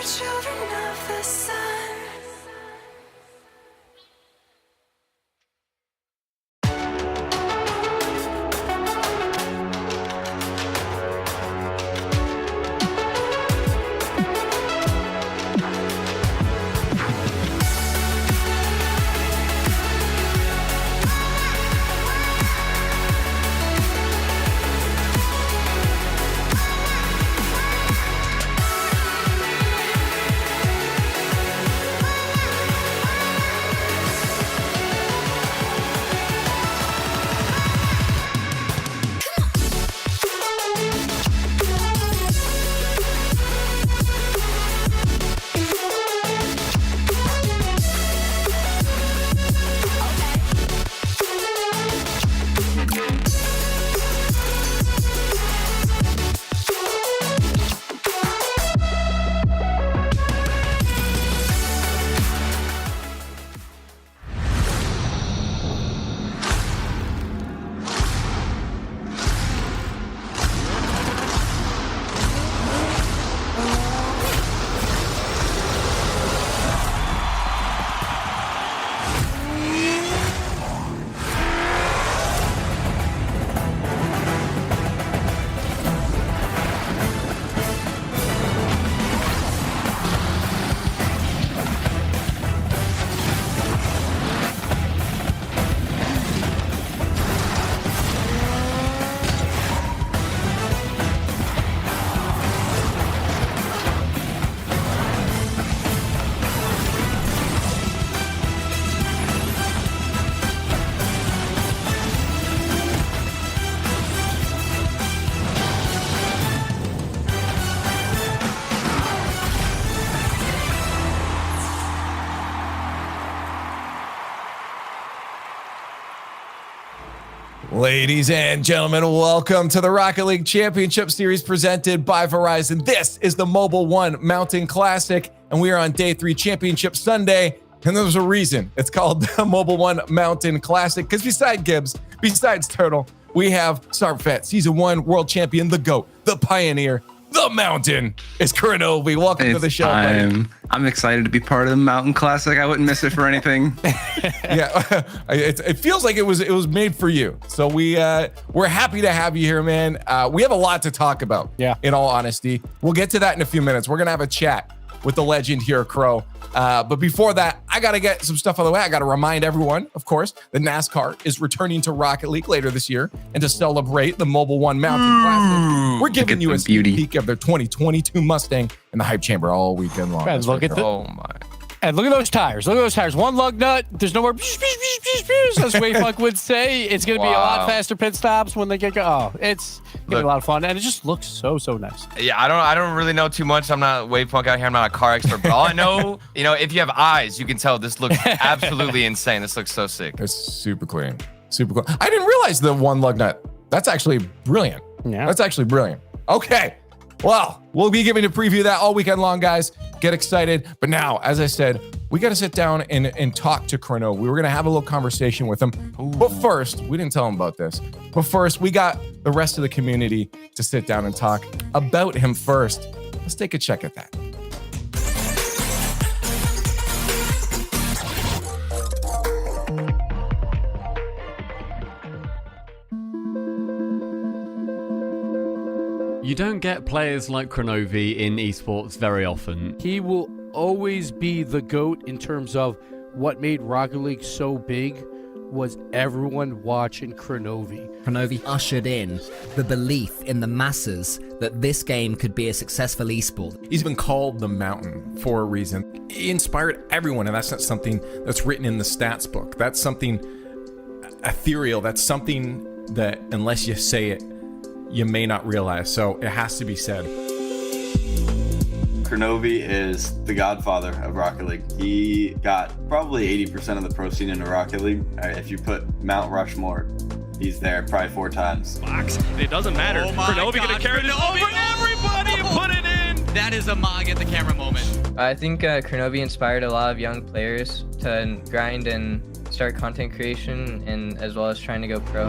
children of the sun. Ladies and gentlemen, welcome to the Rocket League Championship Series presented by Verizon. This is the Mobil Mountain Classic, and we are on Day 3 Championship Sunday, and there's a reason it's called the Mobil Mountain Classic, because besides Gibbs, besides Turtle, we have Sarpfet, Season 1 World Champion, the GOAT, the Pioneer, the Mountain is Kronovi. Welcome to the show, buddy. I'm excited to be part of the Mountain Classic. I wouldn't miss it for anything. Yeah, it feels like it was made for you. So we're happy to have you here, man. We have a lot to talk about. Yeah. In all honesty, we'll get to that in a few minutes. We're gonna have a chat with the legend here, Crow. But before that, I gotta get some stuff on the way. I gotta remind everyone, of course, that NASCAR is returning to Rocket League later this year, and to celebrate the Mobil Mountain Classic, we're giving you a sneak peek of their 2022 Mustang in the hype chamber all weekend long. And look at Oh my. And look at those tires. Look at those tires. One lug nut. There's no more, as Wayfuck would say. It's going to be a lot faster pit stops when they get go. Oh, it's going to be a lot of fun. And it just looks so nice. Yeah, I don't really know too much. I'm not Waypunk out here. I'm not a car expert. But all I know, if you have eyes, you can tell this looks absolutely insane. This looks so sick. It's super clean. Super cool. I didn't realize the one lug nut. That's actually brilliant. Yeah. That's actually brilliant. Okay. Well, we'll be giving a preview of that all weekend long, guys. Get excited. But now, as I said, we got to sit down and talk to Krono. We were going to have a little conversation with him. Ooh. But first, we didn't tell him about this. But first, we got the rest of the community to sit down and talk about him first. Let's take a check at that. You don't get players like Kronovi in esports very often. He will always be the GOAT in terms of what made Rocket League so big was everyone watching Kronovi. Kronovi ushered in the belief in the masses that this game could be a successful esport. He's been called the Mountain for a reason. He inspired everyone, and that's not something that's written in the stats book. That's something ethereal. That's something that, unless you say it, you may not realize. So it has to be said. Kronovi is the godfather of Rocket League. He got probably 80% of the pro scene into Rocket League. If you put Mount Rushmore, he's there probably 4 times. Box. It doesn't matter. Kronovi gonna carry this over everybody and put it in. That is a Mog at the camera moment. I think Kronovi inspired a lot of young players to grind and start content creation, and as well as trying to go pro.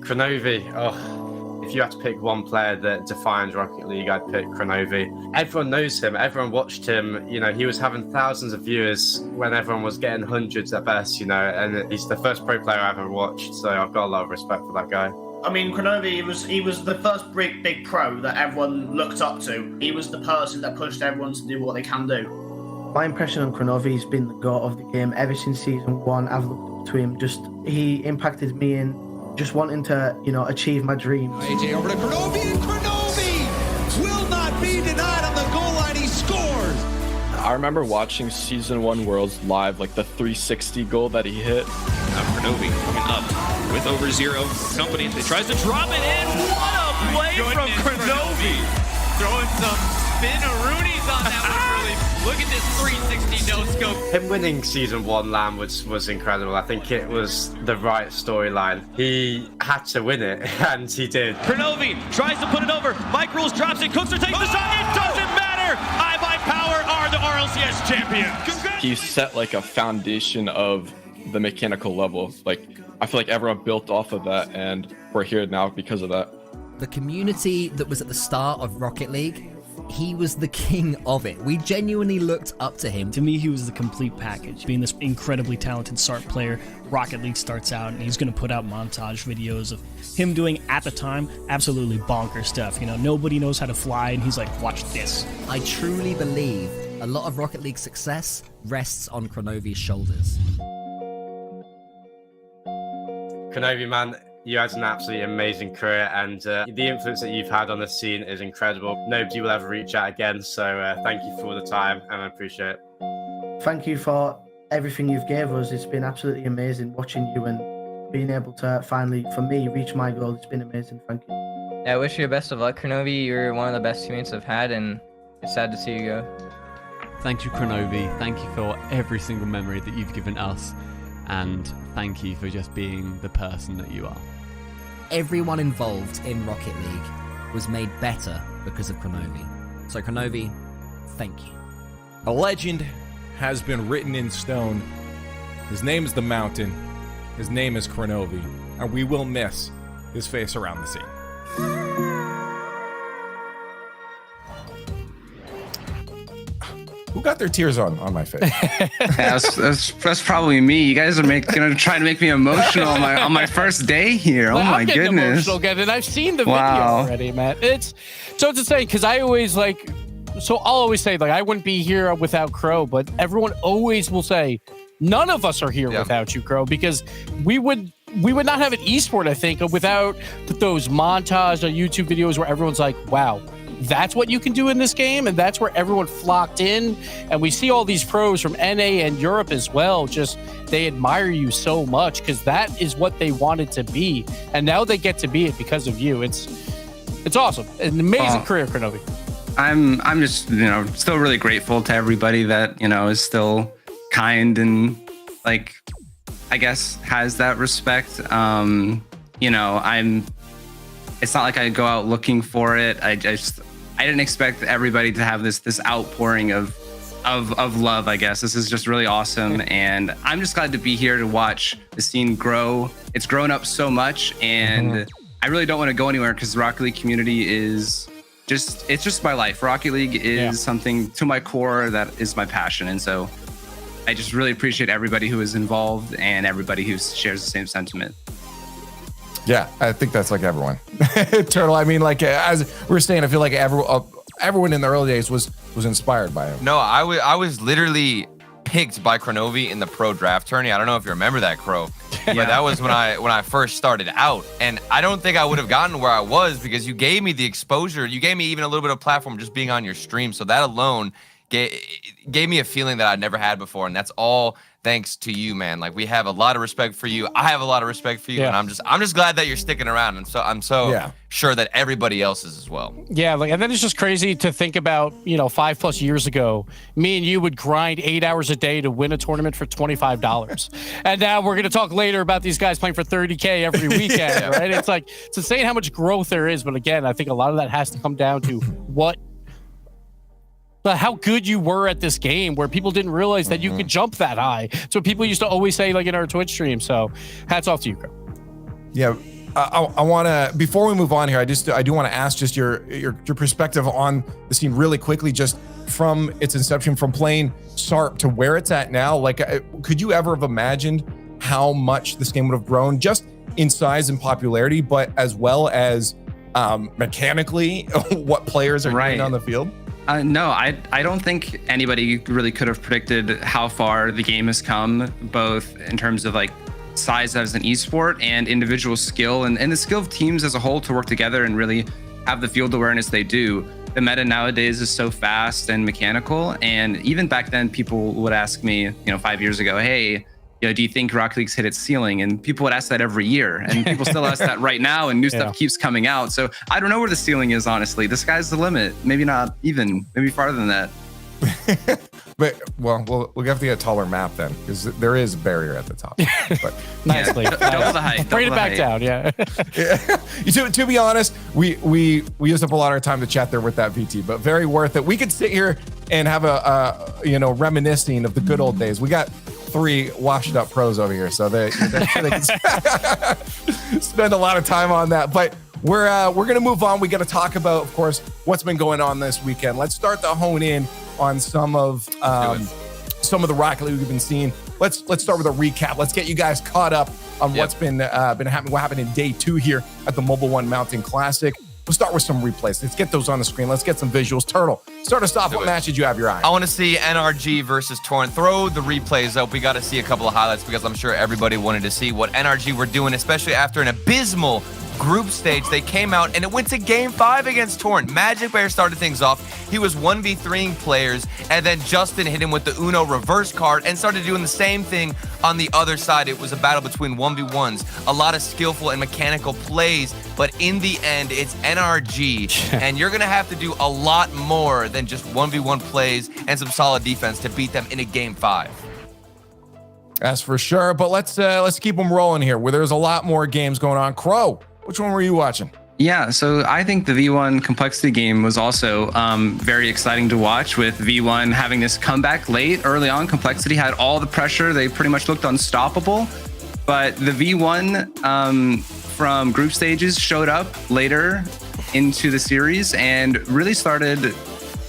Kronovi. Oh, if you had to pick one player that defines Rocket League, I'd pick Kronovi. Everyone knows him. Everyone watched him. You know, he was having thousands of viewers when everyone was getting hundreds at best, you know, and he's the first pro player I've ever watched. So I've got a lot of respect for that guy. I mean, Kronovi, he was the first big pro that everyone looked up to. He was the person that pushed everyone to do what they can do. My impression on Kronovi has been the god of the game. Ever since season 1, I've looked up to him. He impacted me in just wanting to, you know, achieve my dreams. AJ over to Kronovi, and Kronovi will not be denied on the goal line. He scores. I remember watching Season 1 Worlds live, like the 360 goal that he hit. Now Kronovi coming up with over 0 company. He tries to drop it in. What a play from Kronovi. Throwing some spin-a-roonies on that one, really. Look at this 360 no-scope. Him winning Season 1 LAN was incredible. I think it was the right storyline. He had to win it, and he did. Kronovi tries to put it over. Mike Rules drops it. Cookster takes the shot. It doesn't matter. iBuyPower are the RLCS champions. He set like a foundation of the mechanical level. Like, I feel like everyone built off of that, and we're here now because of that. The community that was at the start of Rocket League, he was the king of it. We genuinely looked up to him. To me, he was the complete package. Being this incredibly talented SART player, Rocket League starts out, and he's going to put out montage videos of him doing, at the time, absolutely bonkers stuff. You know, nobody knows how to fly, and he's like, watch this. I truly believe a lot of Rocket League success rests on Kronovi's shoulders. Kronovi, man, you had an absolutely amazing career, and the influence that you've had on the scene is incredible. Nobody will ever reach out again, so thank you for the time, and I appreciate it. Thank you for everything you've gave us. It's been absolutely amazing watching you and being able to finally, for me, reach my goal. It's been amazing. Thank you. Yeah, I wish you the best of luck, Kronovi. You're one of the best teammates I've had, and it's sad to see you go. Thank you, Kronovi. Thank you for every single memory that you've given us, and thank you for just being the person that you are. Everyone involved in Rocket League was made better because of Kronovi. So Kronovi, thank you. A legend has been written in stone. His name is the Mountain. His name is Kronovi, and we will miss his face around the scene. Who got their tears on my face? that's probably me. You guys are gonna try to make me emotional on my first day here. Oh my goodness! Emotional, Gavin. I've seen the video already, man. It's insane because I always I'll always say I wouldn't be here without Crow, but everyone always will say none of us are here without you, Crow, because we would not have an esport, I think, without those montage on YouTube videos where everyone's like, wow, that's what you can do in this game, and that's where everyone flocked in. And we see all these pros from NA and Europe as well, just they admire you so much because that is what they wanted to be, and now they get to be it because of you. It's awesome. An amazing career, Kronovi. I'm just still really grateful to everybody that is still kind and I guess has that respect. It's not like I go out looking for it. I didn't expect everybody to have this outpouring of love, I guess. This is just really awesome, and I'm just glad to be here to watch the scene grow. It's grown up so much, and I really don't want to go anywhere because the Rocket League community is it's just my life. Rocket League is something to my core that is my passion, and so I just really appreciate everybody who is involved and everybody who shares the same sentiment. Yeah, I think that's like everyone. Turtle, I mean, as we're saying, I feel like everyone in the early days was inspired by him. No, I was literally picked by Kronovi in the pro draft tourney. I don't know if you remember that, Crow, but that was when I first started out, and I don't think I would have gotten where I was because you gave me the exposure. You gave me even a little bit of platform just being on your stream. So that alone gave me a feeling that I'd never had before, and that's all thanks to you, man. We have a lot of respect for you. I have a lot of respect for you, and I'm just glad that you're sticking around, and so I'm so sure that everybody else is as well. Yeah, and then it's just crazy to think about, 5+ years ago, me and you would grind 8 hours a day to win a tournament for $25. And now we're going to talk later about these guys playing for $30K every weekend, right? It's insane how much growth there is, but again, I think a lot of that has to come down to how good you were at this game, where people didn't realize that you could jump that high. That's what people used to always say, in our Twitch stream. So hats off to you, Crow. Yeah, I want to, before we move on here, I do want to ask just your perspective on the scene really quickly, just from its inception, from playing SARP to where it's at now. Like, could you ever have imagined how much this game would have grown just in size and popularity, but as well as mechanically what players are doing on the field? No, I don't think anybody really could have predicted how far the game has come, both in terms of like size as an esport and individual skill and the skill of teams as a whole to work together and really have the field awareness they do. The meta nowadays is so fast and mechanical. And even back then, people would ask me, 5 years ago, hey, do you think Rocket League's hit its ceiling? And people would ask that every year. And people still ask that right now, and new stuff keeps coming out. So I don't know where the ceiling is, honestly. The sky's the limit. Maybe not even, maybe farther than that. But we'll have to get a taller map then, because there is a barrier at the top. But nicely, double the height. Bring it back down, yeah. To be honest, we used up a lot of our time to chat there with that VT, but very worth it. We could sit here and have a reminiscing of the good old days. We got 3 washed up pros over here, so they can spend a lot of time on that. But we're gonna move on. We got to talk about, of course, what's been going on this weekend. Let's start to hone in on some of the Rocket League we've been seeing. Let's start with a recap. Let's get you guys caught up on what's been happening. What happened in day 2 here at the Mobil Mountain Classic. We'll start with some replays. Let's get those on the screen. Let's get some visuals. Turtle, start us off. What match did you have your eye on? I want to see NRG versus Torrent. Throw the replays up. We got to see a couple of highlights because I'm sure everybody wanted to see what NRG were doing, especially after an abysmal group stage. They came out and it went to game 5 against Torrent. Magic Bear started things off. He was 1v3ing players, and then Justin hit him with the Uno reverse card and started doing the same thing on the other side. It was a battle between 1v1s, a lot of skillful and mechanical plays, but in the end, it's NRG, and you're gonna have to do a lot more than just 1v1 plays and some solid defense to beat them in a game 5. That's for sure, but let's keep them rolling here, where there's a lot more games going on. Crow, which one were you watching? Yeah, so I think the V1 Complexity game was also very exciting to watch, with V1 having this comeback late. Early on, Complexity had all the pressure. They pretty much looked unstoppable. But the V1 from group stages showed up later into the series and really started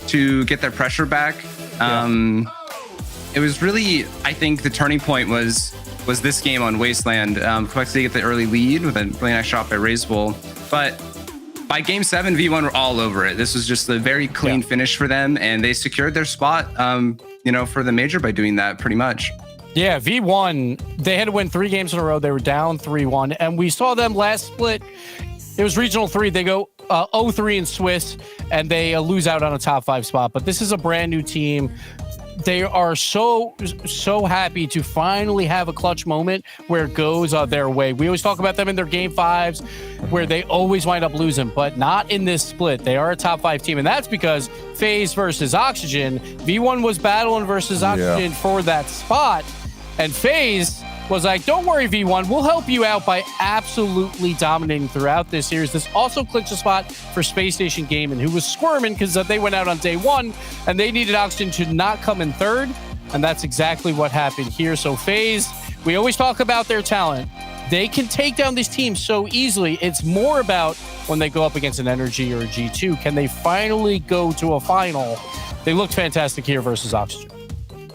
to get their pressure back. It was really, I think the turning point was this game on Wasteland. Complexity get the early lead with a really nice shot by Razebull. But by game 7, V1 were all over it. This was just a very clean finish for them, and they secured their spot, for the major by doing that pretty much. Yeah, V1, they had to win 3 games in a row. They were down 3-1, and we saw them last split. It was Regional 3. They go 0-3 in Swiss, and they lose out on a top 5 spot. But this is a brand new team. They are so happy to finally have a clutch moment where it goes their way. We always talk about them in their game 5s where they always wind up losing, but not in this split. They are a top 5 team, and that's because FaZe versus Oxygen. V1 was battling versus Oxygen for that spot, and FaZe was like, don't worry, V1, we'll help you out by absolutely dominating throughout this series. This also clinches a spot for Space Station Gaming, who was squirming because they went out on day 1 and they needed Oxygen to not come in 3rd. And that's exactly what happened here. So FaZe, we always talk about their talent. They can take down these teams so easily. It's more about when they go up against an Energy or a G2. Can they finally go to a final? They looked fantastic here versus Oxygen.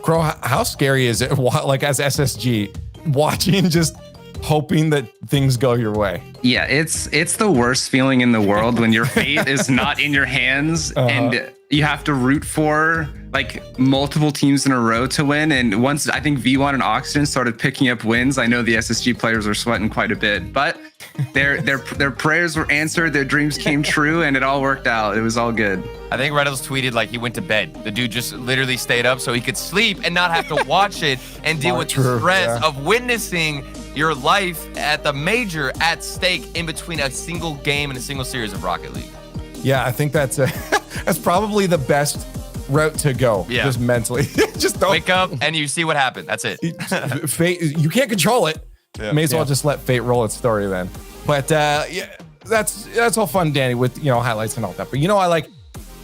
Crow, how scary is it, like as SSG, watching, just hoping that things go your way? Yeah, it's the worst feeling in the world when your fate is not in your hands and you have to root for like multiple teams in a row to win. And once I think V1 and Oxygen started picking up wins, I know the SSG players were sweating quite a bit, but their prayers were answered, their dreams came true, and it all worked out. It was all good. I think Reynolds tweeted like he went to bed. The dude just literally stayed up so he could sleep and not have to watch it and deal with the stress of witnessing your life at the major at stake in between a single game and a single series of Rocket League. Yeah, I think that's probably the best route to go. Yeah. Just mentally. Just don't wake up and you see what happened. That's it. Fate, you can't control it. Yeah. May as well just let fate roll its story then. But that's all fun, Danny, with highlights and all that. But I like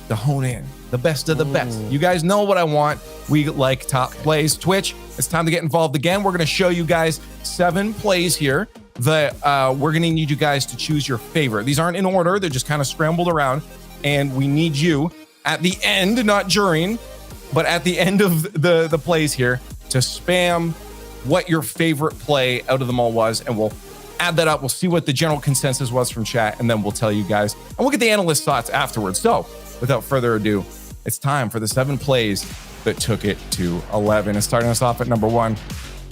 the hone in, the best of the best. You guys know what I want. We like top plays. Twitch, it's time to get involved again. We're going to show you guys 7 plays here we're gonna need you guys to choose your favorite. These aren't in order; they're just kind of scrambled around, and we need you at the end, not during, but at the end of the plays here, to spam what your favorite play out of them all was, and we'll add that up. We'll see what the general consensus was from chat, and then we'll tell you guys, and we'll get the analyst thoughts afterwards. So, without further ado, it's time for the 7 plays that took it to 11. And starting us off at number 1.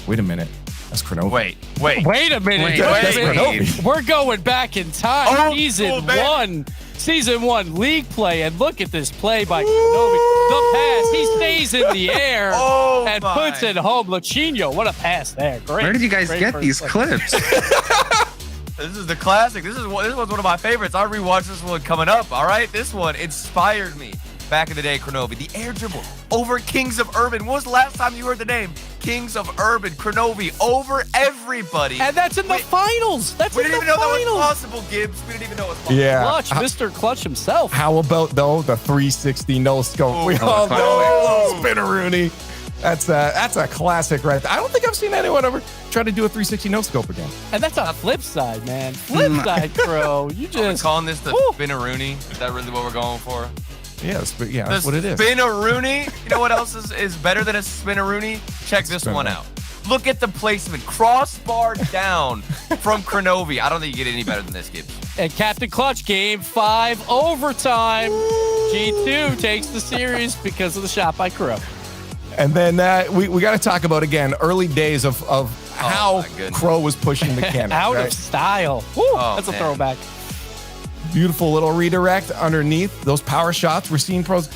Wait a minute. That's Kronovi. Wait a minute. We're going back in time. Season 1 league play, and look at this play by Kronovi. The pass, he stays in the air and puts it home. Lachinho, what a pass there. Great. Where did you guys get these clips? This is the classic. This one's one of my favorites. I'll rewatch this one coming up. All right, this one inspired me back in the day. Kronovi, the air dribble over Kings of Urban. When was the last time you heard the name? Kings of Urban, Kronovi over everybody. And that's in the finals. We didn't even know that was possible, Gibbs. We didn't even know it was possible. Yeah. Clutch, Mr. Clutch himself. How about though the 360 no scope? We all know Spinneroonie. That's a classic right there. I don't think I've seen anyone ever try to do a 360 no scope again. And that's a flip side, man. Flip side, bro. You just calling this the Spinneroonie. Is that really what we're going for? Yeah, that's what it is. Spinneroonie. You know what else is better than a Spinneroonie? Check this one out. Look at the placement. Crossbar down from Kronovi. I don't think you get any better than this, Gibbs. And Captain Clutch, game 5, overtime. G2 takes the series because of the shot by Crow. And then we got to talk about, again, early days of how Crow was pushing the cannon. Out of style. Woo, that's a throwback. Beautiful little redirect underneath. Those power shots. We're seeing pros.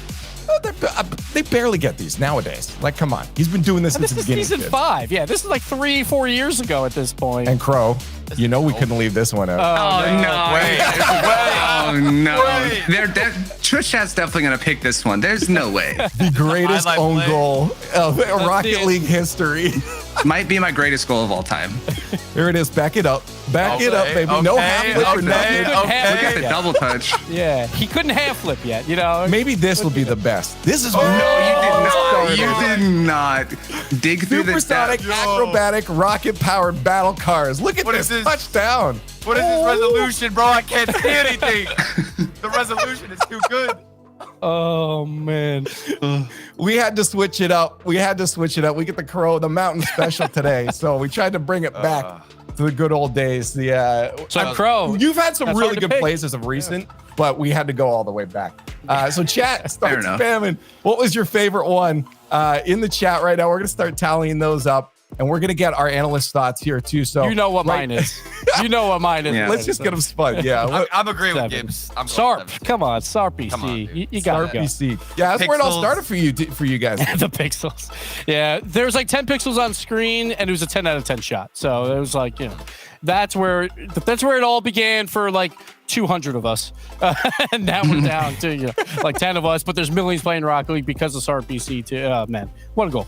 They barely get these nowadays. Like, come on. He's been doing this since the beginning. This is season 5. Yeah, this is like 3-4 years ago at this point. And Crow, we couldn't leave this one out. Oh, no. Twitch chat's definitely going to pick this one. There's no way. The greatest own goal of Rocket League history. Might be my greatest goal of all time. Here it is. Back it up. Back it up, baby. No half flip or nothing. Look at the double touch. Yeah, he couldn't half flip yet, you know. Maybe this will be the best. This is No, you did not dig through the supersonic, acrobatic, rocket-powered battle cars. Look at this touchdown. What is this resolution, bro? I can't see anything. The resolution is too good. Oh, man. We had to switch it up. We get the Mountain special today, so we tried to bring it back to the good old days. So Crow, you've had some really good plays as of recent, but we had to go all the way back. So chat, start spamming. What was your favorite one in the chat right now? We're gonna start tallying those up, and we're gonna get our analyst thoughts here too. So you know what mine is. You know what mine is. Yeah. Let's just get them spun. Yeah, I'm agreeing with Gibbs. I'm Sarp. Come on, Sarp BC. You got to go. BC. Yeah, that's where it all started for you guys. The pixels. Yeah, there's like 10 pixels on screen, and it was a 10 out of 10 shot. So it was like, that's where it all began for like 200 of us. And now we're down to like 10 of us, but there's millions playing Rocket League because of Sarp BC too. Man, what a goal.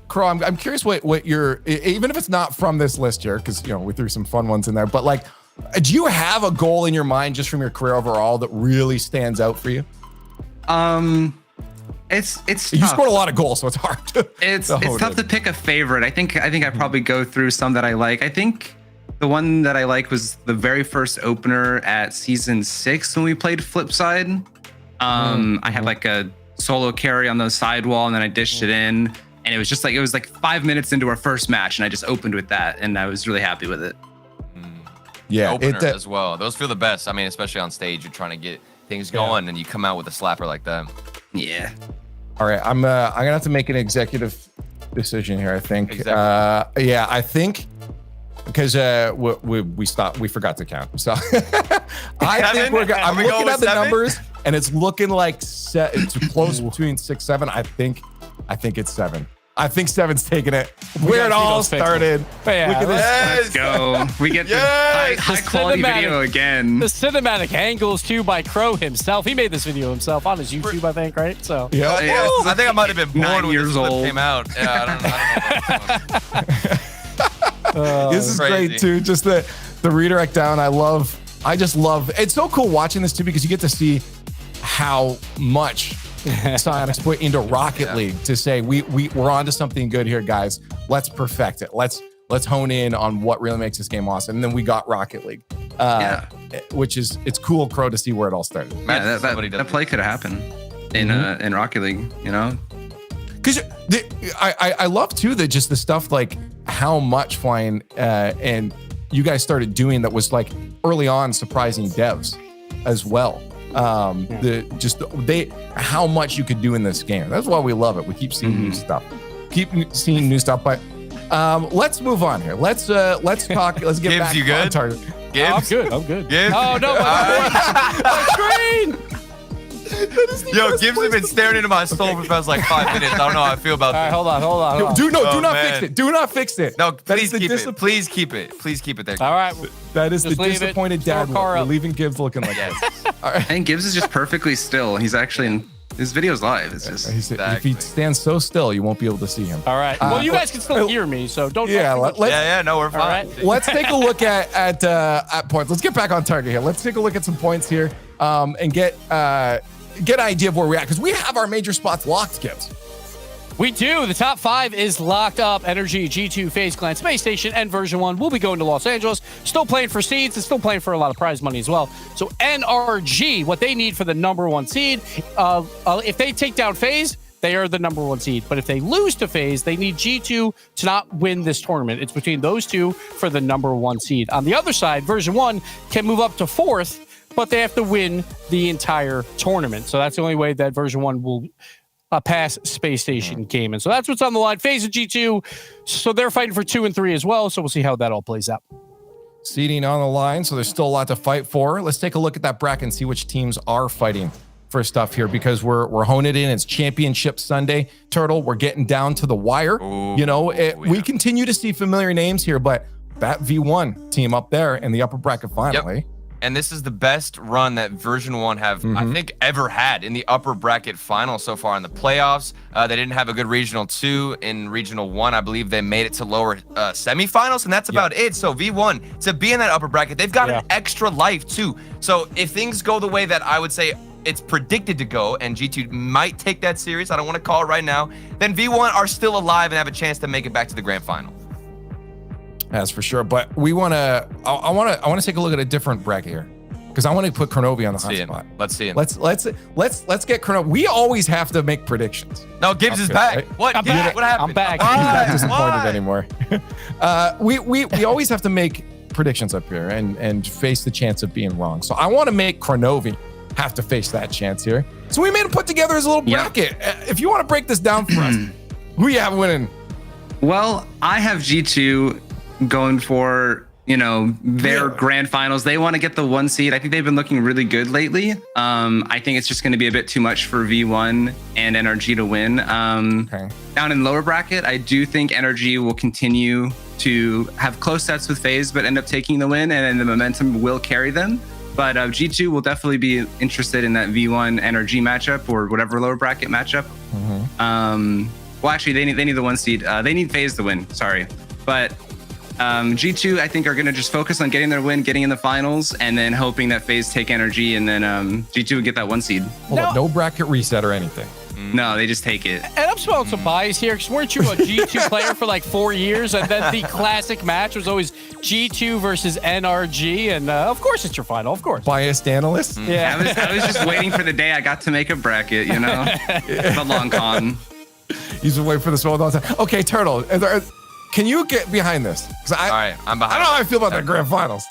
Crow, I'm curious what your, even if it's not from this list here, because we threw some fun ones in there, but like, do you have a goal in your mind just from your career overall that really stands out for you? It's you tough. scored a lot of goals, so it's hard. It's tough to pick a favorite. I think I probably go through some that I like. I think the one that I like was the very first opener at season 6 when we played Flipside. I had like a solo carry on the sidewall, and then I dished it in, and it was like 5 minutes into our first match, and I just opened with that, and I was really happy with it. Yeah, opener as well. Those feel the best. I mean, especially on stage, you're trying to get things going, and you come out with a slapper like that. Yeah. All right, I'm gonna have to make an executive decision here. I think. Yeah, I think because we forgot to count. So I think I'm looking at the numbers, and it's looking like it's close between 6, 7. I think it's 7. I think 7's taking it. Where it all started. Yeah, look at this. Let's go. We get the high quality video again. The cinematic angles too by Crow himself. He made this video himself on his YouTube, I think, right? So yeah, I think I might have been born when this clip came out. Yeah, I don't know. This is great too. Just the redirect down. I just love. It's so cool watching this too because you get to see how much Psyonix put into Rocket League to say we're onto something good here, guys. Let's perfect it. Let's let's hone in on what really makes this game awesome. And then we got Rocket League, which is, it's cool, Crow, to see where it all started. Yeah, that play could have happened in Rocket League, you know? Because I love too that just the stuff like how much flying and you guys started doing that was like early on surprising devs as well. How much you could do in this game. That's why we love it. We keep seeing new stuff. But let's move on here. Let's talk. Let's get Gibbs, back you good? on target. Gibbs? I'm good. Gibbs? Oh no, my screen! Yo, Gibbs has been staring into my soul for the past like 5 minutes. I don't know how I feel about that. Hold on. Do not fix it. Do not fix it. No, please keep it. Please keep it. Please keep it there. All right. That is the leave disappointed dad. We're leaving Gibbs looking like this. All right. And Gibbs is just perfectly still. He's actually in his video's live. It's just if he stands so still, you won't be able to see him. All right. Well, you guys can still hear me, so don't. No, we're fine. All right. Let's take a look at points. Let's get back on target here. Let's take a look at some points here, and get an idea of where we're at, because we have our major spots locked, Gibbs. We do. The top 5 is locked up. Energy, G2, FaZe Clan, Space Station, and Version 1 will be going to Los Angeles. Still playing for seeds and still playing for a lot of prize money as well. So NRG, what they need for the #1 seed, if they take down FaZe, they are the #1 seed. But if they lose to FaZe, they need G2 to not win this tournament. It's between those two for the #1 seed. On the other side, Version 1 can move up to 4th, but they have to win the entire tournament. So that's the only way that Version 1 will pass Space Station Gaming. So that's what's on the line. FaZe and G2, so they're fighting for 2 and 3 as well. So we'll see how that all plays out. Seeding on the line, so there's still a lot to fight for. Let's take a look at that bracket and see which teams are fighting for stuff here, because we're honing it in. It's Championship Sunday, Turtle. We're getting down to the wire. We continue to see familiar names here, but that V1 team up there in the upper bracket finally. And this is the best run that Version 1 have, I think, ever had in the upper bracket final so far in the playoffs. They didn't have a good Regional 2. In Regional 1, I believe they made it to lower semifinals, and that's about it. So V1, to be in that upper bracket, they've got an extra life, too. So if things go the way that I would say it's predicted to go, and G2 might take that series, I don't want to call it right now, then V1 are still alive and have a chance to make it back to the grand final. That's for sure. But I want to take a look at a different bracket here, because I want to put Kronovi on the hot spot. Let's see it. Let's get Kronovi. We always have to make predictions. No, Gibbs is back. Right? What? I'm back. What happened? I'm back. He's not disappointed anymore. We always have to make predictions up here and face the chance of being wrong. So I want to make Kronovi have to face that chance here. So we made him put together his little bracket. If you want to break this down for us, who you have winning? Well, I have G2 going for, their grand finals. They want to get the 1 seed. I think they've been looking really good lately. I think it's just going to be a bit too much for V1 and NRG to win. Down in lower bracket, I do think NRG will continue to have close sets with FaZe, but end up taking the win, and then the momentum will carry them. But G2 will definitely be interested in that V1 NRG matchup, or whatever lower bracket matchup. Well, actually, they need the 1 seed. They need FaZe to win. Sorry, but G2, I think, are going to just focus on getting their win, getting in the finals, and then hoping that FaZe take NRG, and then G2 would get that 1 seed. Hold on, no bracket reset or anything. No, they just take it. And I'm smelling some bias here, because weren't you a G2 player for like 4 years? And then the classic match was always G2 versus NRG. And of course it's your final, of course. Biased analyst? Yeah. I was just waiting for the day I got to make a bracket, The long con. He's been waiting for this all the time. Okay, Turtle, can you get behind this? All right, I'm behind. I don't know how I feel about the grand finals.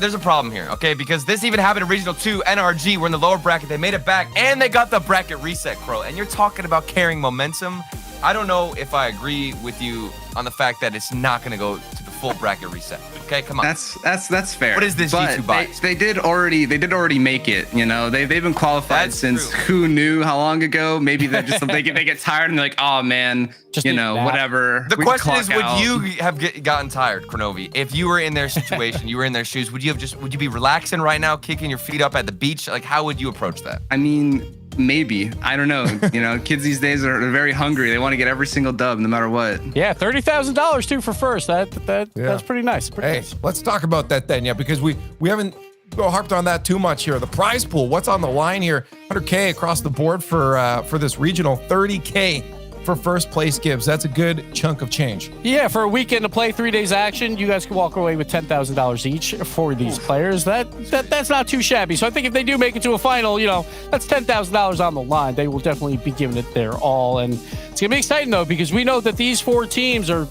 There's a problem here, okay? Because this even happened in Regional 2. NRG were in the lower bracket. They made it back, and they got the bracket reset, Crow. And you're talking about carrying momentum. I don't know if I agree with you on the fact that it's not going to go to the full bracket reset. Okay, come on. That's fair. What is this But G2 bias? They did already make it. They've been qualified since who knew how long ago. Maybe they just they get tired and they're like, oh man, whatever. The question is, would you have gotten tired, Kronovi, if you were in their situation, you were in their shoes? Would you be relaxing right now, kicking your feet up at the beach? Like, how would you approach that? I mean, maybe. I don't know. Kids these days are very hungry. They want to get every single dub, no matter what. Yeah, $30,000 too for first. That's pretty nice. Let's talk about that then, because we haven't harped on that too much here. The prize pool, what's on the line here? 100K across the board for this regional, 30K for first place Gibbs. That's a good chunk of change. Yeah, for a weekend to play, 3 days action, you guys can walk away with $10,000 each for these players. That's not too shabby. So I think if they do make it to a final, that's $10,000 on the line. They will definitely be giving it their all. And it's going to be exciting, though, because we know that these 4 teams are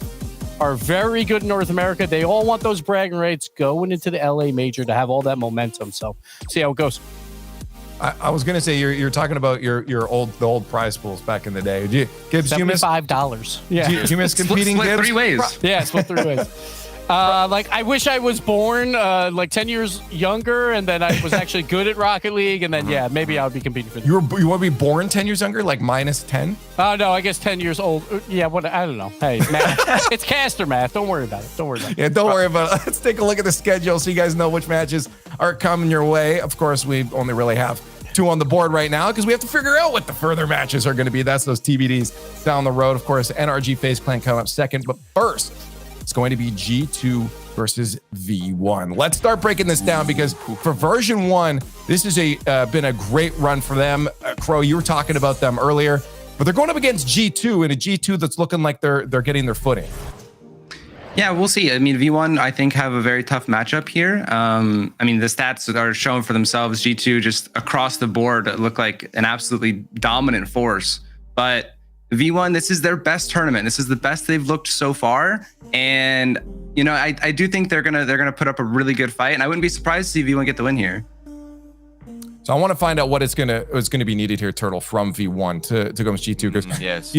very good in North America. They all want those bragging rights going into the LA Major to have all that momentum. So see how it goes. I was gonna say you're talking about the old prize pools back in the day. Gibbs, you miss $75. Yeah, you miss competing. Split Gibbs? 3 ways. Yeah, split 3 ways. I wish I was born 10 years younger, and then I was actually good at Rocket League, and then maybe I would be competing for. You want to be born 10 years younger, like minus 10? Oh no, I guess 10 years old. Yeah, what? I don't know. Hey, math. It's caster math. Don't worry about it. Yeah, don't worry about it. Let's take a look at the schedule so you guys know which matches are coming your way. Of course, we only really have 2 on the board right now because we have to figure out what the further matches are going to be. That's those TBDs down the road. Of course, NRG FaZe Clan coming up second, but first, it's going to be G2 versus V1. Let's start breaking this down because for version 1, this has been a great run for them. Crow, you were talking about them earlier, but they're going up against G2 and a G2 that's looking like they're getting their footing. Yeah, we'll see. I mean, V1, I think, have a very tough matchup here. The stats are showing for themselves. G2 just across the board look like an absolutely dominant force. But V1, this is their best tournament. This is the best they've looked so far. And, I do think they're gonna put up a really good fight. And I wouldn't be surprised to see V1 get the win here. So I want to find out what is going to be needed here, Turtle, from V1 to go with G2. Because, yes.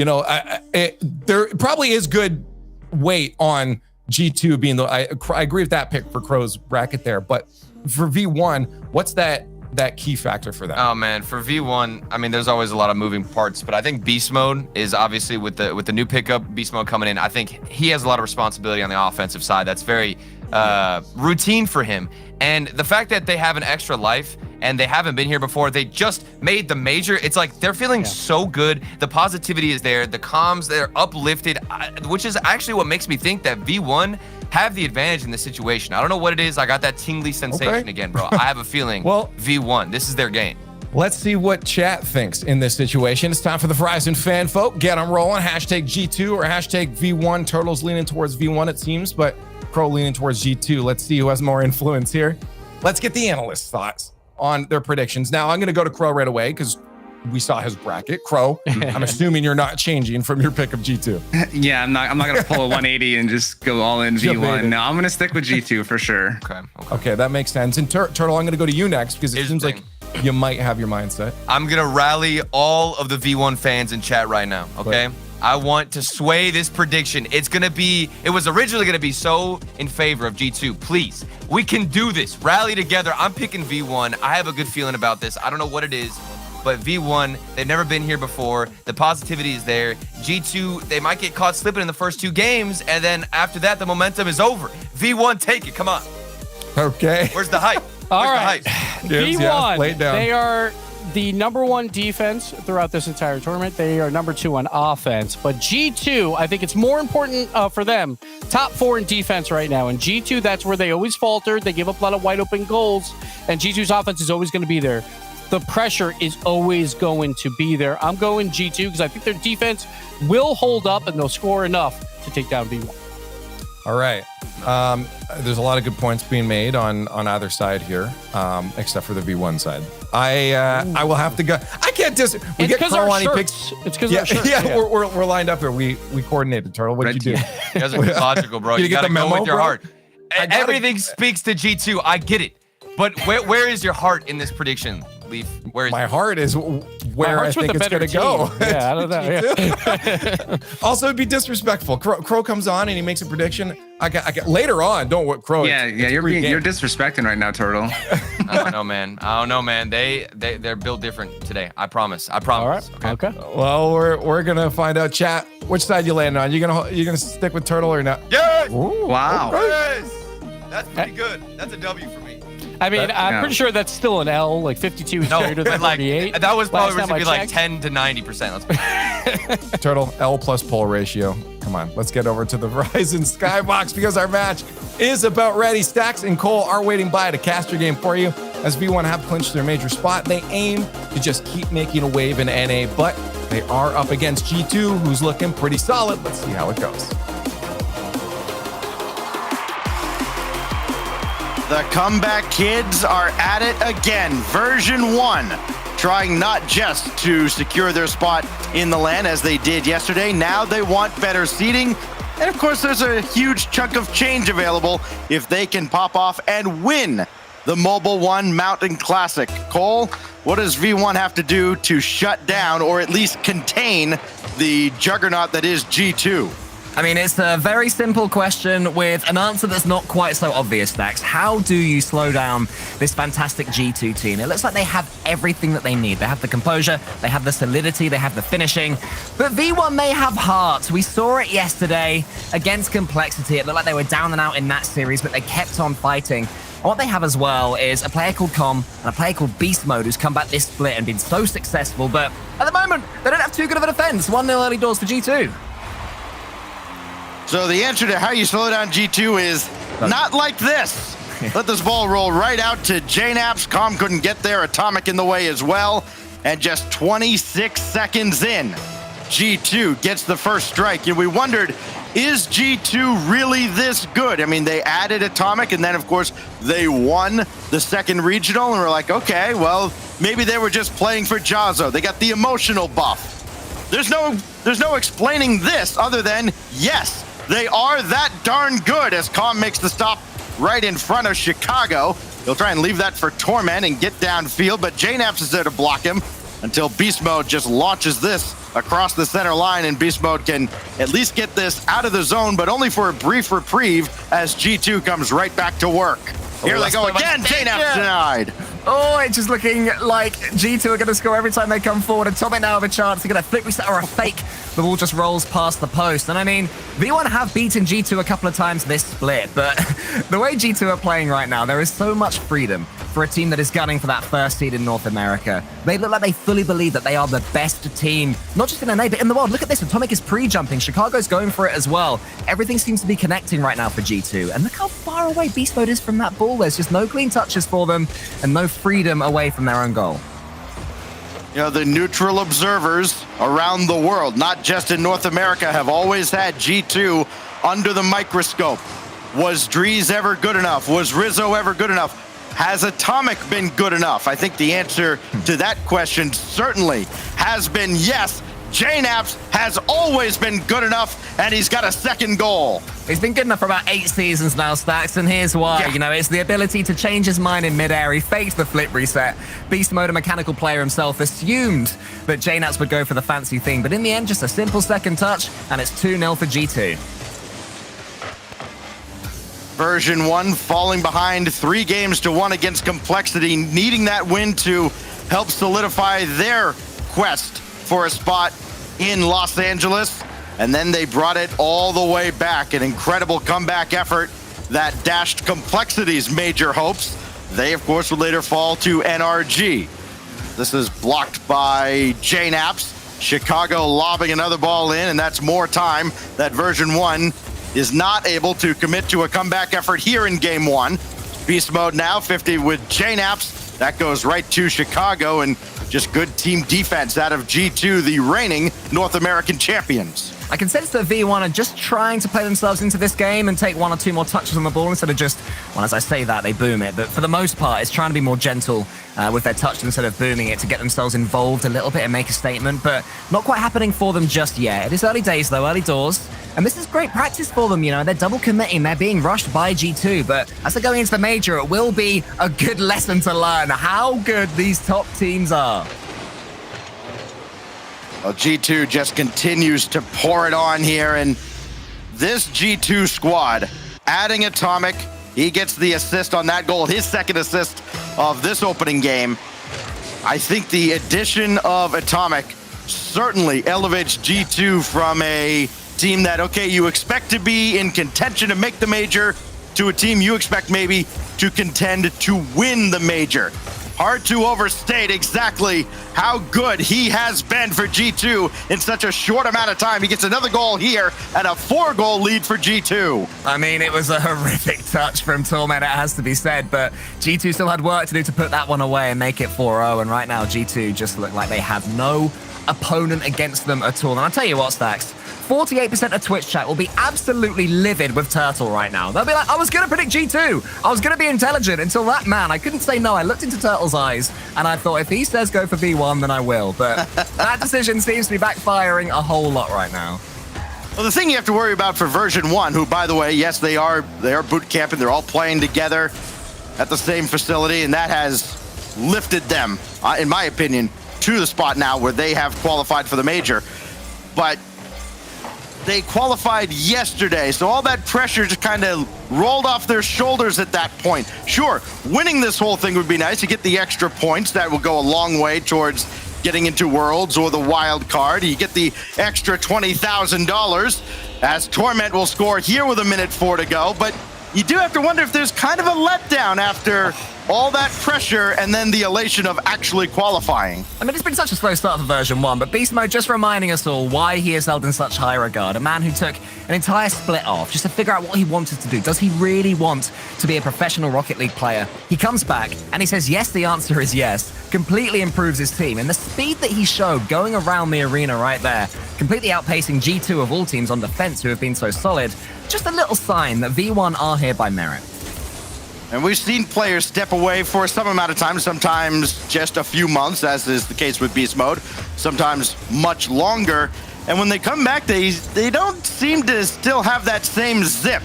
There probably is good weight on G2 being I agree with that pick for Crow's bracket there, but for V1, what's that key factor for them? Oh man, for V1, there's always a lot of moving parts, but I think Beast Mode is obviously with the new pickup, Beast Mode coming in. I think he has a lot of responsibility on the offensive side. That's very routine for him, and the fact that they have an extra life and they haven't been here before, they just made the major. It's like they're feeling so good. The positivity is there, the comms, they're uplifted, which is actually what makes me think that V1 have the advantage in this situation. I don't know what it is. I got that tingly sensation again, bro. I have a feeling V1, this is their game. Let's see what chat thinks in this situation. It's time for the Verizon fan folk. Get them rolling. Hashtag G2 or hashtag V1. Turtle's leaning towards V1, it seems, but Crow leaning towards G2. Let's see who has more influence here. Let's get the analysts' thoughts on their predictions. Now, I'm going to go to Crow right away because we saw his bracket. Crow, I'm assuming you're not changing from your pick of G2. Yeah, I'm not going to pull a 180 and just go all in V1. No, I'm going to stick with G2 for sure. Okay, that makes sense. And Turtle, I'm going to go to you next because it seems like you might have your mindset. I'm going to rally all of the V1 fans in chat right now, okay? I want to sway this prediction. It was originally going to be so in favor of G2. Please, we can do this. Rally together. I'm picking V1. I have a good feeling about this. I don't know what it is, but V1, they've never been here before. The positivity is there. G2, they might get caught slipping in the first 2 games, and then after that, the momentum is over. V1, take it. Come on. Okay. Where's the hype? All right. V1, lay it down. They are the #1 defense throughout this entire tournament. They are #2 on offense. But G2, I think it's more important for them. Top 4 in defense right now. And G2, that's where they always falter. They give up a lot of wide open goals. And G2's offense is always going to be there. The pressure is always going to be there. I'm going G2 because I think their defense will hold up and they'll score enough to take down V1. All right. There's a lot of good points being made on either side here, except for the V1 side. I will have to go. I can't just. We get Crow on. He picks. It's because our shirts. Yeah, we're lined up here. We coordinated. Turtle, what did you do? You guys are logical, bro. You gotta go with your heart. Everything speaks to G2. I get it, but where is your heart in this prediction, Leaf? Where is my heart is where I think it's gonna go. Yeah, I don't know. Yeah. Also, it'd be disrespectful. Crow comes on and he makes a prediction. I got later on. Don't what Crow. Yeah, you're disrespecting right now, Turtle. I don't know, man. They're built different today. I promise. All right. Okay. Well, we're gonna find out. Chat, which side you land on? You gonna stick with Turtle or not? Yes. Ooh, wow. Yes. That's pretty good. That's a W for me. I mean, I'm pretty sure that's still an L. Like 52 is greater than 38. That was probably going to be like 10 to 90%. Let's go. Turtle, L plus pull ratio. Come on, let's get over to the Verizon Skybox because our match is about ready. Stacks and Cole are waiting by to cast your game for you. As V1 have clinched their major spot, they aim to just keep making a wave in NA, but They are up against G2, who's looking pretty solid. Let's see how it goes. The comeback kids are at it again. Version 1, trying not just to secure their spot in the LAN as they did yesterday. Now they want better seeding. And of course, there's a huge chunk of change available if they can pop off and win the Mobil 1 Mountain Classic. Cole, what does V1 have to do to shut down or at least contain the juggernaut that is G2? I mean, it's a very simple question with an answer that's not quite so obvious, Dax. How do you slow down this fantastic G2 team? It looks like they have everything that they need. They have the composure, they have the solidity, they have the finishing. But V1 may have heart. We saw it yesterday against Complexity. It looked like they were down and out in that series, but they kept on fighting. And what they have as well is a player called Com and a player called Beast Mode who's come back this split and been so successful. But at the moment, they don't have too good of a defense. 1-0 early doors for G2. So the answer to how you slow down G2 is not like this. Let this ball roll right out to JNaps. Com couldn't get there. Atomic in the way as well. And just 26 seconds in, G2 gets the first strike. And we wondered, is G2 really this good? I mean, they added Atomic, and then, of course, they won the second regional. And we're like, okay, well, maybe they were just playing for Jazzo. They got the emotional buff. There's no explaining this other than, yes, they are that darn good as Com makes the stop right in front of Chicago. He'll try and leave that for Torment and get downfield, but JNaps is there to block him until Beast Mode just launches this across the center line, and Beast Mode can at least get this out of the zone, but only for a brief reprieve as G2 comes right back to work. Here they go again, JNaps denied. Oh, it's just looking like G2 are going to score every time they come forward. Atomic now have a chance to get a flick reset or a fake. The ball just rolls past the post. And I mean, V1 have beaten G2 a couple of times this split, but the way G2 are playing right now, there is so much freedom for a team that is gunning for that first seed in North America. They look like they fully believe that they are the best team, not just in NA, but in the world. Look at this. Atomic is pre-jumping. Chicago's going for it as well. Everything seems to be connecting right now for G2. And look how far away Beast Mode is from that ball. There's just no clean touches for them and no freedom away from their own goal. You know, the neutral observers around the world, not just in North America, have always had G2 under the microscope. Was Drees ever good enough? Was Rizzo ever good enough? Has Atomic been good enough? I think the answer to that question certainly has been yes. JNaps has always been good enough, and he's got a second goal. He's been good enough for about 8 seasons now, Stacks, and here's why. Yeah. You know, it's the ability to change his mind in midair. He faked the flip reset. Beast Mode, a mechanical player himself, assumed that JNaps would go for the fancy thing, but in the end, just a simple second touch, and it's 2-0 for G2. Version 1 falling behind 3-1 against Complexity, needing that win to help solidify their quest for a spot in Los Angeles. And then they brought it all the way back. An incredible comeback effort that dashed Complexity's major hopes. They, of course, would later fall to NRG. This is blocked by JNaps. Chicago lobbing another ball in, and that's more time that Version 1 is not able to commit to a comeback effort here in Game 1. Beast Mode now, 50 with JNaps. That goes right to Chicago, and just good team defense out of G2, the reigning North American champions. I can sense that V1 are just trying to play themselves into this game and take 1 or 2 more touches on the ball instead of just, well, as I say that, they boom it. But for the most part, it's trying to be more gentle with their touch instead of booming it to get themselves involved a little bit and make a statement. But not quite happening for them just yet. It is early days, though, early doors. And this is great practice for them, you know. They're double committing. They're being rushed by G2. But as they're going into the major, it will be a good lesson to learn how good these top teams are. Well, G2 just continues to pour it on here, and this G2 squad, adding Atomic, he gets the assist on that goal, his second assist of this opening game. I think the addition of Atomic certainly elevates G2 from a team that, okay, you expect to be in contention to make the major, to a team you expect maybe to contend to win the major. Hard to overstate exactly how good he has been for G2 in such a short amount of time. He gets another goal here and a 4-goal lead for G2. I mean, it was a horrific touch from Torment, it has to be said, but G2 still had work to do to put that one away and make it 4-0. And right now, G2 just look like they have no opponent against them at all. And I'll tell you what, Stacks, 48% of Twitch chat will be absolutely livid with Turtle right now. They'll be like, I was going to predict G2. I was going to be intelligent until that man. I couldn't say no. I looked into Turtle's eyes and I thought if he says go for V1, then I will. But that decision seems to be backfiring a whole lot right now. Well, the thing you have to worry about for version 1, who, by the way, yes, they are boot camping. They're all playing together at the same facility, and that has lifted them, in my opinion, to the spot now where they have qualified for the major. But they qualified yesterday, so all that pressure just kind of rolled off their shoulders at that point. Sure, winning this whole thing would be nice. You get the extra points. That will go a long way towards getting into Worlds or the wild card. You get the extra $20,000 as Torment will score here with 1:04 to go. But you do have to wonder if there's kind of a letdown after all that pressure and then the elation of actually qualifying. I mean, it's been such a slow start for version 1, but Beast Mode just reminding us all why he is held in such high regard. A man who took an entire split off just to figure out what he wanted to do. Does he really want to be a professional Rocket League player? He comes back and he says, yes, the answer is yes. Completely improves his team. And the speed that he showed going around the arena right there, completely outpacing G2 of all teams on defense who have been so solid, just a little sign that V1 are here by merit. And we've seen players step away for some amount of time, sometimes just a few months, as is the case with Beast Mode, sometimes much longer. And when they come back, they don't seem to still have that same zip.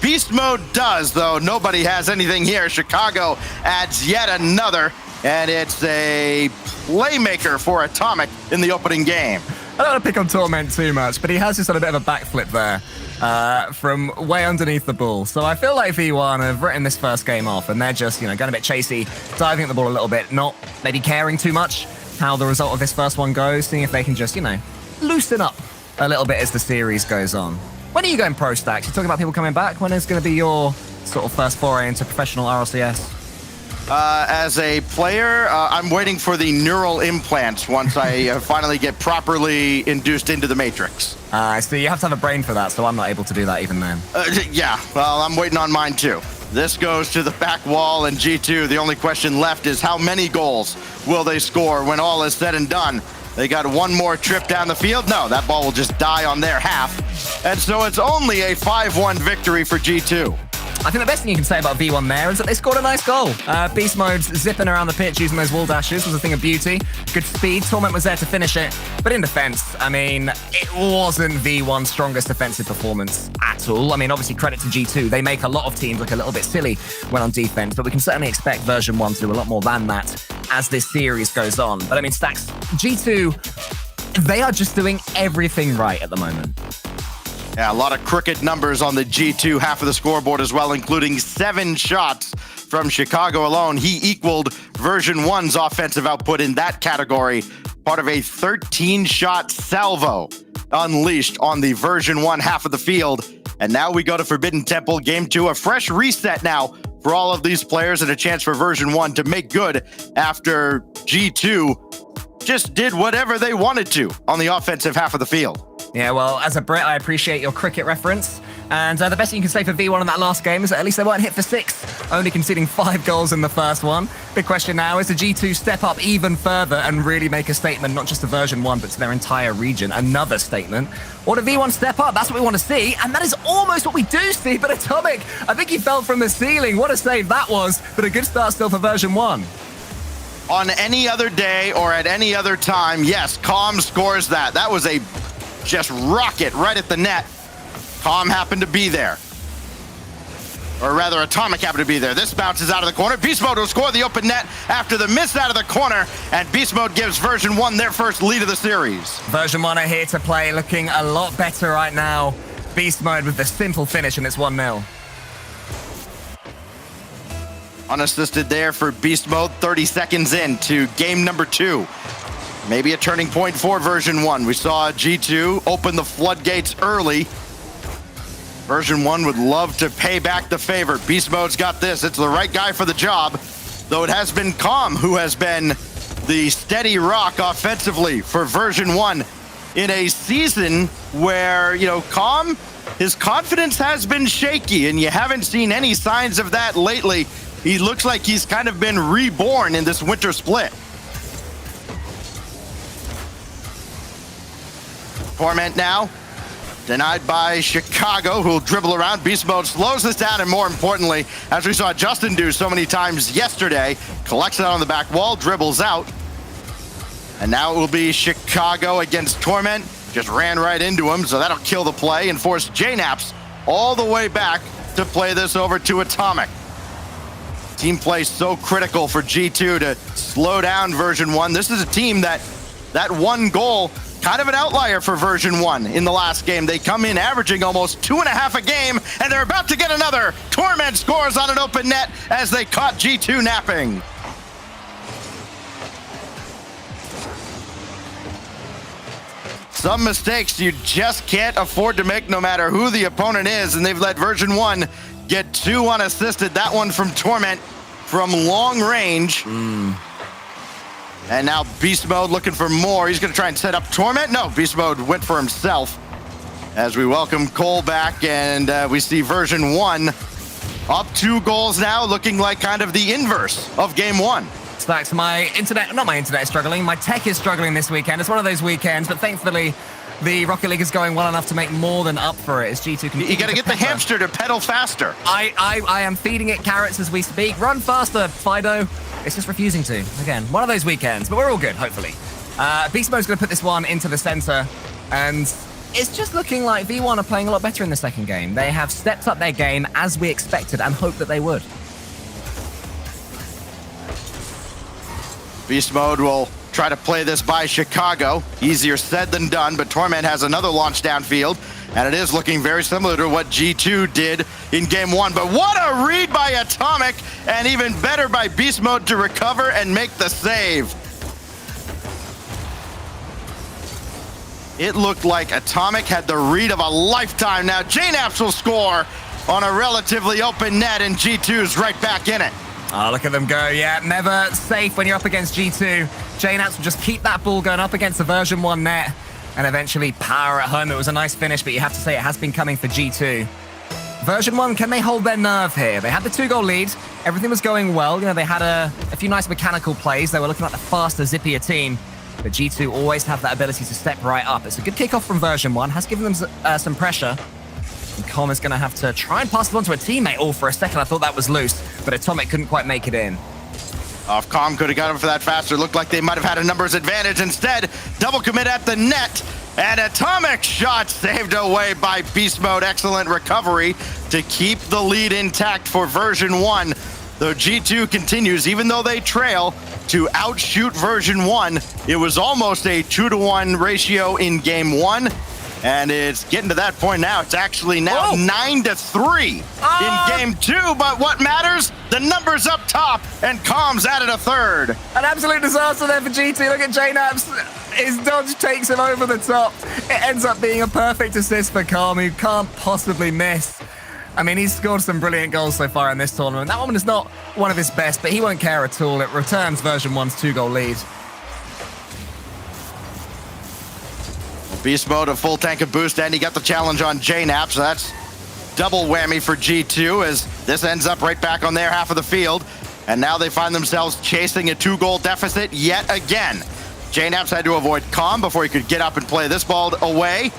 Beast Mode does, though. Nobody has anything here. Chicago adds yet another, and it's a playmaker for Atomic in the opening game. I don't want to pick on Torment too much, but he has just done a bit of a backflip there from way underneath the ball. So I feel like V1 have written this first game off, and they're just, going a bit chasey, diving at the ball a little bit, not maybe caring too much how the result of this first one goes, seeing if they can just, loosen up a little bit as the series goes on. When are you going pro, Stacks? You're talking about people coming back? When is going to be your sort of first foray into professional RLCS? As a player, I'm waiting for the neural implants once I finally get properly induced into the Matrix. So you have to have a brain for that, so I'm not able to do that even then. Yeah, well, I'm waiting on mine too. This goes to the back wall, and G2, the only question left is how many goals will they score when all is said and done? They got one more trip down the field. No, that ball will just die on their half. And so it's only a 5-1 victory for G2. I think the best thing you can say about V1 there is that they scored a nice goal. Beast Mode's zipping around the pitch using those wall dashes was a thing of beauty. Good speed. Torment was there to finish it. But in defense, I mean, it wasn't V1's strongest defensive performance at all. I mean, obviously, credit to G2. They make a lot of teams look a little bit silly when on defense, but we can certainly expect version 1 to do a lot more than that as this series goes on. But I mean, Stacks, G2, they are just doing everything right at the moment. Yeah, a lot of crooked numbers on the G2 half of the scoreboard as well, including 7 shots from Chicago alone. He equaled version 1's offensive output in that category, part of a 13-shot salvo unleashed on the version 1 half of the field. And now we go to Forbidden Temple Game 2, a fresh reset now for all of these players and a chance for version 1 to make good after G2 just did whatever they wanted to on the offensive half of the field. Yeah, well, as a Brit, I appreciate your cricket reference. And the best thing you can say for V1 in that last game is that at least they weren't hit for 6, only conceding 5 goals in the first one. Big question now, is the G2 step up even further and really make a statement, not just to version 1, but to their entire region? Another statement. Or do V1 step up? That's what we want to see. And that is almost what we do see. But Atomic, I think he fell from the ceiling. What a save that was. But a good start still for version 1. On any other day or at any other time, yes, Calm scores that. That was a just rocket right at the net. Calm happened to be there. Or rather, Atomic happened to be there. This bounces out of the corner. Beast Mode will score the open net after the miss out of the corner, and Beast Mode gives version 1 their first lead of the series. Version 1 are here to play, looking a lot better right now. Beast Mode with the simple finish, and it's 1-0. Unassisted there for Beast Mode, 30 seconds into game number 2. Maybe a turning point for version 1. We saw G2 open the floodgates early. Version 1 would love to pay back the favor. Beast Mode's got this. It's the right guy for the job, though it has been Calm who has been the steady rock offensively for version 1 in a season where, Calm, his confidence has been shaky, and you haven't seen any signs of that lately. He looks like he's kind of been reborn in this winter split. Torment now. Denied by Chicago, who'll dribble around. Beast Mode slows this down, and more importantly, as we saw Justin do so many times yesterday, collects it on the back wall, dribbles out. And now it will be Chicago against Torment. Just ran right into him, so that'll kill the play and force JNaps all the way back to play this over to Atomic. Team play so critical for G2 to slow down version 1. This is a team that one goal, kind of an outlier for version 1 in the last game. They come in averaging almost 2.5 a game, and they're about to get another. Torment scores on an open net as they caught G2 napping. Some mistakes you just can't afford to make no matter who the opponent is, and they've let version 1 get 2 unassisted. That one from Torment from long range. And now Beast Mode looking for more. He's going to try and set up Torment. No, Beast Mode went for himself. As we welcome Cole back, and we see version 1 up 2 goals now, looking like kind of the inverse of game 1. Stacks, my internet, not my internet is struggling, my tech is struggling this weekend. It's one of those weekends, but thankfully the Rocket League is going well enough to make more than up for it as G2 can. You got to get the hamster to pedal faster. I am feeding it carrots as we speak. Run faster, Fido. It's just refusing to. Again, one of those weekends, but we're all good, hopefully. Beast Mode's going to put this one into the center, and it's just looking like V1 are playing a lot better in the second game. They have stepped up their game as we expected and hoped that they would. Beast Mode will try to play this by Chicago. Easier said than done, but Torment has another launch downfield, and it is looking very similar to what G2 did in game 1. But what a read by Atomic, and even better by Beast Mode to recover and make the save. It looked like Atomic had the read of a lifetime. Now JNaps will score on a relatively open net, and G2's right back in it. Oh, look at them go. Yeah, never safe when you're up against G2. JNaps will just keep that ball going up against the version 1 net and eventually power it home. It was a nice finish, but you have to say it has been coming for G2. Version 1, can they hold their nerve here? They had the 2-goal lead. Everything was going well. You know, they had a few nice mechanical plays. They were looking like the faster, zippier team. But G2 always have that ability to step right up. It's a good kickoff from version 1. Has given them some pressure. And Com is going to have to try and pass it on to a teammate. Oh, for a second, I thought that was loose, but Atomic couldn't quite make it in. If Com could have got him for that faster, looked like they might have had a numbers advantage. Instead, double commit at the net, and Atomic shot saved away by Beast Mode. Excellent recovery to keep the lead intact for version 1. Though G2 continues, even though they trail, to outshoot version 1. It was almost a 2-to-1 ratio in game 1. And it's getting to that point now. It's actually now 9-3 in game 2. But what matters? The numbers up top, and Com's added a third. An absolute disaster there for GT. Look at JNaps. His dodge takes him over the top. It ends up being a perfect assist for Com, who can't possibly miss. I mean, he's scored some brilliant goals so far in this tournament. That one is not one of his best, but he won't care at all. It returns version 1's 2-goal lead. Beast Mode, a full tank of boost, and he got the challenge on JNaps, so that's double whammy for G2 as this ends up right back on their half of the field. And now they find themselves chasing a 2-goal deficit yet again. JNaps had to avoid Com before he could get up and play this ball away.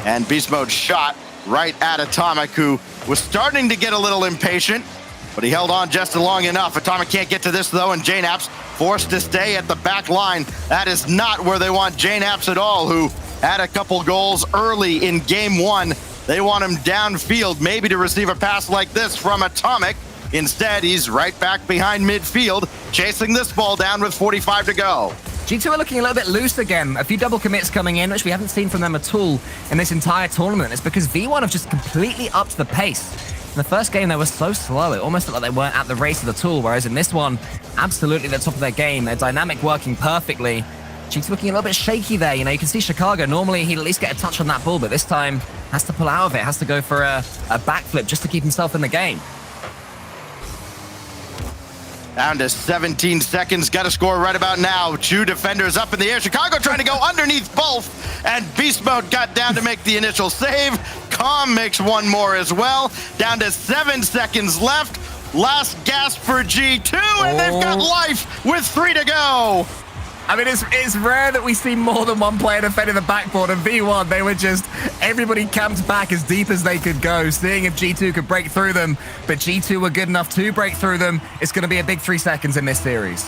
And Beast Mode shot right at Atomic, who was starting to get a little impatient, but he held on just long enough. Atomic can't get to this, though, and JNaps forced to stay at the back line. That is not where they want JNaps at all, who had a couple goals early in game 1. They want him downfield, maybe to receive a pass like this from Atomic. Instead, he's right back behind midfield, chasing this ball down with 45 to go. G2 are looking a little bit loose again. A few double commits coming in, which we haven't seen from them at all in this entire tournament. It's because V1 have just completely upped the pace. In the first game, they were so slow. It almost looked like they weren't at the race at all, whereas in this one, absolutely at the top of their game. Their dynamic working perfectly. G2 looking a little bit shaky there. You know, you can see Chicago. Normally, he'd at least get a touch on that ball, but this time has to pull out of it. Has to go for a backflip just to keep himself in the game. Down to 17 seconds. Got to score right about now. 2 defenders up in the air. Chicago trying to go underneath both. And Beast Mode got down to make the initial save. Com makes one more as well. Down to 7 seconds left. Last gasp for G2. And they've got life with 3 to go. I mean, it's rare that we see more than one player defending the backboard, and V1, they were just, everybody camped back as deep as they could go, seeing if G2 could break through them, but G2 were good enough to break through them. It's going to be a big 3 seconds in this series.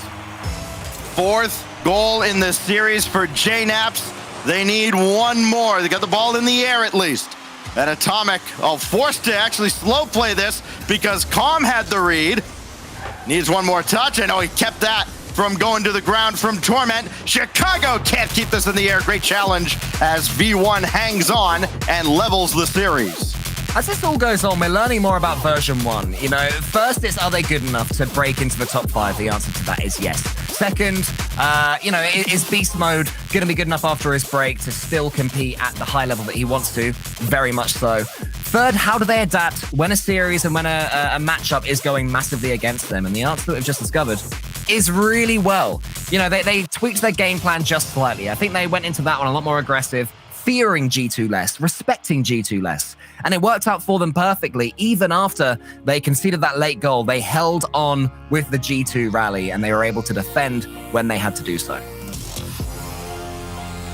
4th goal in this series for JNaps. They need one more. They got the ball in the air at least. And Atomic, forced to actually slow play this because Calm had the read. Needs one more touch. I know he kept that from going to the ground from Torment. Chicago can't keep this in the air. Great challenge as V1 hangs on and levels the series. As this all goes on, we're learning more about version 1. You know, first it's, are they good enough to break into the top 5? The answer to that is yes. Second, you know, is Beast Mode going to be good enough after his break to still compete at the high level that he wants to? Very much so. Third, how do they adapt when a series and when a matchup is going massively against them? And the answer that we've just discovered is really well. You know, they tweaked their game plan just slightly. I think they went into that one a lot more aggressive, fearing G2 less, respecting G2 less. And it worked out for them perfectly. Even after they conceded that late goal, they held on with the G2 rally, and they were able to defend when they had to do so.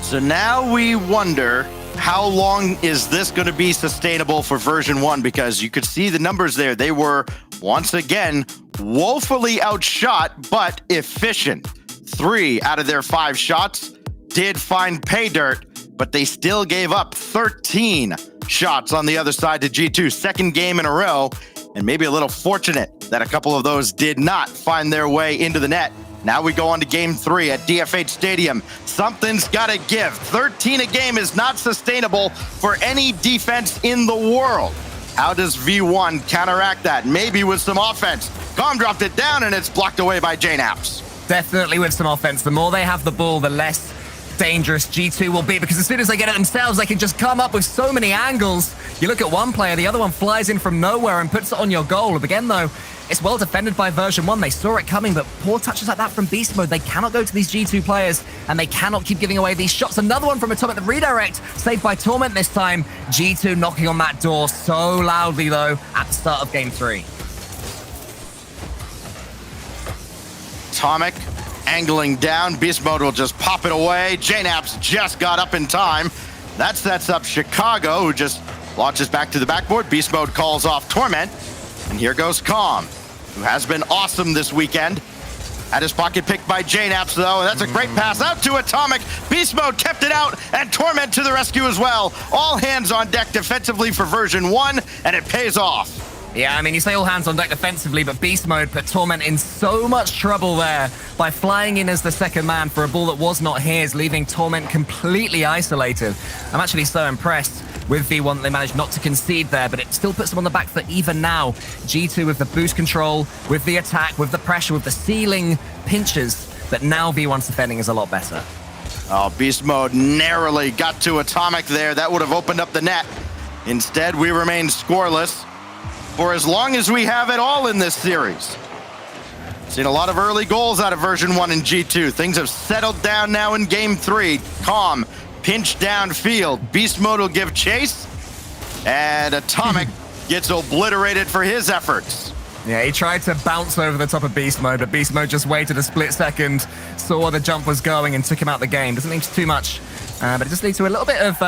So now we wonder, how long is this going to be sustainable for version 1? Because you could see the numbers there. They were, once again, woefully outshot, but efficient. 3 out of their 5 shots did find pay dirt, but they still gave up 13 shots on the other side to G2. Second game in a row, and maybe a little fortunate that a couple of those did not find their way into the net. Now we go on to game 3 at DFH Stadium. Something's got to give. 13 a game is not sustainable for any defense in the world. How does V1 counteract that? Maybe with some offense. Calm dropped it down, and it's blocked away by JNaps. Definitely with some offense. The more they have the ball, the less dangerous G2 will be, because as soon as they get it themselves, they can just come up with so many angles. You look at one player, the other one flies in from nowhere and puts it on your goal. Again, though, it's well defended by version 1. They saw it coming, but poor touches like that from Beast Mode. They cannot go to these G2 players, and they cannot keep giving away these shots. Another one from Atomic, the redirect, saved by Torment this time. G2 knocking on that door so loudly, though, at the start of game 3. Atomic angling down. Beast Mode will just pop it away. JNaps just got up in time. That sets up Chicago, who just launches back to the backboard. Beast Mode calls off Torment. And here goes Calm, who has been awesome this weekend. Had his pocket picked by JNaps, though, and that's a great pass out to Atomic. Beast Mode kept it out, and Torment to the rescue as well. All hands on deck defensively for version 1, and it pays off. Yeah, I mean, you say all hands on deck defensively, but Beast Mode put Torment in so much trouble there by flying in as the second man for a ball that was not his, leaving Torment completely isolated. I'm actually so impressed with V1 that they managed not to concede there, but it still puts them on the back foot even now. G2 with the boost control, with the attack, with the pressure, with the ceiling pinches, but now V1's defending is a lot better. Oh, Beast Mode narrowly got to Atomic there. That would have opened up the net. Instead, we remain scoreless for as long as we have it all in this series. Seen a lot of early goals out of version 1 and G2. Things have settled down now in game 3. Calm, pinch downfield. Beast Mode will give chase, and Atomic gets obliterated for his efforts. Yeah, he tried to bounce over the top of Beast Mode, but Beast Mode just waited a split second, saw where the jump was going, and took him out the game. Doesn't mean too much, but it just leads to a little bit of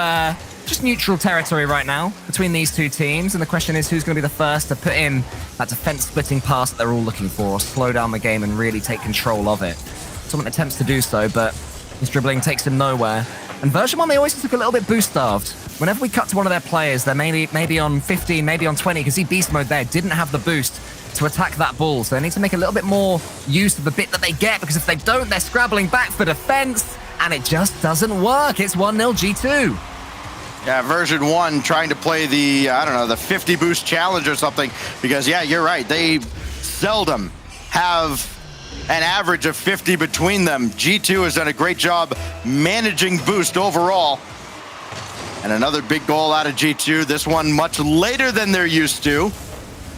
just neutral territory right now between these two teams, and the question is who's going to be the first to put in that defense-splitting pass that they're all looking for, or slow down the game and really take control of it. Someone attempts to do so, but his dribbling takes him nowhere. And version 1, they always took a little bit boost-starved. Whenever we cut to one of their players, they're maybe on 15, maybe on 20, because see Beast Mode there didn't have the boost to attack that ball, so they need to make a little bit more use of the bit that they get, because if they don't, they're scrabbling back for defense, and it just doesn't work. It's 1-0 G2. Yeah, version 1 trying to play the, I don't know, the 50 boost challenge or something, because yeah, you're right. They seldom have an average of 50 between them. G2 has done a great job managing boost overall. And another big goal out of G2, this one much later than they're used to.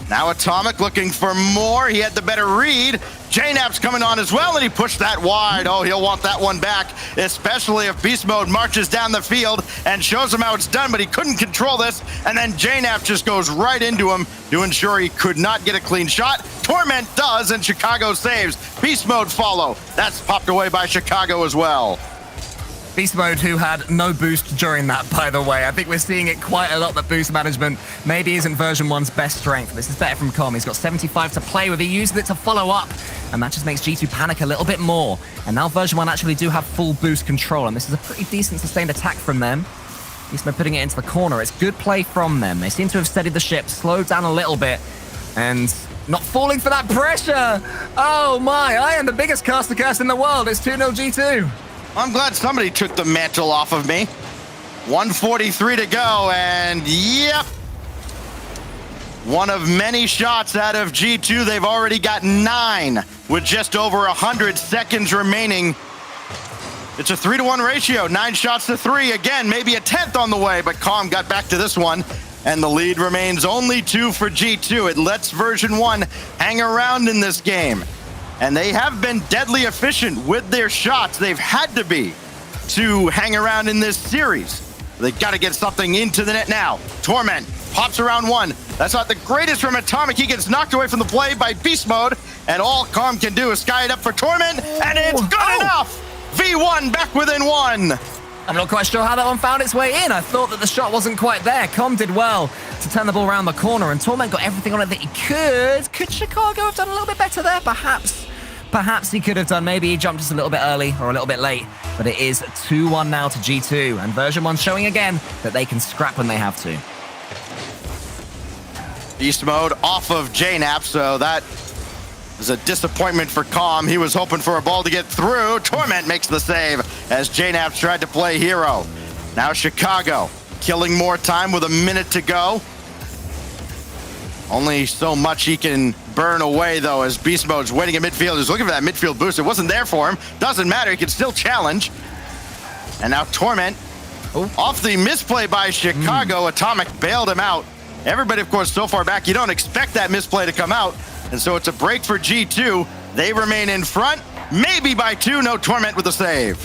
Now Atomic looking for more. He had the better read. JNap's coming on as well, and he pushed that wide. Oh, he'll want that one back, especially if Beast Mode marches down the field and shows him how it's done, but he couldn't control this, and then JNap just goes right into him to ensure he could not get a clean shot. Torment does, and Chicago saves. Beast Mode follow. That's popped away by Chicago as well. Beast Mode, who had no boost during that, by the way. I think we're seeing it quite a lot, that boost management maybe isn't version 1's best strength. This is better from Com. He's got 75 to play with. He used it to follow up, and that just makes G2 panic a little bit more. And now version 1 actually do have full boost control, and this is a pretty decent sustained attack from them. Beast Mode putting it into the corner. It's good play from them. They seem to have steadied the ship, slowed down a little bit, and not falling for that pressure. Oh my, I am the biggest caster curse in the world. It's 2-0 G2. I'm glad somebody took the mantle off of me. 1:43 to go, and yep. One of many shots out of G2. They've already got 9 with just over 100 seconds remaining. It's a 3-to-1 ratio, 9 shots to 3. Again, maybe a 10th on the way, but Calm got back to this one, and the lead remains only 2 for G2. It lets version 1 hang around in this game. And they have been deadly efficient with their shots. They've had to be to hang around in this series. They've got to get something into the net now. Torment pops around 1. That's not the greatest from Atomic. He gets knocked away from the play by Beast Mode. And all Calm can do is sky it up for Torment. And it's good enough. V1 back within 1. I'm not quite sure how that one found its way in. I thought that the shot wasn't quite there. Com did well to turn the ball around the corner, and Torment got everything on it that he could. Could Chicago have done a little bit better there? Perhaps he could have done. Maybe he jumped just a little bit early or a little bit late. But it is 2-1 now to G2, and version 1 showing again that they can scrap when they have to. Beast Mode off of JNap, so that was a disappointment for Calm. He was hoping for a ball to get through. Torment makes the save as JNap tried to play hero. Now Chicago killing more time with a minute to go. Only so much he can burn away, though, as Beast Mode's waiting at midfield. He's looking for that midfield boost. It wasn't there for him. Doesn't matter. He can still challenge. And now Torment off the misplay by Chicago. Atomic bailed him out. Everybody, of course, so far back, you don't expect that misplay to come out. And so it's a break for G2. They remain in front, maybe by 2. No Torment with the save.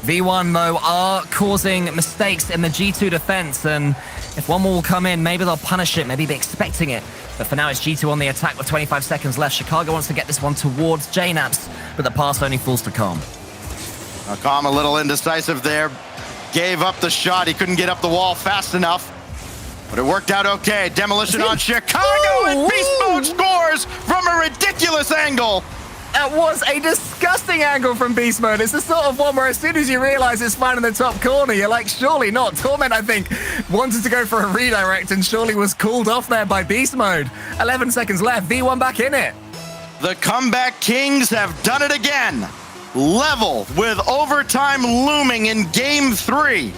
V1, though, are causing mistakes in the G2 defense, and if one more will come in, maybe they'll punish it, maybe be expecting it. But for now, it's G2 on the attack with 25 seconds left. Chicago wants to get this one towards JNaps, but the pass only falls to Com. Com a little indecisive there. Gave up the shot. He couldn't get up the wall fast enough. But it worked out okay. Demolition on Chicago, and Beast Mode scores from a ridiculous angle. That was a disgusting angle from Beast Mode. It's the sort of one where as soon as you realize it's fine in the top corner, you're like, surely not. Torment, I think, wanted to go for a redirect and surely was called off there by Beast Mode. 11 seconds left. V1 back in it. The Comeback Kings have done it again. Level with overtime looming in Game 3.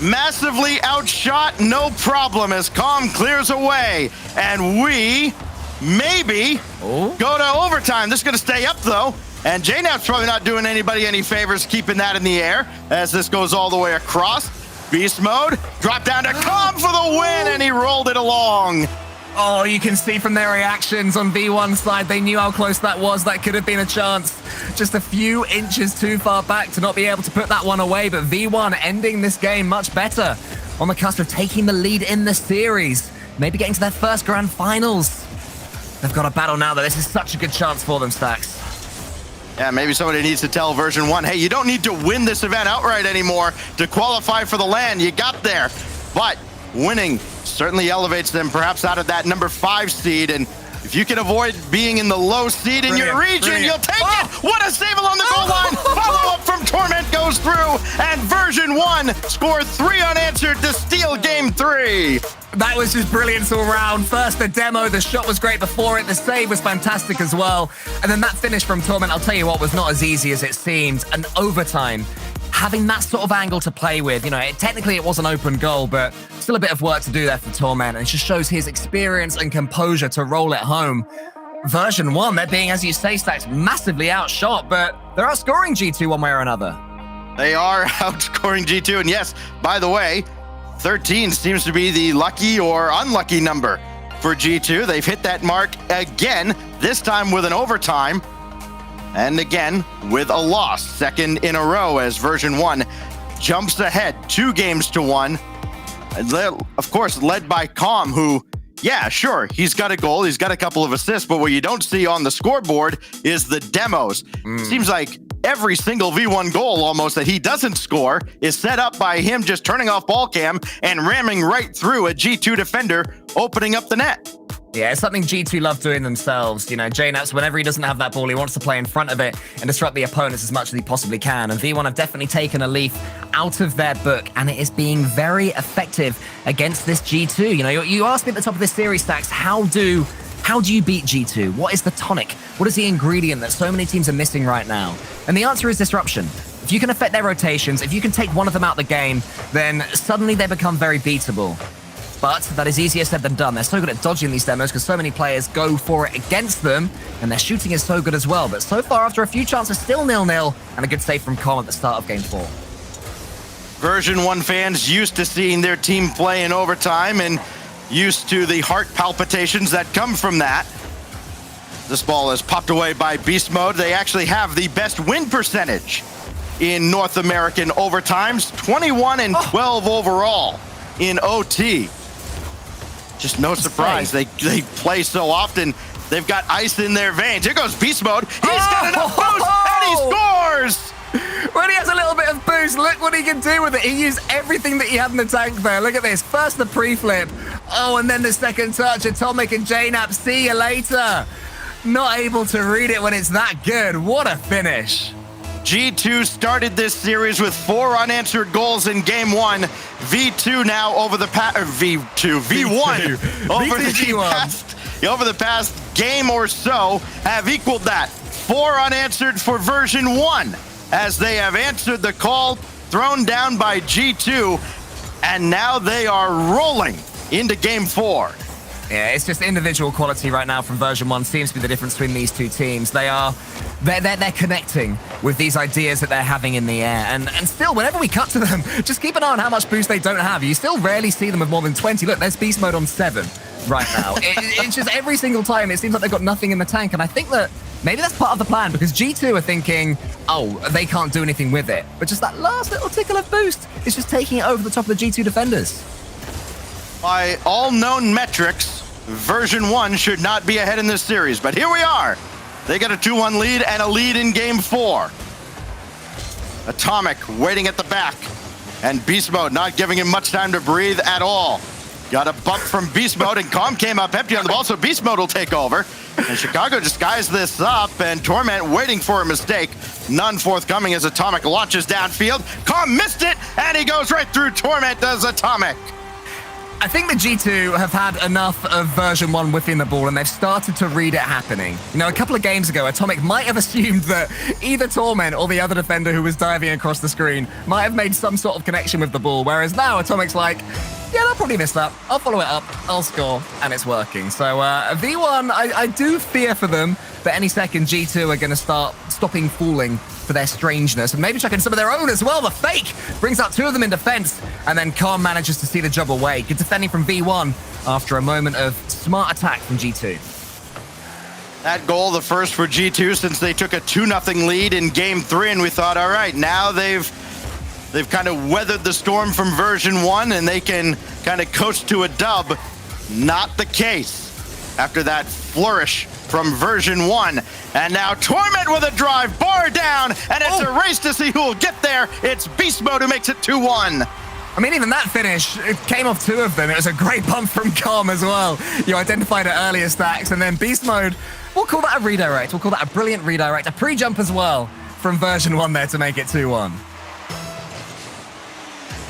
Massively outshot, no problem, as Calm clears away. And we maybe go to overtime. This is going to stay up, though. And JNap's probably not doing anybody any favors keeping that in the air as this goes all the way across. Beast Mode, drop down to Calm for the win, and he rolled it along. Oh, you can see from their reactions on V1's side, they knew how close that was. That could have been a chance. Just a few inches too far back to not be able to put that one away. But V1 ending this game much better. On the cusp of taking the lead in the series. Maybe getting to their first grand finals. They've got a battle now, though. This is such a good chance for them, Stacks. Yeah, maybe somebody needs to tell version 1, hey, you don't need to win this event outright anymore to qualify for the LAN. You got there. But winning certainly elevates them perhaps out of that number 5 seed. And if you can avoid being in the low seed in your region, you'll take it. What a save along the goal line. Follow up from Torment goes through, and version 1 scored 3 unanswered to steal Game 3. That was just brilliance all round. First, the demo, the shot was great before it, the save was fantastic as well. And then that finish from Torment, I'll tell you what, was not as easy as it seemed. And overtime, having that sort of angle to play with, you know, technically it was an open goal, but still a bit of work to do there for Torment. And it just shows his experience and composure to roll it home. Version 1, they're being, as you say, Stacks, massively outshot, but they're outscoring G2 one way or another. They are outscoring G2. And yes, by the way, 13 seems to be the lucky or unlucky number for G2. They've hit that mark again, this time with an overtime. And again, with a loss, second in a row as version 1 jumps ahead 2 games to 1. Of course, led by Calm, who, yeah, sure, he's got a goal, he's got a couple of assists, but what you don't see on the scoreboard is the demos. Seems like every single V1 goal almost that he doesn't score is set up by him just turning off ball cam and ramming right through a G2 defender, opening up the net. Yeah, it's something G2 love doing themselves. You know, JNAPS, whenever he doesn't have that ball, he wants to play in front of it and disrupt the opponents as much as he possibly can. And V1 have definitely taken a leaf out of their book, and it is being very effective against this G2. You know, you asked me at the top of this series, Stacks, how do you beat G2? What is the tonic? What is the ingredient that so many teams are missing right now? And the answer is disruption. If you can affect their rotations, if you can take one of them out the game, then suddenly they become very beatable. But that is easier said than done. They're so good at dodging these demos because so many players go for it against them, and their shooting is so good as well. But so far, after a few chances, still 0-0, and a good save from Calm at the start of Game 4. Version 1 fans used to seeing their team play in overtime and used to the heart palpitations that come from that. This ball is popped away by Beast Mode. They actually have the best win percentage in North American overtimes, 21 and 12 overall in OT. Just no surprise. They play so often. They've got ice in their veins. Here goes Beast Mode. He's got enough boost, and he scores! When he has a little bit of boost, look what he can do with it. He used everything that he had in the tank there. Look at this. First the pre-flip. Oh, and then the second touch. Atomic and JNAP, see you later. Not able to read it when it's that good. What a finish. G2 started this series with 4 unanswered goals in Game 1. V2 now over the V1 over the past game or so have equaled that. 4 unanswered for version 1 as they have answered the call thrown down by G2, and now they are rolling into Game 4. Yeah, it's just individual quality right now from version 1 seems to be the difference between these two teams. They're connecting with these ideas that they're having in the air. And still, whenever we cut to them, just keep an eye on how much boost they don't have. You still rarely see them with more than 20. Look, there's Beast Mode on 7 right now. It's just every single time it seems like they've got nothing in the tank. And I think that maybe that's part of the plan, because G2 are thinking, oh, they can't do anything with it. But just that last little tickle of boost is just taking it over the top of the G2 defenders. By all known metrics, version 1 should not be ahead in this series, but here we are. They got a 2-1 lead and a lead in Game 4. Atomic waiting at the back, and Beast Mode not giving him much time to breathe at all. Got a bump from Beast Mode, and Calm came up empty on the ball, so Beast Mode will take over. And Chicago disguised this up, and Torment waiting for a mistake. None forthcoming as Atomic launches downfield. Calm missed it, and he goes right through Torment, does Atomic. I think the G2 have had enough of version 1 whiffing the ball, and they've started to read it happening. You know, a couple of games ago, Atomic might have assumed that either Torment or the other defender who was diving across the screen might have made some sort of connection with the ball, whereas now Atomic's like, yeah, I'll probably miss that. I'll follow it up, I'll score, and it's working. So V1, I do fear for them that any second G2 are going to start stopping falling for their strangeness, and maybe checking some of their own as well. The fake brings out 2 of them in defense, and then Calm manages to see the job away. Good defending from V1 after a moment of smart attack from G2. That goal, the first for G2 since they took a 2-0 lead in Game 3, and we thought, all right, now they've kind of weathered the storm from version 1, and they can kind of coast to a dub. Not the case after that flourish from version 1. And now Torment with a drive, bar down, and it's a race to see who will get there. It's Beast Mode who makes it 2-1. I mean, even that finish, it came off 2 of them. It was a great bump from Calm as well. You identified it earlier, Stacks, and then Beast Mode, we'll call that a redirect. We'll call that a brilliant redirect. A pre-jump as well from version 1 there to make it 2-1.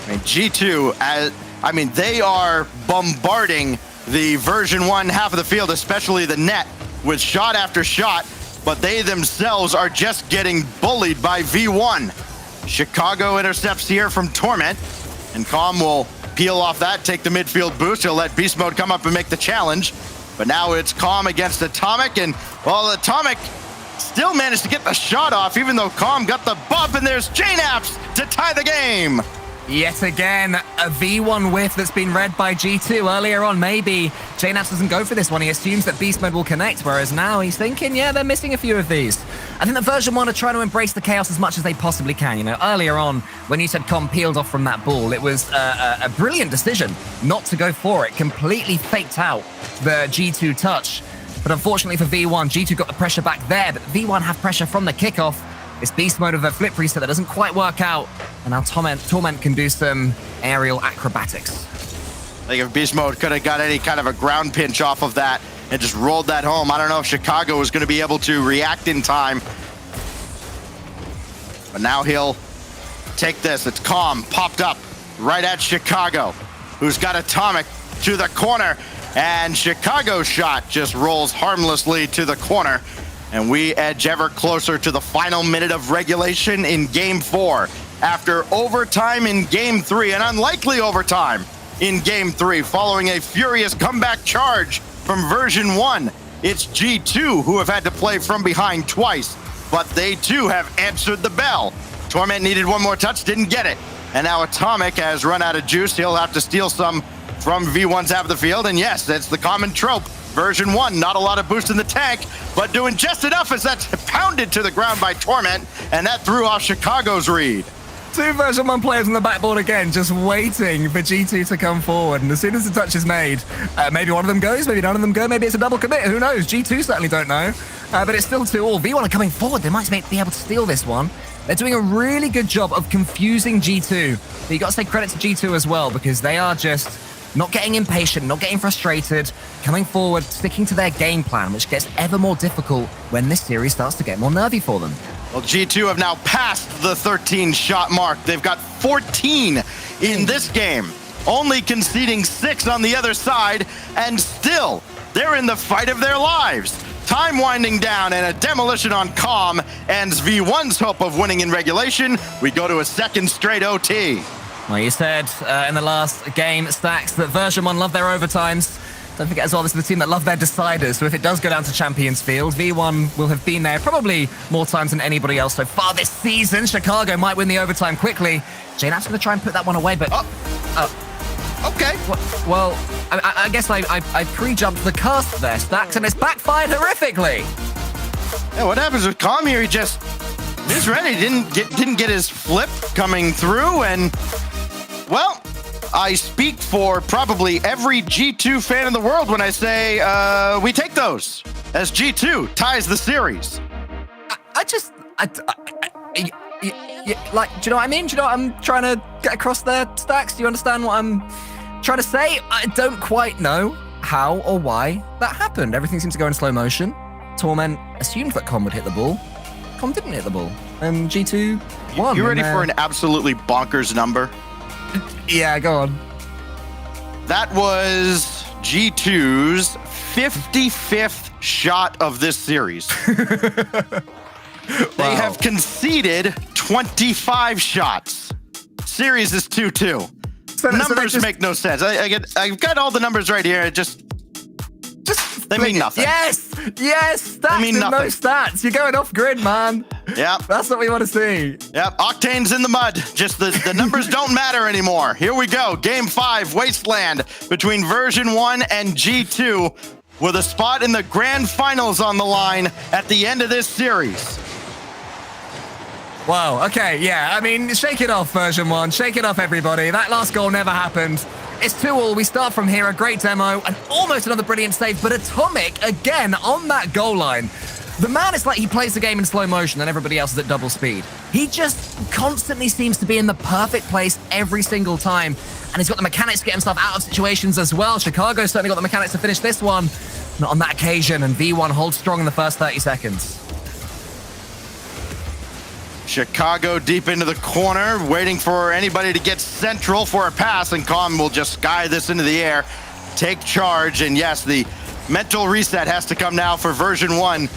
I mean, G2, they are bombarding the version 1 half of the field, especially the net, with shot after shot, but they themselves are just getting bullied by V1. Chicago intercepts here from Torment, and Calm will peel off that, take the midfield boost. He'll let Beast Mode come up and make the challenge, but now it's Calm against Atomic, and well, Atomic still managed to get the shot off, even though Calm got the bump, and there's JNAPS to tie the game. Yet again, a V1 whiff that's been read by G2 earlier on. Maybe JNaps doesn't go for this one. He assumes that Beast Mode will connect, whereas now he's thinking, yeah, they're missing a few of these. I think that version 1 are trying to embrace the chaos as much as they possibly can. You know, earlier on, when you said Com peeled off from that ball, it was a brilliant decision not to go for it. Completely faked out the G2 touch. But unfortunately for V1, G2 got the pressure back there, but V1 have pressure from the kickoff. It's Beast Mode with a flip reset that doesn't quite work out. And now Torment can do some aerial acrobatics. I think if Beast Mode could have got any kind of a ground pinch off of that and just rolled that home, I don't know if Chicago was going to be able to react in time. But now he'll take this. It's Calm popped up right at Chicago, who's got Atomic to the corner. And Chicago's shot just rolls harmlessly to the corner. And we edge ever closer to the final minute of regulation in Game 4. After overtime in Game 3, an unlikely overtime in Game 3, following a furious comeback charge from version 1. It's G2 who have had to play from behind twice, but they too have answered the bell. Torment needed one more touch, didn't get it. And now Atomic has run out of juice. He'll have to steal some from V1's half of the field. And yes, that's the common trope. Version 1, not a lot of boost in the tank, but doing just enough as that's pounded to the ground by Torment, and that threw off Chicago's read. Two version 1 players on the backboard again, just waiting for G2 to come forward. And as soon as the touch is made, maybe one of them goes, maybe none of them go, maybe it's a double commit, who knows? G2 certainly don't know. But it's still 2-all. V1 are coming forward. They might be able to steal this one. They're doing a really good job of confusing G2. But you got to say credit to G2 as well, because they are just not getting impatient, not getting frustrated, coming forward, sticking to their game plan, which gets ever more difficult when this series starts to get more nervy for them. Well, G2 have now passed the 13-shot mark. They've got 14 in this game, only conceding 6 on the other side, and still, they're in the fight of their lives. Time winding down, and a demolition on Calm ends V1's hope of winning in regulation. We go to a second straight OT. Well, you said in the last game, Stacks, that version 1 love their overtimes. Don't forget as well, this is the team that love their deciders. So if it does go down to Champions Field, V1 will have been there probably more times than anybody else so far this season. Chicago might win the overtime quickly. JNap's going to try and put that one away, but... Okay. Well, I guess I pre-jumped the cast there, Stacks, and it's backfired horrifically. Yeah, what happens with Calm here? He just ready. Didn't get his flip coming through, and well, I speak for probably every G2 fan in the world when I say we take those as G2 ties the series. Like, do you know what I mean? Do you know what I'm trying to get across there, Stacks? Do you understand what I'm trying to say? I don't quite know how or why that happened. Everything seems to go in slow motion. Torment assumed that Com would hit the ball. Com didn't hit the ball. And G2 won. You ready for an absolutely bonkers number? Yeah, go on. That was G2's 55th shot of this series. They have conceded 25 shots. Series is 2-2. Numbers make no sense. I've got all the numbers right here. They mean nothing. Yes, stats mean and no stats. You're going off grid, man. Yep. That's what we want to see. Yep, Octane's in the mud. Just the numbers don't matter anymore. Here we go. Game 5, Wasteland, between version 1 and G2, with a spot in the grand finals on the line at the end of this series. Wow, okay, yeah. I mean, shake it off, version 1. Shake it off, everybody. That last goal never happened. It's 2-all. We start from here. A great demo and almost another brilliant save, but Atomic, again, on that goal line. The man is like he plays the game in slow motion and everybody else is at double speed. He just constantly seems to be in the perfect place every single time. And he's got the mechanics to get himself out of situations as well. Chicago's certainly got the mechanics to finish this one. Not on that occasion, and V1 holds strong in the first 30 seconds. Chicago deep into the corner, waiting for anybody to get central for a pass, and Calm will just sky this into the air, take charge, and yes, the mental reset has to come now for version 1,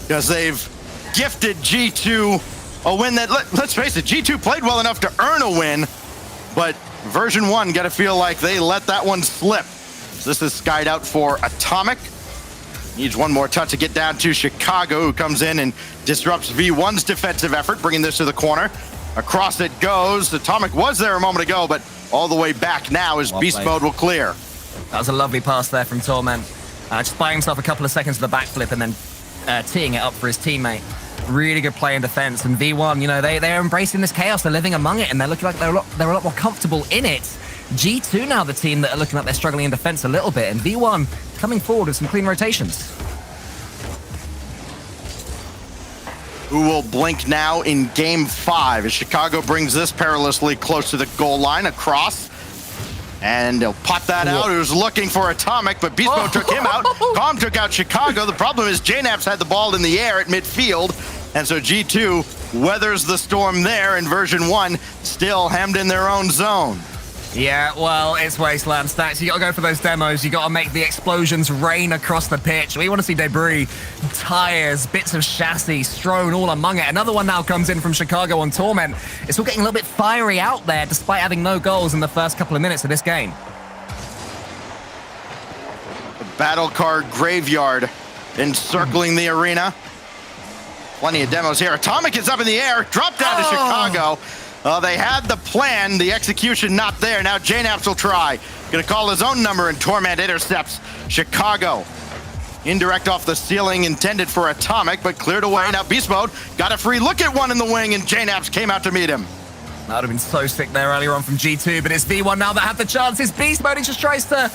because they've gifted G2 a win that, let's face it, G2 played well enough to earn a win, but version 1 got to feel like they let that one slip. So this is skied out for Atomic. Needs one more touch to get down to Chicago, who comes in and disrupts V1's defensive effort, bringing this to the corner. Across it goes. Atomic was there a moment ago, but all the way back now as Beast Mode will clear. That was a lovely pass there from Torment. Just buying himself a couple of seconds of the backflip and then teeing it up for his teammate. Really good play in defense. And V1, you know, they're embracing this chaos. They're living among it, and they're looking like they're a lot more comfortable in it. G2 now the team that are looking like they're struggling in defense a little bit, and V1 coming forward with some clean rotations. Who will blink now in game 5 as Chicago brings this perilously close to the goal line across. And they'll pop that out. He was looking for Atomic, but Beast Mode took him out. Calm took out Chicago. The problem is JNAPS had the ball in the air at midfield. And so G2 weathers the storm there, and version 1 still hemmed in their own zone. Yeah, well, it's Wasteland Stacks. You got to go for those demos. You got to make the explosions rain across the pitch. We want to see debris, tires, bits of chassis strewn all among it. Another one now comes in from Chicago on Torment. It's all getting a little bit fiery out there, despite having no goals in the first couple of minutes of this game. The battle card graveyard encircling the arena. Plenty of demos here. Atomic is up in the air, dropped down to Chicago. They had the plan, the execution not there. Now JNAPS will try. Gonna call his own number, and Torment intercepts Chicago. Indirect off the ceiling intended for Atomic, but cleared away. Now Beast Mode got a free look at one in the wing, and JNAPS came out to meet him. That would have been so sick there earlier on from G2, but it's V1 now that have the chances. Beast Mode, he just tries to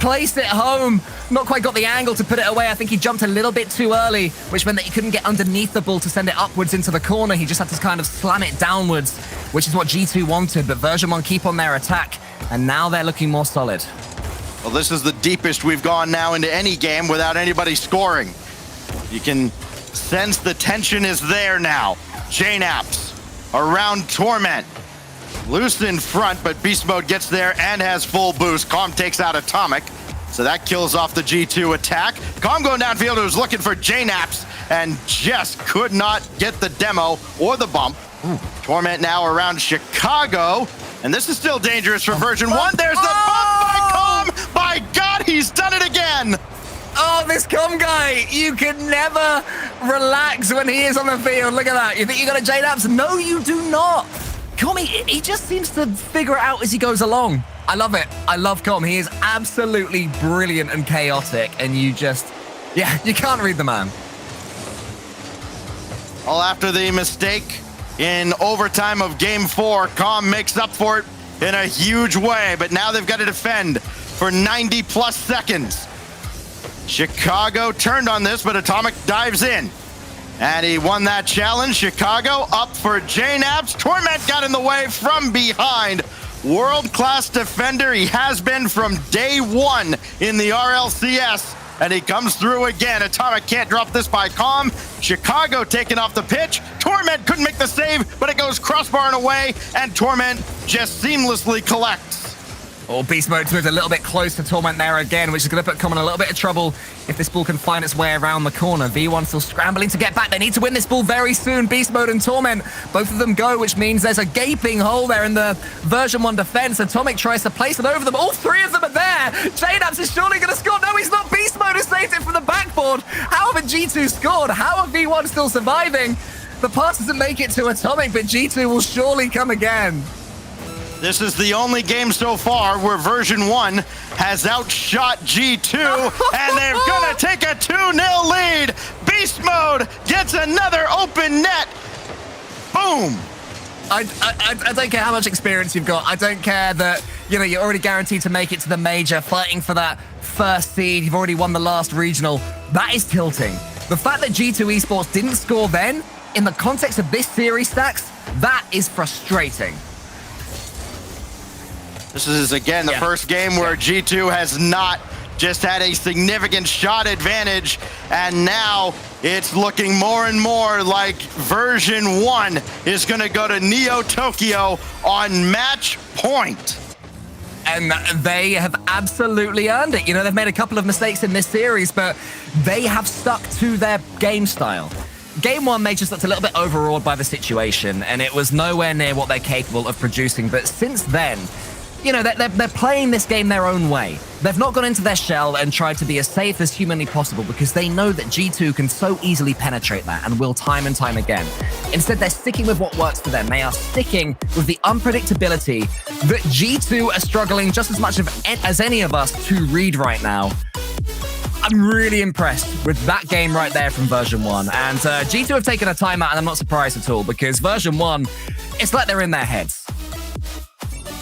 place it home. Not quite got the angle to put it away. I think he jumped a little bit too early, which meant that he couldn't get underneath the ball to send it upwards into the corner. He just had to kind of slam it downwards, which is what G2 wanted, but version 1 keep on their attack, and now they're looking more solid. Well, this is the deepest we've gone now into any game without anybody scoring. You can sense the tension is there now. JNAPS around Torment. Loose in front, but Beast Mode gets there and has full boost. Calm takes out Atomic, so that kills off the G2 attack. Calm going downfield, who was looking for JNAPS and just could not get the demo or the bump. Torment now around Chicago, and this is still dangerous for version 1. There's the bump by Calm! By God, he's done it again! Oh, this Calm guy, you can never relax when he is on the field. Look at that. You think you got a JNAPS? No, you do not. Calm, he just seems to figure it out as he goes along. I love it. I love Calm. He is absolutely brilliant and chaotic, and you just, yeah, you can't read the man. All after the mistake in overtime of game 4, Calm makes up for it in a huge way, but now they've got to defend for 90 plus seconds. Chicago turned on this, but Atomic dives in. And he won that challenge. Chicago up for JNAPS. Torment got in the way from behind. World-class defender. He has been from day 1 in the RLCS. And he comes through again. Atomic can't drop this by Calm. Chicago taken off the pitch. Torment couldn't make the save, but it goes crossbar and away. And Torment just seamlessly collects. Oh, Beast Mode moves a little bit close to Torment there again, which is going to put Calm in a little bit of trouble if this ball can find its way around the corner. V1 still scrambling to get back. They need to win this ball very soon. Beast Mode and Torment, both of them go, which means there's a gaping hole there in the version 1 defense. Atomic tries to place it over them. All 3 of them are there. JNAPS is surely going to score. No, he's not. Beast Mode has saved it from the backboard. How have G2 scored? How are V1 still surviving? The pass doesn't make it to Atomic, but G2 will surely come again. This is the only game so far where version 1 has outshot G2, and they're gonna take a 2-0 lead. Beast Mode gets another open net. Boom. I don't care how much experience you've got. I don't care that, you know, you're already guaranteed to make it to the major, fighting for that first seed. You've already won the last regional. That is tilting. The fact that G2 Esports didn't score then, in the context of this series, Stacks, that is frustrating. This is, again, the first game where G2 has not just had a significant shot advantage, and now it's looking more and more like version 1 is going to go to Neo Tokyo on match point. And they have absolutely earned it. You know, they've made a couple of mistakes in this series, but they have stuck to their game style. Game 1, they just looked a little bit overawed by the situation, and it was nowhere near what they're capable of producing. But since then, you know, they're playing this game their own way. They've not gone into their shell and tried to be as safe as humanly possible because they know that G2 can so easily penetrate that and will time and time again. Instead, they're sticking with what works for them. They are sticking with the unpredictability that G2 are struggling just as much as any of us to read right now. I'm really impressed with that game right there from version 1. And G2 have taken a timeout, and I'm not surprised at all because version 1, it's like they're in their heads.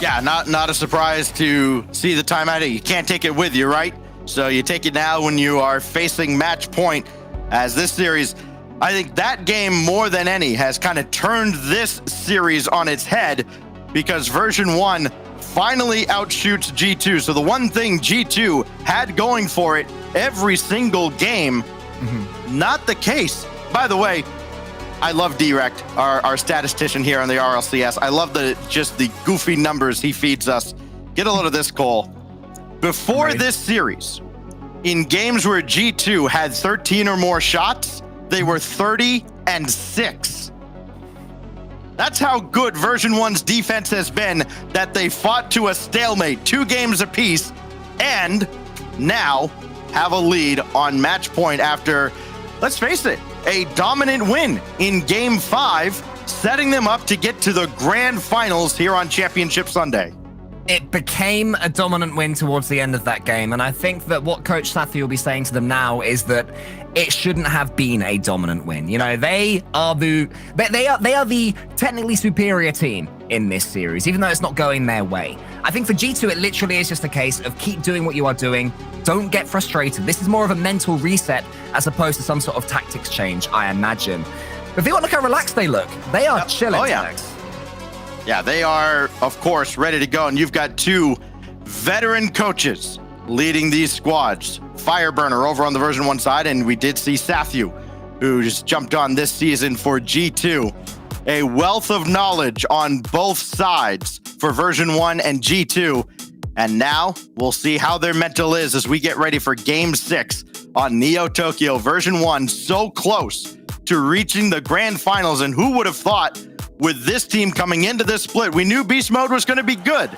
Yeah, not a surprise to see the timeout. You can't take it with you, right? So you take it now when you are facing match point. As this series, I think that game more than any has kind of turned this series on its head because version 1 finally outshoots G2. So the one thing G2 had going for it every single game, not the case. By the way, I love Direct, our statistician here on the RLCS. I love the goofy numbers he feeds us. Get a load of this, Cole. Before this series, in games where G2 had 13 or more shots, they were 30-6. That's how good version 1's defense has been, that they fought to a stalemate, 2 games apiece, and now have a lead on match point after, let's face it, a dominant win in Game 5, setting them up to get to the grand finals here on Championship Sunday. It became a dominant win towards the end of that game, and I think that what Coach Safi will be saying to them now is that it shouldn't have been a dominant win. You know, they are the technically superior team in this series, even though it's not going their way. I think for G2, it literally is just a case of keep doing what you are doing. Don't get frustrated. This is more of a mental reset as opposed to some sort of tactics change, I imagine. But if you look how relaxed they look, they are chilling. Oh, yeah. Yeah, they are, of course, ready to go. And you've got 2 veteran coaches leading these squads. Fireburner over on the version 1 side, and we did see Sathu, who just jumped on this season for G2. A wealth of knowledge on both sides for version 1 and G2. And now we'll see how their mental is as we get ready for Game 6 on Neo Tokyo version 1. So close to reaching the grand finals. And who would have thought with this team coming into this split, we knew Beast Mode was going to be good.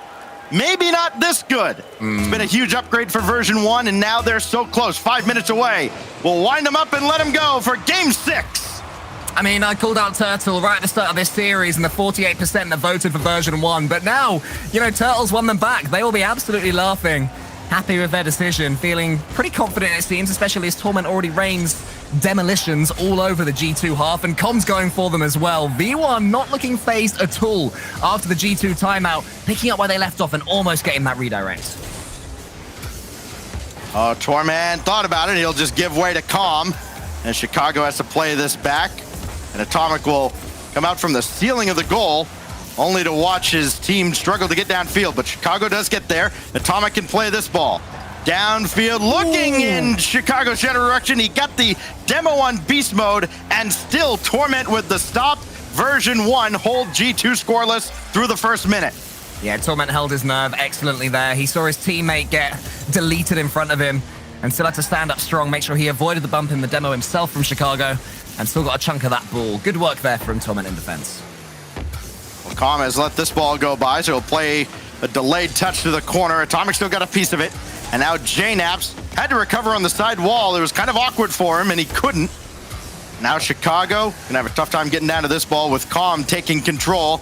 Maybe not this good. It's been a huge upgrade for version 1, and now they're so close. 5 minutes away. We'll wind them up and let them go for Game 6. I mean, I called out Turtle right at the start of this series and the 48% that voted for version 1. But now, you know, Turtle's won them back. They will be absolutely laughing, happy with their decision, feeling pretty confident, it seems, especially as Torment already rains demolitions all over the G2 half, and Com's going for them as well. V1 not looking phased at all after the G2 timeout, picking up where they left off and almost getting that redirect. Oh, Torment thought about it. He'll just give way to Com, and Chicago has to play this back. And Atomic will come out from the ceiling of the goal, only to watch his team struggle to get downfield. But Chicago does get there. Atomic can play this ball. Downfield, looking in Chicago's general direction. He got the demo on Beast Mode, and still Torment with the stop. Version 1 hold G2 scoreless through the first minute. Yeah, Torment held his nerve excellently there. He saw his teammate get deleted in front of him and still had to stand up strong, make sure he avoided the bump in the demo himself from Chicago, and still got a chunk of that ball. Good work there from Torment in defense. Well, Com has let this ball go by, so he'll play a delayed touch to the corner. Atomic still got a piece of it. And now JNaps had to recover on the side wall. It was kind of awkward for him, and he couldn't. Now Chicago gonna have a tough time getting down to this ball with Com taking control.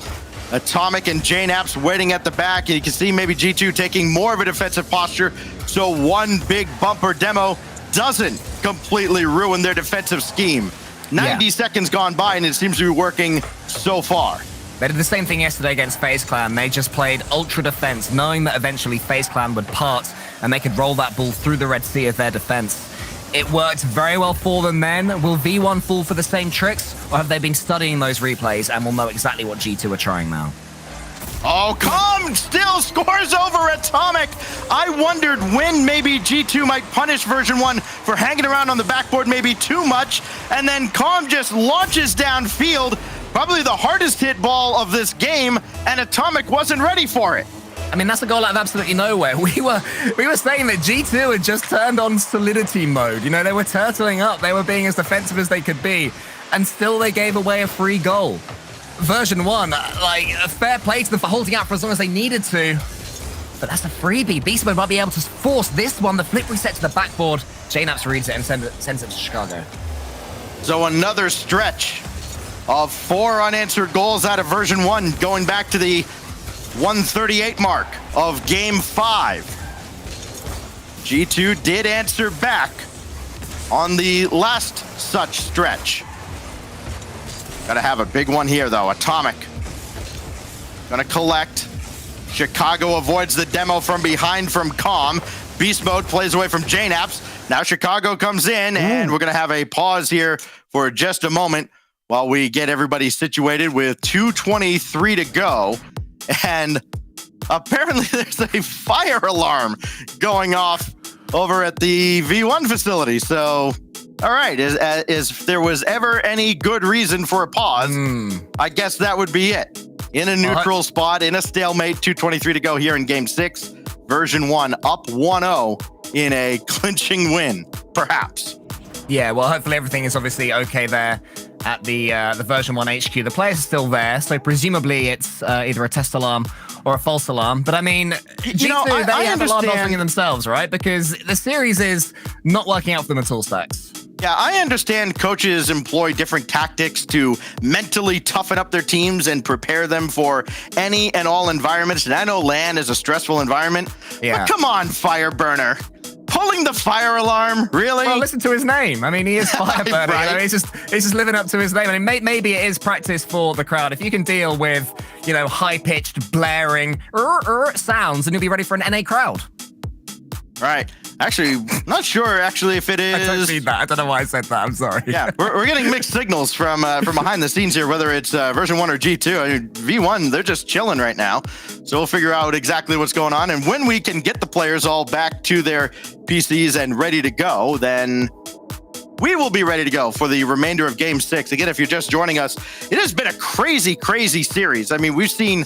Atomic and JNaps waiting at the back, and you can see maybe G2 taking more of a defensive posture, so one big bumper demo doesn't completely ruin their defensive scheme. 90 seconds gone by, and it seems to be working so far. They did the same thing yesterday against FaZe Clan. They just played ultra defense, knowing that eventually FaZe Clan would part and they could roll that ball through the Red Sea of their defense. It worked very well for them then. Will V1 fall for the same tricks, or have they been studying those replays and will know exactly what G2 are trying now? Oh, Com still scores over Atomic. I wondered when maybe G2 might punish version 1 for hanging around on the backboard maybe too much, and then Com just launches downfield, probably the hardest hit ball of this game, and Atomic wasn't ready for it. I mean, that's a goal out of absolutely nowhere. We were saying that G2 had just turned on solidity mode. You know, they were turtling up. They were being as defensive as they could be. And still they gave away a free goal. Version 1, like, fair play to them for holding out for as long as they needed to. but that's a freebie. Beast Mode might be able to force this one. The flip reset to the backboard. JNaps reads it and sends it to Chicago. So another stretch of 4 unanswered goals out of version 1, going back to the 138 mark of game 5. G2 did answer back on the last such stretch. Gotta have a big one here though. Atomic gonna collect. Chicago avoids the demo from behind from Calm. Beast Mode plays away from JNaps. Now Chicago comes in, and we're gonna have a pause here for just a moment while we get everybody situated with 2:23 to go. And apparently there's a fire alarm going off over at the V1 facility. So, all right, if there was ever any good reason for a pause, I guess that would be it. In a neutral spot, in a stalemate, 2:23 to go here in game 6. Version 1 up 1-0 in a clinching win, perhaps. Yeah, well, hopefully everything is obviously okay there at the version 1 HQ. The players are still there, so presumably it's either a test alarm or a false alarm. But I mean, G2, they have a lot of in themselves, right? Because the series is not working out for them at all, Stacks. Yeah, I understand coaches employ different tactics to mentally toughen up their teams and prepare them for any and all environments. And I know LAN is a stressful environment. Yeah. But come on, Fireburner. Pulling the fire alarm, really? Well, listen to his name. I mean, he is Fireburner. Right. You know, he's just living up to his name. I mean, maybe it is practice for the crowd. If you can deal with, you know, high-pitched, blaring sounds, then you'll be ready for an NA crowd. Right. Actually, not sure actually if it is. I don't need that. I don't know why I said that. I'm sorry. Yeah, we're getting mixed signals from behind the scenes here, whether it's version 1 or G2. I mean, V1, they're just chilling right now. So we'll figure out exactly what's going on. And when we can get the players all back to their PCs and ready to go, then we will be ready to go for the remainder of game 6. Again, if you're just joining us, it has been a crazy, crazy series. I mean, we've seen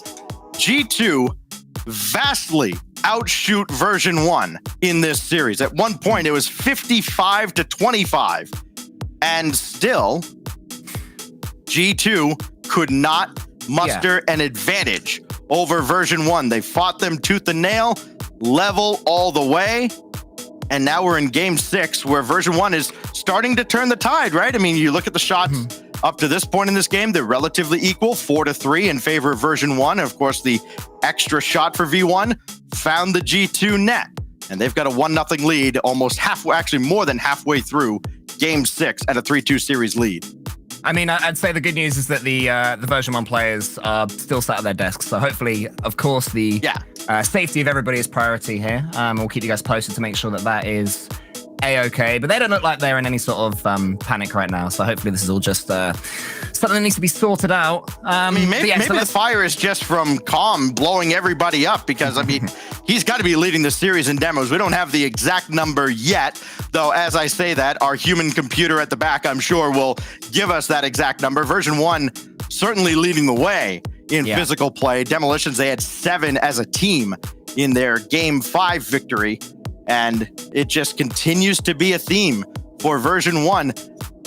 G2 vastly outshoot version 1 in this series. At one point, it was 55-25. And still, G2 could not muster an advantage over version 1. They fought them tooth and nail, level all the way. And now we're in game 6, where version 1 is starting to turn the tide, right? I mean, you look at the shots up to this point in this game, they're relatively equal, 4-3 in favor of version 1. Of course, the extra shot for V1 found the G2 net, and they've got a 1-0 lead, almost halfway, actually more than halfway through game 6 and a 3-2 series lead. I mean, I'd say the good news is that the version 1 players are still sat at their desks. So hopefully, of course, the safety of everybody is priority here. We'll keep you guys posted to make sure that that is A-okay. But they don't look like they're in any sort of panic right now. So hopefully this is all just something that needs to be sorted out. I mean, maybe the fire is just from Calm blowing everybody up, because, I mean, he's got to be leading the series in demos. We don't have the exact number yet, though, as I say that, our human computer at the back, I'm sure, will give us that exact number. Version 1 certainly leading the way in physical play. Demolitions, they had 7 as a team in their game 5 victory, and it just continues to be a theme for version 1.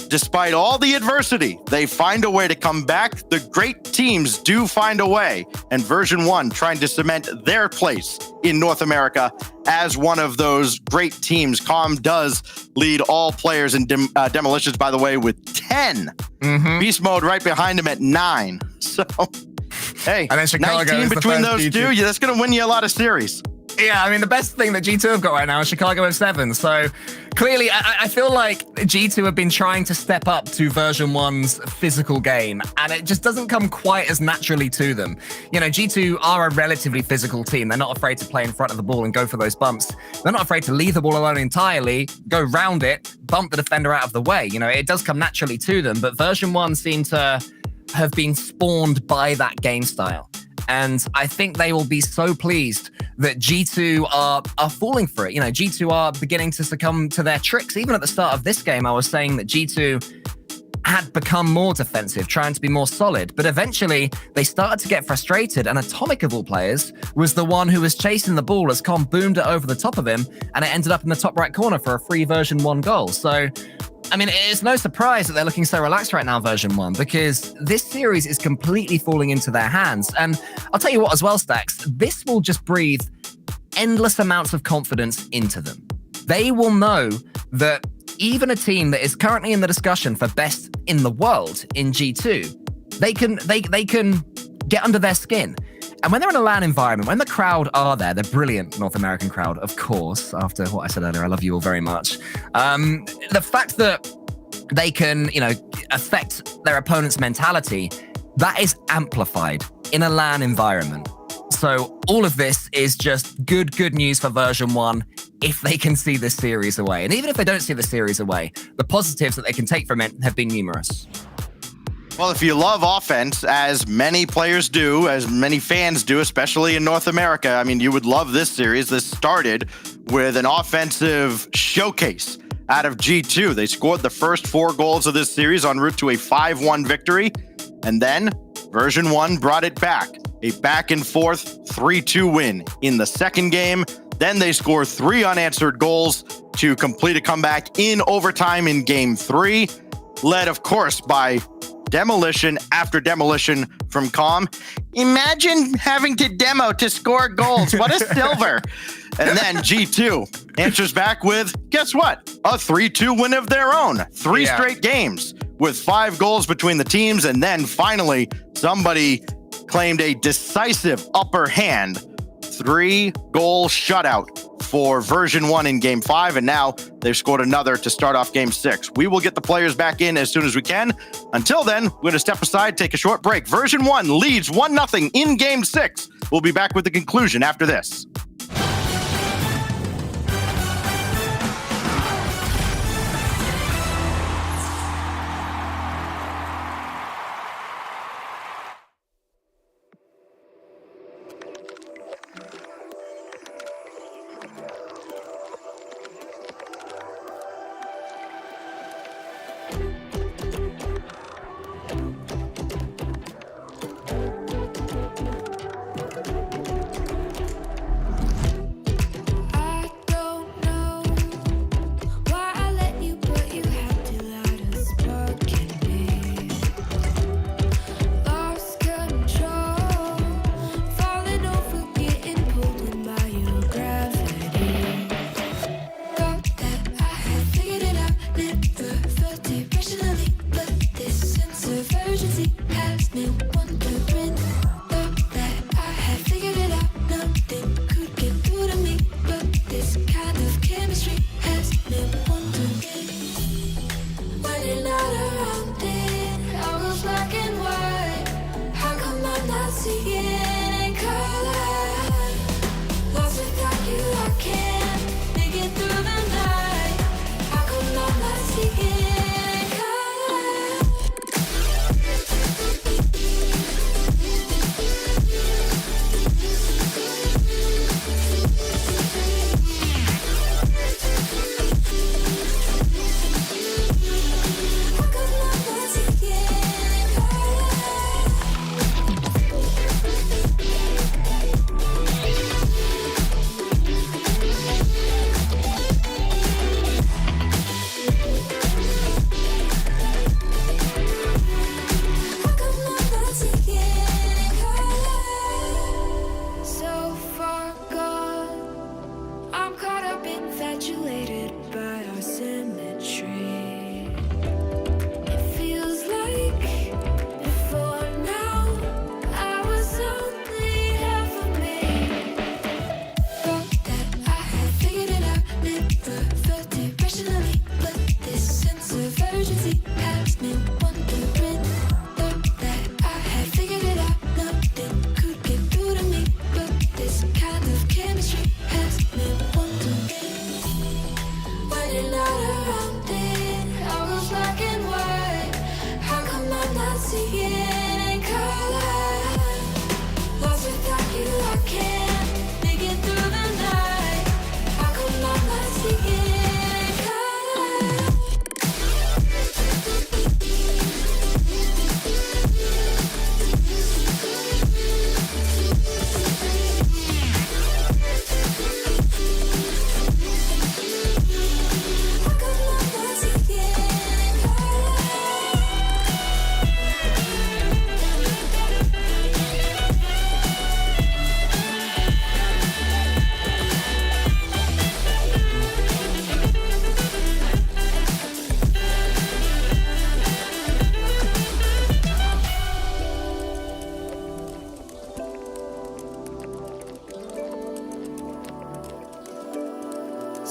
Despite all the adversity, they find a way to come back. The great teams do find a way, and version 1 trying to cement their place in North America as one of those great teams. Calm does lead all players in demolitions, by the way, with 10. Beast Mode right behind him at 9. So, hey, and then Chicago 19 between those two, that's going to win you a lot of series. Yeah, I mean, the best thing that G2 have got right now is Chicago with 7. So clearly, I feel like G2 have been trying to step up to version 1's physical game, and it just doesn't come quite as naturally to them. You know, G2 are a relatively physical team. They're not afraid to play in front of the ball and go for those bumps. They're not afraid to leave the ball alone entirely, go round it, bump the defender out of the way. You know, it does come naturally to them, but version 1 seem to have been spawned by that game style. And I think they will be so pleased that G2 are falling for it. You know, G2 are beginning to succumb to their tricks. Even at the start of this game, I was saying that G2 had become more defensive, trying to be more solid. But eventually, they started to get frustrated, and Atomic, of all players, was the one who was chasing the ball as Com boomed it over the top of him, and it ended up in the top right corner for a free version 1 goal. So, I mean, it's no surprise that they're looking so relaxed right now, version 1, because this series is completely falling into their hands. And I'll tell you what as well, Stacks, this will just breathe endless amounts of confidence into them. They will know that even a team that is currently in the discussion for best in the world in G2, they can get under their skin. And when they're in a LAN environment, when the crowd are there, the brilliant North American crowd, of course, after what I said earlier, I love you all very much. The fact that they can, affect their opponent's mentality, that is amplified in a LAN environment. So all of this is just good news for version 1 if they can see this series away. And even if they don't see the series away, the positives that they can take from it have been numerous. Well, if you love offense, as many players do, as many fans do, especially in North America, I mean, you would love this series. This started with an offensive showcase out of G2. They scored the first 4 goals of this series en route to a 5-1 victory. And then version 1 brought it back. A back and forth 3-2 win in the second game. Then they score 3 unanswered goals to complete a comeback in overtime in game 3, led, of course, by demolition after demolition from Calm. Imagine having to demo to score goals. What a silver. And then G2 answers back with, guess what? A 3-2 win of their own. 3 straight games with 5 goals between the teams. And then finally, somebody claimed a decisive upper hand. 3-goal shutout for version 1 in game 5, and now they've scored another to start off game 6. We will get the players back in as soon as we can. Until then, we're going to step aside, take a short break. Version 1 leads 1-0 in game 6. We'll be back with the conclusion after this.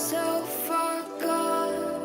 so far gone.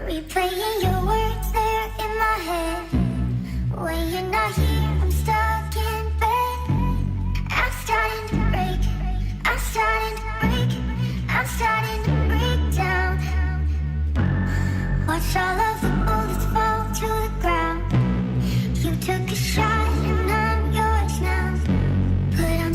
Replaying your words there in my head. When you're not here, I'm stuck in bed. I'm starting to break. I'm starting to break. I'm starting to break down. Watch all of the bullets fall to the ground. You took a shot and I'm yours now. But I'm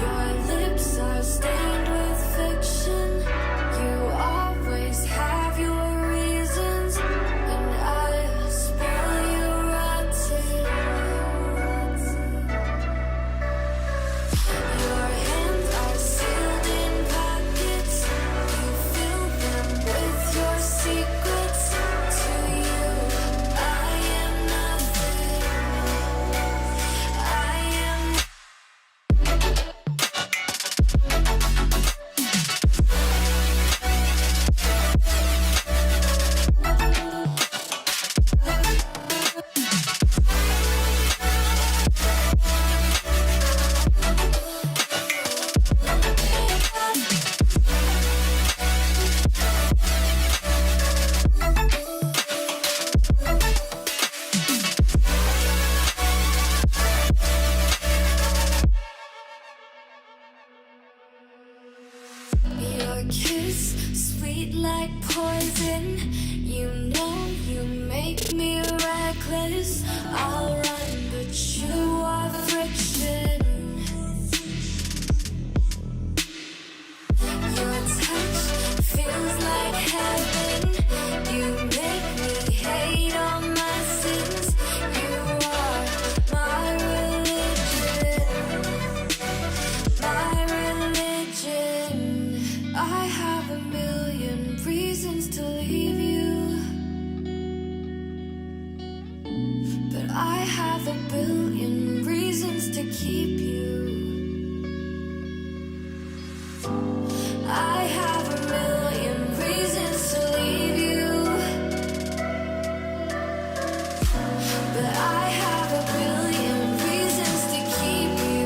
Your lips are stained with fiction. You always have your reasons, and I spell you rotten. Your hands are sealed in pockets. You fill them with your secrets. To you, I am nothing. I am. Your kiss, sweet like poison. You know you make me reckless. I'll run, but you are friction. Your touch feels like heaven. You make me hate all my sins. You are my religion. My religion. I have a million reasons to leave you, but I have a billion reasons to keep you. I have a million reasons to leave you, but I have a billion reasons to keep you.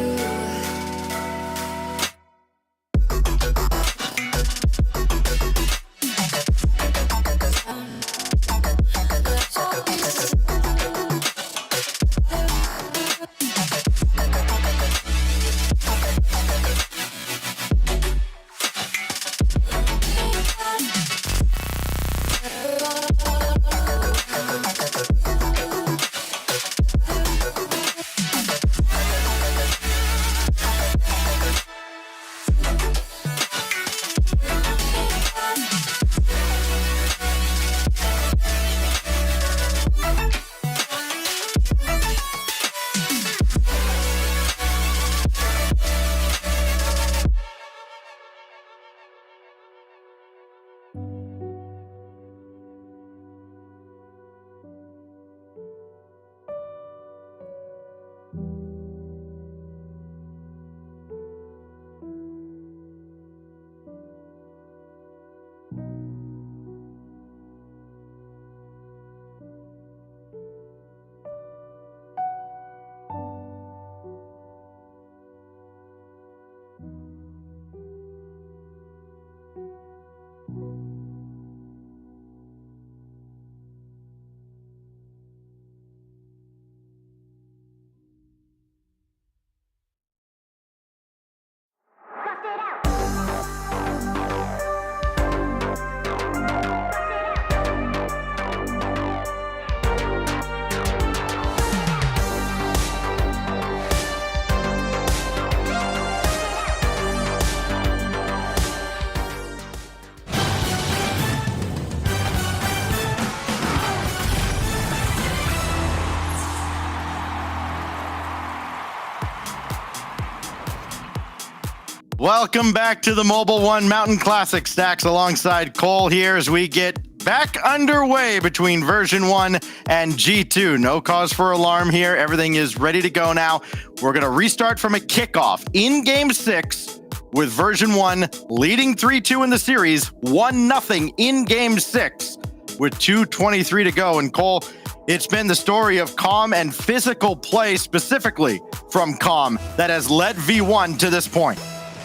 Welcome back to the Mobile One Mountain Classic. Stacks alongside Cole here as we get back underway between version 1 and G2. No cause for alarm here. Everything is ready to go now. We're going to restart from a kickoff in game 6 with version 1 leading 3-2 in the series, 1-0 in game 6 with 2:23 to go. And Cole, it's been the story of calm and physical play specifically from Calm that has led V1 to this point.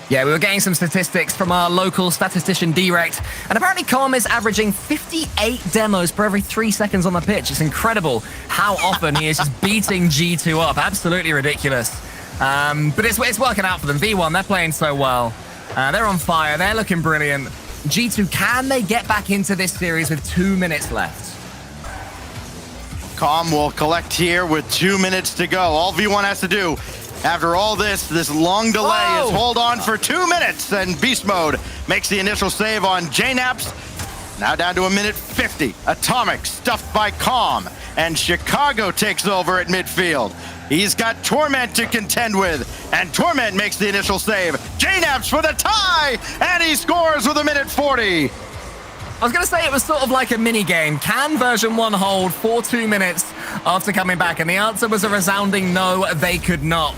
Yeah, we were getting some statistics from our local statistician Direct, and apparently Calm is averaging 58 demos per every 3 seconds on the pitch. It's incredible how often he is just beating G2 up. Absolutely ridiculous. But it's working out for them. V1, they're playing so well. They're on fire. They're looking brilliant. G2, can they get back into this series with 2 minutes left? Calm will collect here with 2 minutes to go. All V1 has to do, After all this long delay is hold on for 2 minutes, and Beast Mode makes the initial save on JNaps. Now down to 1:50. Atomic stuffed by Calm, and Chicago takes over at midfield. He's got Torment to contend with, and Torment makes the initial save. JNaps for the tie, and he scores with 1:40. I was going to say it was sort of like a mini game. Can version 1 hold for 2 minutes after coming back? And the answer was a resounding no, they could not.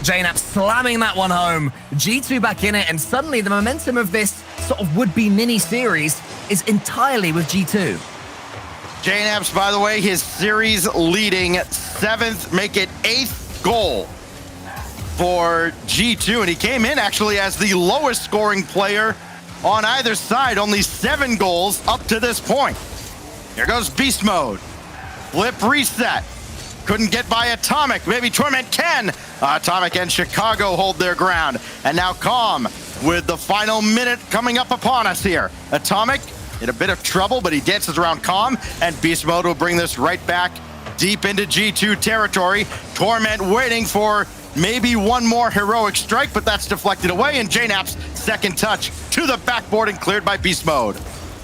JNaps slamming that one home. G2 back in it, and suddenly the momentum of this sort of would-be mini-series is entirely with G2. JNaps, by the way, his series leading 7th, make it 8th goal for G2. And he came in actually as the lowest scoring player on either side, only 7 goals up to this point. Here goes Beast Mode. Flip reset. Couldn't get by Atomic. Maybe Torment can. Atomic and Chicago hold their ground. And now Calm with the final minute coming up upon us here. Atomic in a bit of trouble, but he dances around Calm, and Beast Mode will bring this right back deep into G2 territory. Torment waiting for maybe one more heroic strike, but that's deflected away, and JNaps' second touch to the backboard and cleared by Beast Mode.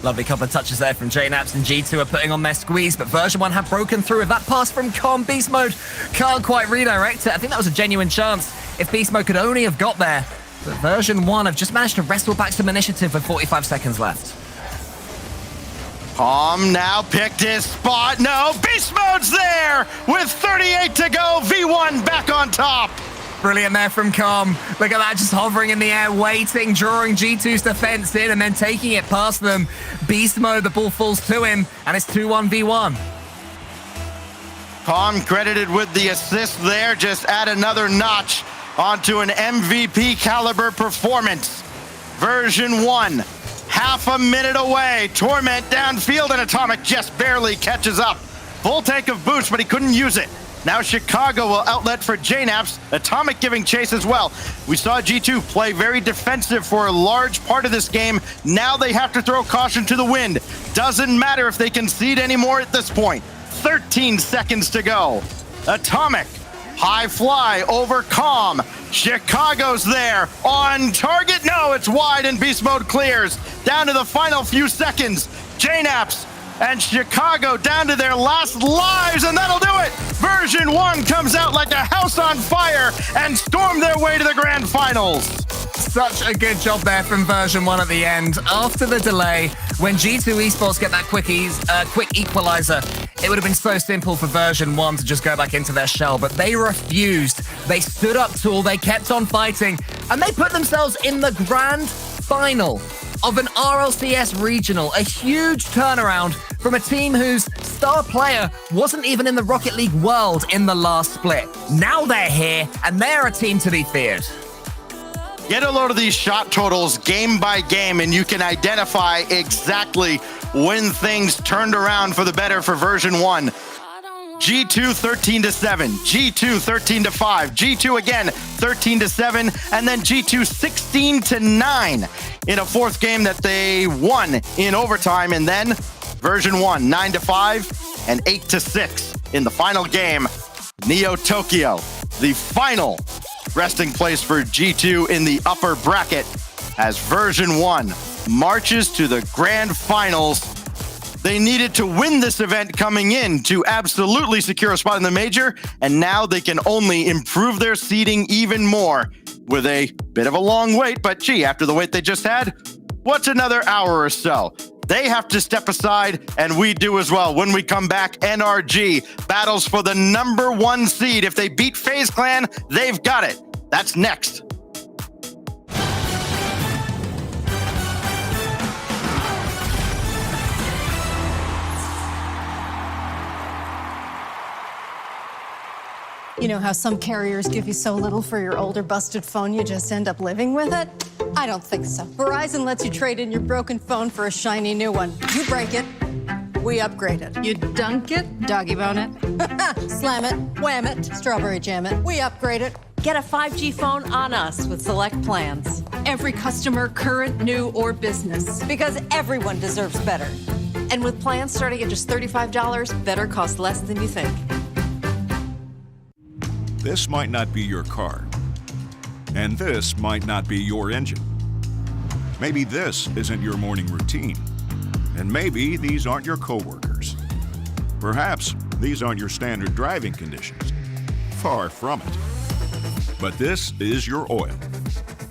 Lovely couple of touches there from JNaps, and G2 are putting on their squeeze, but version 1 have broken through with that pass from Calm. Beast Mode can't quite redirect it. I think that was a genuine chance if Beast Mode could only have got there. But version 1 have just managed to wrestle back some initiative with 45 seconds left. Calm now picked his spot. No, Beast Mode's there with 38 to go. V1 back on top. Brilliant there from Calm. Look at that, just hovering in the air, waiting, drawing G2's defense in, and then taking it past them. Beast Mode, the ball falls to him, and it's 2-1v1. Calm credited with the assist there. Just add another notch onto an MVP caliber performance. Version 1, half a minute away. Torment downfield, and Atomic just barely catches up. Full tank of boost, but he couldn't use it. Now Chicago will outlet for JNaps. Atomic giving chase as well. We saw G2 play very defensive for a large part of this game. Now they have to throw caution to the wind. Doesn't matter if they concede anymore at this point. 13 seconds to go. Atomic, high fly over Calm. Chicago's there on target. No, it's wide, and Beast Mode clears. Down to the final few seconds. JNaps and Chicago down to their last lives, and that'll do it. Version 1 comes out like a house on fire and storm their way to the grand finals. Such a good job there from version 1 at the end. After the delay, when G2 Esports get that quick equalizer, it would have been so simple for version 1 to just go back into their shell, but they refused. They stood up tall, they kept on fighting, and they put themselves in the grand final of an RLCS regional, a huge turnaround from a team whose star player wasn't even in the Rocket League world in the last split. Now they're here, and they're a team to be feared. Get a load of these shot totals game by game, and you can identify exactly when things turned around for the better for version 1. G2 13-7, G2 13-5, G2 again 13-7, and then G2 16-9 in a fourth game that they won in overtime, and then version 1 9-5 and 8-6 in the final game. Neo Tokyo, the final resting place for G2 in the upper bracket, as version 1 marches to the grand finals. They needed to win this event coming in to absolutely secure a spot in the major, and now they can only improve their seeding even more with a bit of a long wait. But gee, after the wait they just had, what's another hour or so? They have to step aside, and we do as well. When we come back, NRG battles for the #1 seed. If they beat FaZe Clan, they've got it. That's next. You know how some carriers give you so little for your older busted phone you just end up living with it? I don't think so. Verizon lets you trade in your broken phone for a shiny new one. You break it, we upgrade it. You dunk it, doggy bone it, slam it, wham it, strawberry jam it. We upgrade it. Get a 5G phone on us with select plans. Every customer, current, new, or business. Because everyone deserves better. And with plans starting at just $35, better costs less than you think. This might not be your car. And this might not be your engine. Maybe this isn't your morning routine. And maybe these aren't your coworkers. Perhaps these aren't your standard driving conditions. Far from it. But this is your oil,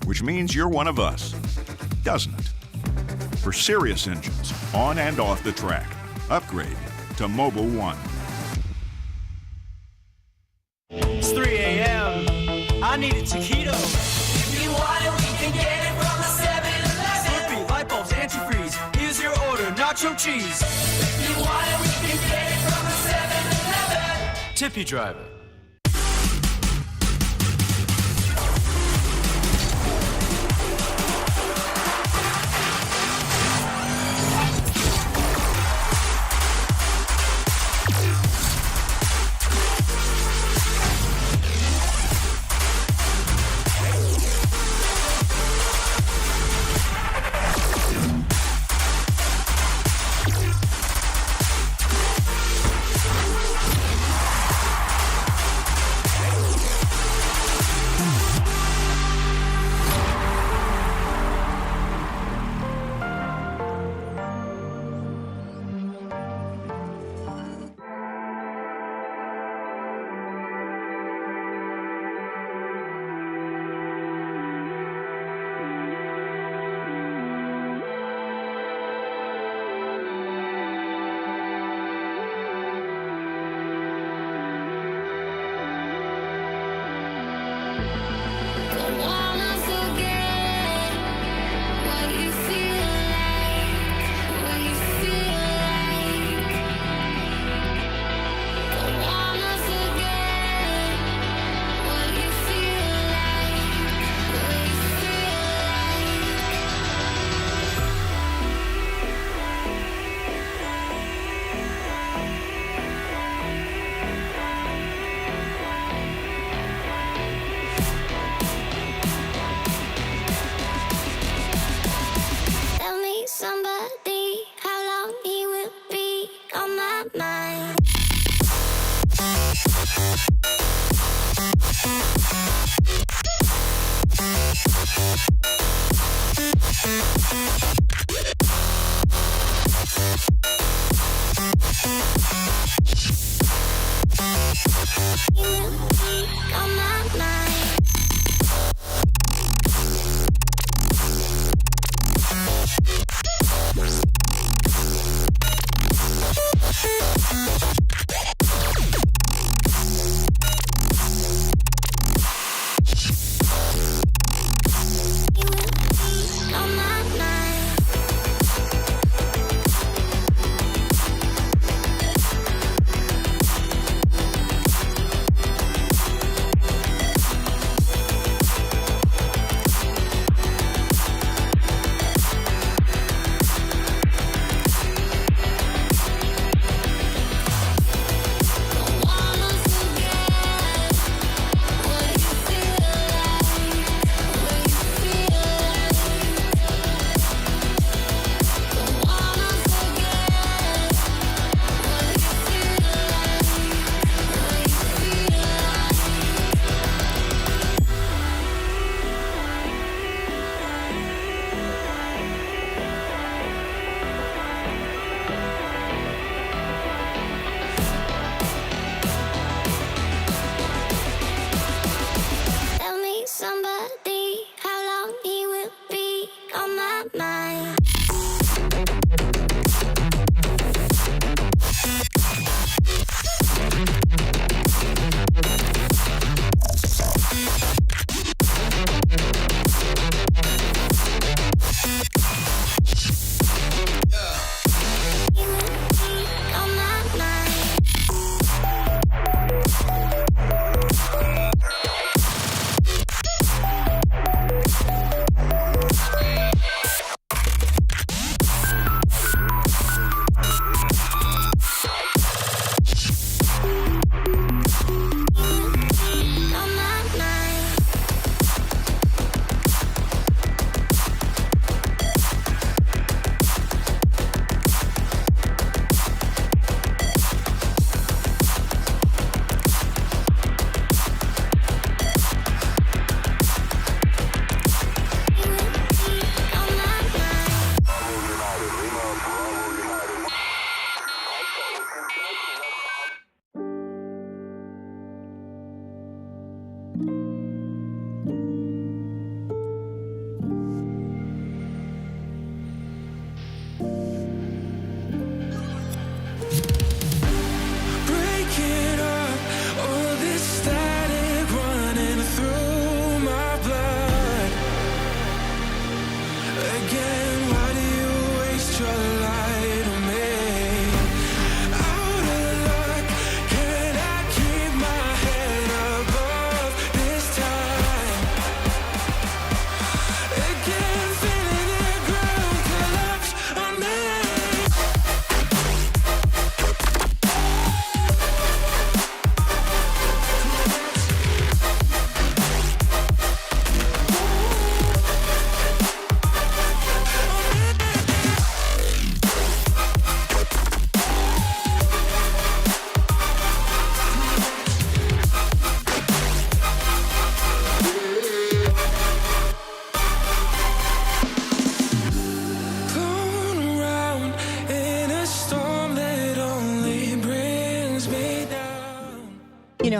which means you're one of us, doesn't it? For serious engines, on and off the track, upgrade to Mobil 1. It's 3 a.m. I need a taquito. If you want it, we can get it from the 7-Eleven. Slurpee, light bulbs, antifreeze. Here's your order, nacho cheese. If you want it, we can get it from the 7-Eleven. Tippy driver. Somebody, how long he will be on my mind. He will be on my mind.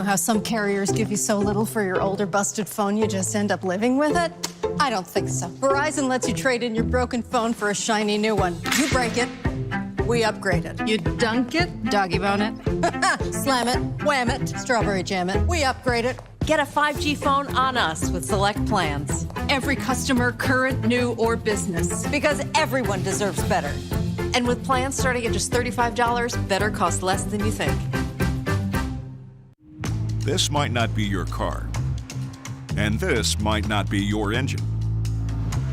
how some carriers give you so little for your older busted phone you just end up living with it? I don't think so. Verizon lets you trade in your broken phone for a shiny new one. You break it, we upgrade it. You dunk it, doggy bone it, slam it, wham it, strawberry jam it. We upgrade it. Get a 5G phone on us with select plans. Every customer, current, new, or business. Because everyone deserves better. And with plans starting at just $35, better costs less than you think. This might not be your car. And this might not be your engine.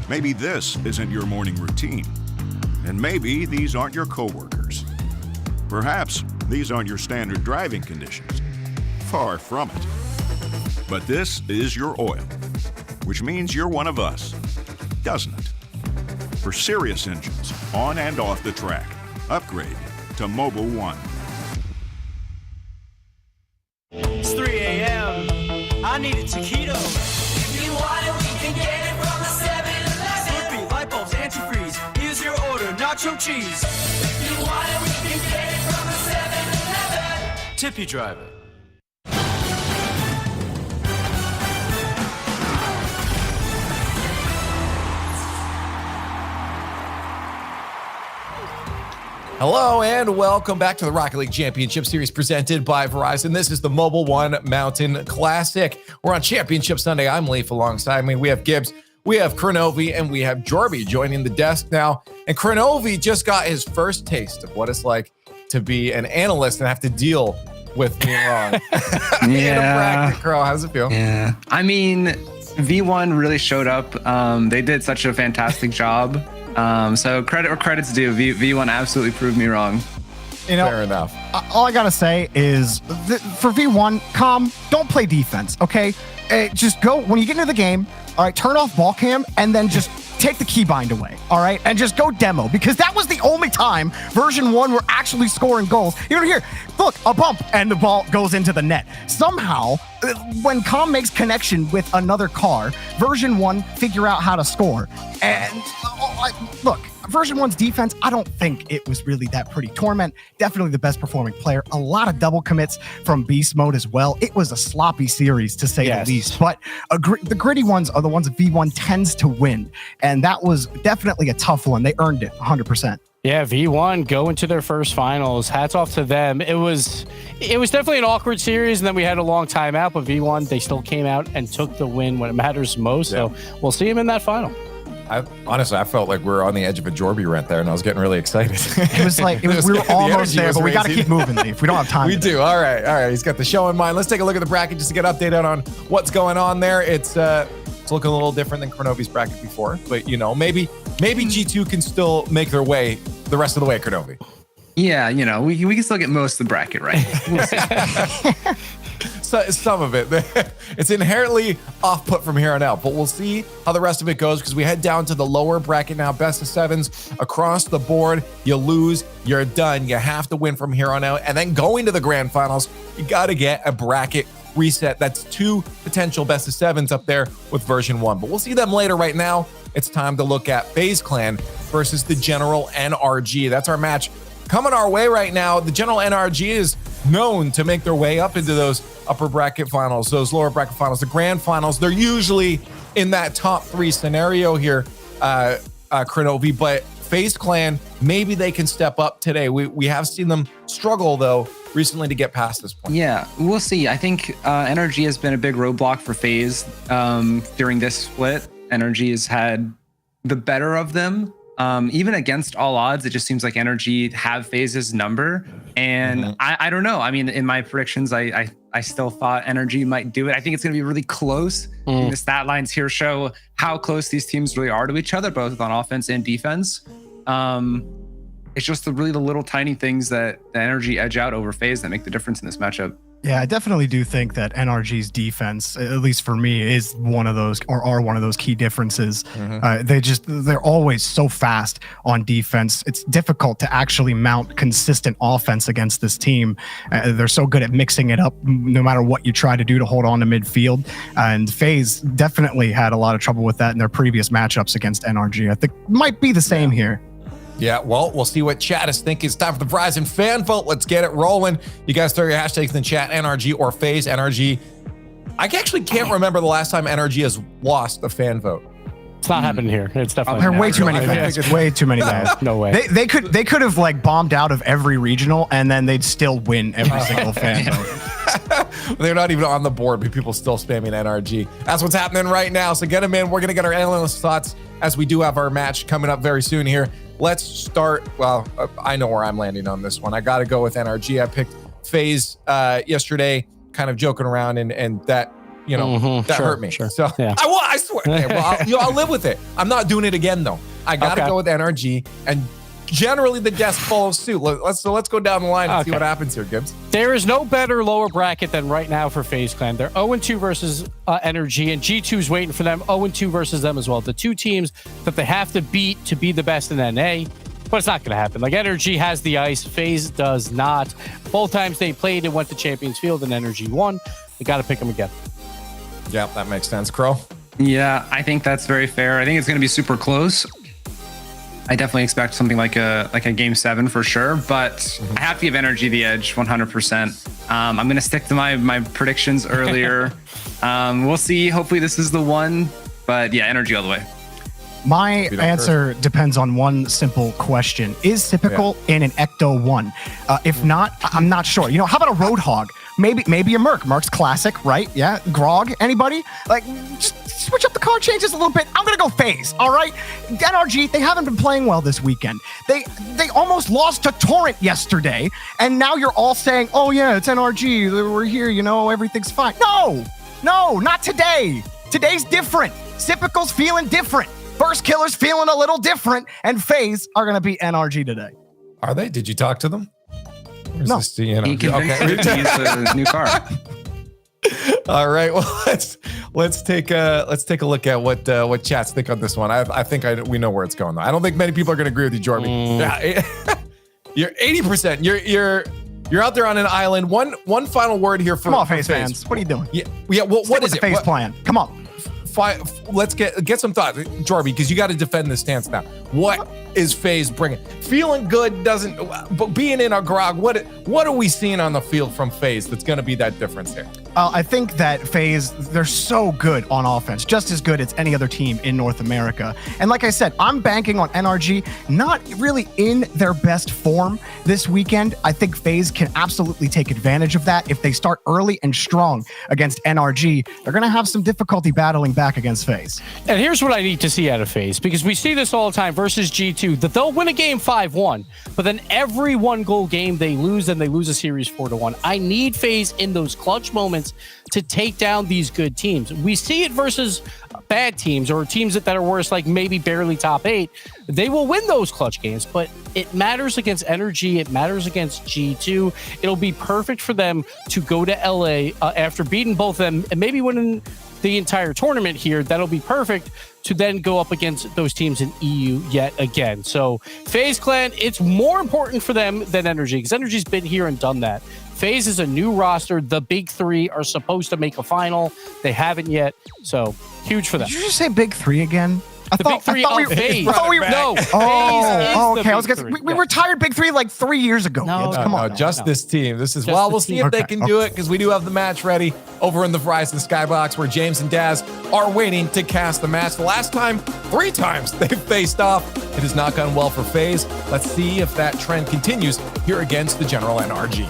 Maybe this isn't your morning routine. And maybe these aren't your coworkers. Perhaps these aren't your standard driving conditions. Far from it. But this is your oil, which means you're one of us, doesn't it? For serious engines, on and off the track, upgrade to Mobil 1. It's 3 a.m. I need a taquito. If you want it, we can get it from the 7-Eleven. Slurpee, light bulbs, antifreeze. Here's your order, nacho cheese. If you want it, we can get it from the 7-Eleven. Tippy driver. Hello and welcome back to the Rocket League Championship Series presented by Verizon. This is the Mobil 1 Mountain Classic. We're on Championship Sunday. I'm Leaf alongside me. We have Gibbs, we have Kronovi, and we have Jorby joining the desk now. And Kronovi just got his first taste of what it's like to be an analyst and have to deal with being wrong. In a bracket, Kro, how does it feel? Yeah. I mean, V1 really showed up. They did such a fantastic job. So credit where credit's due. V1 absolutely proved me wrong. You know, fair enough. All I gotta say is, for V1, don't play defense, okay? Just go, when you get into the game, all right, turn off ball cam, and then just take the keybind away, all right? And just go demo, because that was the only time version 1 were actually scoring goals. You know, here, look, a bump, and the ball goes into the net. Somehow, when Com makes connection with another car, version 1 figure out how to score. And look, version 1's defense, I don't think it was really that pretty. Torment, definitely the best performing player. A lot of double commits from beast mode as well. It was a sloppy series, to say the least. But the gritty ones are the ones that V1 tends to win. And that was definitely a tough one. They earned it 100%. Yeah, V1 going to their first finals. Hats off to them. It was definitely an awkward series, and then we had a long time out, but V1, they still came out and took the win when it matters most. Yeah. So we'll see him in that final. Honestly, I felt like we were on the edge of a Jorby rant there, and I was getting really excited. It was like, we were almost there, but we got to keep moving, Leaf. We don't have time. We do. All right. He's got the show in mind. Let's take a look at the bracket just to get updated on what's going on there. It's looking a little different than Kronovi's bracket before, but you know, maybe G2 can still make their way the rest of the way, Kronovi. Yeah, you know, we can still get most of the bracket right. We'll see. So, some of it. It's inherently off-put from here on out, but we'll see how the rest of it goes because we head down to the lower bracket now. Best of sevens across the board. You lose, you're done. You have to win from here on out. And then going to the grand finals, you got to get a bracket reset. That's 2 potential best of sevens up there with version 1. But we'll see them later. Right now, it's time to look at FaZe Clan versus the General NRG. That's our match coming our way right now. The General NRG is known to make their way up into those upper bracket finals, those lower bracket finals, the grand finals. They're usually in that top 3 scenario here, Kronovi, but FaZe Clan, maybe they can step up today. We have seen them struggle, though, recently to get past this point. Yeah, we'll see. I think NRG has been a big roadblock for FaZe during this split. NRG has had the better of them. Even against all odds, it just seems like NRG have FaZe's number. And I don't know. I mean, in my predictions, I still thought NRG might do it. I think it's going to be really close. The stat lines here show how close these teams really are to each other, both on offense and defense. It's just the little tiny things that the NRG edge out over FaZe that make the difference in this matchup. Yeah, I definitely do think that NRG's defense, at least for me, is one of those, or are one of those key differences. They're always so fast on defense. It's difficult to actually mount consistent offense against this team. They're so good at mixing it up, no matter what you try to do to hold on to midfield. And FaZe definitely had a lot of trouble with that in their previous matchups against NRG. I think might be the same here. Yeah, well, we'll see what chat is thinking. It's time for the Verizon fan vote. Let's get it rolling. You guys throw your hashtags in the chat, NRG or FaZe. NRG. I actually can't remember the last time NRG has lost a fan vote. It's not happening here. It's definitely there are way too many fans. Way too many fans. No way. They could have like bombed out of every regional and then they'd still win every single fan vote. They're not even on the board, but people still spamming NRG. That's what's happening right now. So get them in. We're going to get our analyst thoughts as we do have our match coming up very soon here. Let's start. Well, I know where I'm landing on this one. I got to go with NRG. I picked FaZe yesterday, kind of joking around, and that, you know, that hurt me. So yeah. I swear. Okay, well, I'll live with it. I'm not doing it again, though. I got to go with NRG, and generally the guests follow suit. Let's go down the line and see what happens here, Gibbs. There is no better lower bracket than right now for FaZe Clan. They're 0-2 versus NRG, and G2's waiting for them. 0-2 versus them as well. The two teams that they have to beat to be the best in NA. But it's not going to happen. Like, NRG has the ice. FaZe does not. Both times they played and went to Champions Field and NRG won. They got to pick them again. Yeah, that makes sense. Crow? Yeah, I think that's very fair. I think it's going to be super close. I definitely expect something like a game 7 for sure, but I have to give NRG the edge 100%. I'm going to stick to my predictions earlier. We'll see. Hopefully this is the one, but yeah, NRG all the way. My answer depends on one simple question. Is typical in an Ecto 1? If not, I'm not sure. You know, how about a Roadhog? Maybe a Merc. Merc's classic, right? Yeah. Grog, anybody? Like, just switch up the card changes a little bit. I'm going to go FaZe, all right? NRG, they haven't been playing well this weekend. They almost lost to Torrent yesterday, and now you're all saying, oh, yeah, it's NRG. We're here, you know, everything's fine. No, not today. Today's different. Sipical's feeling different. First Killer's feeling a little different, and FaZe are going to beat NRG today. Are they? Did you talk to them? No. He convinced him to use the new car. All right. Well, let's take a look at what chats think on this one. I think we know where it's going though. I don't think many people are going to agree with you, Jorby. Yeah, you're 80%. You're out there on an island. One final word here for Come on, FaZe fans. What are you doing? Yeah. What is it? FaZe plan. Come on. Let's get some thoughts, Jorby, because you got to defend this stance now. What is FaZe bringing? Feeling good doesn't, but being in a grog. What are we seeing on the field from FaZe that's going to be that difference here? I think that FaZe, they're so good on offense, just as good as any other team in North America. And like I said, I'm banking on NRG, not really in their best form this weekend. I think FaZe can absolutely take advantage of that. If they start early and strong against NRG, they're going to have some difficulty battling back against FaZe. And here's what I need to see out of FaZe, because we see this all the time versus G2, that they'll win a game 5-1, but then every 1-goal game they lose, and they lose a series 4-1. I need FaZe in those clutch moments to take down these good teams. We see it versus bad teams or teams that are worse, like maybe barely top 8. They will win those clutch games, but it matters against NRG. It matters against G2. It'll be perfect for them to go to LA after beating both of them and maybe winning the entire tournament here. That'll be perfect to then go up against those teams in EU yet again. So FaZe Clan, it's more important for them than NRG, because NRG's been here and done that. FaZe is a new roster. The big 3 are supposed to make a final. They haven't yet, so huge for them. Did you just say big 3 again? The big 3 of FaZe. No, FaZe is okay. I was big gonna. 3. We retired big 3 like 3 years ago. No, Come on. Just this team. This is, Just well, the we'll see team. if they can do it, because we do have the match ready over in the Verizon Skybox, where James and Daz are waiting to cast the match. The last time, 3 times they've faced off. It has not gone well for FaZe. Let's see if that trend continues here against the General NRG.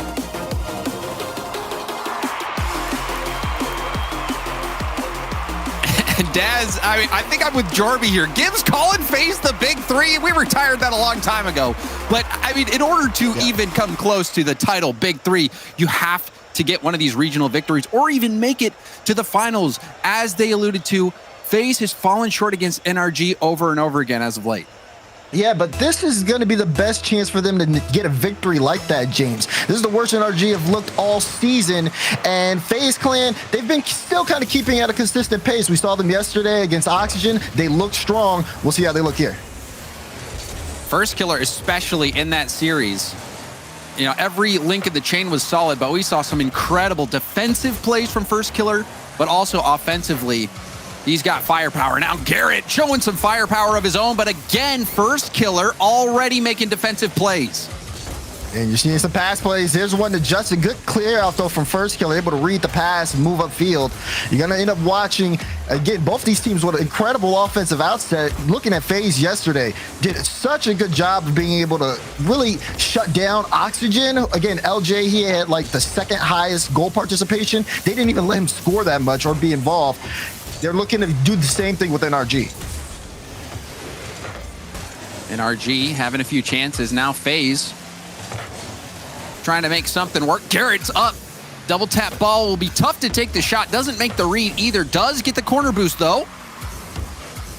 Daz, I think I'm with Jorby here. Gibbs calling FaZe the big 3. We retired that a long time ago. But, I mean, in order to even come close to the title big 3, you have to get one of these regional victories or even make it to the finals. As they alluded to, FaZe has fallen short against NRG over and over again as of late. Yeah, but this is going to be the best chance for them to get a victory like that, James. This is the worst NRG have looked all season, and FaZe Clan, they've been still kind of keeping at a consistent pace. We saw them yesterday against Oxygen. They looked strong. We'll see how they look here. First Killer, especially in that series, you know, every link in the chain was solid, but we saw some incredible defensive plays from First Killer, but also offensively, He's got firepower. Now Garrett showing some firepower of his own, but again, first killer already making defensive plays. And you're seeing some pass plays. There's one to Justin. Good clear out, though, from first killer. Able to read the pass and move upfield. You're going to end up watching, again, both these teams with an incredible offensive outset. Looking at FaZe yesterday, did such a good job of being able to really shut down Oxygen. Again, LJ, he had like the second highest goal participation. They didn't even let him score that much or be involved. They're looking to do the same thing with NRG. NRG having a few chances. Now FaZe trying to make something work. Garrett's up. Double tap ball will be tough to take the shot. Doesn't make the read either. Does get the corner boost though.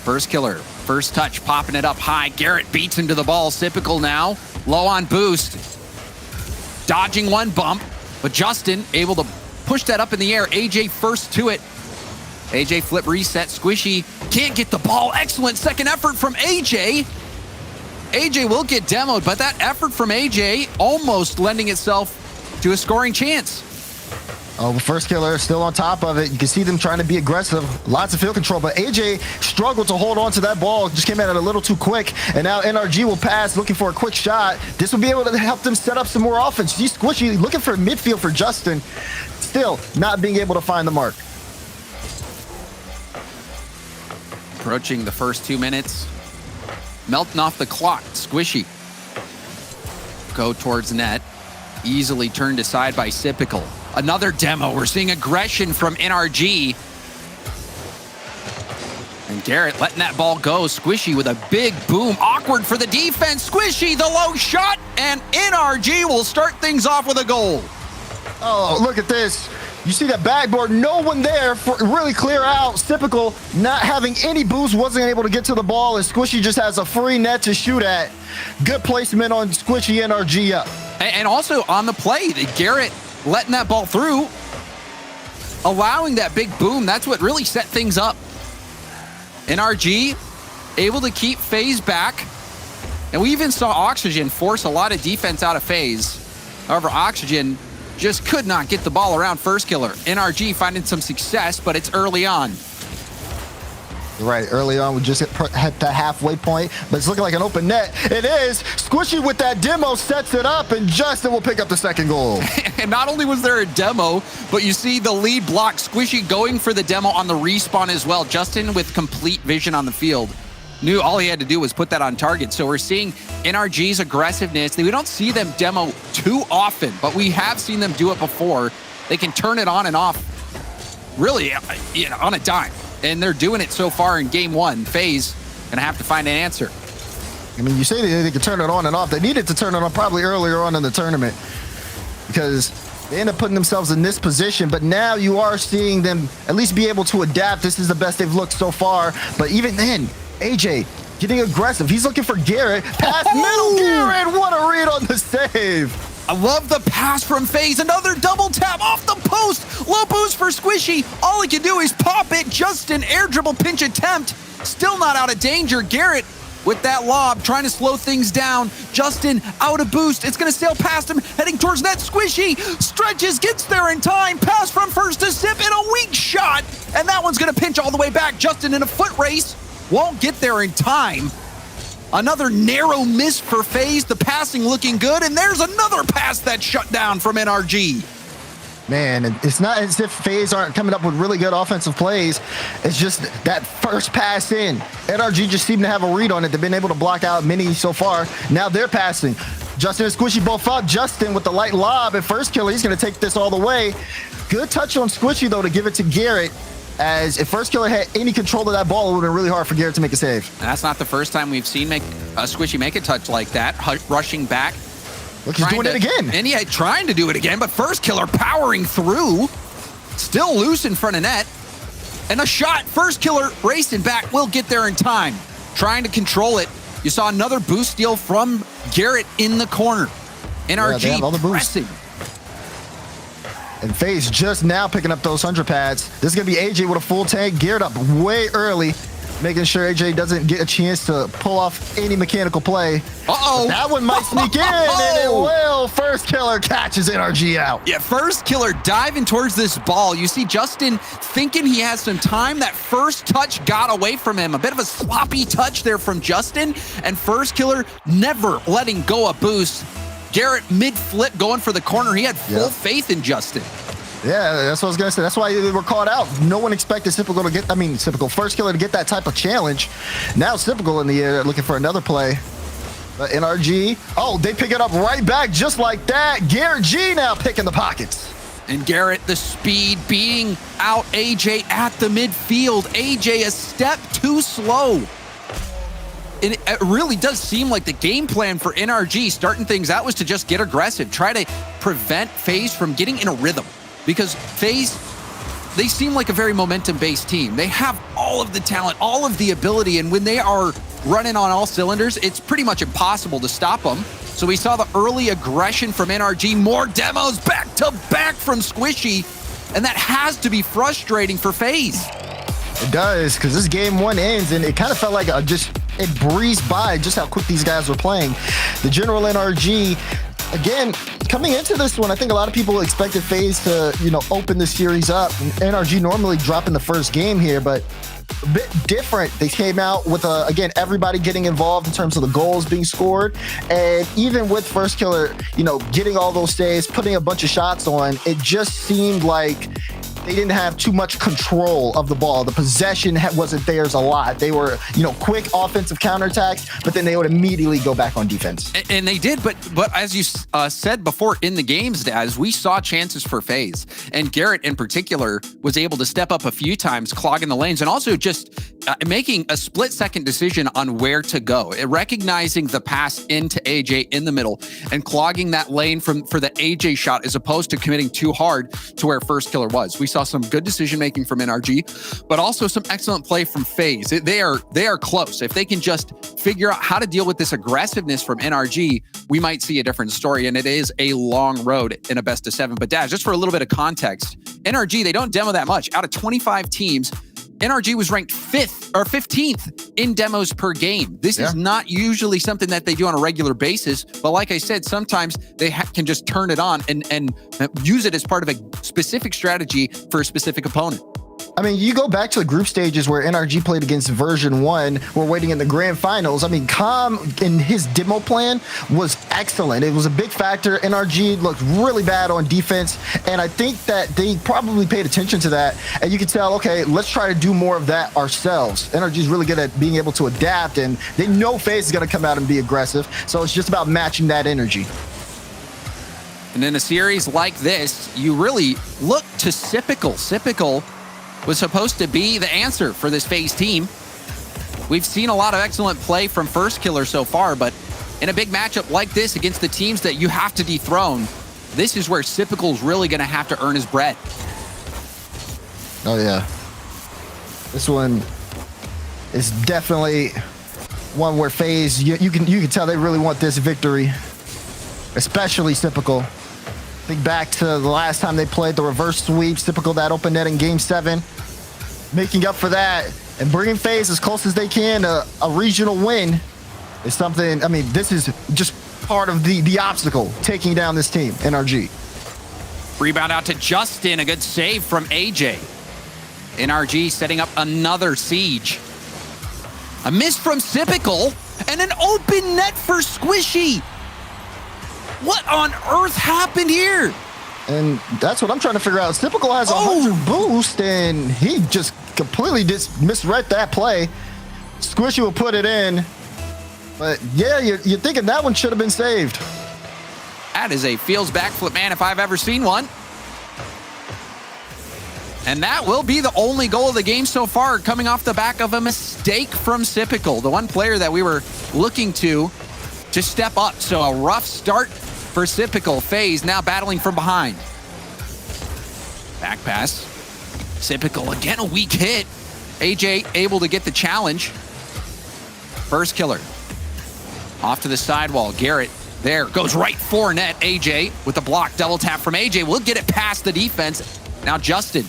First killer. First touch, popping it up high. Garrett beats him to the ball. Typical now. Low on boost. Dodging one bump. But Justin able to push that up in the air. AJ first to it. AJ flip reset. Squishy can't get the ball. Excellent second effort from AJ. AJ will get demoed, but that effort from AJ almost lending itself to a scoring chance. Oh, the first killer still on top of it. You can see them trying to be aggressive. Lots of field control, but AJ struggled to hold on to that ball. Just came at it a little too quick. And now NRG will pass, looking for a quick shot. This will be able to help them set up some more offense. See Squishy looking for midfield for Justin. Still not being able to find the mark. Approaching the first 2 minutes. Melting off the clock. Squishy. Go towards net. Easily turned aside by Sipical. Another demo. We're seeing aggression from NRG. And Garrett letting that ball go. Squishy with a big boom. Awkward for the defense. Squishy, the low shot. And NRG will start things off with a goal. Oh, look at this. You see that backboard, no one there for really clear out. Sipical not having any boost, wasn't able to get to the ball, and Squishy just has a free net to shoot at. Good placement on Squishy NRG up. And also on the play, Garrett letting that ball through, allowing that big boom. That's what really set things up. NRG able to keep FaZe back. And we even saw Oxygen force a lot of defense out of FaZe. However, Oxygen just could not get the ball around first killer. NRG finding some success, but it's early on. Right, early on, we just hit the halfway point, but it's looking like an open net. It is. Squishy with that demo sets it up, and Justin will pick up the second goal. And not only was there a demo, but you see the lead block. Squishy going for the demo on the respawn as well. Justin with complete vision on the field. Knew all he had to do was put that on target. So we're seeing NRG's aggressiveness. We don't see them demo too often, but we have seen them do it before. They can turn it on and off really on a dime. And they're doing it so far in game one. FaZe gonna have to find an answer. I mean, you say they could turn it on and off. They needed to turn it on probably earlier on in the tournament because they end up putting themselves in this position, but now you are seeing them at least be able to adapt. This is the best they've looked so far, but even then, AJ getting aggressive. He's looking for Garrett. Pass middle, Garrett. What a read on the save. I love the pass from FaZe. Another double tap off the post. Low boost for Squishy. All he can do is pop it. Just an air dribble pinch attempt. Still not out of danger. Garrett with that lob, trying to slow things down. Justin out of boost. It's going to sail past him, heading towards net. Squishy stretches, gets there in time. Pass from first to Sip and a weak shot. And that one's going to pinch all the way back. Justin in a foot race. Won't get there in time. Another narrow miss for FaZe. The passing looking good. And there's another pass that's shut down from NRG. Man, it's not as if FaZe aren't coming up with really good offensive plays. It's just that first pass in. NRG just seemed to have a read on it. They've been able to block out many so far. Now they're passing. Justin and Squishy both up. Justin with the light lob at first killer. He's going to take this all the way. Good touch on Squishy, though, to give it to Garrett. As if first killer had any control of that ball, it would have been really hard for Garrett to make a save. And that's not the first time we've seen Squishy make a touch like that, rushing back. Look, he's doing it again. And yeah, trying to do it again, but first killer powering through. Still loose in front of net. And a shot. First killer racing back. Will get there in time. Trying to control it. You saw another boost steal from Garrett in the corner. NRG pressing. And FaZe just now picking up those 100 pads. This is going to be AJ with a full tank, geared up way early. making sure AJ doesn't get a chance to pull off any mechanical play. Uh-oh. That one might sneak in, and it will. First Killer catches NRG out. Yeah, First Killer diving towards this ball. You see Justin thinking he has some time. That first touch got away from him. A bit of a sloppy touch there from Justin, and First Killer never letting go a boost. Garrett mid-flip going for the corner. He had full faith in Justin. Yeah, that's what I was going to say. That's why they were caught out. No one expected Typical to get, First Killer to get that type of challenge. Now Typical in the air looking for another play. But NRG, they pick it up right back just like that. Garrett G now picking the pockets. And Garrett, the speed, beating out AJ at the midfield. AJ a step too slow. And it really does seem like the game plan for NRG starting things out was to just get aggressive, try to prevent FaZe from getting in a rhythm. Because FaZe, they seem like a very momentum-based team. They have all of the talent, all of the ability, and when they are running on all cylinders, it's pretty much impossible to stop them. So we saw the early aggression from NRG, more demos back-to-back from Squishy, and that has to be frustrating for FaZe. It does, because this game 1 ends, and it kind of felt like it breezed by just how quick these guys were playing. The general NRG, again, coming into this one, I think a lot of people expected FaZe to, open the series up. And NRG normally dropping the first game here, but a bit different. They came out with, again, everybody getting involved in terms of the goals being scored. And even with First Killer, getting all those saves, putting a bunch of shots on, it just seemed like they didn't have too much control of the ball. The possession wasn't theirs a lot. They were, quick offensive counterattacks, but then they would immediately go back on defense. And they did, but as you said before in the games, Daz, we saw chances for FaZe. And Garrett in particular was able to step up a few times, clogging the lanes, and also just making a split-second decision on where to go, recognizing the pass into AJ in the middle and clogging that lane for the AJ shot as opposed to committing too hard to where First Killer was. We saw some good decision-making from NRG, but also some excellent play from FaZe. They are close. If they can just figure out how to deal with this aggressiveness from NRG, we might see a different story, and it is a long road in a best of 7. But Daz, just for a little bit of context, NRG, they don't demo that much. Out of 25 teams, NRG was ranked 5th or 15th in demos per game. This is not usually something that they do on a regular basis. But like I said, sometimes they can just turn it on and use it as part of a specific strategy for a specific opponent. I mean, you go back to the group stages where NRG played against version 1. We're waiting in the grand finals. I mean, Calm in his demo plan was excellent. It was a big factor. NRG looked really bad on defense. And I think that they probably paid attention to that. And you can tell, okay, let's try to do more of that ourselves. NRG is really good at being able to adapt. And they know FaZe is going to come out and be aggressive. So it's just about matching that energy. And in a series like this, you really look to Sypical. Sypical was supposed to be the answer for this FaZe team. We've seen a lot of excellent play from First Killer so far, but in a big matchup like this against the teams that you have to dethrone, this is where Sypical's really going to have to earn his bread. Oh yeah, this one is definitely one where FaZe, you can tell they really want this victory, especially Sypical. Think back to the last time they played the reverse sweep, Typical that open net in game 7. Making up for that and bringing FaZe as close as they can to a regional win is something, I mean, this is just part of the obstacle taking down this team, NRG. Rebound out to Justin, a good save from AJ. NRG setting up another siege. A miss from Sypical and an open net for Squishy. What on earth happened here? And that's what I'm trying to figure out. Typical has 100 boost, and he just completely misread that play. Squishy will put it in. But yeah, you're thinking that one should have been saved. That is a Fields backflip, man, if I've ever seen one. And that will be the only goal of the game so far, coming off the back of a mistake from Sypical, the one player that we were looking to step up. So a rough start for Sypical. FaZe now battling from behind. Back pass. Sypical, again a weak hit. AJ able to get the challenge. First Killer. Off to the sidewall. Garrett there. Goes right for net. AJ with the block. Double tap from AJ. Will get it past the defense. Now Justin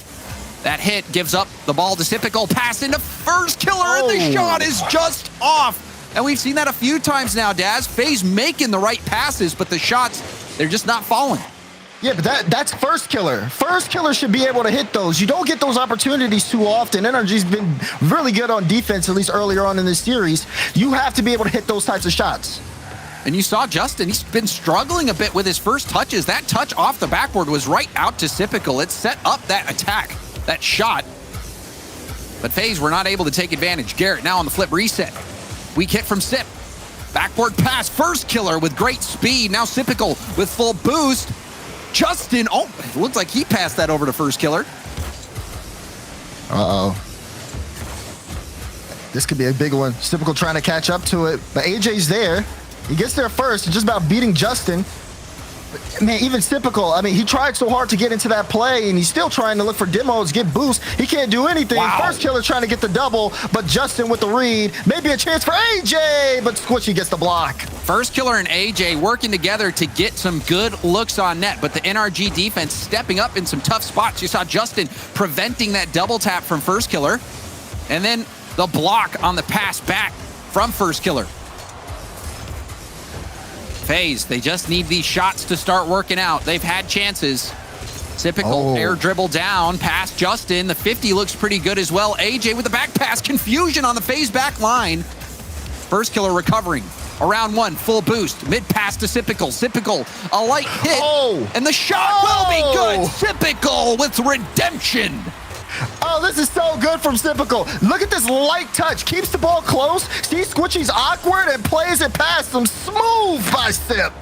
That hit gives up the ball to Typical, pass into first killer, and the shot is just off. And we've seen that a few times now, Daz. FaZe making the right passes, but the shots, they're just not falling. Yeah, but that's first killer. First killer should be able to hit those. You don't get those opportunities too often. NRG's been really good on defense, at least earlier on in this series. You have to be able to hit those types of shots. And you saw Justin, he's been struggling a bit with his first touches. That touch off the backboard was right out to Typical. It set up that attack, that shot. But FaZe were not able to take advantage. Garrett now on the flip reset. Weak hit from Sip. Backboard pass, first killer with great speed. Now Typical with full boost. Justin, oh, it looks like he passed that over to first killer. Uh-oh. This could be a big one. Typical trying to catch up to it, but AJ's there. He gets there first, just about beating Justin. But, man, even Typical, I mean, he tried so hard to get into that play, and he's still trying to look for demos, get boosts. He can't do anything. Wow. First killer trying to get the double, but Justin with the read. Maybe a chance for AJ, but Squishy gets the block. First killer and AJ working together to get some good looks on net, but the NRG defense stepping up in some tough spots. You saw Justin preventing that double tap from first killer, and then the block on the pass back from first killer. FaZe, they just need these shots to start working out. They've had chances. Typical air dribble down past Justin. The 50 looks pretty good as well. AJ with the back pass. Confusion on the FaZe back line. First killer recovering. Around one, full boost. Mid pass to Typical. Typical, a light hit. And the shot will be good. Typical with redemption. Oh, this is so good from Typical. Look at this light touch. Keeps the ball close. Sees Squishy's awkward and plays it past him. Smooth by Sip.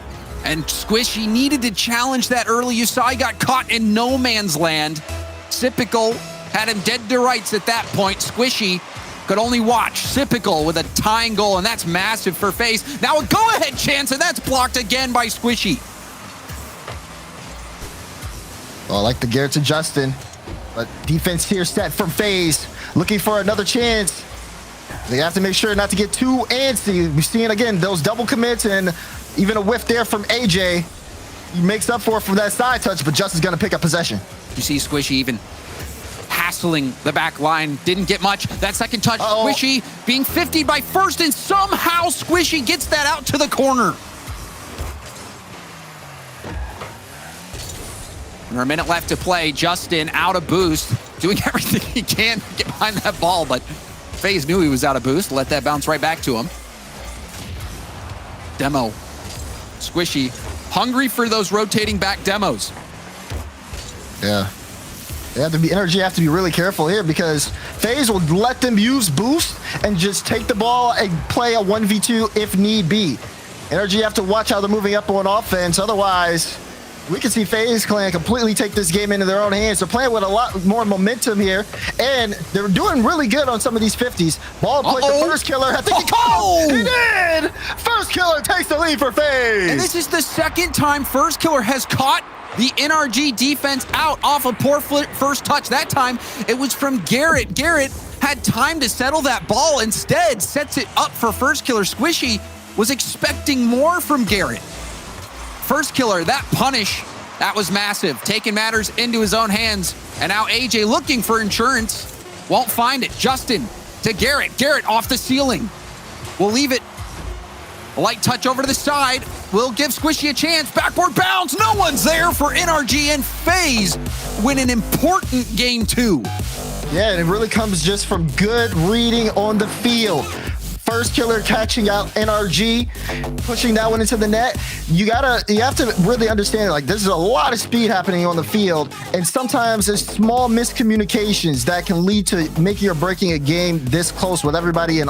And Squishy needed to challenge that early. You saw he got caught in no man's land. Typical had him dead to rights at that point. Squishy could only watch. Typical with a tying goal, and that's massive for FaZe. Now a go-ahead chance, and that's blocked again by Squishy. Oh, I like the Garrett to Justin. But defense here set from FaZe. Looking for another chance. They have to make sure not to get too antsy. We're seeing, again, those double commits and even a whiff there from AJ. He makes up for it from that side touch, but Justin's going to pick up possession. You see Squishy even hassling the back line. Didn't get much. That second touch, Squishy being 50'd by first, and somehow Squishy gets that out to the corner. Under a minute left to play. Justin out of boost, doing everything he can to get behind that ball, but FaZe knew he was out of boost. Let that bounce right back to him. Demo. Squishy, hungry for those rotating back demos. Yeah. They have to be, NRG have to be really careful here because FaZe will let them use boost and just take the ball and play a 1v2 if need be. NRG have to watch how they're moving up on offense. Otherwise, we can see FaZe Clan completely take this game into their own hands. They're playing with a lot more momentum here, and they're doing really good on some of these 50s. Ball played to first killer. I think he caught him. He did! First killer takes the lead for FaZe. And this is the second time first killer has caught the NRG defense out off a poor first touch. That time, it was from Garrett. Garrett had time to settle that ball. Instead, sets it up for first killer. Squishy was expecting more from Garrett. First killer, that punish, that was massive. Taking matters into his own hands. And now AJ looking for insurance. Won't find it. Justin to Garrett. Garrett off the ceiling. We'll leave it. A light touch over to the side. Will give Squishy a chance. Backboard bounce. No one's there for NRG, and FaZe win an important game 2. Yeah, and it really comes just from good reading on the field. First killer catching out NRG, pushing that one into the net. You have to really understand, like, there's a lot of speed happening on the field, and sometimes there's small miscommunications that can lead to making or breaking a game this close with everybody and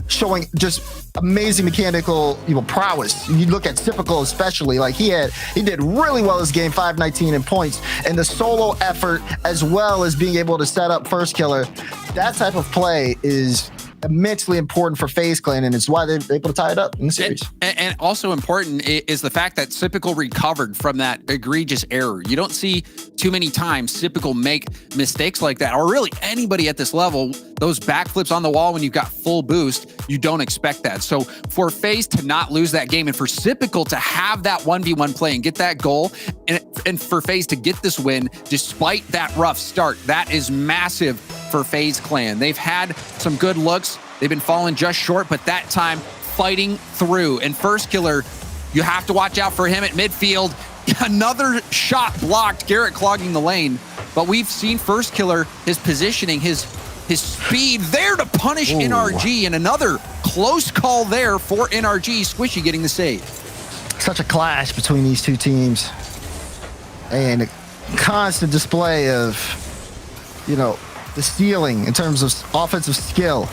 showing just amazing mechanical prowess. You look at Typical especially, like he did really well this game, 519 in points, and the solo effort as well as being able to set up first killer. That type of play is immensely important for FaZe Clan, and it's why they're able to tie it up in the series. And also important is the fact that Sypical recovered from that egregious error. You don't see too many times Sypical make mistakes like that, or really anybody at this level. Those backflips on the wall when you've got full boost, you don't expect that. So for FaZe to not lose that game, and for Sypical to have that 1v1 play and get that goal, and for FaZe to get this win despite that rough start, that is massive for FaZe Clan. They've had some good looks. They've been falling just short, but that time fighting through. And First Killer, you have to watch out for him at midfield. Another shot blocked, Garrett clogging the lane. But we've seen First Killer, his positioning, his speed there to punish NRG, and another close call there for NRG. Squishy getting the save. Such a clash between these two teams, and a constant display of, you know, the ceiling in terms of offensive skill.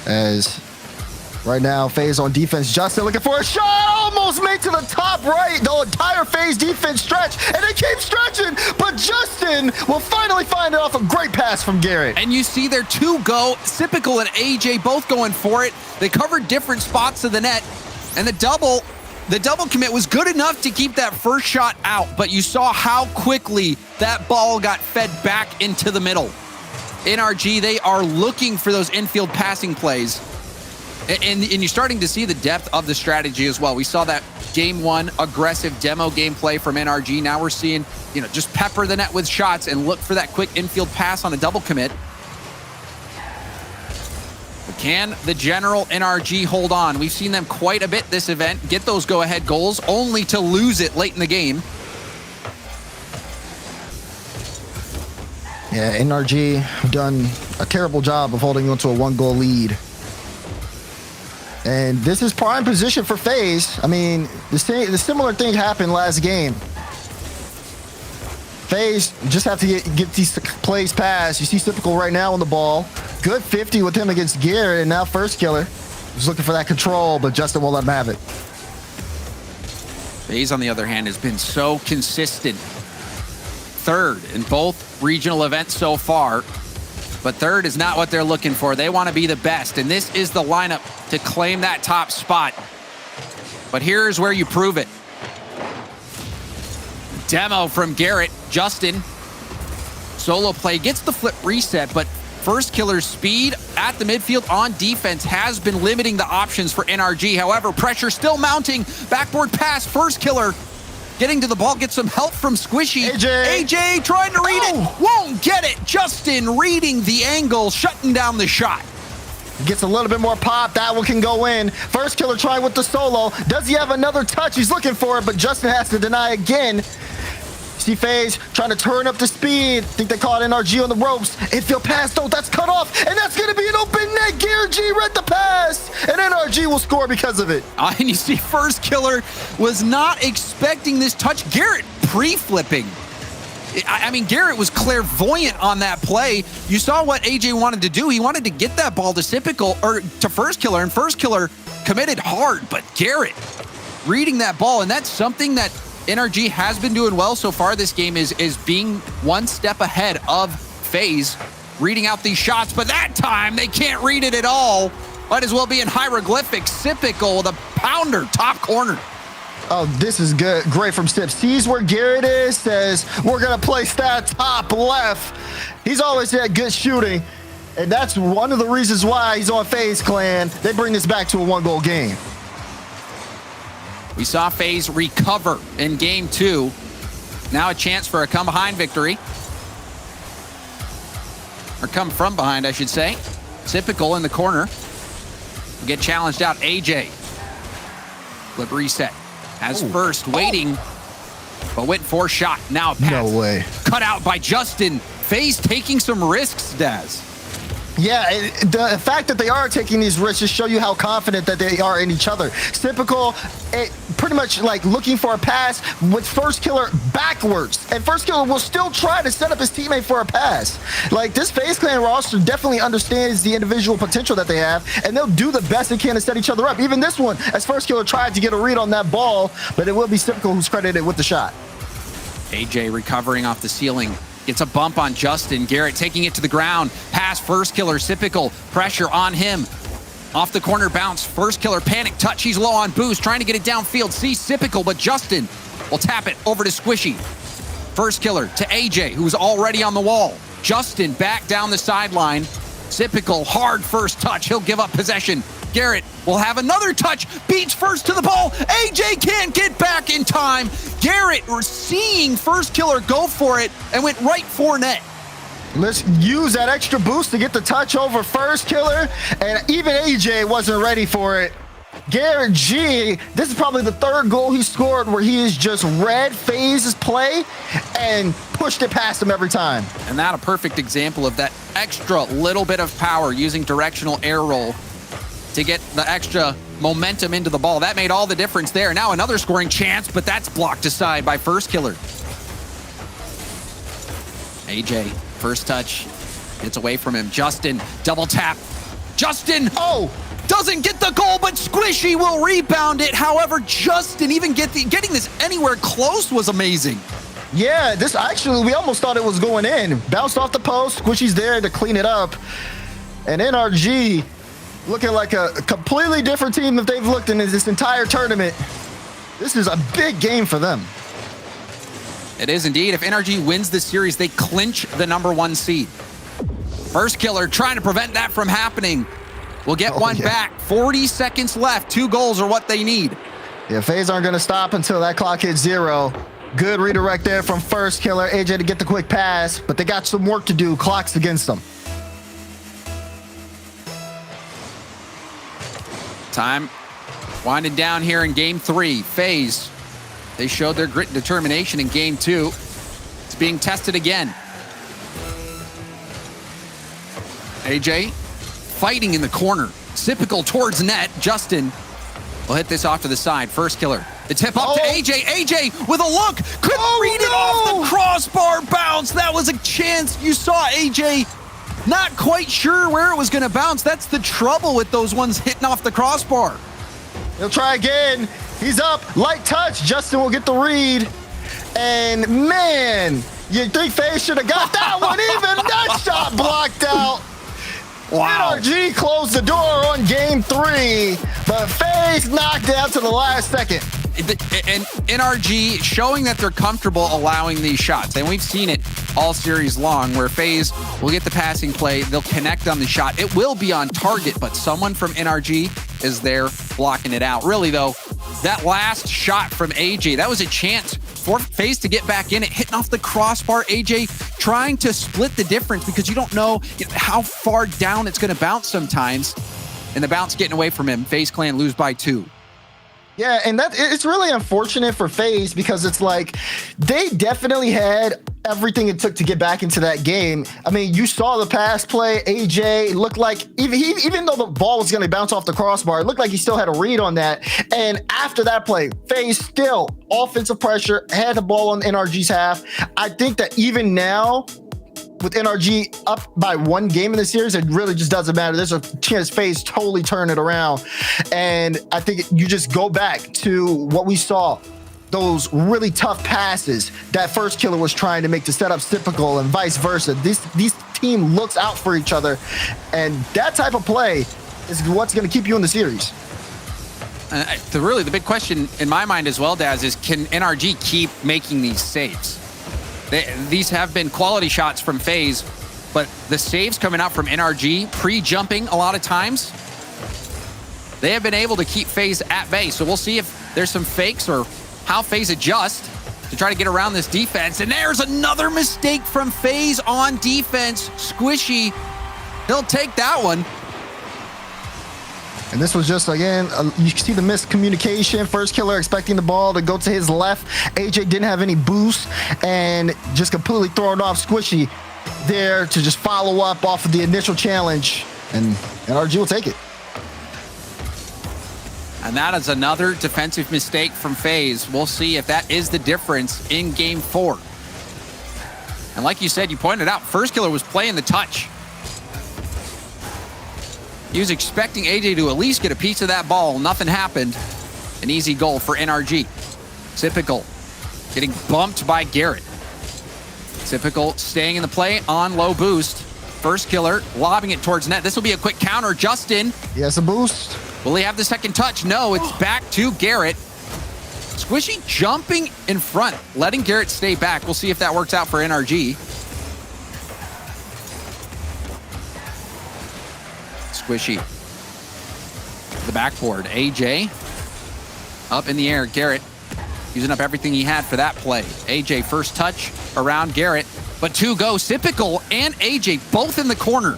As right now, FaZe on defense. Justin looking for a shot, almost made to the top right. The entire FaZe defense stretch, and they keep stretching, but Justin will finally find it off a great pass from Garrett. And you see their two go, Sypical and AJ both going for it. They covered different spots of the net, and the double commit was good enough to keep that first shot out, but you saw how quickly that ball got fed back into the middle. NRG, they are looking for those infield passing plays. And you're starting to see the depth of the strategy as well. We saw that game one aggressive demo gameplay from NRG. Now we're seeing, you know, just pepper the net with shots and look for that quick infield pass on a double commit. But can the general NRG hold on? We've seen them quite a bit this event, get those go-ahead goals, only to lose it late in the game. Yeah, NRG have done a terrible job of holding on to a 1-goal lead. And this is prime position for FaZe. I mean, the similar thing happened last game. FaZe just have to get these plays passed. You see Sypical right now on the ball. Good 50 with him against Garrett, and now First Killer is looking for that control, but Justin won't let him have it. FaZe, on the other hand, has been so consistent. Third in both regional events so far, but third is not what they're looking for. They want to be the best, and this is the lineup to claim that top spot. But here's where you prove it. Demo from Garrett. Justin, solo play, gets the flip reset, but First Killer's speed at the midfield on defense has been limiting the options for NRG. However, pressure still mounting. Backboard pass, First Killer getting to the ball, gets some help from Squishy. AJ trying to read it, won't get it. Justin reading the angle, shutting down the shot. Gets a little bit more pop. That one can go in. First Killer trying with the solo. Does he have another touch? He's looking for it, but Justin has to deny again. See FaZe trying to turn up the speed. Think they caught NRG on the ropes. Infield pass, though, that's cut off, and that's going to be an open net. Garrett G read the pass, and NRG will score because of it. And you see First Killer was not expecting this touch. Garrett pre-flipping. I mean, Garrett was clairvoyant on that play. You saw what AJ wanted to do. He wanted to get that ball to Sypical, or to First Killer, and First Killer committed hard, but Garrett reading that ball, and that's something that NRG has been doing well so far this game, is being one step ahead of FaZe, reading out these shots, but that time they can't read it at all. Might as well be in hieroglyphics. Sypical, the pounder, top corner. Oh, this is good. Great from Sip. Sees where Garrett is, says, we're going to place that top left. He's always had good shooting, and that's one of the reasons why he's on FaZe Clan. They bring this back to a 1-goal game. We saw FaZe recover in game 2. Now a chance for a come-behind victory. Or come from behind, I should say. Sypical in the corner. Will get challenged out. AJ. Flip reset. Has first, waiting. But went for shot. Now a pass. No way. Cut out by Justin. FaZe taking some risks, Daz. Yeah, the fact that they are taking these risks just show you how confident that they are in each other. Sypical, pretty much like looking for a pass with First Killer backwards, and First Killer will still try to set up his teammate for a pass. Like, this FaZe Clan roster definitely understands the individual potential that they have, and they'll do the best they can to set each other up. Even this one, as First Killer tried to get a read on that ball, but it will be Sypical who's credited with the shot. AJ recovering off the ceiling. Gets a bump on Justin. Garrett taking it to the ground. Pass first killer. Sypical. Pressure on him. Off the corner bounce. First killer panic touch. He's low on boost. Trying to get it downfield. Sees Sypical, but Justin will tap it over to Squishy. First killer to AJ, who's already on the wall. Justin back down the sideline. Sypical, hard first touch. He'll give up possession. Garrett will have another touch. Beats first to the ball. AJ can't get back in time. Garrett, seeing first killer go for it and went right for net. Let's use that extra boost to get the touch over first killer, and even AJ wasn't ready for it. Garrett G, this is probably the third goal he scored where he has just read FaZe's play and pushed it past him every time. And that a perfect example of that extra little bit of power using directional air roll to get the extra momentum into the ball. That made all the difference there. Now another scoring chance, but that's blocked aside by first killer. AJ, first touch, gets away from him. Justin, double tap. Justin, doesn't get the goal, but Squishy will rebound it. However, Justin even getting this anywhere close was amazing. Yeah, this actually, we almost thought it was going in. Bounced off the post, Squishy's there to clean it up. And NRG looking like a completely different team that they've looked in this entire tournament. This is a big game for them. It is indeed. If NRG wins this series, they clinch the #1 seed. First killer trying to prevent that from happening. We'll get one back. 40 seconds left. 2 goals are what they need. Yeah, FaZe aren't going to stop until that clock hits 0. Good redirect there from first killer. AJ to get the quick pass, but they got some work to do. Clock's against them. Time winding down here in game 3. FaZe, they showed their grit and determination in game 2. It's being tested again. AJ fighting in the corner. Sypical towards net. Justin will hit this off to the side. First killer. The tip up to AJ. AJ with a look. Couldn't read it off the crossbar bounce. That was a chance. You saw AJ not quite sure where it was going to bounce. That's the trouble with those ones hitting off the crossbar. He'll try again. He's up. Light touch. Justin will get the read. And man, you think FaZe should have got that one even? That shot blocked out. Wow. NRG closed the door on game 3, but FaZe knocked it out to the last second. And NRG showing that they're comfortable allowing these shots. And we've seen it all series long where FaZe will get the passing play. They'll connect on the shot. It will be on target, but someone from NRG is there blocking it out. Really, though, that last shot from AJ, that was a chance for FaZe to get back in it, hitting off the crossbar. AJ trying to split the difference because you don't know how far down it's going to bounce sometimes. And the bounce getting away from him. FaZe Clan lose by 2. Yeah, and it's really unfortunate for FaZe because it's like they definitely had everything it took to get back into that game. I mean, you saw the pass play. AJ looked like, even though the ball was going to bounce off the crossbar, it looked like he still had a read on that. And after that play, FaZe still offensive pressure, had the ball on NRG's half. I think that even now, with NRG up by 1 game in the series, it really just doesn't matter. There's a chance FaZe totally turn it around. And I think you just go back to what we saw, those really tough passes that first killer was trying to make to set up Sypical and vice versa. These team looks out for each other. And that type of play is what's going to keep you in the series. The big question in my mind as well, Daz, is can NRG keep making these saves? These have been quality shots from FaZe, but the saves coming out from NRG, pre-jumping a lot of times, they have been able to keep FaZe at bay. So we'll see if there's some fakes or how FaZe adjust to try to get around this defense. And there's another mistake from FaZe on defense. Squishy, he'll take that one. And this was just, again, you can see the miscommunication. First killer expecting the ball to go to his left. AJ didn't have any boost and just completely thrown off Squishy there to just follow up off of the initial challenge. And NRG will take it. And that is another defensive mistake from FaZe. We'll see if that is the difference in game 4. And like you said, you pointed out, first killer was playing the touch. He was expecting AJ to at least get a piece of that ball. Nothing happened. An easy goal for NRG. Sypical getting bumped by Garrett. Typical staying in the play on low boost. First killer lobbing it towards net. This will be a quick counter. Justin. Yes, a boost. Will he have the second touch? No, it's back to Garrett. Squishy jumping in front, letting Garrett stay back. We'll see if that works out for NRG. Squishy. The backboard. AJ. Up in the air. Garrett using up everything he had for that play. AJ first touch around Garrett, but two go. Sypical and AJ both in the corner.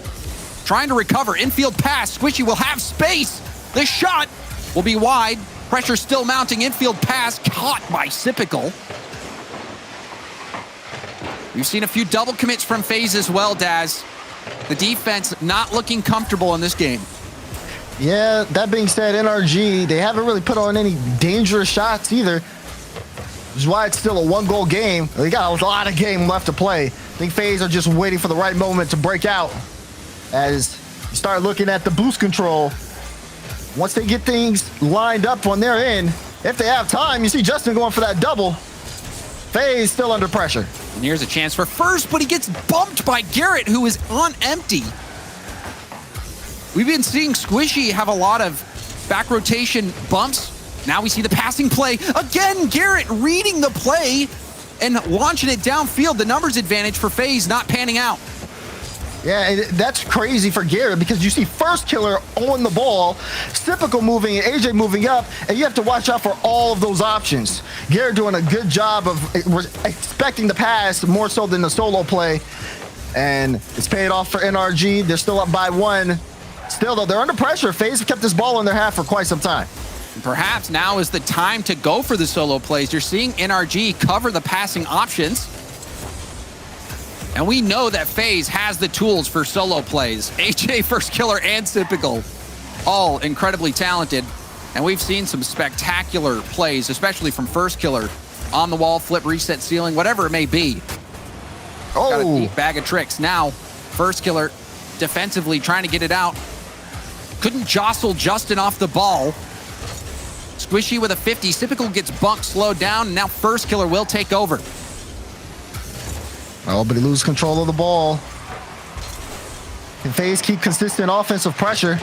Trying to recover. Infield pass. Squishy will have space. The shot will be wide. Pressure still mounting. Infield pass caught by Sypical. We've seen a few double commits from FaZe as well, Daz. The defense not looking comfortable in this game. Yeah, that being said, NRG, they haven't really put on any dangerous shots either. Which is why it's still a one-goal game. They got a lot of game left to play. I think FaZe are just waiting for the right moment to break out. As you start looking at the boost control, once they get things lined up on their end, if they have time, you see Justin going for that double. FaZe still under pressure. And here's a chance for first, but he gets bumped by Garrett, who is on empty. We've been seeing Squishy have a lot of back rotation bumps. Now we see the passing play. Again, Garrett reading the play and launching it downfield. The numbers advantage for FaZe not panning out. Yeah, that's crazy for Garrett because you see first killer on the ball, Sypical moving and AJ moving up, and you have to watch out for all of those options. Garrett doing a good job of expecting the pass more so than the solo play, and it's paid off for NRG. They're still up by one. Still, though, they're under pressure. FaZe have kept this ball in their half for quite some time. And perhaps now is the time to go for the solo plays. You're seeing NRG cover the passing options. And we know that FaZe has the tools for solo plays. AJ, first killer, and Sypical, all incredibly talented. And we've seen some spectacular plays, especially from first killer. On the wall, flip, reset, ceiling, whatever it may be. Oh. Got a deep bag of tricks. Now, first killer defensively trying to get it out. Couldn't jostle Justin off the ball. Squishy with a 50. Sypical gets bumped, slowed down, and now first killer will take over. Oh, but he loses control of the ball. Can FaZe keep consistent offensive pressure?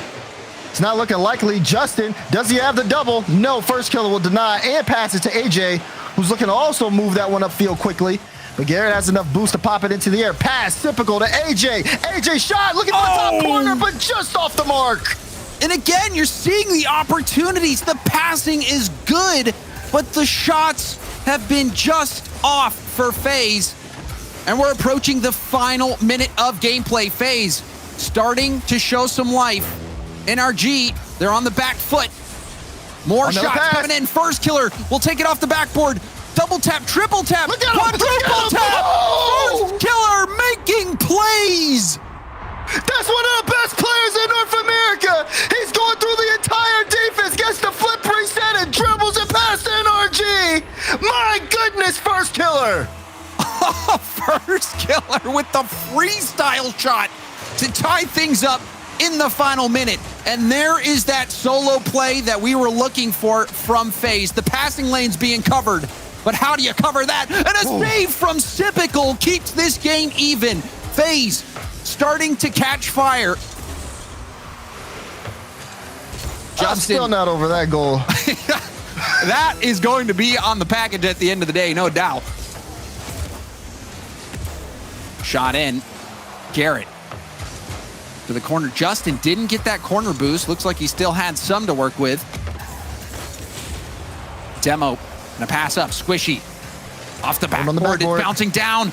It's not looking likely. Justin, does he have the double? No, first killer will deny and pass it to AJ, who's looking to also move that one upfield quickly. But Garrett has enough boost to pop it into the air. Pass, Sypical to AJ. AJ shot, looking for the top corner, but just off the mark. And again, you're seeing the opportunities. The passing is good, but the shots have been just off for FaZe. And we're approaching the final minute of gameplay. FaZe starting to show some life. NRG, they're on the back foot. More shots coming in. First killer will take it off the backboard. Double tap, triple tap, quadruple tap. First killer making plays. That's one of the best players in North America. He's going through the entire defense, gets the flip reset and dribbles it past NRG. My goodness, first killer. First killer with the freestyle shot to tie things up in the final minute. And there is that solo play that we were looking for from FaZe. The passing lane's being covered, but how do you cover that? And a save from Sypical keeps this game even. FaZe starting to catch fire. I'm still not over that goal. That is going to be on the package at the end of the day, no doubt. Shot in. Garrett to the corner. Justin didn't get that corner boost. Looks like he still had some to work with. Demo and a pass up. Squishy off the backboard. It's bouncing down.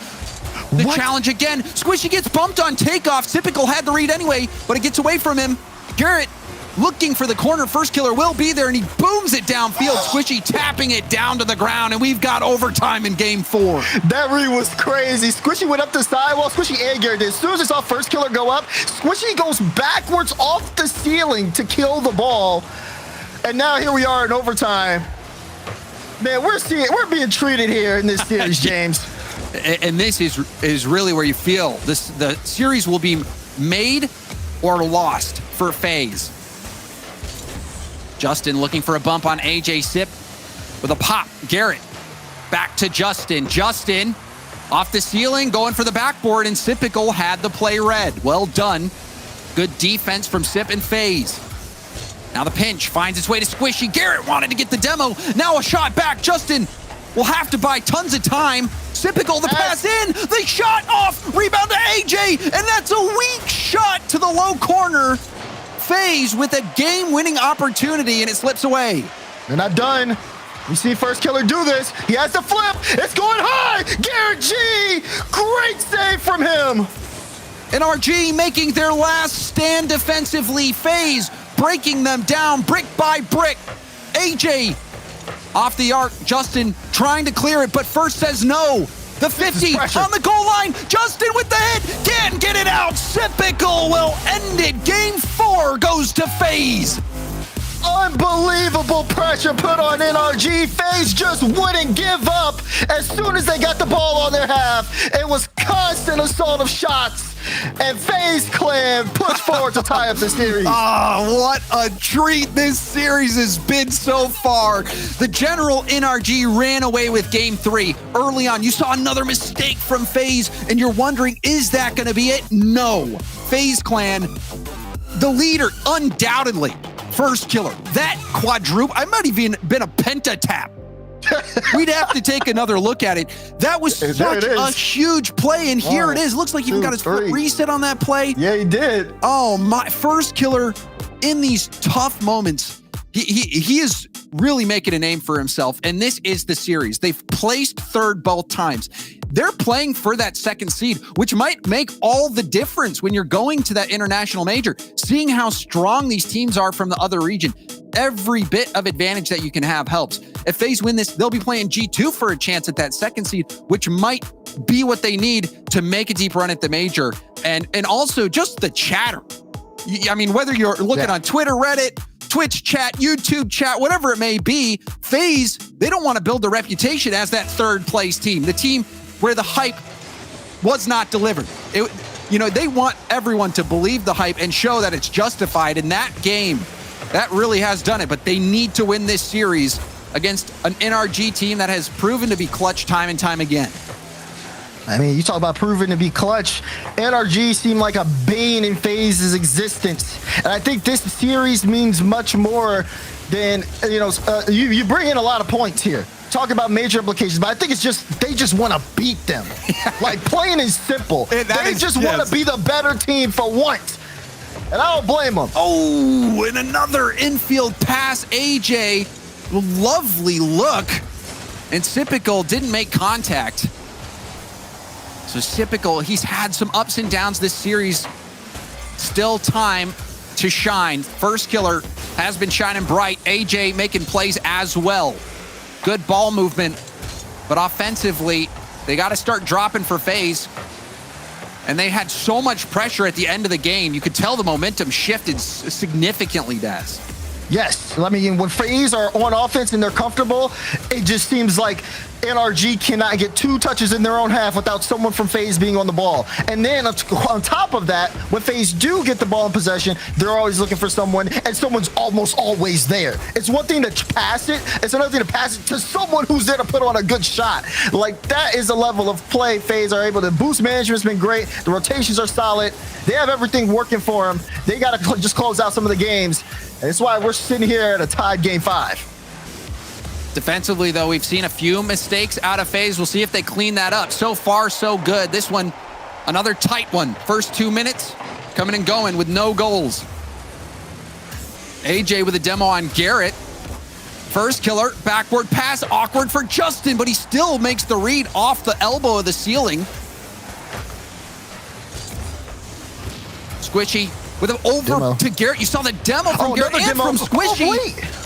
The challenge again. Squishy gets bumped on takeoff. Sypical had the read anyway, but it gets away from him. Garrett looking for the corner. First killer will be there, and he booms it downfield. Squishy tapping it down to the ground, and we've got overtime in game 4. That read was crazy. Squishy went up the sidewall. Squishy and Garrett did. As soon as I saw first killer go up, Squishy goes backwards off the ceiling to kill the ball. And now here we are in overtime. Man, we're being treated here in this series, James. And this is really where you feel the series will be made or lost for FaZe. Justin looking for a bump on AJ. Sip with a pop. Garrett back to Justin. Justin Off the ceiling, going for the backboard, and Sipical had the play read. Well done. Good defense from Sip and FaZe. Now the pinch finds its way to Squishy. Garrett wanted to get the demo. Now a shot back. Justin will have to buy tons of time. Sipical, the pass in. The shot off. Rebound to AJ. And that's a weak shot to the low corner. FaZe with a game-winning opportunity, and it slips away. They're not done. We see First Killer do this. He has to flip. It's going high. Garrett G. Great save from him. And RG making their last stand defensively. FaZe breaking them down brick by brick. AJ off the arc. Justin trying to clear it, but first says no. The 50 on the goal line. Justin with the hit. Can't get it out. Sipical will end it. Game 4 goes to FaZe. Unbelievable pressure put on NRG. FaZe just wouldn't give up as soon as they got the ball on their half. It was constant assault of shots. And FaZe Clan pushed forward to tie up the series. Oh, what a treat this series has been so far. The general NRG ran away with game 3. Early on, you saw another mistake from FaZe, and you're wondering, is that going to be it? No. FaZe Clan, the leader, undoubtedly. First Killer. That quadruple, I might have even been a pentatap. We'd have to take another look at it. That was such a huge play, and here it is. Looks like he even got his foot reset on that play. Yeah, he did. Oh, my First Killer in these tough moments. He is really making a name for himself, and this is the series. They've placed third both times. They're playing for that second seed, which might make all the difference when you're going to that international major. Seeing how strong these teams are from the other region, every bit of advantage that you can have helps. If FaZe win this, they'll be playing G2 for a chance at that second seed, which might be what they need to make a deep run at the major. And also just the chatter. I mean, whether you're looking on Twitter, Reddit, Twitch chat, YouTube chat, whatever it may be, FaZe, they don't want to build a reputation as that third place team, the team where the hype was not delivered. They want everyone to believe the hype and show that it's justified. In that game, that really has done it, but they need to win this series against an NRG team that has proven to be clutch time and time again. I mean, you talk about proving to be clutch. NRG seemed like a bane in FaZe's existence. And I think this series means much more than, you bring in a lot of points here. Talk about major implications, but I think it's just, they just want to beat them. Like, plain and simple. They just want to be the better team for once. And I don't blame them. Oh, and another infield pass, AJ. Lovely look. And Sipical didn't make contact. So Sipical, he's had some ups and downs this series. Still time to shine. First Killer has been shining bright. AJ making plays as well. Good ball movement. But offensively, they got to start dropping for FaZe. And they had so much pressure at the end of the game. You could tell the momentum shifted significantly, Daz. Yes. I mean, when FaZe are on offense and they're comfortable, it just seems like NRG cannot get 2 touches in their own half without someone from FaZe being on the ball. And then on top of that, when FaZe do get the ball in possession, they're always looking for someone, and someone's almost always there. It's one thing to pass it. It's another thing to pass it to someone who's there to put on a good shot. Like, that is a level of play FaZe are able to boost. Management's been great. The rotations are solid. They have everything working for them. They got to just close out some of the games. And that's why we're sitting here at a tied game 5. Defensively, though, we've seen a few mistakes out of FaZe. We'll see if they clean that up. So far, so good. This one, another tight one. First 2 minutes, coming and going with no goals. AJ with a demo on Garrett. First Killer, backward pass, awkward for Justin, but he still makes the read off the elbow of the ceiling. Squishy with an over to Garrett. You saw the demo from Garrett and from Squishy.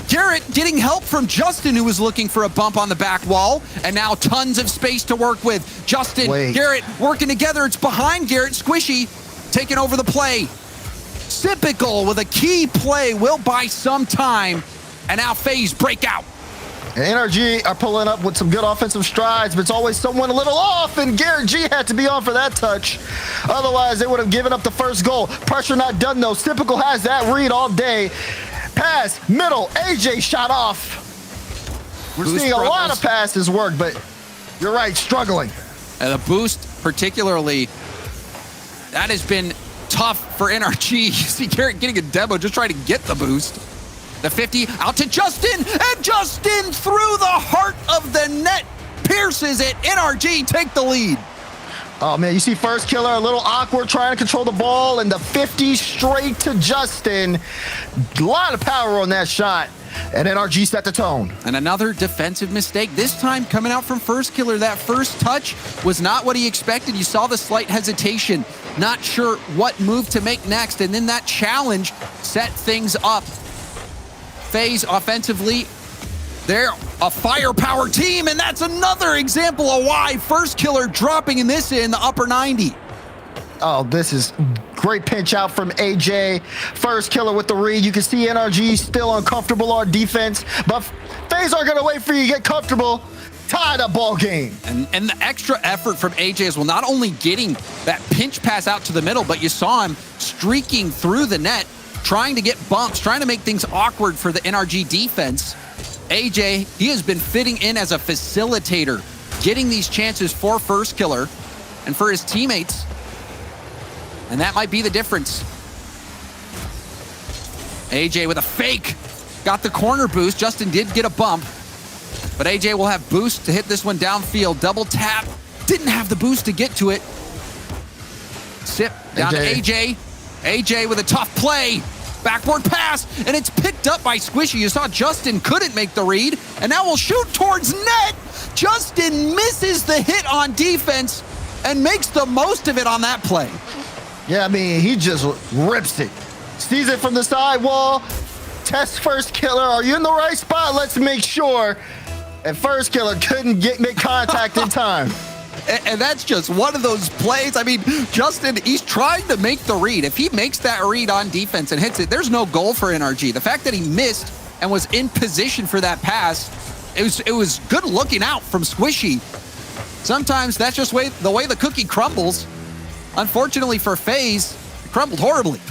Garrett getting help from Justin, who was looking for a bump on the back wall, and now tons of space to work with. Justin, Garrett working together. It's behind Garrett. Squishy taking over the play. Sipical with a key play will buy some time, and now FaZe break out. And NRG are pulling up with some good offensive strides, but it's always someone a little off, and Garrett G had to be on for that touch. Otherwise, they would have given up the first goal. Pressure not done, though. Sipical has that read all day. Pass, middle, AJ shot off. We're seeing a lot of passes work, but You're right, struggling. And the boost, particularly, that has been tough for NRG. You see Garrett getting a demo, just trying to get the boost. The 50 out to Justin, and Justin through the heart of the net pierces it. NRG take the lead. Oh man, you see First Killer a little awkward trying to control the ball, and the 50 straight to Justin. A lot of power on that shot, and NRG set the tone. And another defensive mistake, this time coming out from First Killer. That first touch was not what he expected. You saw the slight hesitation, not sure what move to make next, and then that challenge set things up. FaZe offensively, they're a firepower team, and that's another example of why First Killer dropping in the upper 90. Oh, this is great pinch out from AJ. First Killer with the read. You can see NRG still uncomfortable on defense, but FaZe aren't going to wait for you to get comfortable. Tie the ball game. And the extra effort from AJ as well, not only getting that pinch pass out to the middle, but you saw him streaking through the net, trying to get bumps, trying to make things awkward for the NRG defense. AJ, he has been fitting in as a facilitator, getting these chances for First Killer and for his teammates. And that might be the difference. AJ with a fake, got the corner boost. Justin did get a bump, but AJ will have boost to hit this one downfield. Double tap, didn't have the boost to get to it. Sip down to AJ. AJ with a tough play. Backward pass, and it's picked up by Squishy. You saw Justin couldn't make the read, and now we'll shoot towards net. Justin misses the hit on defense and makes the most of it on that play. Yeah, I mean, he just rips it. Sees it from the side wall. Test First Killer. Are you in the right spot? Let's make sure. And First Killer couldn't make contact in time. And that's just one of those plays. I mean, Justin, he's trying to make the read. If he makes that read on defense and hits it, there's no goal for NRG. The fact that he missed and was in position for that pass, it was good looking out from Squishy. Sometimes that's just the way the cookie crumbles. Unfortunately for FaZe, it crumbled horribly.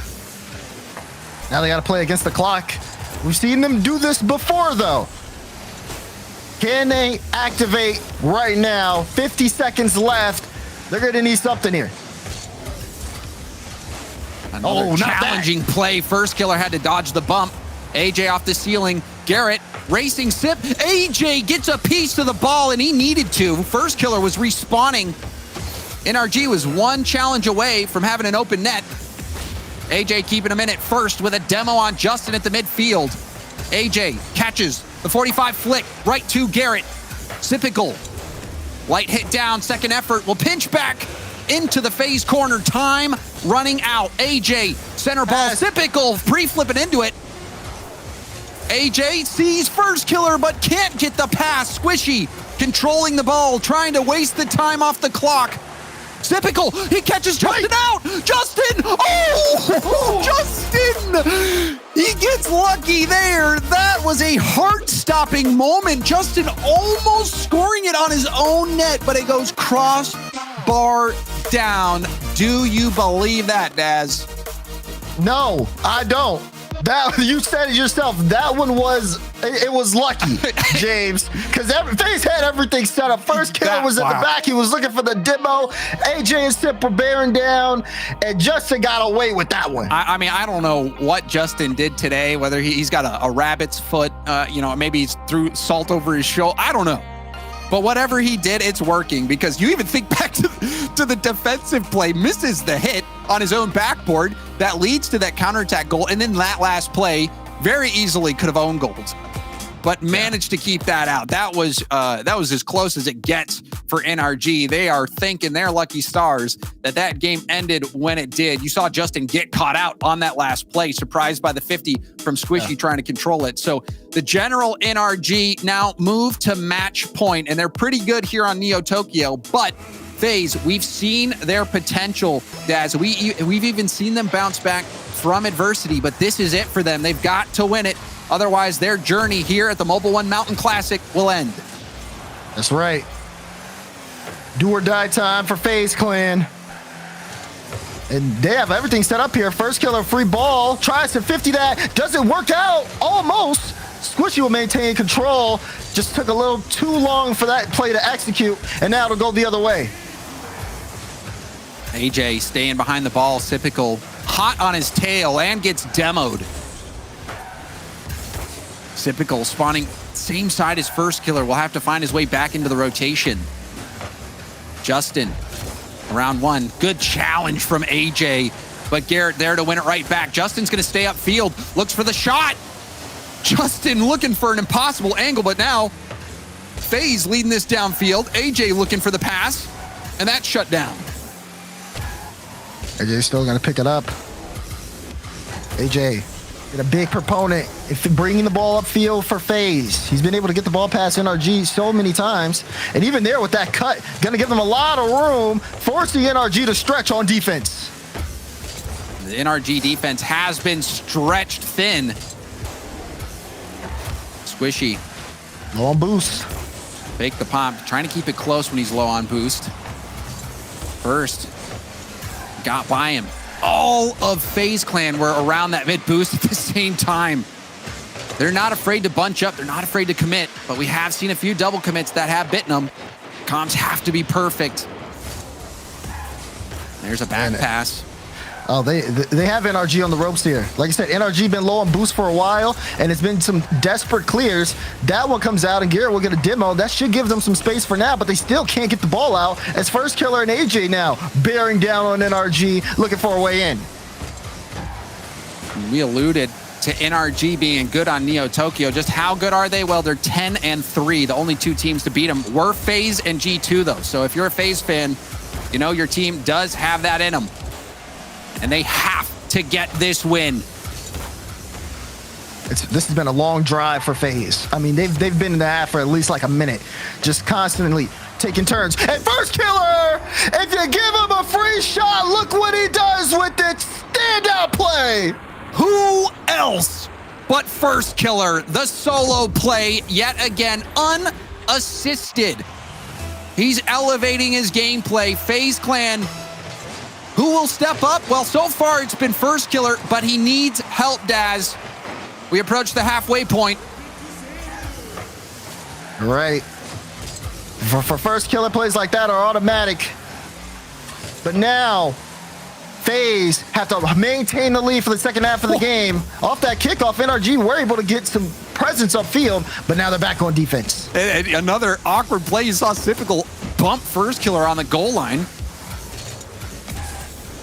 Now they got to play against the clock. We've seen them do this before, though. Can they activate right now? 50 seconds left. They're going to need something here. Another challenging play. First Killer had to dodge the bump. AJ off the ceiling. Garrett racing Sip. AJ gets a piece of the ball, and he needed to. First Killer was respawning. NRG was one challenge away from having an open net. AJ keeping him in at first with a demo on Justin at the midfield. AJ catches the 45 flick right to Garrett. Sipical, light hit down, second effort, will pinch back into the FaZe corner. Time running out. AJ, center ball, Sipical pre-flipping into it. AJ sees First Killer but can't get the pass. Squishy controlling the ball, trying to waste the time off the clock. Sipical, he catches Justin out. Justin, oh, Justin, he gets lucky there. That was a heart-stopping moment. Justin almost scoring it on his own net, but it goes crossbar down. Do you believe that, Daz? No, I don't. That, you said it yourself. That one was, it was lucky, James, because FaZe had everything set up. First Killer was at the back. He was looking for the demo. AJ and Sip were bearing down, and Justin got away with that one. I mean, I don't know what Justin did today, whether he's got a rabbit's foot, maybe he's threw salt over his shoulder. I don't know. But whatever he did, it's working, because you even think back to the defensive play, misses the hit on his own backboard that leads to that counterattack goal, and then that last play very easily could have owned goals, but managed to keep that out. That was as close as it gets for NRG. They are thanking their lucky stars that game ended when it did. You saw Justin get caught out on that last play, surprised by the 50 from Squishy trying to control it. So the general NRG now move to match point, and they're pretty good here on Neo Tokyo, but FaZe, we've seen their potential, Daz. We've even seen them bounce back from adversity, but this is it for them. They've got to win it. Otherwise, their journey here at the Mobil 1 Mountain Classic will end. That's right. Do or die time for FaZe Clan. And they have everything set up here. First Killer, free ball. Tries to 50 that. Doesn't work out. Almost. Squishy will maintain control. Just took a little too long for that play to execute, and now it'll go the other way. AJ staying behind the ball. Typical hot on his tail and gets demoed. Typical spawning same side as first killer. Will have to find his way back into the rotation. Justin, round one. Good challenge from AJ, but Garrett there to win it right back. Justin's going to stay upfield. Looks for the shot. Justin looking for an impossible angle, but now FaZe leading this downfield. AJ looking for the pass, and that's shut down. AJ's still going to pick it up. AJ, been a big proponent if bringing the ball upfield for FaZe. He's been able to get the ball past NRG so many times. And even there with that cut, going to give them a lot of room, forcing NRG to stretch on defense. The NRG defense has been stretched thin. Squishy. Low on boost. Fake the pump, trying to keep it close when he's low on boost. First. Got by him. All of FaZe Clan were around that mid boost at the same time. They're not afraid to bunch up. They're not afraid to commit, but we have seen a few double commits that have bitten them. Comms have to be perfect. There's a back pass. Oh, they have NRG on the ropes here. Like I said, NRG been low on boost for a while, and it's been some desperate clears. That one comes out, and Garrett will get a demo. That should give them some space for now, but they still can't get the ball out as first killer and AJ now bearing down on NRG, looking for a way in. We alluded to NRG being good on Neo Tokyo. Just how good are they? Well, they're 10-3. The only two teams to beat them were FaZe and G2, though. So if you're a FaZe fan, you know your team does have that in them. And they have to get this win. This has been a long drive for FaZe. I mean, they've been in the half for at least like a minute, just constantly taking turns. And first killer, if you give him a free shot, look what he does with it. Standout play. Who else but first killer? The solo play, yet again, unassisted. He's elevating his gameplay. FaZe Clan. Who will step up? Well, so far it's been first killer, but he needs help, Daz. We approach the halfway point. Right. For first killer, plays like that are automatic. But now, FaZe have to maintain the lead for the second half of the game. Off that kickoff, NRG were able to get some presence upfield, but now they're back on defense. And another awkward play. You saw typical bump first killer on the goal line.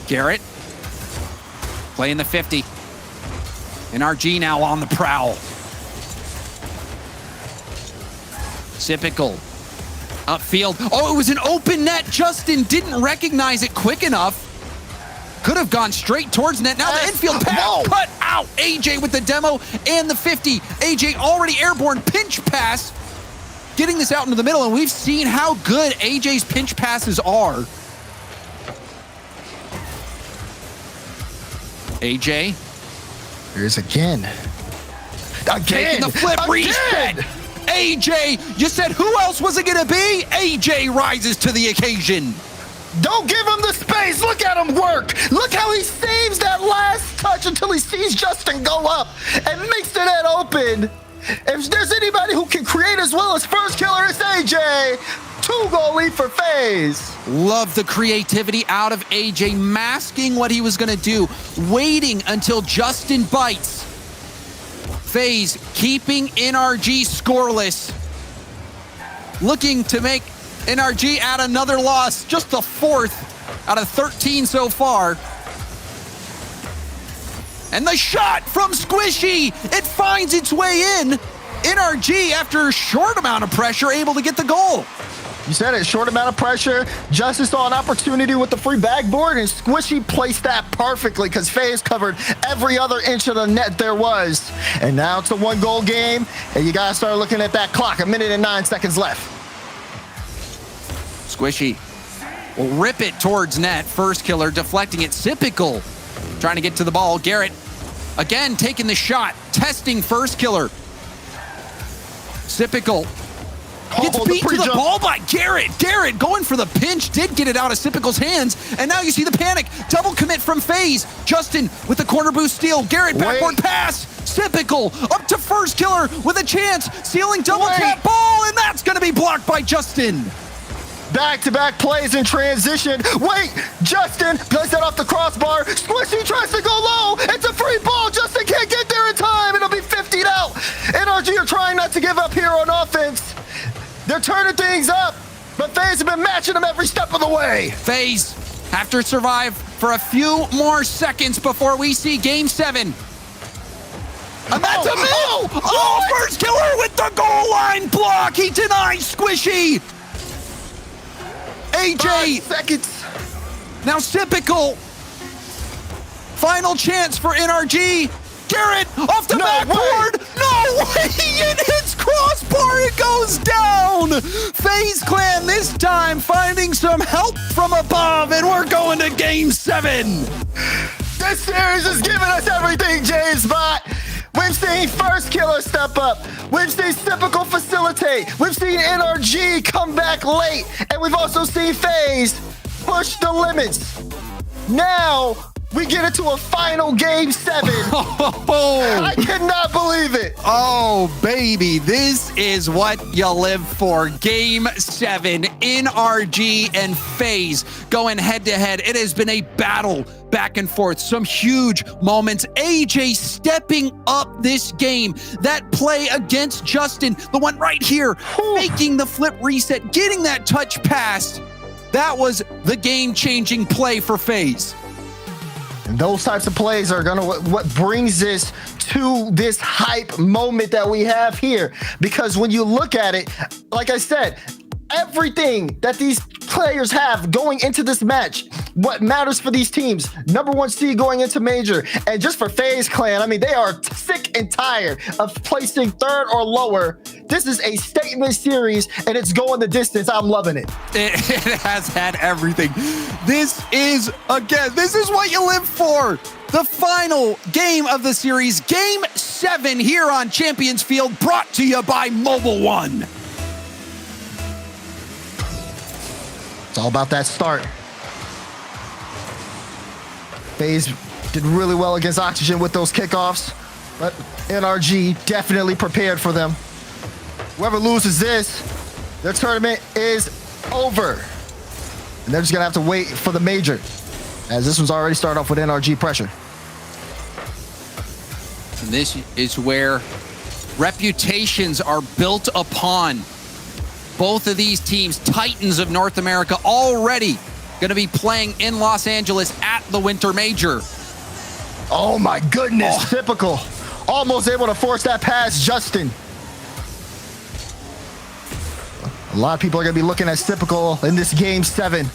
Garrett playing the 50. NRG now on the prowl. Typical upfield. Oh, it was an open net. Justin didn't recognize it quick enough. Could have gone straight towards net. Now the infield pass cut out. AJ with the demo and the 50. AJ already airborne pinch pass. Getting this out into the middle, and we've seen how good AJ's pinch passes are. AJ. Here's again. Taking the flip reset. AJ, you said who else was it going to be? AJ rises to the occasion. Don't give him the space. Look at him work. Look how he saves that last touch until he sees Justin go up and makes the net open. If there's anybody who can create as well as first killer, it's AJ. 2-goal lead for FaZe. Love the creativity out of AJ, masking what he was going to do, waiting until Justin bites. FaZe keeping NRG scoreless. Looking to make NRG add another loss, just the 4th out of 13 so far. And the shot from Squishy, it finds its way in. NRG, after a short amount of pressure, able to get the goal. You said it, short amount of pressure. Justin saw an opportunity with the free backboard, and Squishy placed that perfectly because FaZe covered every other inch of the net there was. And now it's a 1-goal game, and you gotta start looking at that clock. 1 minute and 9 seconds left. Squishy will rip it towards net. First killer deflecting it. Typical trying to get to the ball. Garrett again taking the shot, testing first killer. Typical gets beat to the ball by Garrett. Garrett going for the pinch, did get it out of Typical's hands, and now you see the panic. Double commit from FaZe. Justin with the corner boost steal. Garrett backboard pass. Typical up to first killer with a chance. Ceiling double tap ball, and that's going to be blocked by Justin. Back-to-back plays in transition. Wait, Justin plays that off the crossbar. Squishy tries to go low. It's a free ball. Justin can't get there in time. It'll be 50'd out. NRG are trying not to give up here on offense. They're turning things up, but FaZe have been matching them every step of the way. FaZe have to survive for a few more seconds before we see game 7. And that's a miss! First killer with the goal line block. He denies Squishy. AJ. 5 seconds. Now Typical. Final chance for NRG. Garrett off the backboard. No way! It hits crossbar. It goes down. FaZe Clan this time finding some help from above, and we're going to game 7. This series is giving us everything, James Bot. We've seen first killer step up. We've seen Typical facilitate. We've seen NRG come back late. And we've also seen FaZe push the limits. Now we get into a final game 7. I cannot believe it. Oh, baby. This is what you live for. Game 7, NRG and FaZe going head to head. It has been a battle back and forth. Some huge moments. AJ stepping up this game. That play against Justin, the one right here, making the flip reset, getting that touch pass. That was the game-changing play for FaZe. And those types of plays are gonna what brings this to this hype moment that we have here. Because when you look at it, like I said, everything that these players have going into this match, what matters for these teams, #1 seed going into major. And just for FaZe Clan, I mean, they are sick and tired of placing 3rd or lower. This is a statement series, and it's going the distance. I'm loving it. It has had everything. This is what you live for. The final game of the series, game 7 here on Champions Field, brought to you by Mobile One. It's all about that start. FaZe did really well against Oxygen with those kickoffs, but NRG definitely prepared for them. Whoever loses this, their tournament is over. And they're just gonna have to wait for the major, as this one's already started off with NRG pressure. And this is where reputations are built upon. Both of these teams, Titans of North America, already going to be playing in Los Angeles at the Winter Major. Oh my goodness, Typical. Almost able to force that past Justin. A lot of people are going to be looking at Typical in this game 7.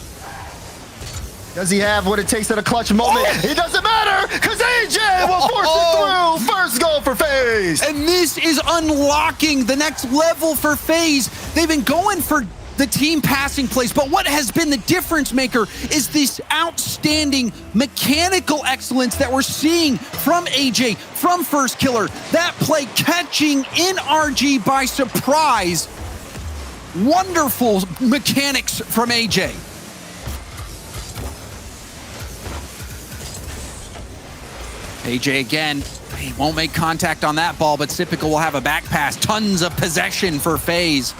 Does he have what it takes at a clutch moment? It doesn't matter, because AJ will force it through. First goal for FaZe. And this is unlocking the next level for FaZe. They've been going for the team passing plays, but what has been the difference maker is this outstanding mechanical excellence that we're seeing from AJ, from First Killer. That play catching NRG by surprise. Wonderful mechanics from AJ. AJ again, he won't make contact on that ball, but Typical will have a back pass. Tons of possession for FaZe.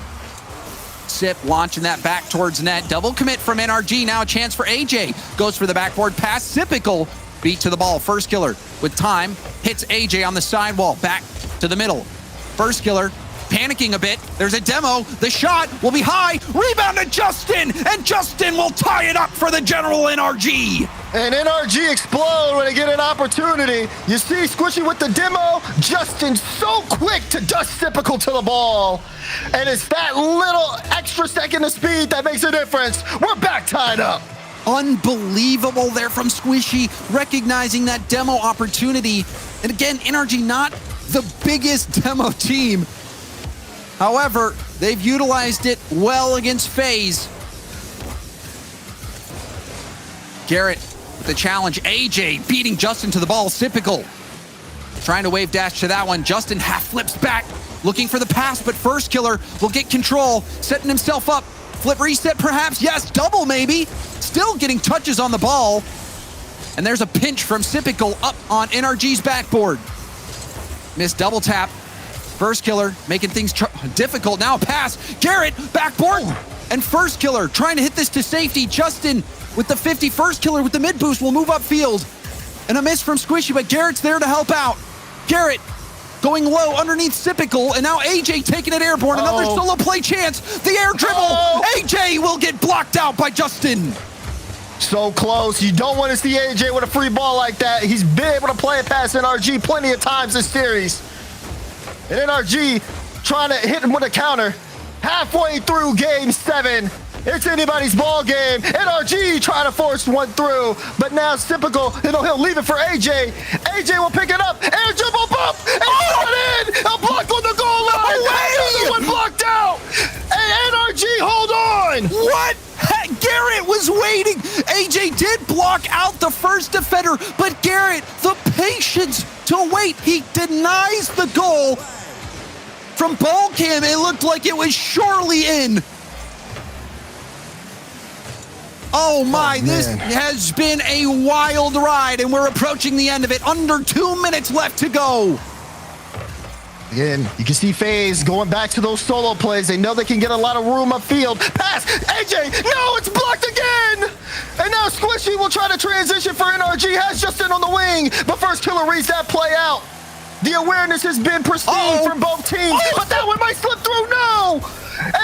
Sip launching that back towards net. Double commit from NRG. Now a chance for AJ. Goes for the backboard pass. Typical beat to the ball. First Killer with time. Hits AJ on the sidewall. Back to the middle. First Killer panicking a bit. There's a demo. The shot will be high. Rebound to Justin. And Justin will tie it up for the general NRG. And NRG explode when they get an opportunity. You see Squishy with the demo. Justin so quick to dust Typical to the ball. And it's that little extra second of speed that makes a difference. We're back tied up. Unbelievable there from Squishy, recognizing that demo opportunity. And again, NRG not the biggest demo team. However, they've utilized it well against FaZe. Garrett with the challenge. AJ beating Justin to the ball. Typical trying to wave dash to that one. Justin half flips back, looking for the pass, but First Killer will get control, setting himself up. Flip reset perhaps, yes, double maybe. Still getting touches on the ball. And there's a pinch from Typical up on NRG's backboard. Missed double tap. First killer making things difficult. Now a pass. Garrett backboard. And first killer trying to hit this to safety. Justin with the 50. First killer with the mid boost will move upfield. And a miss from Squishy, but Garrett's there to help out. Garrett going low underneath Sipical, and now AJ taking it airborne. Another solo play chance. The air dribble. AJ will get blocked out by Justin. So close. You don't want to see AJ with a free ball like that. He's been able to play it past NRG plenty of times this series. And NRG trying to hit him with a counter. Halfway through game 7. It's anybody's ball game. NRG trying to force one through, but now it's typical. He'll leave it for AJ. AJ will pick it up. Air dribble bump. And it in. A block on the goal line. Another one blocked out. And NRG, hold on. What? Garrett was waiting. AJ did block out the first defender, but Garrett, the patience to wait. He denies the goal. From ball cam, it looked like it was surely in. Oh my, this has been a wild ride, and we're approaching the end of it. Under 2 minutes left to go. Again, you can see FaZe going back to those solo plays. They know they can get a lot of room upfield. Pass! AJ! No, it's blocked again! And now Squishy will try to transition for NRG. Has Justin on the wing, but first killer reads that play out. The awareness has been pristine from both teams, but that one might slip through. No!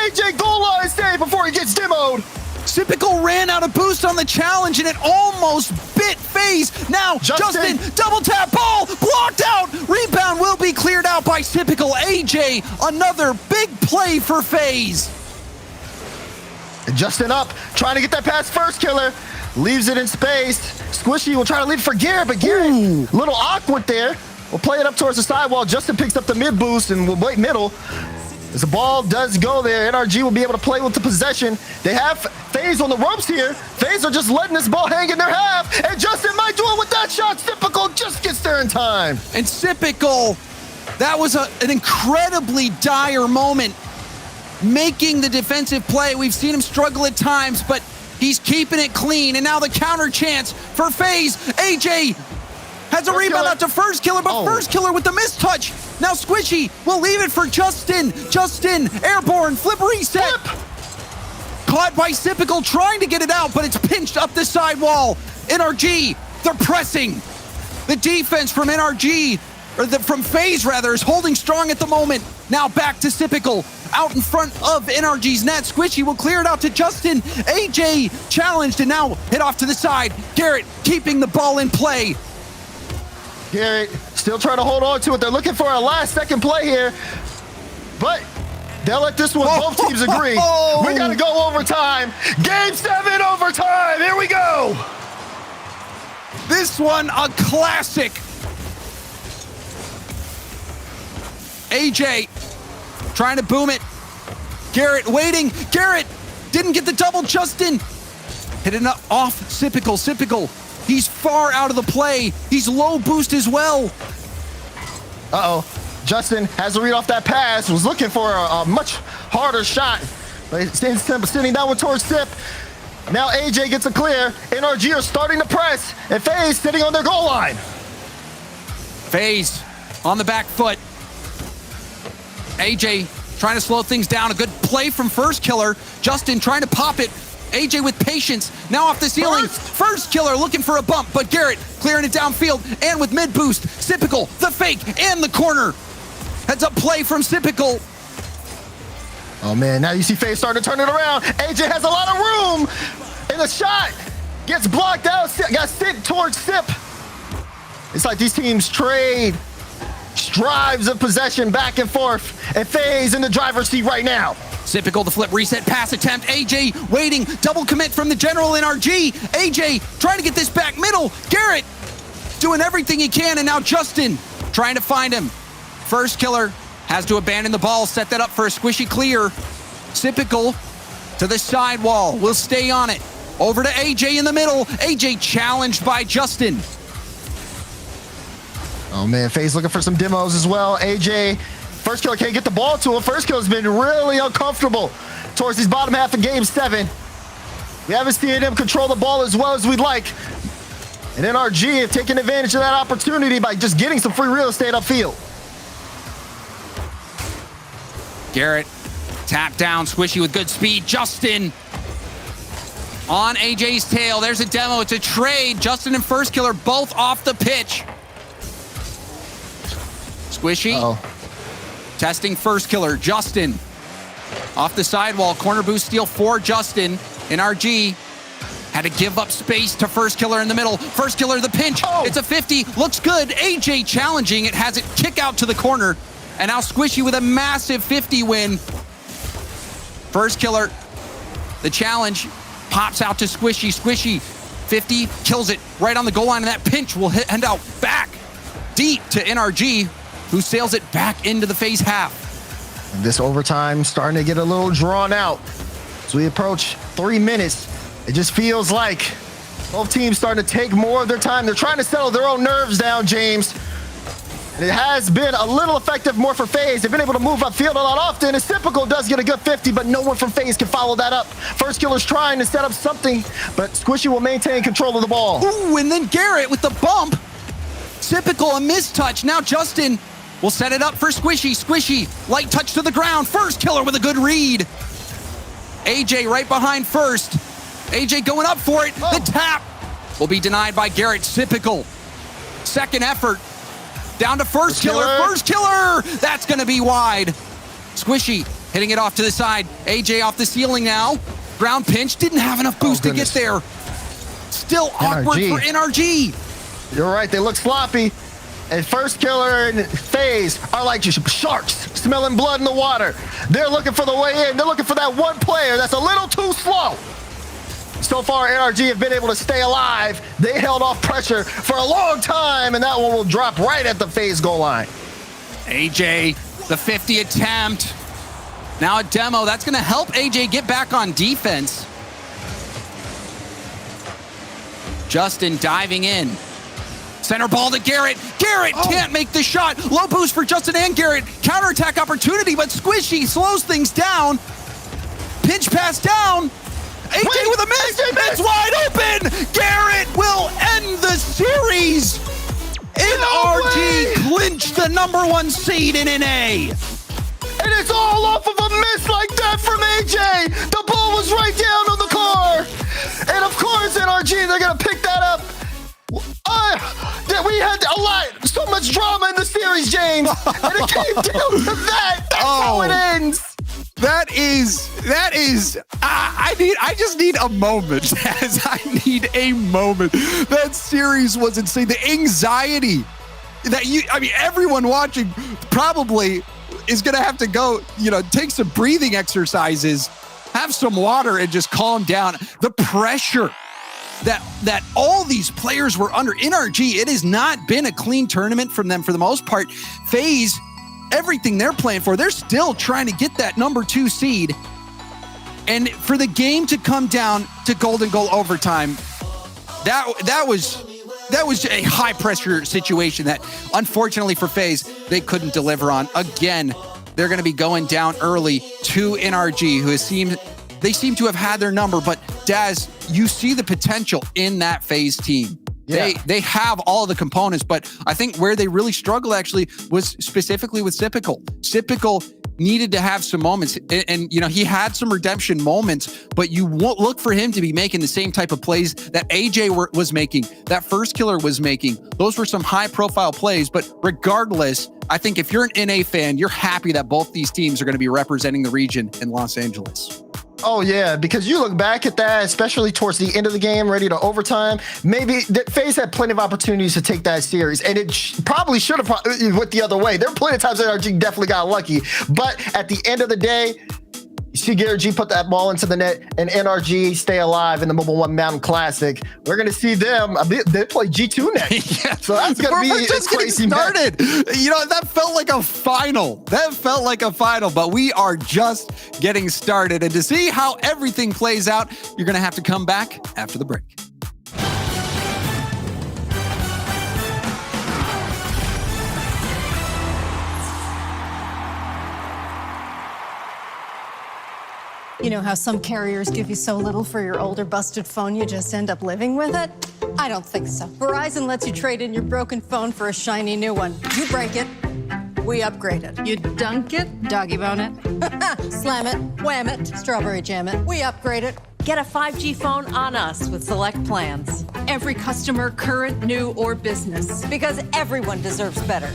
AJ goal line save before he gets demoed. Sipical ran out of boost on the challenge, and it almost bit FaZe. Now, Justin double tap ball, blocked out. Rebound will be cleared out by Sipical. AJ, another big play for FaZe. And Justin up, trying to get that past first killer. Leaves it in space. Squishy will try to leave it for Garrett, but Garrett, a little awkward there. We'll play it up towards the sidewall. Justin picks up the mid boost and will wait middle. As the ball does go there, NRG will be able to play with the possession. They have FaZe on the ropes here. FaZe are just letting this ball hang in their half, and Justin might do it with that shot. Sipical just gets there in time. And Sipical, that was an incredibly dire moment, making the defensive play. We've seen him struggle at times, but he's keeping it clean. And now the counter chance for FaZe. AJ has a rebound out to first killer, but first killer with the mistouch. Now Squishy will leave it for Justin. Justin, airborne, flip reset. Caught by Sipical, trying to get it out, but it's pinched up the sidewall. NRG, they're pressing. The defense from NRG, or from FaZe rather, is holding strong at the moment. Now back to Sipical, out in front of NRG's net. Squishy will clear it out to Justin. AJ challenged and now hit off to the side. Garrett keeping the ball in play. Garrett still trying to hold on to it. They're looking for a last-second play here, but they'll let this one. Both teams agree. We got to go overtime. Game 7 overtime. Here we go. This one a classic. AJ trying to boom it. Garrett waiting. Garrett didn't get the double. Justin hit it off Sipical. Sipical. He's far out of the play. He's low boost as well. Justin has to read off that pass. Was looking for a much harder shot. But sending that one towards Sip. Now AJ gets a clear. NRG are starting to press. And FaZe sitting on their goal line. FaZe on the back foot. AJ trying to slow things down. A good play from first killer. Justin trying to pop it. AJ with patience, now off the ceiling. First killer looking for a bump, but Garrett clearing it downfield and with mid boost. Sipical, the fake, and the corner. Heads up play from Sipical. Oh man, now you see FaZe starting to turn it around. AJ has a lot of room, and the shot gets blocked out. Got sent towards Sip. It's like these teams trade drives of possession back and forth, and FaZe in the driver's seat right now. Sipical, the flip reset pass attempt. AJ waiting, double commit from the general NRG. AJ trying to get this back middle. Garrett doing everything he can, and now Justin trying to find him. First killer has to abandon the ball, set that up for a squishy clear. Sipical to the sidewall, will stay on it. Over to AJ in the middle. AJ challenged by Justin. Oh man, FaZe looking for some demos as well. AJ, first killer can't get the ball to him. First killer's been really uncomfortable towards these bottom half of game 7. We haven't seen him control the ball as well as we'd like. And NRG have taken advantage of that opportunity by just getting some free real estate upfield. Garrett, tap down, Squishy with good speed. Justin on AJ's tail. There's a demo. It's a trade. Justin and First Killer both off the pitch. Squishy testing First Killer. Justin off the sidewall. Corner boost steal for Justin. NRG had to give up space to First Killer in the middle. First Killer, the pinch. It's a 50. Looks good. AJ challenging. It has it kick out to the corner. And now Squishy with a massive 50 win. First Killer, the challenge, pops out to Squishy. Squishy, 50, kills it right on the goal line. And that pinch will hand out back deep to NRG, who sails it back into the FaZe half. And this overtime starting to get a little drawn out. As we approach 3 minutes, it just feels like both teams starting to take more of their time. They're trying to settle their own nerves down, James. And it has been a little effective more for FaZe. They've been able to move upfield a lot often. It's typical, does get a good 50, but no one from FaZe can follow that up. First Killer's trying to set up something, but Squishy will maintain control of the ball. Ooh, and then Garrett with the bump. Typical, a mistouch. Now Justin will set it up for Squishy. Squishy, light touch to the ground. First Killer with a good read. AJ right behind First. AJ going up for it. The tap will be denied by Garrett. Typical. Second effort. Down to First Killer. First Killer! That's going to be wide. Squishy hitting it off to the side. AJ off the ceiling now. Ground pinch. Didn't have enough boost to get there. Still awkward for NRG. You're right. They look sloppy. And First Killer and FaZe are like just sharks smelling blood in the water. They're looking for the way in. They're looking for that one player that's a little too slow. So far, NRG have been able to stay alive. They held off pressure for a long time, and that one will drop right at the FaZe goal line. AJ, the 50 attempt. Now a demo. That's going to help AJ get back on defense. Justin diving in. Center ball to Garrett. Garrett can't make the shot. Low boost for Justin and Garrett. Counterattack opportunity, but Squishy slows things down. Pinch pass down. AJ with a miss. It's wide open. Garrett will end the series. NRG clinched the #1 seed in NA. And it's all off of a miss like that from AJ. The ball was right down on the car. And of course, NRG, they're going to pick that up. We had so much drama in the series, James. And it came down to that. That's how it ends. That is, I just need a moment. I need a moment. That series was insane. The anxiety that everyone watching probably is going to have to go, take some breathing exercises, have some water, and just calm down. The pressure that all these players were under. NRG, it has not been a clean tournament from them for the most part. FaZe, everything they're playing for, they're still trying to get that #2 seed. And for the game to come down to golden goal overtime, that was a high pressure situation that unfortunately for FaZe, they couldn't deliver on. Again, they're going to be going down early to NRG, who they seem to have had their number, but Daz, you see the potential in that FaZe team. Yeah. They have all the components, but I think where they really struggled actually was specifically with Sipical. Sipical needed to have some moments, and he had some redemption moments, but you won't look for him to be making the same type of plays that AJ was making, that First Killer was making. Those were some high-profile plays, but regardless, I think if you're an NA fan, you're happy that both these teams are going to be representing the region in Los Angeles. Oh, yeah, because you look back at that, especially towards the end of the game, ready to overtime, maybe FaZe had plenty of opportunities to take that series, and it probably should have went the other way. There were plenty of times that NRG definitely got lucky, but at the end of the day, you see Garrett G put that ball into the net, and NRG stay alive in the Mobil Mountain Classic. We're going to see them. They play G2 next. Yeah. So that's going to be just crazy. Started. That felt like a final. But we are just getting started. And to see how everything plays out, you're going to have to come back after the break. You know how some carriers give you so little for your older busted phone you just end up living with it? I don't think so. Verizon lets you trade in your broken phone for a shiny new one. You break it, We upgraded. You dunk it, doggy bone it. Slam it, wham it, strawberry jam it. We upgraded. Get a 5G phone on us with select plans. Every customer, current, new, or business. Because everyone deserves better.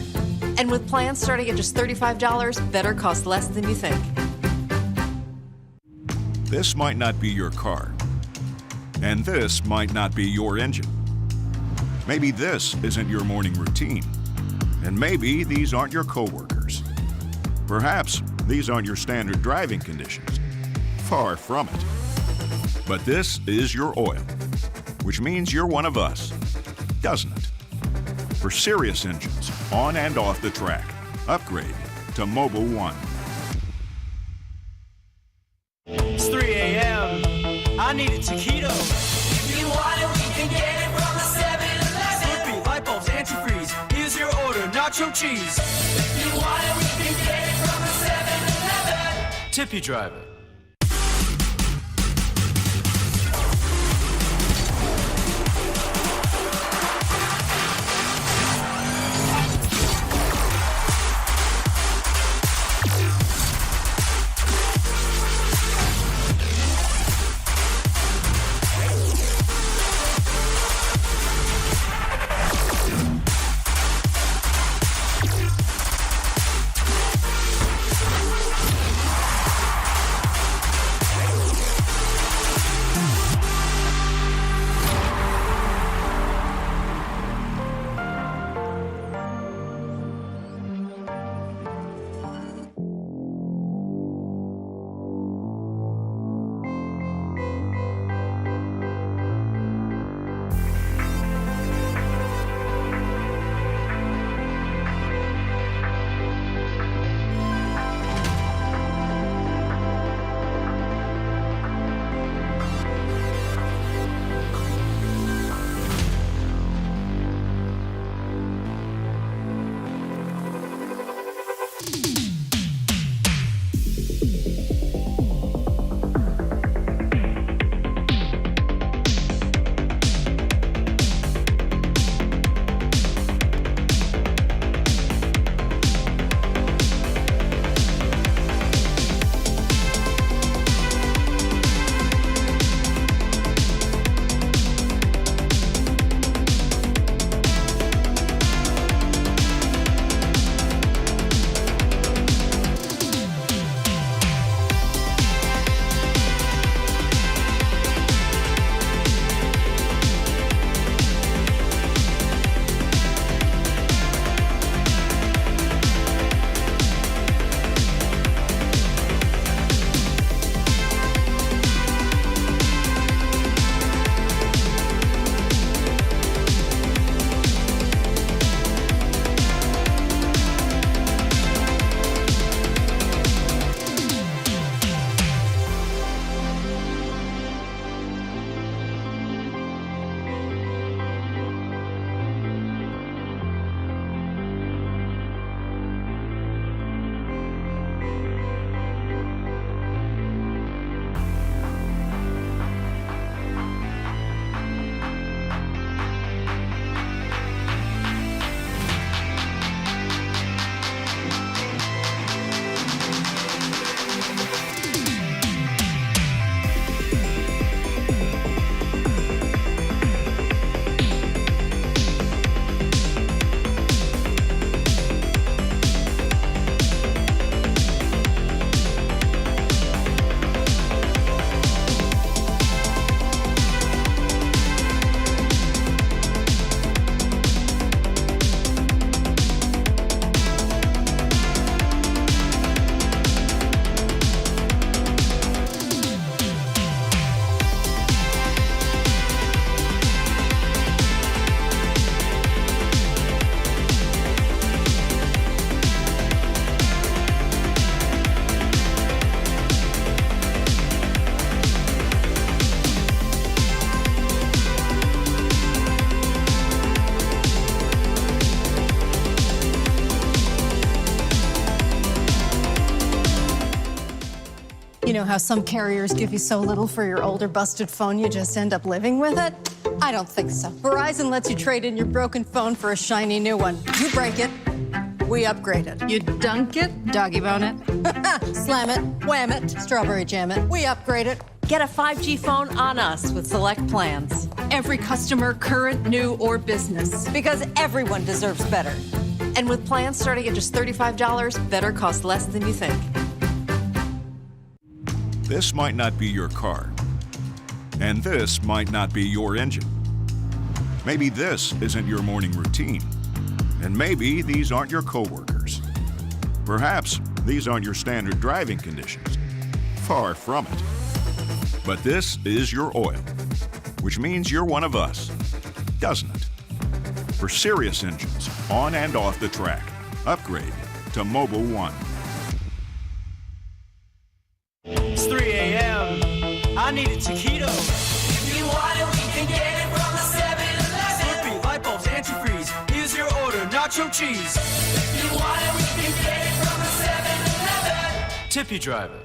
And with plans starting at just $35, better costs less than you think. This might not be your car. And this might not be your engine. Maybe this isn't your morning routine. And maybe these aren't your coworkers. Perhaps these aren't your standard driving conditions. Far from it. But this is your oil, which means you're one of us, doesn't it? For serious engines, on and off the track, upgrade to Mobil 1. It's 3 a.m. I need a taquito. If you want it, we can get it from the 7-Eleven. Slurpee, light bulbs, antifreeze. Here's your order, nacho cheese. If you want it, we can get it from the 7-Eleven. Tippy driver. You know how some carriers give you so little for your older busted phone you just end up living with it? I don't think so. Verizon lets you trade in your broken phone for a shiny new one. You break it, We upgraded. You dunk it? Doggy bone it. Slam it. Wham it. Strawberry jam it. We upgraded. Get a 5G phone on us with select plans. Every customer, current, new, or business. Because everyone deserves better. And with plans starting at just $35, better costs less than you think. This might not be your car. And this might not be your engine. Maybe this isn't your morning routine. And maybe these aren't your coworkers. Perhaps these aren't your standard driving conditions. Far from it. But this is your oil, which means you're one of us, doesn't it? For serious engines, on and off the track, upgrade to Mobil 1. It's 3 a.m. I need a taquito. If you want it, we can get it from the 7-Eleven. Slurpee, light bulbs, antifreeze. Here's your order, nacho cheese. If you want it, we can get it from the 7-Eleven. Tippy driver.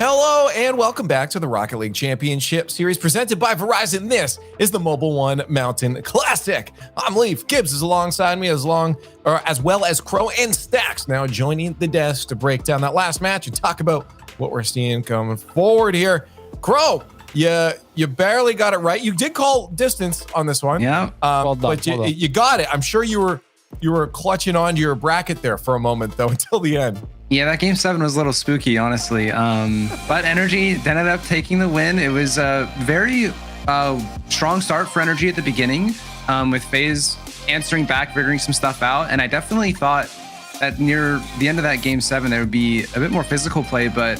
Hello and welcome back to the Rocket League Championship Series presented by Verizon. This is the Mobil Mountain Classic. I'm Leaf. Gibbs is alongside me as well as Crow and Stacks now joining the desk to break down that last match and talk about what we're seeing coming forward here. Crow, you barely got it right. You did call distance on this one. Yeah. Well done, but you got it. I'm sure you were clutching onto your bracket there for a moment though until the end. Yeah, that game 7 was a little spooky, honestly. But Energy ended up taking the win. It was a very strong start for Energy at the beginning, with FaZe answering back, figuring some stuff out. And I definitely thought that near the end of that game 7, there would be a bit more physical play. But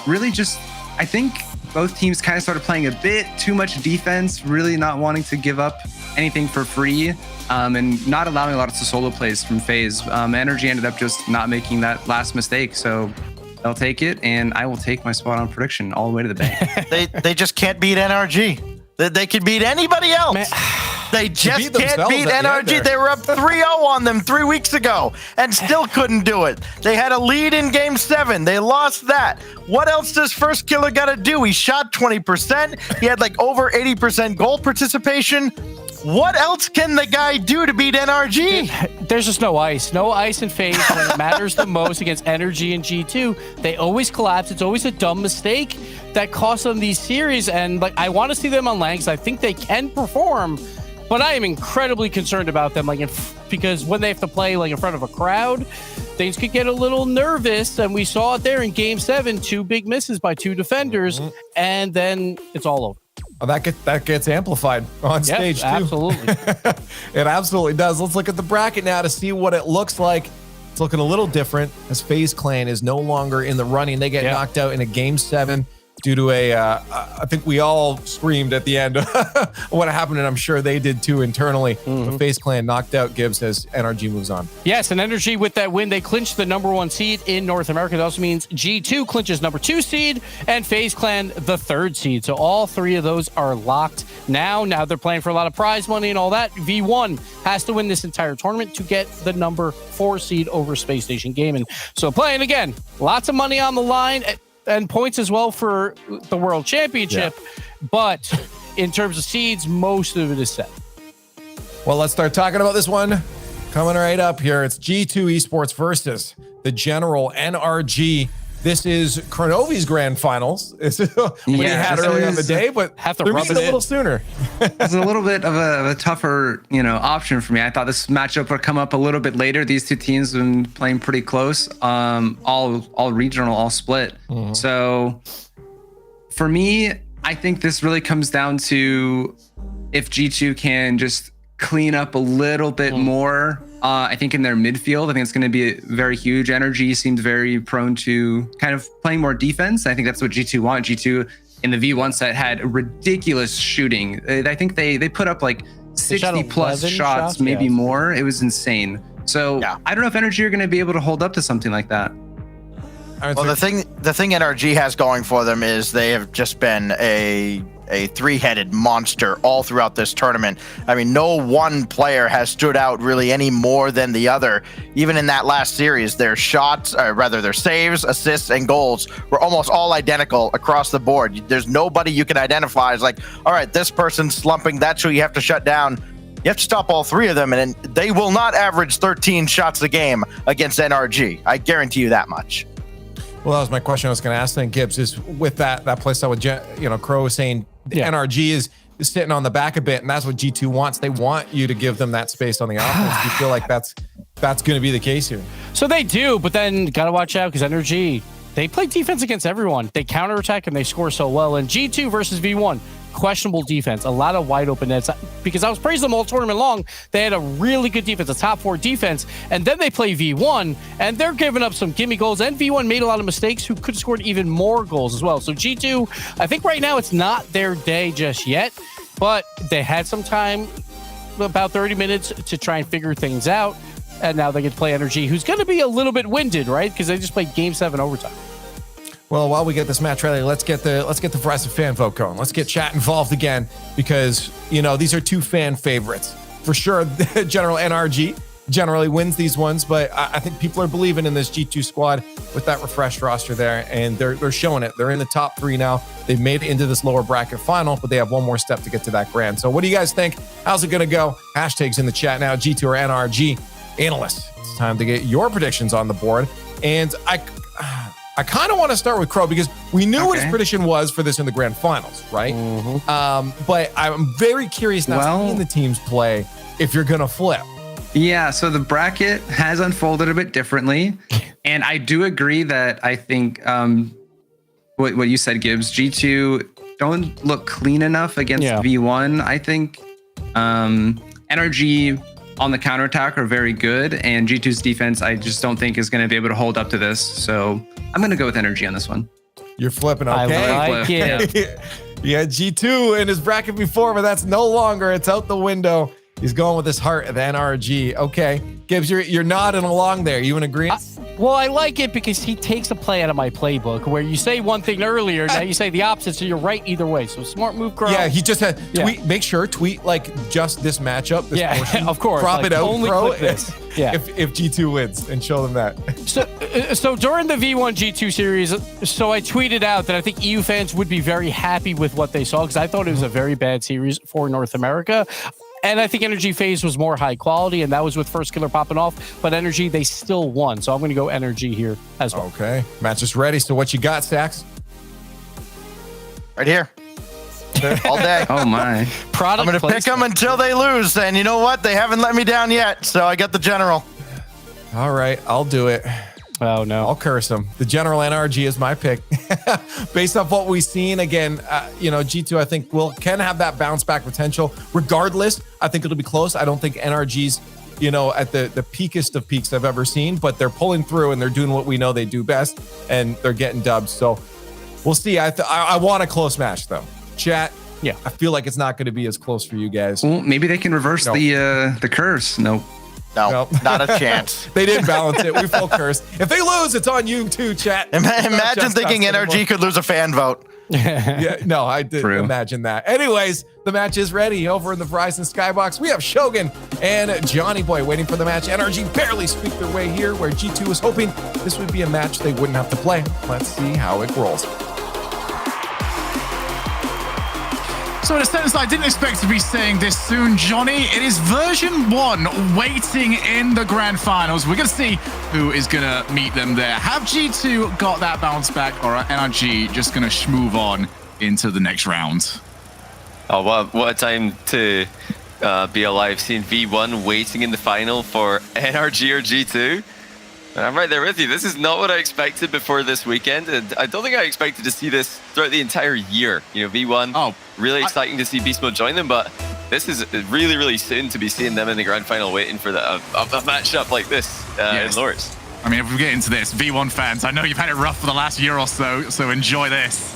really just, I think both teams kind of started playing a bit too much defense, really not wanting to give up anything for free. And not allowing a lot of solo plays from FaZe. Energy ended up just not making that last mistake, so they'll take it, and I will take my spot on prediction all the way to the bank. They just can't beat NRG. They could beat anybody else. Man, they just can't beat NRG. They were up 3-0 on them 3 weeks ago and still couldn't do it. They had a lead in game 7. They lost that. What else does First Killer got to do? He shot 20%. He had like over 80% goal participation. What else can the guy do to beat NRG? There's just no ice. No ice in FaZe when it matters the most against Energy and G2. They always collapse. It's always a dumb mistake that costs them these series. And like, I want to see them on LAN because I think they can perform, but I am incredibly concerned about them. Like, because when they have to play like in front of a crowd, things could get a little nervous. And we saw it there in game 7, 2 big misses by 2 defenders, and then it's all over. Oh, that gets amplified on stage too. Absolutely. It absolutely does. Let's look at the bracket now to see what it looks like. It's looking a little different as FaZe Clan is no longer in the running. They get knocked out in a game 7 due to I think we all screamed at the end what happened, and I'm sure they did too internally. But FaZe Clan knocked out Gibbs as NRG moves on. Yes, and Energy with that win, they clinched the #1 seed in North America. That also means G2 clinches #2 seed and FaZe Clan the 3rd seed. So all 3 of those are locked now. Now they're playing for a lot of prize money and all that. V1 has to win this entire tournament to get the #4 seed over Space Station Gaming. So playing again, lots of money on the line. And points as well for the World Championship. But in terms of seeds, most of it is set. Well, let's start talking about this one. Coming right up here, it's G2 Esports versus the General NRG. This is Kronovi's grand finals. It's what he had earlier in the day, but they're meeting a little sooner. It's a little bit of a tougher, option for me. I thought this matchup would come up a little bit later. These 2 teams have been playing pretty close, all regional, all split. So for me, I think this really comes down to if G2 can just clean up a little bit more. I think in their midfield, I think it's going to be very huge. Energy seemed very prone to kind of playing more defense. I think that's what G2 want. G2 in the V1 set had ridiculous shooting. I think they put up like 60 plus shots, maybe more. It was insane. So I don't know if Energy are going to be able to hold up to something like that. Well, the thing NRG has going for them is they have just been a a three-headed monster all throughout this tournament. I mean, no one player has stood out really any more than the other. Even in that last series, their shots, or rather their saves, assists, and goals were almost all identical across the board. There's nobody you can identify as like, all right, this person's slumping, that's who you have to shut down. You have to stop all three of them, and they will not average 13 shots a game against NRG. I guarantee you that much. Well, that was my question I was going to ask then, Gibbs, is with that play style with, Crow was saying NRG is sitting on the back a bit, and that's what G2 wants. They want you to give them that space on the offense. Do you feel like that's going to be the case here? So they do, but then got to watch out because NRG, they play defense against everyone. They counterattack and they score so well. And G2 versus V1, questionable defense, a lot of wide open nets, because I was praising them all tournament long. They had a really good defense, a top 4 defense, and then they play V1 and they're giving up some gimme goals, and V1 made a lot of mistakes who could have scored even more goals as well. So G2, I think right now it's not their day just yet, but they had some time, about 30 minutes to try and figure things out, and now they get to play NRG, who's going to be a little bit winded, right? Because they just played Game 7 overtime. Well, while we get this match ready, let's get the Verizon fan vote going. Let's get chat involved again, because these are 2 fan favorites for sure. General NRG generally wins these ones, but I think people are believing in this G2 squad with that refreshed roster there, and they're showing it. They're in the top 3 now. They've made it into this lower bracket final, but they have one more step to get to that grand. So what do you guys think? How's it going to go? Hashtags in the chat now. G2 or NRG analysts. It's time to get your predictions on the board, and I kind of want to start with Crow because we knew what his prediction was for this in the grand finals, right? But I'm very curious now seeing the teams play if you're going to flip. Yeah, so the bracket has unfolded a bit differently. And I do agree that I think what you said, Gibbs, G2 don't look clean enough against V1, I think. NRG on the counterattack are very good, and G2's defense I just don't think is going to be able to hold up to this. So I'm going to go with NRG on this one. You're flipping, okay? I like it. Yeah, G2 in his bracket before, but that's no longer. It's out the window. He's going with his heart of NRG. Okay. Gibbs, you're nodding along there. You in agreement? Well, I like it because he takes a play out of my playbook where you say one thing earlier, now you say the opposite, so you're right either way. So smart move, Crow. Yeah, he just had tweet. Make sure tweet like just this matchup. This portion. Of course. Crop it out, only Crow. This. Yeah. If G2 wins, and show them that. So during the V1 G2 series, so I tweeted out that I think EU fans would be very happy with what they saw because I thought it was a very bad series for North America. And I think NRG FaZe was more high quality, and that was with First Killer popping off. But NRG, they still won. So I'm going to go NRG here as well. Okay. Match is ready. So what you got, Stacks? Right here. All day. Oh, my. I'm going to pick them until they lose. And you know what? They haven't let me down yet. So I got the general. All right. I'll do it. Oh, no. I'll curse him. The General NRG is my pick. Based off what we've seen, again, G2, I think, can have that bounce back potential. Regardless, I think it'll be close. I don't think NRG's, at the peakest of peaks I've ever seen, but they're pulling through and they're doing what we know they do best, and they're getting dubs. So we'll see. I want a close match, though. Chat. Yeah. I feel like it's not going to be as close for you guys. Well, maybe they can reverse the curse. Nope. No, not a chance. They didn't balance it. We full cursed. If they lose, it's on you too, chat. Imagine thinking NRG could lose a fan vote. Yeah, no, I didn't imagine that. Anyways, the match is ready over in the Verizon Skybox. We have Shogun and Johnny Boy waiting for the match. NRG barely squeaked their way here, where G2 was hoping this would be a match they wouldn't have to play. Let's see how it rolls. So in a sense, I didn't expect to be saying this soon, Johnny. It is version 1 waiting in the grand finals. We're going to see who is going to meet them there. Have G2 got that bounce back, or are NRG just going to move on into the next round? Oh, what a time to be alive, seeing V1 waiting in the final for NRG or G2. And I'm right there with you. This is not what I expected before this weekend, and I don't think I expected to see this throughout the entire year. V1, really exciting to see Beast Mode join them, but this is really, really soon to be seeing them in the grand final waiting for a matchup like this in Lords. I mean, if we get into this, V1 fans, I know you've had it rough for the last year or so enjoy this.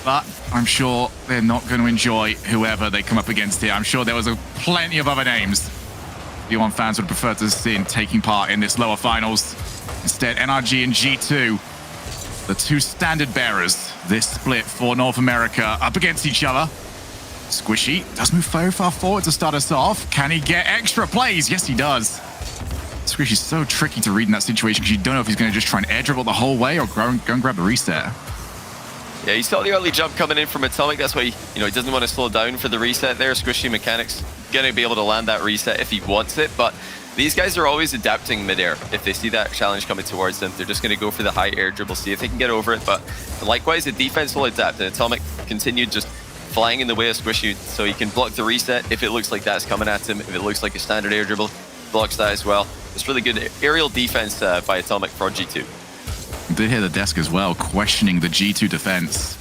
But I'm sure they're not going to enjoy whoever they come up against here. I'm sure there was plenty of other names V1 fans would prefer to see taking part in this lower finals. Instead, NRG and G2 The two standard bearers this split for North America up against each other. Squishy does move very far forward to start us off. Can he get extra plays? Yes, he does. Squishy's so tricky to read in that situation because you don't know if he's going to just try and air dribble the whole way or go and grab the reset. Yeah, he saw the early jump coming in from Atomic. That's why he doesn't want to slow down for the reset there. Squishy mechanics going to be able to land that reset if he wants it, but these guys are always adapting midair. If they see that challenge coming towards them, they're just going to go for the high air dribble, see if they can get over it. But likewise, the defense will adapt, and Atomic continued just flying in the way of Squishy, so he can block the reset if it looks like that's coming at him. If it looks like a standard air dribble, blocks that as well. It's really good aerial defense by Atomic for G2. We did hear the desk as well, questioning the G2 defense.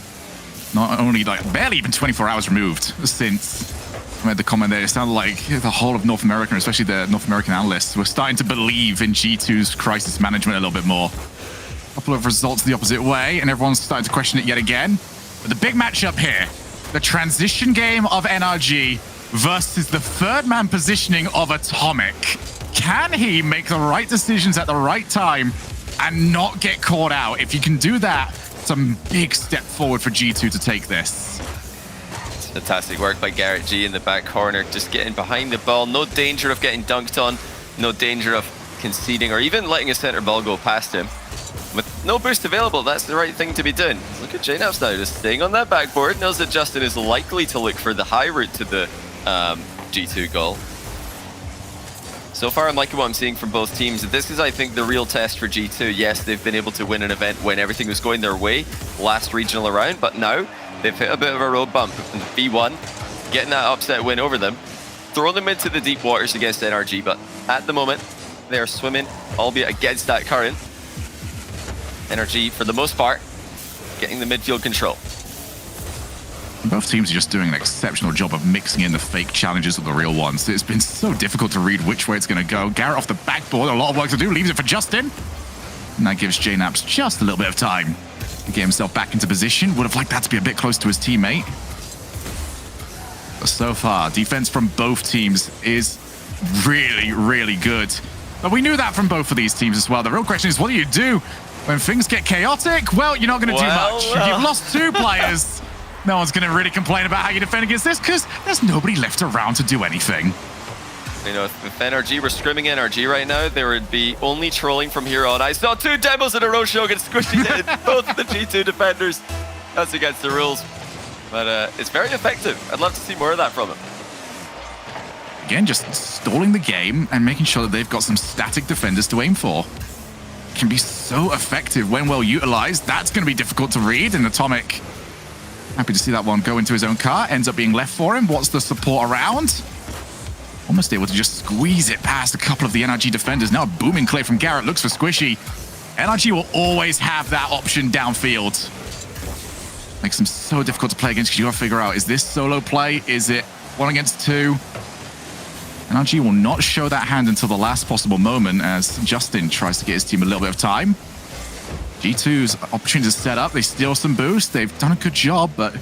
Not only barely even 24 hours removed since I made the comment there. It sounded like the whole of North America, especially the North American analysts, were starting to believe in G2's crisis management a little bit more. A couple of results the opposite way, and everyone's starting to question it yet again. But the big matchup here, the transition game of NRG versus the third man positioning of Atomic. Can he make the right decisions at the right time and not get caught out? If you can do that, it's a big step forward for G2 to take this. Fantastic work by Garrett G in the back corner, just getting behind the ball. No danger of getting dunked on, no danger of conceding or even letting a center ball go past him. With no boost available, that's the right thing to be doing. Look at JNaps now, just staying on that backboard. Knows that Justin is likely to look for the high route to the G2 goal. So far, I'm liking what I'm seeing from both teams. This is, I think, the real test for G2. Yes, they've been able to win an event when everything was going their way last regional round, but now they've hit a bit of a road bump. And V1 getting that upset win over them, throwing them into the deep waters against NRG, but at the moment, they are swimming, albeit against that current. NRG, for the most part, getting the midfield control. Both teams are just doing an exceptional job of mixing in the fake challenges with the real ones. It's been so difficult to read which way it's going to go. Garrett off the backboard, a lot of work to do, leaves it for Justin. And that gives JNaps just a little bit of time to get himself back into position. Would have liked that to be a bit close to his teammate. But so far, defense from both teams is really, really good. But we knew that from both of these teams as well. The real question is, what do you do when things get chaotic? Well, you're not going to do much. If you've lost two players, no one's going to really complain about how you defend against this because there's nobody left around to do anything. You know, if NRG were scrimming NRG right now, there would be only trolling from here on. I saw two demos in a row, Shogun squishing both of the G2 defenders. That's against the rules. But it's very effective. I'd love to see more of that from him. Again, just stalling the game and making sure that they've got some static defenders to aim for. Can be so effective when well utilized. That's going to be difficult to read. And Atomic, happy to see that one go into his own car. Ends up being left for him. What's the support around? Almost able to just squeeze it past a couple of the NRG defenders. Now a booming clear from Garrett. Looks for Squishy. NRG will always have that option downfield. Makes them so difficult to play against because you got to figure out, is this solo play? Is it 1 against 2? NRG will not show that hand until the last possible moment as Justin tries to get his team a little bit of time. G2's opportunity to set up. They steal some boost. They've done a good job, but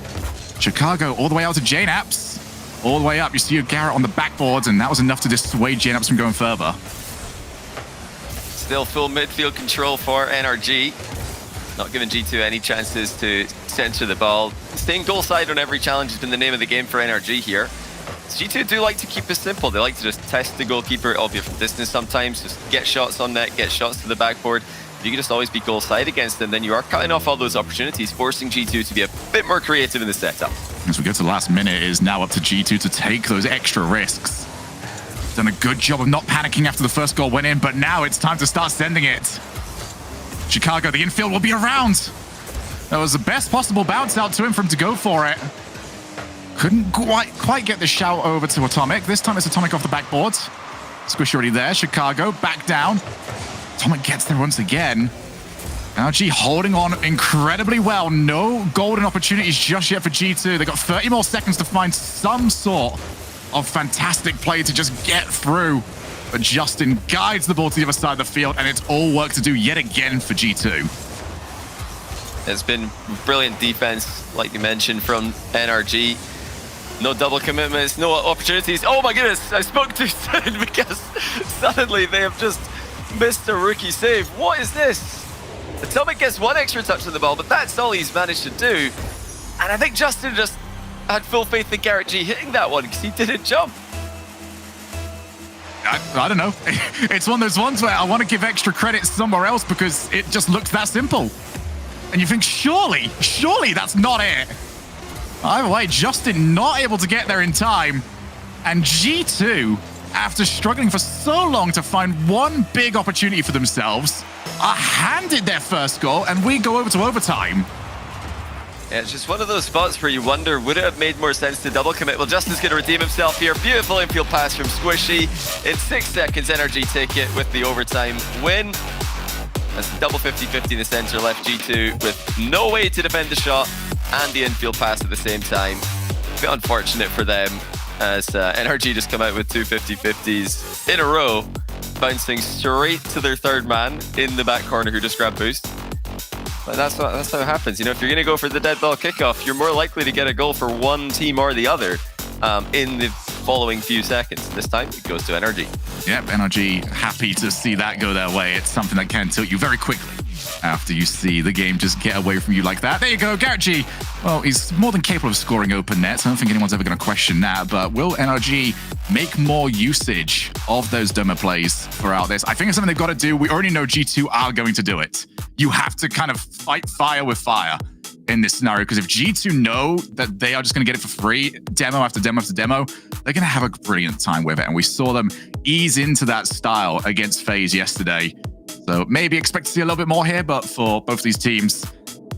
Chicago all the way out to JNaps. All the way up. You see Garrett on the backboards, and that was enough to dissuade JNaps from going further. Still full midfield control for NRG. Not giving G2 any chances to center the ball. Staying goal side on every challenge has been the name of the game for NRG here. G2 do like to keep it simple. They like to just test the goalkeeper, albeit from distance sometimes. Just get shots on net, get shots to the backboard. If you can just always be goal side against them, then you are cutting off all those opportunities, forcing G2 to be a bit more creative in the setup. As we go to the last minute, it is now up to G2 to take those extra risks. Done a good job of not panicking after the first goal went in, but now it's time to start sending it. Chicago, the infield will be around. That was the best possible bounce out to him for him to go for it. Couldn't quite get the shout over to Atomic. This time it's Atomic off the backboard. Squish already there. Chicago back down. Atomic gets there once again. NRG holding on incredibly well. No golden opportunities just yet for G2. They've got 30 more seconds to find some sort of fantastic play to just get through. But Justin guides the ball to the other side of the field, and it's all work to do yet again for G2. It's been brilliant defense, like you mentioned, from NRG. No double commitments, no opportunities. Oh my goodness, I spoke too soon because suddenly they have just missed a rookie save. What is this? Atomic gets one extra touch on the ball, but that's all he's managed to do. And I think Justin just had full faith in Garrett G hitting that one because he didn't jump. I don't know. It's one of those ones where I want to give extra credit somewhere else because it just looks that simple. And you think, surely that's not it. Either way, Justin not able to get there in time. And G2, after struggling for so long to find one big opportunity for themselves, are handed their first goal, and we go over to overtime. Yeah, it's just one of those spots where you wonder, would it have made more sense to double commit? Well, Justin's going to redeem himself here. Beautiful infield pass from Squishy. In 6 seconds, NRG take it with the overtime win. That's double 50-50 in the center, left G2 with no way to defend the shot and the infield pass at the same time. A bit unfortunate for them as NRG just come out with 2 50-50s in a row, bouncing straight to their third man in the back corner who just grabbed boost. But that's how it happens. You know, if you're going to go for the dead ball kickoff, you're more likely to get a goal for one team or the other in the following few seconds. This time, it goes to NRG. Yep, NRG happy to see that go their way. It's something that can tilt you very quickly after you see the game just get away from you like that. There you go, Garrett G. Well, he's more than capable of scoring open nets. I don't think anyone's ever going to question that, but will NRG make more usage of those demo plays throughout this? I think it's something they've got to do. We already know G2 are going to do it. You have to kind of fight fire with fire in this scenario, because if G2 know that they are just going to get it for free, demo after demo after demo, they're going to have a brilliant time with it. And we saw them ease into that style against FaZe yesterday. So maybe expect to see a little bit more here, but for both these teams,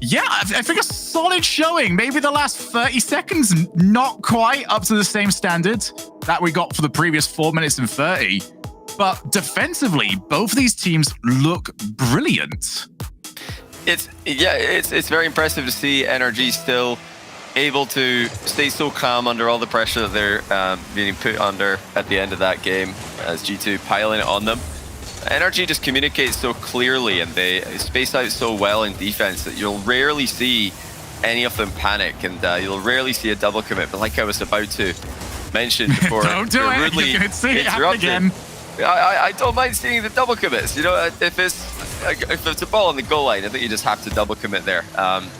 yeah, I think a solid showing. Maybe the last 30 seconds, not quite up to the same standard that we got for the previous 4 minutes and 30. But defensively, both of these teams look brilliant. It's very impressive to see NRG still able to stay so calm under all the pressure that they're being put under at the end of that game as G2 piling it on them. NRG just communicates so clearly and they space out so well in defense that you'll rarely see any of them panic, and you'll rarely see a double commit. But like I was about to mention before, don't do it. Rudely You can see it happen again. I don't mind seeing the double commits. You know, if it's a ball on the goal line, I think you just have to double commit there.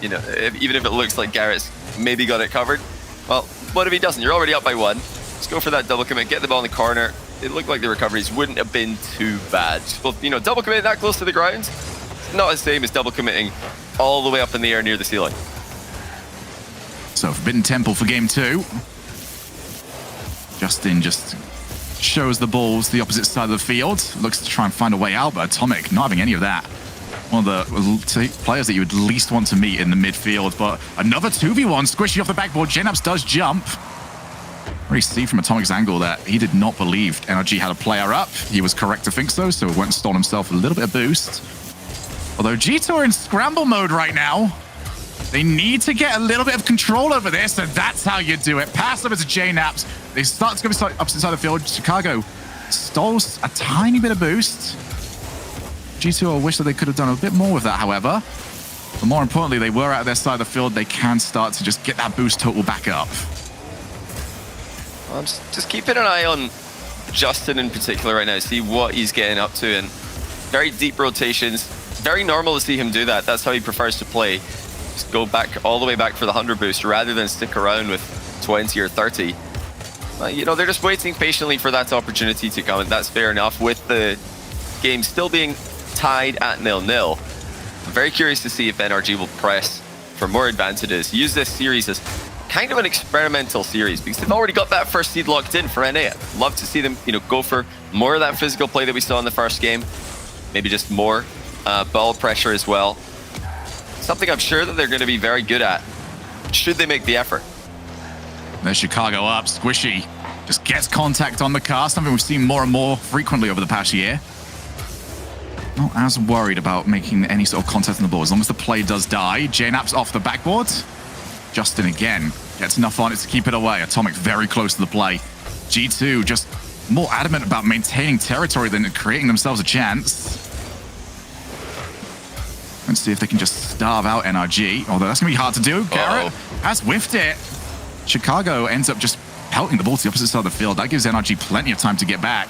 You know, even if it looks like Garrett's maybe got it covered. Well, what if he doesn't? You're already up by 1. Just go for that double commit, get the ball in the corner. It looked like the recoveries wouldn't have been too bad. Well, you know, double commit that close to the ground, it's not the same as double committing all the way up in the air near the ceiling. So Forbidden Temple for game 2. Justin just shows the balls to the opposite side of the field. Looks to try and find a way out, but Atomic not having any of that. One of the players that you would least want to meet in the midfield, but another 2v1 squishy off the backboard. Genaps does jump. Already see from Atomic's angle that he did not believe NRG had a player up. He was correct to think so went and stole himself a little bit of boost. Although G2 are in scramble mode right now, they need to get a little bit of control over this, and that's how you do it. Pass over to J-Naps. They start to go opposite side of the field. Chicago stole a tiny bit of boost. G2 will wish that they could have done a bit more with that, however. But more importantly, they were out of their side of the field. They can start to just get that boost total back up. I'm just keeping an eye on Justin in particular right now, see what he's getting up to, and very deep rotations. Very normal to see him do that. That's how he prefers to play. Just go back all the way back for the 100 boost rather than stick around with 20 or 30. You know, they're just waiting patiently for that opportunity to come, and that's fair enough with the game still being tied at 0-0. I'm very curious to see if NRG will press for more advantages. Use this series as kind of an experimental series because they've already got that first seed locked in for NA. I'd love to see them, you know, go for more of that physical play that we saw in the first game. Maybe just more ball pressure as well. Something I'm sure that they're going to be very good at should they make the effort. There's Chicago up. Squishy just gets contact on the car, something we've seen more and more frequently over the past year. Not as worried about making any sort of contact on the ball as long as the play does die. J-Naps off the backboard. Justin again gets enough on it to keep it away. Atomic very close to the play. G2 just more adamant about maintaining territory than creating themselves a chance. Let's see if they can just starve out NRG, although that's going to be hard to do. Garrett has whiffed it. Chicago ends up just pelting the ball to the opposite side of the field. That gives NRG plenty of time to get back.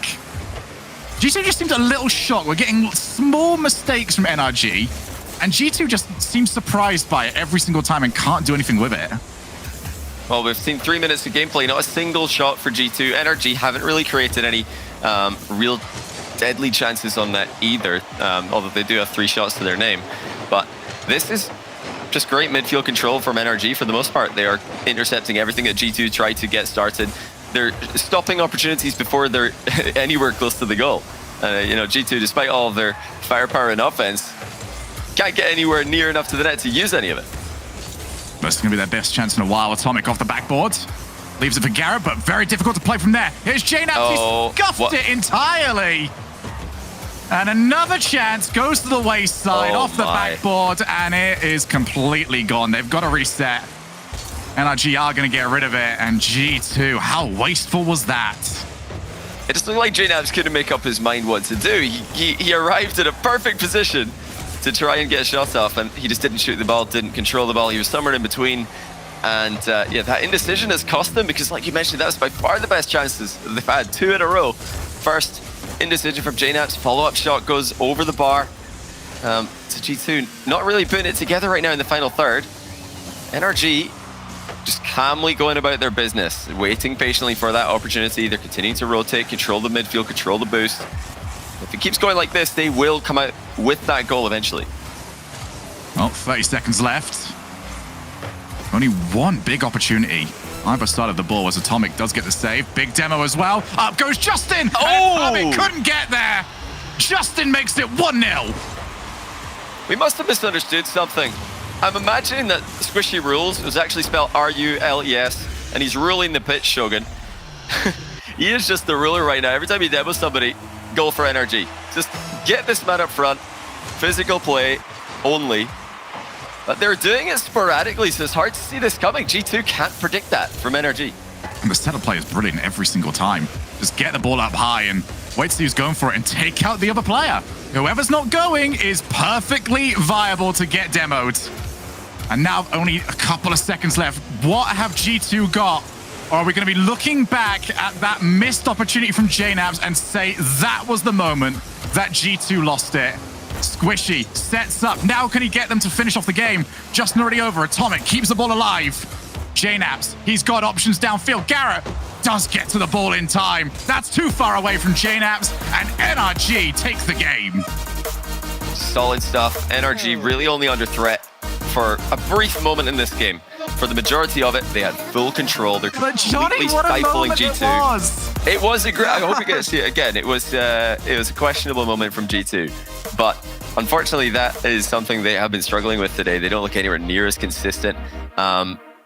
G2 just seemed a little shocked. We're getting small mistakes from NRG. And G2 just seems surprised by it every single time and can't do anything with it. Well, we've seen 3 minutes of gameplay, not a single shot for G2. NRG haven't really created any real deadly chances on that either, although they do have 3 shots to their name. But this is just great midfield control from NRG for the most part. They are intercepting everything that G2 tried to get started. They're stopping opportunities before they're anywhere close to the goal. G2, despite all of their firepower and offense, can't get anywhere near enough to the net to use any of it. This is going to be their best chance in a while. Atomic off the backboard. Leaves it for Garrett, but very difficult to play from there. Here's JNaps. He scuffed it entirely. And another chance goes to the wayside off the backboard, and it is completely gone. They've got to reset. NRG are going to get rid of it, and G2, how wasteful was that? It just looked like JNaps couldn't make up his mind what to do. He arrived at a perfect position to try and get a shot off, and he just didn't shoot the ball, didn't control the ball. He was somewhere in between, and that indecision has cost them, because like you mentioned, that was by far the best chances they've had, 2 in a row. First indecision from JNaps, follow-up shot goes over the bar to G2. Not really putting it together right now in the final third. NRG just calmly going about their business, waiting patiently for that opportunity. They're continuing to rotate, control the midfield, control the boost. If it keeps going like this, they will come out with that goal eventually. Well, 30 seconds left. Only one big opportunity either side of the ball as Atomic does get the save. Big demo as well. Up goes Justin! Atomic couldn't get there! Justin makes it 1-0. We must have misunderstood something. I'm imagining that Squishy Rules was actually spelled R-U-L-E-S, and he's ruling the pitch, Shogun. He is just the ruler right now. Every time he demos somebody, goal for NRG. Just get this man up front. Physical play only. But they're doing it sporadically, so it's hard to see this coming. G2 can't predict that from NRG. And the setup play is brilliant every single time. Just get the ball up high and wait to see who's going for it and take out the other player. Whoever's not going is perfectly viable to get demoed. And now only a couple of seconds left. What have G2 got? Or are we going to be looking back at that missed opportunity from JNaps and say that was the moment that G2 lost it? Squishy sets up. Now can he get them to finish off the game? Justin already over. Atomic keeps the ball alive. JNaps, he's got options downfield. Garrett does get to the ball in time. That's too far away from JNaps, and NRG takes the game. Solid stuff. NRG really only under threat for a brief moment in this game. For the majority of it, they had full control. They're completely stifling G2. It was a great. I hope you get to see it again. It was a questionable moment from G2, but unfortunately, that is something they have been struggling with today. They don't look anywhere near as consistent.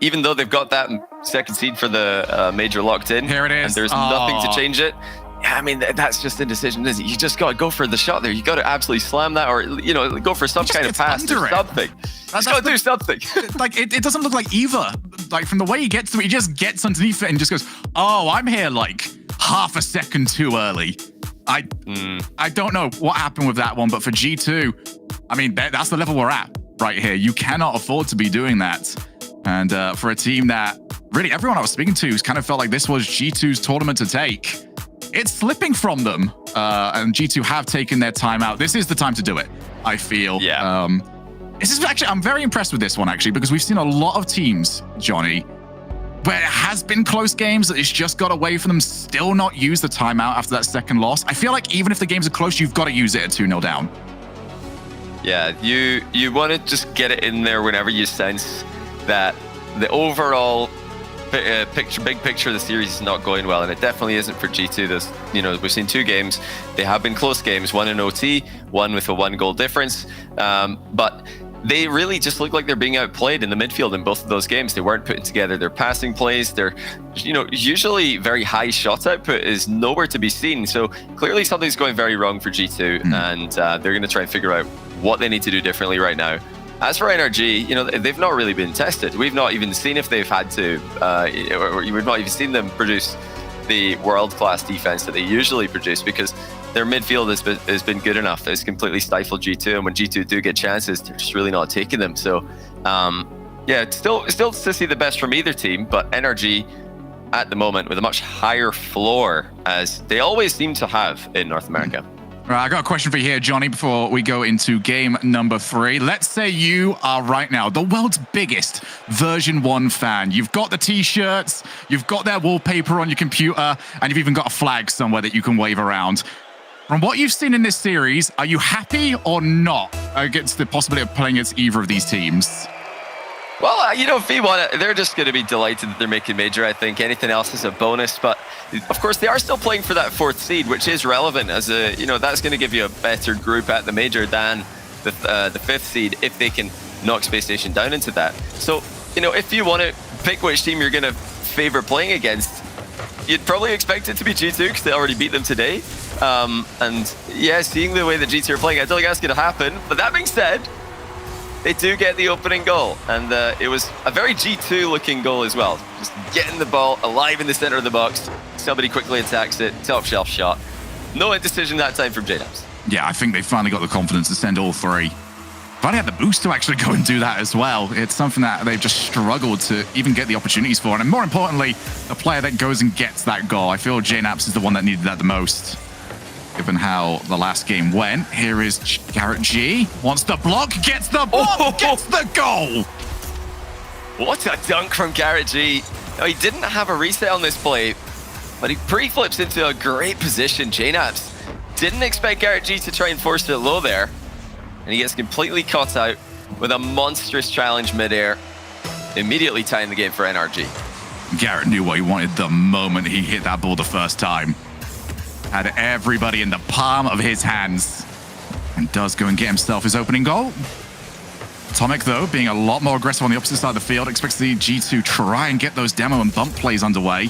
Even though they've got that second seed for the major locked in, here it is, and there's nothing to change it. Yeah, I mean, that's just indecision. You just got to go for the shot there. You got to absolutely slam that, or go for some kind of pass or something. Just got to do something. Like it doesn't look like either. Like from the way he gets to it, he just gets underneath it and just goes, "Oh, I'm here like half a second too early." I don't know what happened with that one, but for G2, I mean, that's the level we're at right here. You cannot afford to be doing that. And for a team that really everyone I was speaking to kind of felt like this was G2's tournament to take. It's slipping from them, and G2 have taken their time out. This is the time to do it, I feel. Yeah. This is actually, I'm very impressed with this one, actually, because we've seen a lot of teams, Johnny, where it has been close games that it's just got away from them, still not use the timeout after that second loss. I feel like even if the games are close, you've got to use it at 2-0 down. Yeah, you want to just get it in there whenever you sense that the overall big picture of the series is not going well, and it definitely isn't for G2. We've seen 2 games. They have been close games, one in OT, one with a 1-goal difference. But they really just look like they're being outplayed in the midfield in both of those games. They weren't putting together their passing plays. They're, usually very high shot output is nowhere to be seen. So clearly something's going very wrong for G2, and they're going to try and figure out what they need to do differently right now. As for NRG, they've not really been tested. We've not even seen if they've had to, or we've not even seen them produce the world-class defense that they usually produce, because their midfield has been good enough. It's completely stifled G2, and when G2 do get chances, they're just really not taking them. So, still to see the best from either team, but NRG at the moment with a much higher floor, as they always seem to have in North America. Right, I got a question for you here, Johnny, before we go into game number 3. Let's say you are right now the world's biggest version 1 fan. You've got the t-shirts, you've got their wallpaper on your computer, and you've even got a flag somewhere that you can wave around. From what you've seen in this series, are you happy or not against the possibility of playing against either of these teams? Well, you know, V1, they're just going to be delighted that they're making Major, I think. Anything else is a bonus. But, of course, they are still playing for that 4th seed, which is relevant as a, you know, that's going to give you a better group at the Major than the 5th seed if they can knock Space Station down into that. So, you know, if you want to pick which team you're going to favor playing against, you'd probably expect it to be G2 because they already beat them today. And, yeah, seeing the way that G2 are playing, I don't think that's going to happen. But that being said, they do get the opening goal, and it was a very G2 looking goal as well. Just getting the ball alive in the center of the box. Somebody quickly attacks it, top shelf shot. No indecision that time from JNAPS. Yeah, I think they finally got the confidence to send all 3. Finally had the boost to actually go and do that as well. It's something that they've just struggled to even get the opportunities for. And more importantly, the player that goes and gets that goal. I feel JNAPS is the one that needed that the most, given how the last game went. Here is Garrett G. Wants the block, gets the block, gets the goal. What a dunk from Garrett G. Now, he didn't have a reset on this play, but he pre-flips into a great position. JNAPS didn't expect Garrett G to try and force it low there, and he gets completely caught out with a monstrous challenge midair, immediately tying the game for NRG. Garrett knew what he wanted the moment he hit that ball the first time. Had everybody in the palm of his hands, and does go and get himself his opening goal. Atomic, though, being a lot more aggressive on the opposite side of the field, expects the G2 try and get those demo and bump plays underway.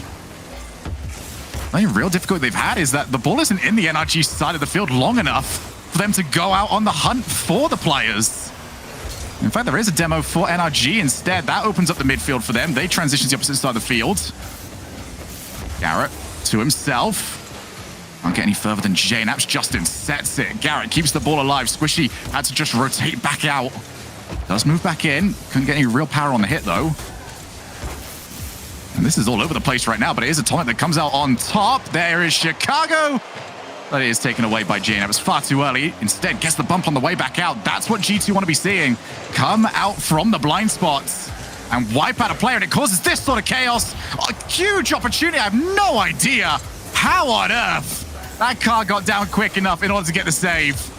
The only real difficulty they've had is that the ball isn't in the NRG side of the field long enough for them to go out on the hunt for the players. In fact, there is a demo for NRG instead. That opens up the midfield for them. They transition to the opposite side of the field. Garrett to himself. Can't get any further than JNAPS. Justin sets it. Garrett keeps the ball alive. Squishy had to just rotate back out. Does move back in. Couldn't get any real power on the hit, though. And this is all over the place right now, but it is Atomic that comes out on top. There is Chicago. But it is taken away by JNAPS far too early. Instead, gets the bump on the way back out. That's what G2 want to be seeing. Come out from the blind spots and wipe out a player, and it causes this sort of chaos. A huge opportunity. I have no idea how on earth that car got down quick enough in order to get the save.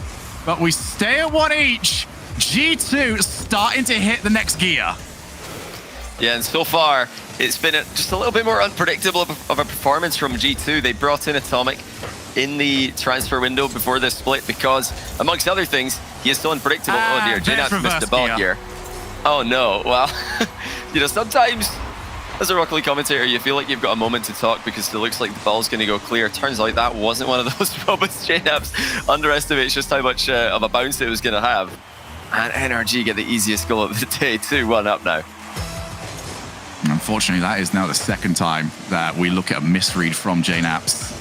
But we stay at 1 each. G2 starting to hit the next gear. Yeah, and so far, it's been just a little bit more unpredictable of a performance from G2. They brought in Atomic in the transfer window before this split because, amongst other things, he is so unpredictable. Oh dear, JNAPS missed the ball here. Oh no, well, you know, sometimes as a Rocket League commentator, you feel like you've got a moment to talk because it looks like the ball's going to go clear. Turns out that wasn't one of those moments. JNAPS underestimates just how much of a bounce it was going to have. And NRG get the easiest goal of the day, 2-1 up now. Unfortunately, that is now the second time that we look at a misread from JNAPS.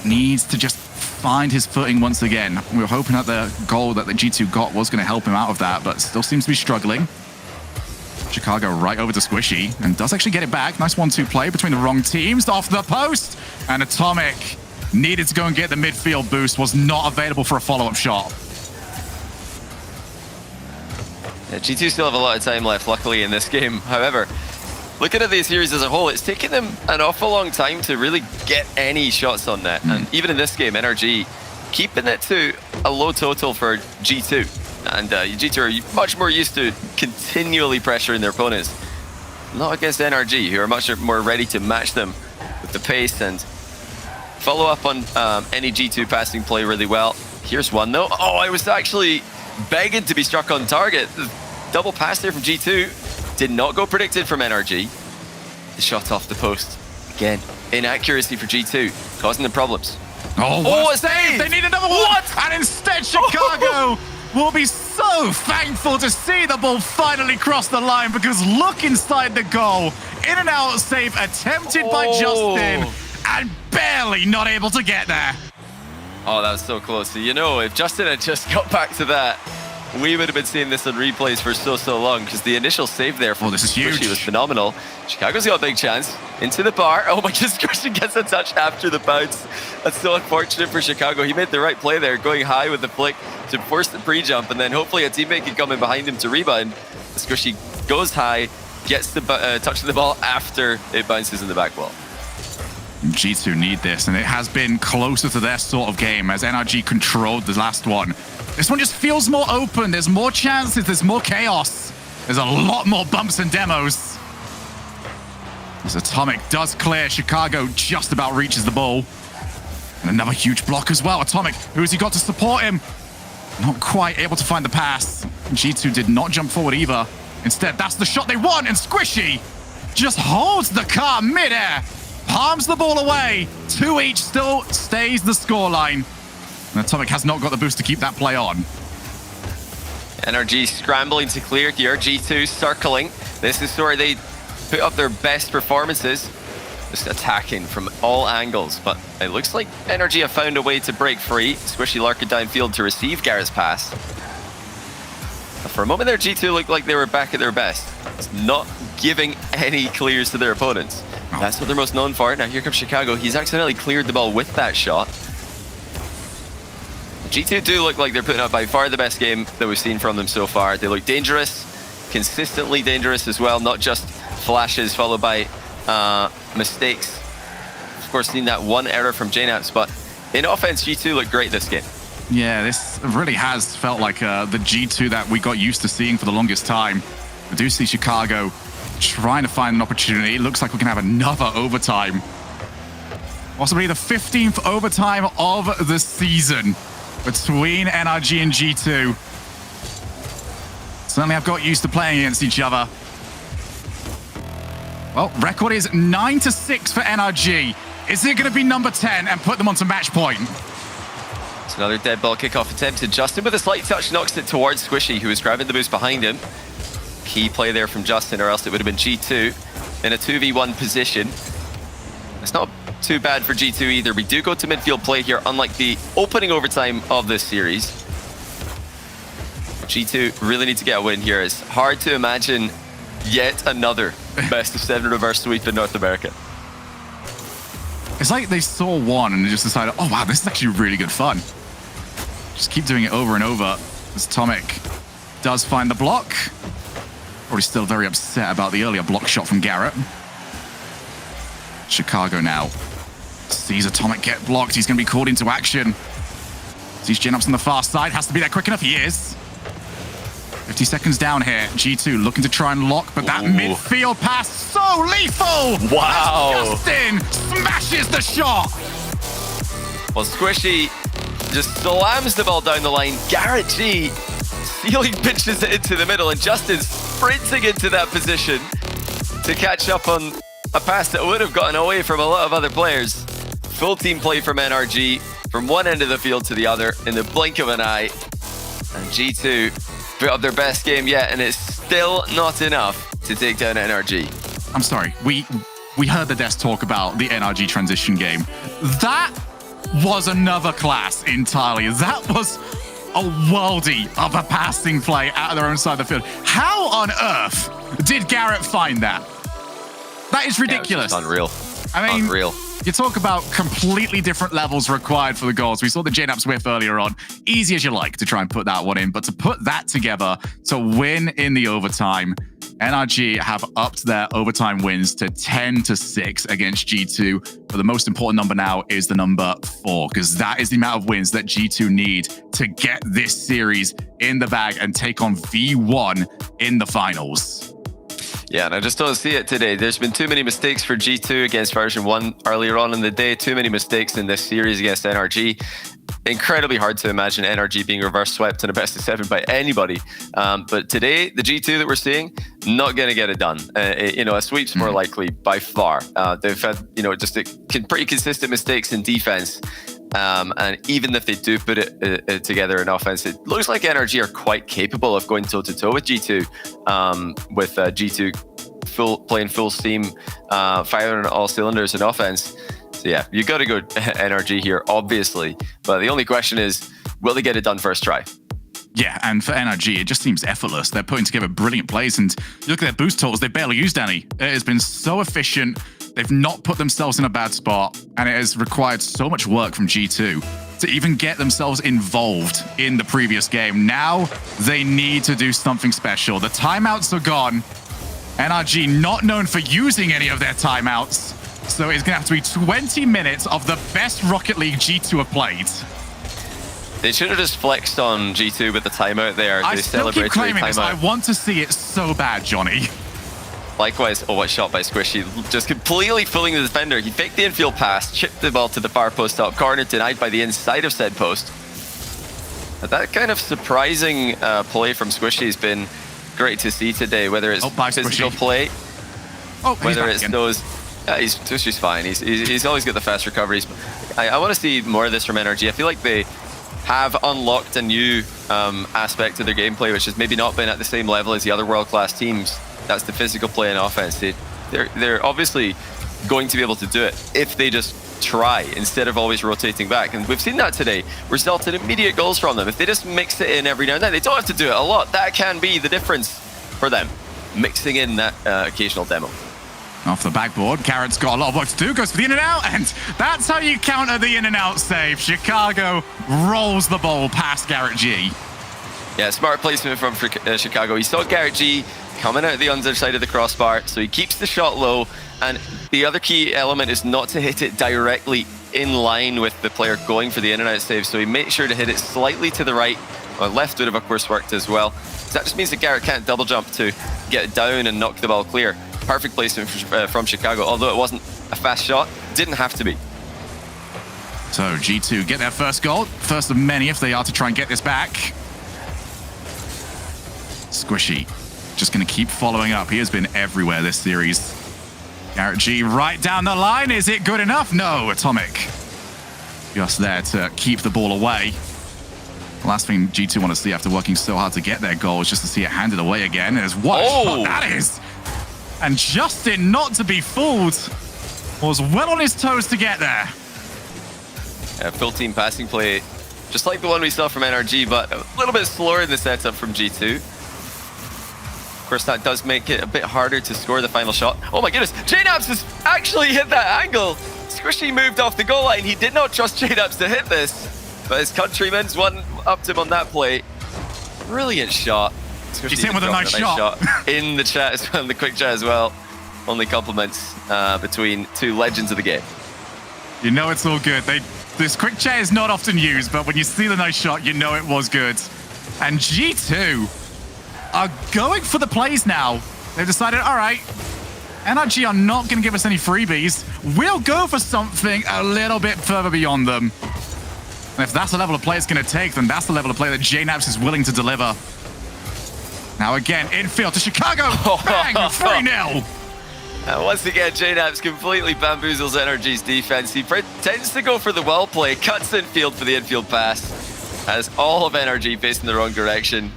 Needs to just find his footing once again. We were hoping that the goal that the G2 got was going to help him out of that, but still seems to be struggling. Chicago right over to Squishy and does actually get it back. Nice 1-2 play between the wrong teams. Off the post, and Atomic needed to go and get the midfield boost. Was not available for a follow-up shot. Yeah, G2 still have a lot of time left, luckily, in this game. However, looking at the series as a whole, it's taken them an awful long time to really get any shots on net. And even in this game, NRG keeping it to a low total for G2. And G2 are much more used to continually pressuring their opponents. Not against NRG, who are much more ready to match them with the pace and follow up on any G2 passing play really well. Here's one, though. Oh, I was actually begging to be struck on target. The double pass there from G2 did not go predicted from NRG. The shot off the post. Again, inaccuracy for G2, causing them problems. Oh, a save! They need another one! What? And instead, Chicago will be so thankful to see the ball finally cross the line, because look inside the goal. In and out save attempted by Justin, and barely not able to get there. Oh, that was so close. So, you know, if Justin had just got back to that, we would have been seeing this on replays for so long, because the initial save there from this is huge. was phenomenal. Chicago's got a big chance. Into the bar. Oh my goodness, Christian gets a touch after the bounce. That's so unfortunate for Chicago. He made the right play there, going high with the flick to force the pre-jump, and then hopefully a teammate can come in behind him to rebound. Squishy goes high, gets the touch of the ball after it bounces in the back wall. G2 need this, and it has been closer to their sort of game as NRG controlled the last one. This one just feels more open. There's more chances. There's more chaos. There's a lot more bumps and demos. As Atomic does clear, Chicago just about reaches the ball. And another huge block as well. Atomic, who has he got to support him? Not quite able to find the pass. G2 did not jump forward either. Instead, that's the shot they want, and Squishy just holds the car midair, palms the ball away. 2 each, still stays the scoreline. And Atomic has not got the boost to keep that play on. NRG scrambling to clear here. G2 circling. This is where they put up their best performances. Just attacking from all angles. But it looks like NRG have found a way to break free. Squishy lurking downfield to receive Garrett's pass. But for a moment there, G2 looked like they were back at their best. It's not giving any clears to their opponents. That's what they're most known for. Now here comes Chicago. He's accidentally cleared the ball with that shot. G2 do look like they're putting up by far the best game that we've seen from them so far. They look dangerous, consistently dangerous as well, not just flashes followed by mistakes. Of course, seen that one error from JNaps, but in offense, G2 look great this game. Yeah, this really has felt like the G2 that we got used to seeing for the longest time. We do see Chicago trying to find an opportunity. It looks like we can have another overtime. Possibly the 15th overtime of the season between NRG and G2. Certainly have got used to playing against each other. Well, record is 9-6 for NRG. Is it going to be number 10 and put them onto match point? It's another dead ball kickoff attempt. Justin with a slight touch knocks it towards Squishy, who is grabbing the boost behind him. Key play there from Justin, or else it would have been G2 in a 2v1 position. It's not too bad for G2 either. We do go to midfield play here, unlike the opening overtime of this series. G2 really need to get a win here. It's hard to imagine yet another best of 7 reverse sweep in North America. It's like they saw one and they just decided, oh wow, this is actually really good fun. Just keep doing it over and over. As Atomic does find the block. Probably still very upset about the earlier block shot from Garrett. Chicago now sees Atomic get blocked. He's going to be called into action. Sees JNaps on the far side. Has to be there quick enough. He is. 50 seconds down here. G2 looking to try and lock, but that midfield pass so lethal. Wow. Justin smashes the shot. Well, Squishy just slams the ball down the line. Garrett G stealing pitches it into the middle, and Justin sprinting into that position to catch up on a pass that would have gotten away from a lot of other players. Full team play from NRG from one end of the field to the other in the blink of an eye. And G2 put up their best game yet, and it's still not enough to take down NRG. I'm sorry, we heard the desk talk about the NRG transition game. That was another class entirely. That was a worldie of a passing play out of their own side of the field. How on earth did Garrett find that? That is ridiculous. Yeah, unreal. I mean, unreal. You talk about completely different levels required for the goals. We saw the JNaps whiff earlier on. Easy as you like to try and put that one in, but to put that together to win in the overtime, NRG have upped their overtime wins to 10-6 against G2. But the most important number now is the number 4, because that is the amount of wins that G2 need to get this series in the bag and take on V1 in the finals. Yeah, and I just don't see it today. There's been too many mistakes for G2 against version 1 earlier on in the day. Too many mistakes in this series against NRG. Incredibly hard to imagine NRG being reverse swept in a best of 7 by anybody. But today, the G2 that we're seeing, not going to get it done. A sweep's more likely by far. They've had, just pretty consistent mistakes in defense. And even if they do put it together in offense, it looks like NRG are quite capable of going toe-to-toe with G2, with G2 playing full steam, firing on all cylinders in offense. So yeah, you got to go NRG here, obviously. But the only question is, will they get it done first try? Yeah, and for NRG, it just seems effortless. They're putting together brilliant plays, and you look at their boost totals, they barely used any. It has been so efficient. They've not put themselves in a bad spot, and it has required so much work from G2 to even get themselves involved in the previous game. Now they need to do something special. The timeouts are gone. NRG not known for using any of their timeouts, so it's going to have to be 20 minutes of the best Rocket League G2 have played. They should have just flexed on G2 with the timeout there. I still keep claiming this. I want to see it so bad, Johnny. Likewise, oh, what shot by Squishy. Just completely fooling the defender. He faked the infield pass, chipped the ball to the far post top corner, denied by the inside of said post. But that kind of surprising play from Squishy has been great to see today, whether it's physical play, whether it's those... Yeah, Squishy's fine. He's always got the fast recoveries. I want to see more of this from NRG. I feel like they have unlocked a new aspect of their gameplay, which has maybe not been at the same level as the other world-class teams. That's the physical play and offense. They're obviously going to be able to do it if they just try instead of always rotating back. And we've seen that today. Result in immediate goals from them. If they just mix it in every now and then, they don't have to do it a lot. That can be the difference for them, mixing in that occasional demo. Off the backboard, Carrot's got a lot of work to do, goes for the in and out, and that's how you counter the in and out save. Chicago rolls the ball past Garrett G. Yeah, smart placement from Chicago. He saw Garrett G coming out the underside of the crossbar, so he keeps the shot low, and the other key element is not to hit it directly in line with the player going for the in and out save, so he makes sure to hit it slightly to the right, or left would have of course worked as well. So that just means that Garrett can't double jump to get it down and knock the ball clear. Perfect placement from Chicago, although it wasn't a fast shot, didn't have to be. So G2 get their first goal, first of many if they are to try and get this back. Squishy just going to keep following up. He has been everywhere this series. Garrett G right down the line. Is it good enough? No, Atomic just there to keep the ball away. The last thing G2 want to see after working so hard to get their goal is just to see it handed away again. And what a shot that is. And Justin, not to be fooled, was well on his toes to get there. Yeah, full team passing play, just like the one we saw from NRG, but a little bit slower in the setup from G2. Of course, that does make it a bit harder to score the final shot. Oh my goodness, JNabs has actually hit that angle. Squishy moved off the goal line. He did not trust JNabs to hit this, but his countryman's one up to him on that play. Brilliant shot. He's hit with a nice shot. In the chat as well, in the quick chat as well. Only compliments between two legends of the game. You know it's all good. This quick chat is not often used, but when you see the nice shot, you know it was good. And G2 are going for the plays now. They've decided, all right, NRG are not going to give us any freebies. We'll go for something a little bit further beyond them. And if that's the level of play it's going to take, then that's the level of play that JNabs is willing to deliver. Now again, infield to Chicago. Bang, 3-0. And once again, JNabs completely bamboozles NRG's defense. He pretends to go for the well play, cuts infield for the infield pass, has all of NRG facing the wrong direction.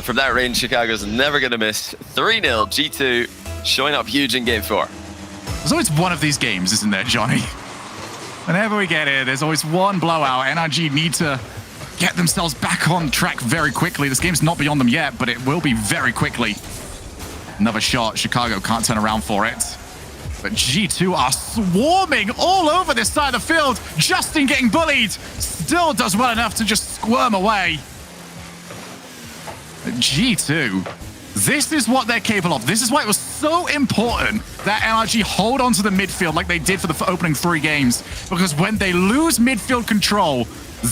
From that range, Chicago's never going to miss. 3-0, G2 showing up huge in Game 4. There's always one of these games, isn't there, Johnny? Whenever we get here, there's always one blowout. NRG need to get themselves back on track very quickly. This game's not beyond them yet, but it will be very quickly. Another shot. Chicago can't turn around for it. But G2 are swarming all over this side of the field. Justin getting bullied. Still does well enough to just squirm away. But G2, this is what they're capable of. This is why it was so important that NRG hold on to the midfield like they did for the opening 3 games. Because when they lose midfield control,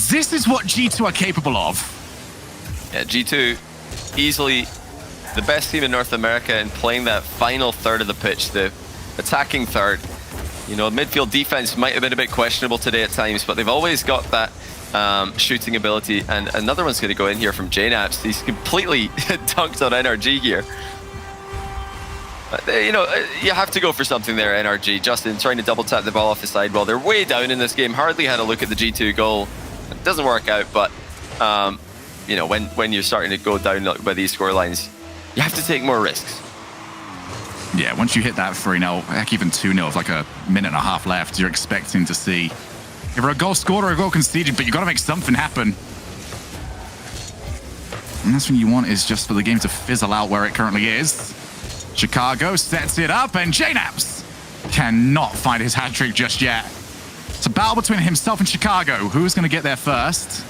this is what G2 are capable of. Yeah, G2 easily the best team in North America in playing that final third of the pitch, the attacking third. You know, midfield defense might have been a bit questionable today at times, but they've always got that shooting ability. And another one's going to go in here from JNabs. He's completely dunked on NRG here. You know, you have to go for something there, NRG. Justin trying to double tap the ball off the sidewall. They're way down in this game. Hardly had a look at the G2 goal. It doesn't work out, but you know, when you're starting to go down by these score lines, you have to take more risks. Yeah, once you hit that 3-0, heck, even 2-0 with like a minute and a half left, you're expecting to see either a goal scored or a goal conceded, but you've got to make something happen. And that's what you want, is just for the game to fizzle out where it currently is. Chicago sets it up, and JNaps cannot find his hat trick just yet. It's a battle between himself and Chicago. Who's going to get there first?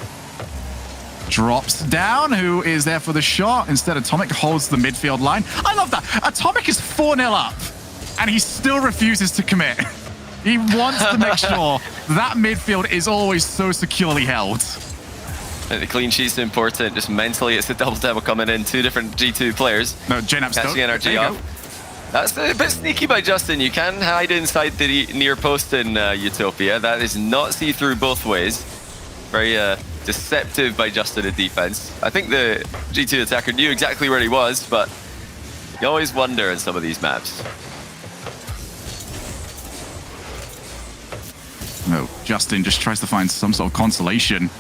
Drops down. Who is there for the shot? Instead, Atomic holds the midfield line. I love that. Atomic is 4-0 up, and he still refuses to commit. He wants to make sure that midfield is always so securely held. The clean sheet's important. Just mentally, it's a double demo coming in. 2 different G2 players. No, JNaps catching energy off. That's a bit sneaky by Justin. You can hide inside the near post in Utopia. That is not see-through both ways. Very deceptive by Justin in defense. I think the G2 attacker knew exactly where he was, but you always wonder in some of these maps. No, Justin just tries to find some sort of consolation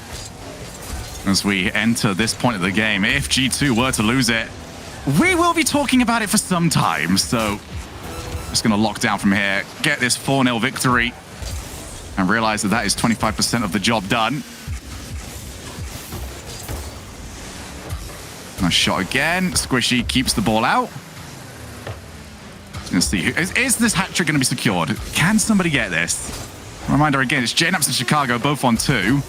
as we enter this point of the game. If G2 were to lose it, we will be talking about it for some time. So just going to lock down from here, get this 4-0 victory, and realize that that is 25% of the job done. Nice shot again. Squishy keeps the ball out. Let's see. Is this hat trick going to be secured? Can somebody get this? Reminder again, it's JNaps and Chicago both on 2.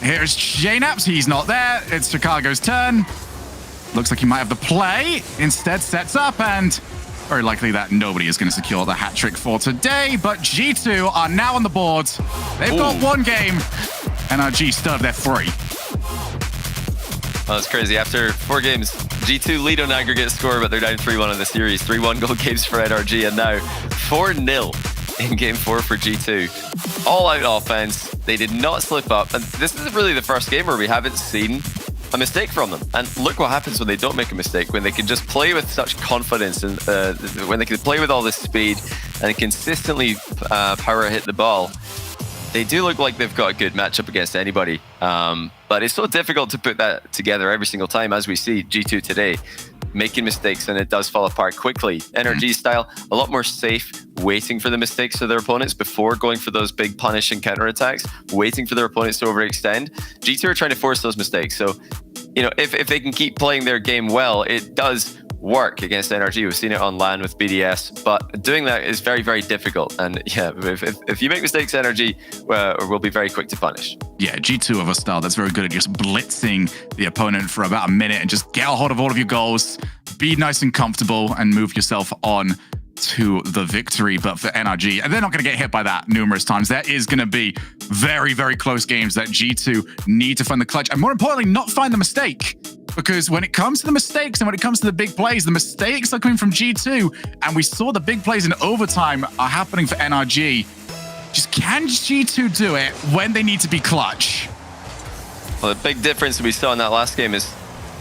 Here's JNaps. He's not there. It's Chicago's turn. Looks like he might have the play. Instead, sets up, and very likely that nobody is going to secure the hat trick for today. But G2 are now on the board. They've got 1 game. NRG still have their 3. Well, that's crazy. After 4 games, G2 lead on aggregate score, but they're down 3-1 in the series. 3-1 goal games for NRG, and now 4-0 in game 4 for G2. All out offense. They did not slip up. And this is really the first game where we haven't seen a mistake from them. And look what happens when they don't make a mistake, when they can just play with such confidence, and when they can play with all this speed and consistently power hit the ball. They do look like they've got a good matchup against anybody. But it's so difficult to put that together every single time, as we see G2 today, making mistakes, and it does fall apart quickly. NRG style, a lot more safe, waiting for the mistakes of their opponents before going for those big punish and counter attacks, waiting for their opponents to overextend. G2 are trying to force those mistakes. So, you know, if they can keep playing their game well, it does work against NRG. We've seen it on LAN with BDS, but doing that is very, very difficult. And yeah, if you make mistakes, NRG will be very quick to punish. Yeah, G2 of a style that's very good at just blitzing the opponent for about a minute and just get a hold of all of your goals, be nice and comfortable, and move yourself on to the victory. But for NRG, and they're not going to get hit by that numerous times. There is going to be very, very close games that G2 need to find the clutch, and more importantly, not find the mistake. Because when it comes to the mistakes and when it comes to the big plays, the mistakes are coming from G2. And we saw the big plays in overtime are happening for NRG. Just can G2 do it when they need to be clutch? Well, the big difference we saw in that last game is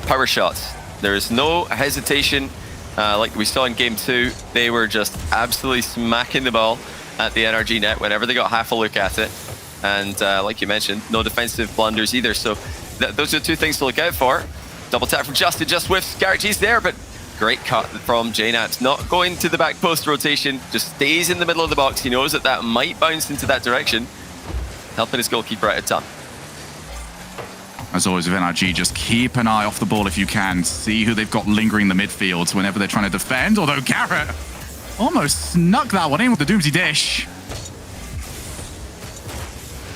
power shots. There is no hesitation like we saw in game 2. They were just absolutely smacking the ball at the NRG net whenever they got half a look at it. And like you mentioned, no defensive blunders either. So those are 2 things to look out for. Double tap from Justin, just whiffs. Garagee's there, but great cut from JNaps. Not going to the back post rotation, just stays in the middle of the box. He knows that that might bounce into that direction, helping his goalkeeper out of time. As always with NRG, just keep an eye off the ball if you can. See who they've got lingering in the midfield whenever they're trying to defend. Although Garrett almost snuck that one in with the Doomsday Dish.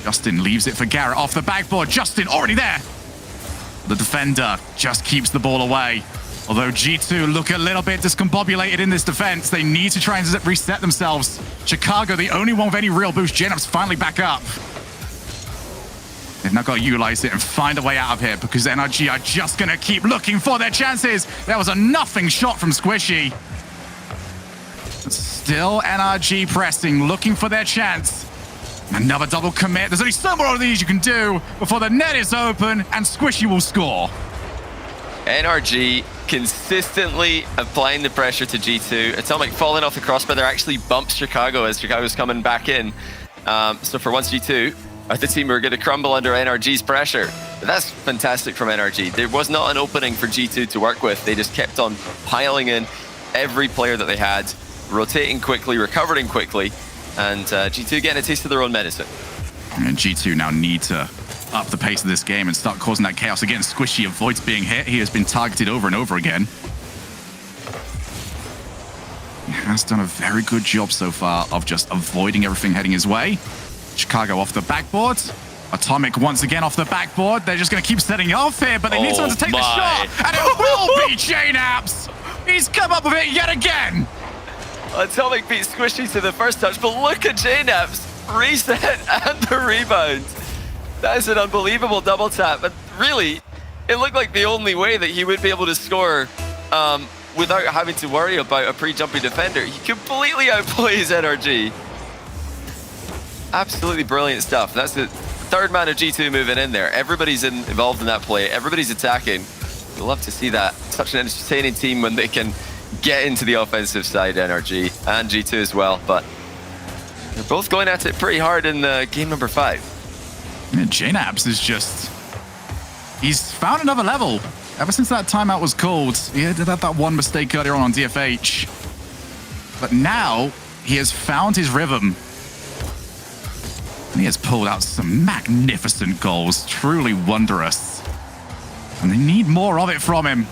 Justin leaves it for Garrett off the backboard. Justin already there. The defender just keeps the ball away. Although G2 look a little bit discombobulated in this defense, they need to try and reset themselves. Chicago, the only one with any real boost. JNaps finally back up. They've now got to utilize it and find a way out of here, because NRG are just going to keep looking for their chances. There was a nothing shot from Squishy. But still NRG pressing, looking for their chance. Another double commit. There's only so more of these you can do before the net is open and Squishy will score. NRG consistently applying the pressure to G2. Atomic falling off the crossbar there actually bumps Chicago as Chicago's coming back in. So for once G2 are the team who are going to crumble under NRG's pressure. But that's fantastic from NRG. There was not an opening for G2 to work with. They just kept on piling in every player that they had, rotating quickly, recovering quickly, and G2 getting a taste of their own medicine. And G2 now need to up the pace of this game and start causing that chaos again. Squishy avoids being hit. He has been targeted over and over again. He has done a very good job so far of just avoiding everything heading his way. Chicago off the backboard. Atomic once again off the backboard. They're just going to keep setting off here, but they need someone to take the shot. And it will be JNAPS. He's come up with it yet again. Atomic beat Squishy to the first touch, but look at JNAPS. Reset and the rebound. That is an unbelievable double tap. But really, it looked like the only way that he would be able to score without having to worry about a pre-jumping defender. He completely outplays NRG. Absolutely brilliant stuff. That's the third man of G2 moving in there. Everybody's involved in that play. Everybody's attacking. We'd love to see that. Such an entertaining team when they can get into the offensive side, NRG and G2 as well. But they're both going at it pretty hard in game number 5. Yeah, JNAPS is just... He's found another level. Ever since that timeout was called, he did have that one mistake earlier on DFH. But now, he has found his rhythm. And he has pulled out some magnificent goals, truly wondrous. And they need more of it from him.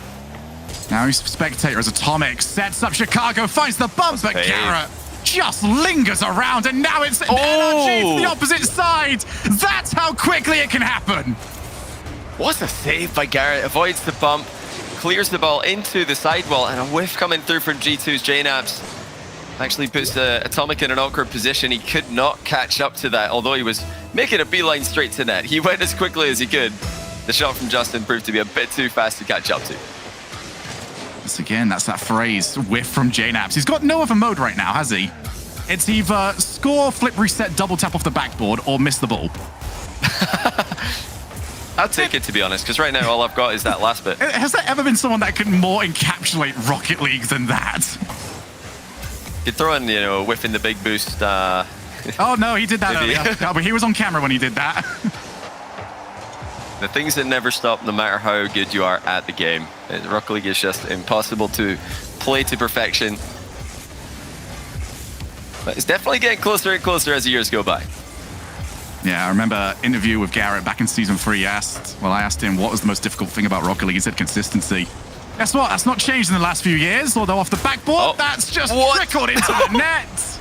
Now he's spectator as Atomic sets up Chicago, finds the bump, but Garrett just lingers around, and now it's NRG to the opposite side. That's how quickly it can happen. What a save by Garrett. Avoids the bump, clears the ball into the sidewall, and a whiff coming through from G2's JNAPS. Actually puts Atomic in an awkward position. He could not catch up to that, although he was making a beeline straight to net. He went as quickly as he could. The shot from Justin proved to be a bit too fast to catch up to. Once again, that's that phrase, whiff from JNAPS. He's got no other mode right now, has he? It's either score, flip, reset, double tap off the backboard, or miss the ball. I'll take it, to be honest, because right now all I've got is that last bit. Has there ever been someone that could more encapsulate Rocket League than that? You throw in, a whiff in the big boost. Oh, no, he did that earlier. No, but he was on camera when he did that. The things that never stop, no matter how good you are at the game. Rocket League is just impossible to play to perfection. But it's definitely getting closer and closer as the years go by. Yeah, I remember an interview with Garrett back in Season 3. I asked him what was the most difficult thing about Rocket League. He said consistency. Guess what? That's not changed in the last few years, although off the backboard, that's just trickled into the net.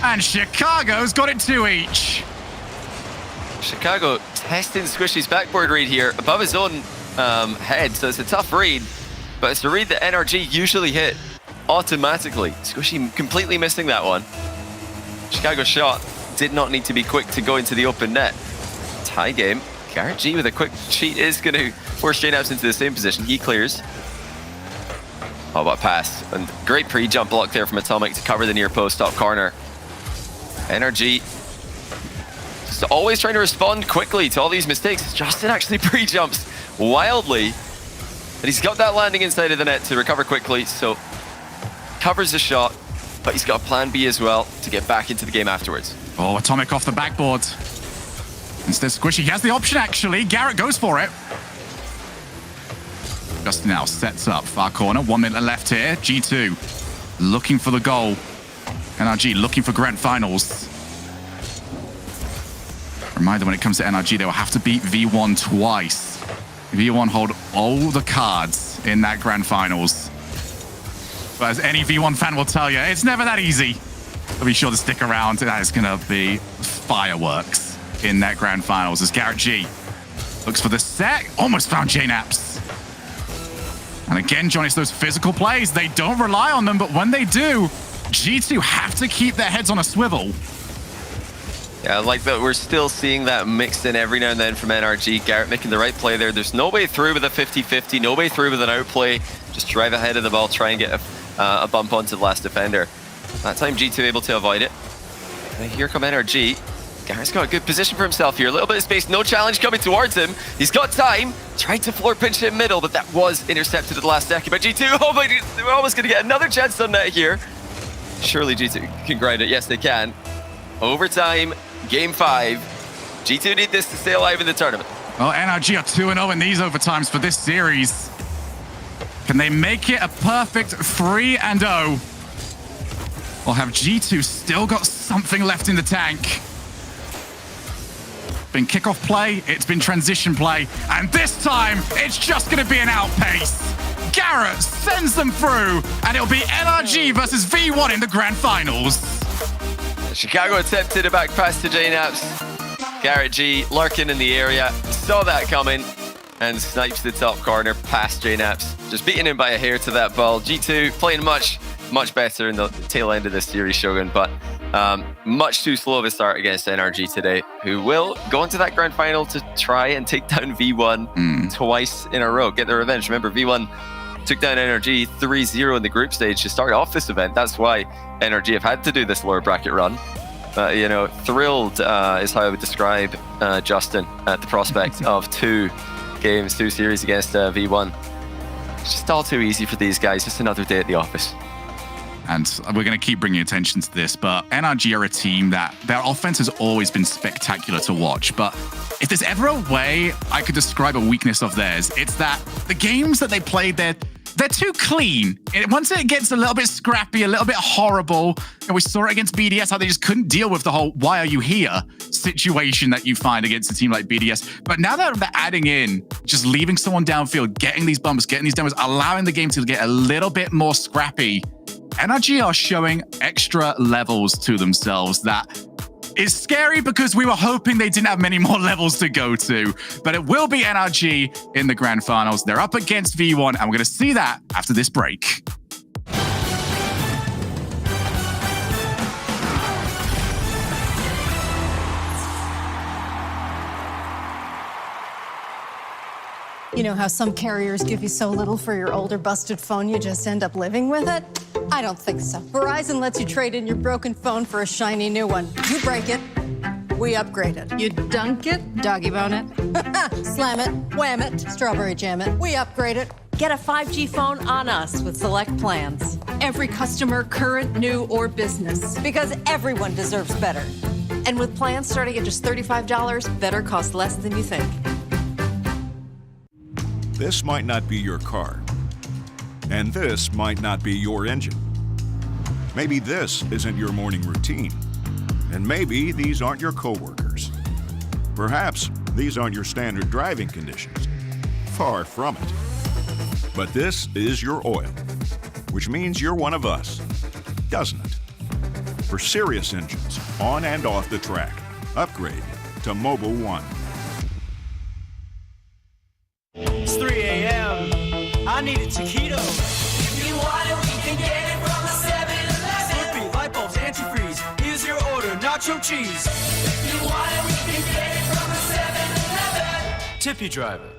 And Chicago's got it 2 each. Chicago testing Squishy's backboard read here above his own head, so it's a tough read, but it's a read that NRG usually hit automatically. Squishy completely missing that one. Chicago's shot did not need to be quick to go into the open net. Tie game. Garrett G with a quick cheat is going to force JNAPS into the same position. He clears. Oh, what a pass. And great pre-jump block there from Atomic to cover the near post top corner. NRG just always trying to respond quickly to all these mistakes. Justin actually pre-jumps wildly. And he's got that landing inside of the net to recover quickly, so covers the shot, but he's got a plan B as well to get back into the game afterwards. Oh, Atomic off the backboard. Instead, Squishy has the option, actually. Garrett goes for it. Justin now sets up far corner. 1 minute left here. G2 looking for the goal. NRG looking for grand finals. Reminder, when it comes to NRG, they will have to beat V1 twice. V1 hold all the cards in that grand finals. But as any V1 fan will tell you, it's never that easy. So be sure to stick around. That is going to be fireworks in that grand finals as Garrett G looks for the set. Almost found JNAPS. And again, John, it's those physical plays. They don't rely on them, but when they do, G2 have to keep their heads on a swivel. Yeah, I like that we're still seeing that mixed in every now and then from NRG. Garrett making the right play there. There's no way through with a 50-50, no way through with an outplay. Just drive ahead of the ball, try and get a bump onto the last defender. That time G2 able to avoid it. And here come NRG. Garrett's got a good position for himself here. A little bit of space, no challenge coming towards him. He's got time. Tried to floor pinch it in middle, but that was intercepted at the last second by G2. Oh my, we're almost going to get another chance on that here. Surely G2 can grind it. Yes, they can. Overtime, game 5. G2 need this to stay alive in the tournament. Well, NRG are 2-0 in these overtimes for this series. Can they make it a perfect 3-0? Or have G2 still got something left in the tank? been kickoff play, it's been transition play, and this time it's just going to be an outpace. Garrett sends them through, and it'll be NRG versus V1 in the grand finals. Chicago attempted a back pass to JNaps. Garrett G lurking in the area, saw that coming, and snipes the top corner past JNaps. Just beating him by a hair to that ball. G2 playing much better in the tail end of this series, Shogun, but much too slow of a start against NRG today, who will go into that grand final to try and take down V1 twice in a row, get their revenge. Remember, V1 took down NRG 3-0 in the group stage to start off this event. That's why NRG have had to do this lower bracket run. Thrilled is how I would describe Justin at the prospect of 2 series against V1. It's just all too easy for these guys. Just another day at the office. And we're going to keep bringing attention to this, but NRG are a team that their offense has always been spectacular to watch. But if there's ever a way I could describe a weakness of theirs, it's that the games that they played, they're too clean. Once it gets a little bit scrappy, a little bit horrible, and we saw it against BDS, how they just couldn't deal with the whole "why are you here" situation that you find against a team like BDS. But now that they're adding in, just leaving someone downfield, getting these bumpers, getting these demos, allowing the game to get a little bit more scrappy, NRG are showing extra levels to themselves that is scary because we were hoping they didn't have many more levels to go to. But it will be NRG in the grand finals. They're up against V1, and we're going to see that after this break. You know how some carriers give you so little for your older busted phone you just end up living with it? I don't think so. Verizon lets you trade in your broken phone for a shiny new one. You break it, we upgrade it. You dunk it, doggy bone it, slam it, wham it, strawberry jam it, we upgrade it. Get a 5G phone on us with select plans. Every customer, current, new, or business. Because everyone deserves better. And with plans starting at just $35, better costs less than you think. This might not be your car. And this might not be your engine. Maybe this isn't your morning routine. And maybe these aren't your coworkers. Perhaps these aren't your standard driving conditions. Far from it. But this is your oil, which means you're one of us, doesn't it? For serious engines, on and off the track, upgrade to Mobil 1. It's 3 a.m. I need a taquito. If you want it, we can get it from the 7-Eleven. Slurpee, light bulbs, antifreeze. Here's your order, nacho cheese. If you want it, we can get it from the 7-Eleven. Tip your driver.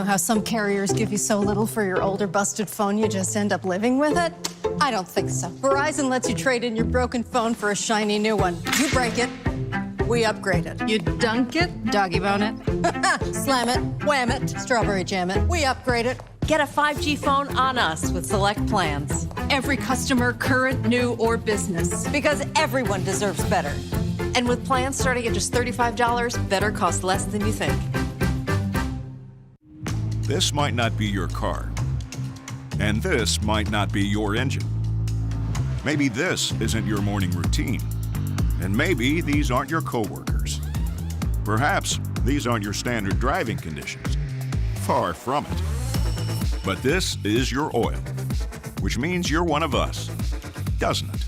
know how some carriers give you so little for your older busted phone you just end up living with it? I don't think so. Verizon lets you trade in your broken phone for a shiny new one. You break it, we upgrade it. You dunk it, doggy bone it, slam it, wham it, strawberry jam it, we upgrade it. Get a 5G phone on us with select plans. Every customer, current, new, or business. Because everyone deserves better. And with plans starting at just $35, better costs less than you think. This might not be your car. And this might not be your engine. Maybe this isn't your morning routine. And maybe these aren't your coworkers. Perhaps these aren't your standard driving conditions. Far from it. But this is your oil, which means you're one of us, doesn't it?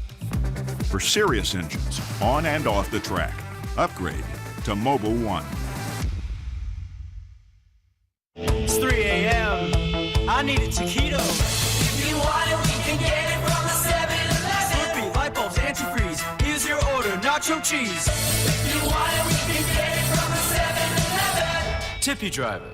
For serious engines, on and off the track, upgrade to Mobil 1. It's 3 a.m. I need a taquito. If you want it, we can get it from the 7-Eleven. Slurpee, light bulbs, antifreeze. Here's your order, nacho cheese. If you want it, we can get it from the 7-Eleven. Tippy driver.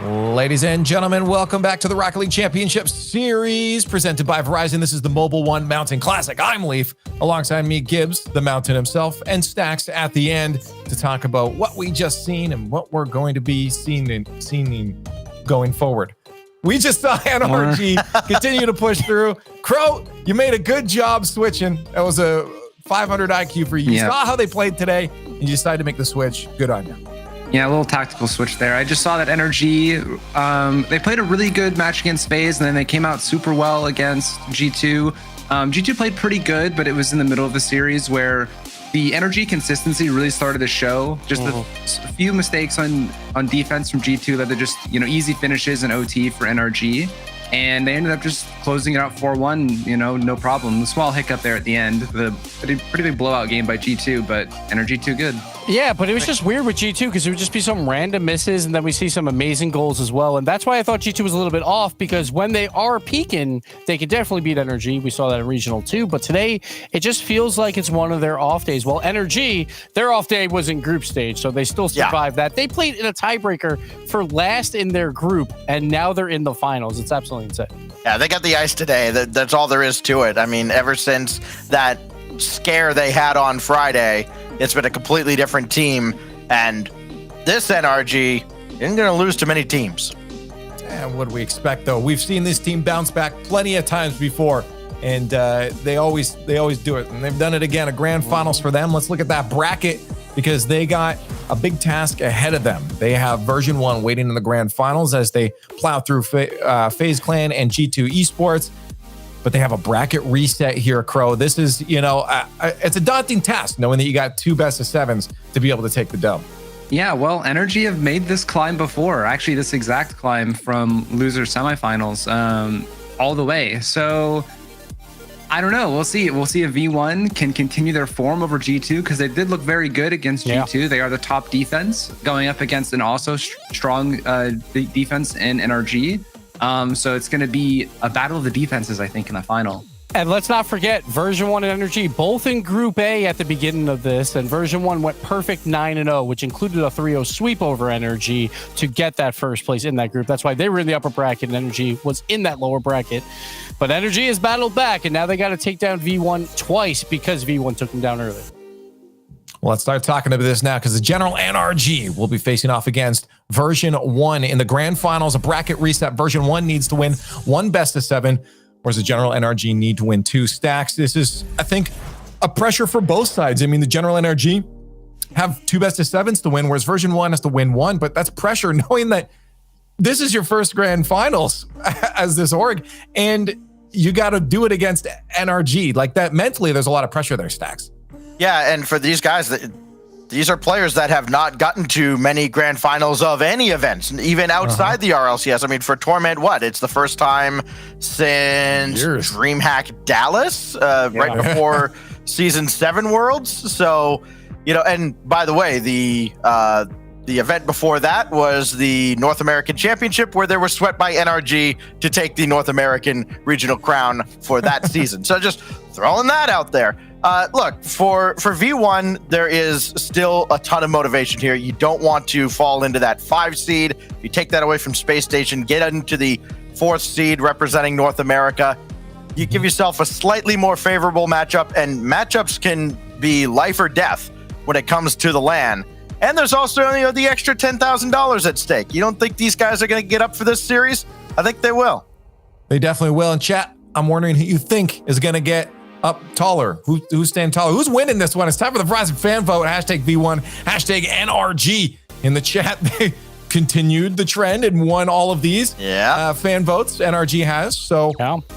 Ladies and gentlemen, welcome back to the Rocket League Championship Series presented by Verizon. This is the Mobil 1 Mountain Classic. I'm Leaf, alongside me, Gibbs, the Mountain himself, and Stacks at the end to talk about what we just seen and what we're going to be seeing going forward. We just saw NRG continue to push through. Crow, you made a good job switching. That was a 500 IQ for you. You saw how they played today, and you decided to make the switch. Good on you. Yeah, a little tactical switch there. I just saw that NRG, they played a really good match against FaZe, and then they came out super well against G2. G2 played pretty good, but it was in the middle of the series where the NRG consistency really started to show. Just a few mistakes on defense from G2 that they're just, easy finishes and OT for NRG. And they ended up just closing it out 4-1, no problem. A small hiccup there at the end. The pretty big blowout game by G2, but NRG too good. Yeah, but it was just weird with G2 because it would just be some random misses, and then we see some amazing goals as well. And that's why I thought G2 was a little bit off, because when they are peaking, they could definitely beat NRG. We saw that in Regional 2. But today, it just feels like it's one of their off days. Well, NRG, their off day was in group stage, so they still survived that. They played in a tiebreaker for last in their group, and now they're in the finals. It's absolutely insane. Yeah, they got the ice today. That's all there is to it. I mean, ever since that scare they had on Friday, it's been a completely different team. And this NRG isn't going to lose to many teams. And what do we expect, though? We've seen this team bounce back plenty of times before, and they always do it. And they've done it again. A grand finals for them. Let's look at that bracket, because they got a big task ahead of them. They have version 1 waiting in the grand finals as they plow through FaZe Clan and G2 Esports. But they have a bracket reset here, Crow. This is, it's a daunting task knowing that you got 2 best of 7s to be able to take the dub. Yeah, well, NRG have made this climb before. Actually, this exact climb from loser semifinals all the way. So I don't know. We'll see. We'll see if V1 can continue their form over G2, because they did look very good against G2. They are the top defense going up against an also strong defense in NRG. So it's going to be a battle of the defenses, I think, in the final. And let's not forget, version 1 and NRG, both in Group A at the beginning of this, and version 1 went perfect 9-0, which included a 3-0 sweep over NRG to get that first place in that group. That's why they were in the upper bracket, and NRG was in that lower bracket. But NRG has battled back, and now they got to take down V1 twice because V1 took them down early. Well, let's start talking about this now, because the General NRG will be facing off against version 1 in the grand finals. A bracket reset. Version 1 needs to win 1 best of 7, whereas the General NRG need to win 2 stacks. This is, I think, a pressure for both sides. I mean, the General NRG have 2 best of 7s to win, whereas version 1 has to win 1, but that's pressure knowing that this is your first grand finals as this org, and you got to do it against NRG. Like that, mentally, there's a lot of pressure there, Stacks. Yeah, and for these guys, these are players that have not gotten to many grand finals of any events, even outside the RLCS. I mean, for Torment, it's the first time since DreamHack Dallas, right before Season 7 Worlds. So, and by the way, the The event before that was the North American Championship, where they were swept by NRG to take the North American regional crown for that season. So just throwing that out there. Look, for V1, there is still a ton of motivation here. You don't want to fall into that 5 seed. If you take that away from Space Station, get into the 4th seed representing North America, you give yourself a slightly more favorable matchup, and matchups can be life or death when it comes to the LAN. And there's also the extra $10,000 at stake. You don't think these guys are going to get up for this series? I think they will. They definitely will. And chat, I'm wondering who you think is going to get up taller. Who's staying taller? Who's winning this one? It's time for the Verizon fan vote. Hashtag V1, hashtag NRG. In the chat, they continued the trend and won all of these fan votes. NRG has. So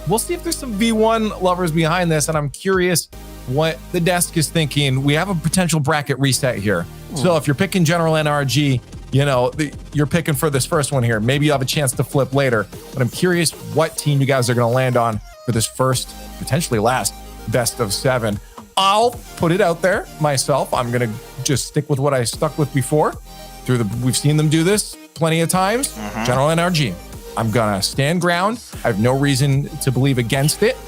we'll see if there's some V1 lovers behind this. And I'm curious what the desk is thinking. We have a potential bracket reset here. So if you're picking General NRG, you're picking for this first one here. Maybe you have a chance to flip later. But I'm curious what team you guys are going to land on for this first, potentially last, best of 7. I'll put it out there myself. I'm going to just stick with what I stuck with before. We've seen them do this plenty of times. General NRG. I'm going to stand ground. I have no reason to believe against it.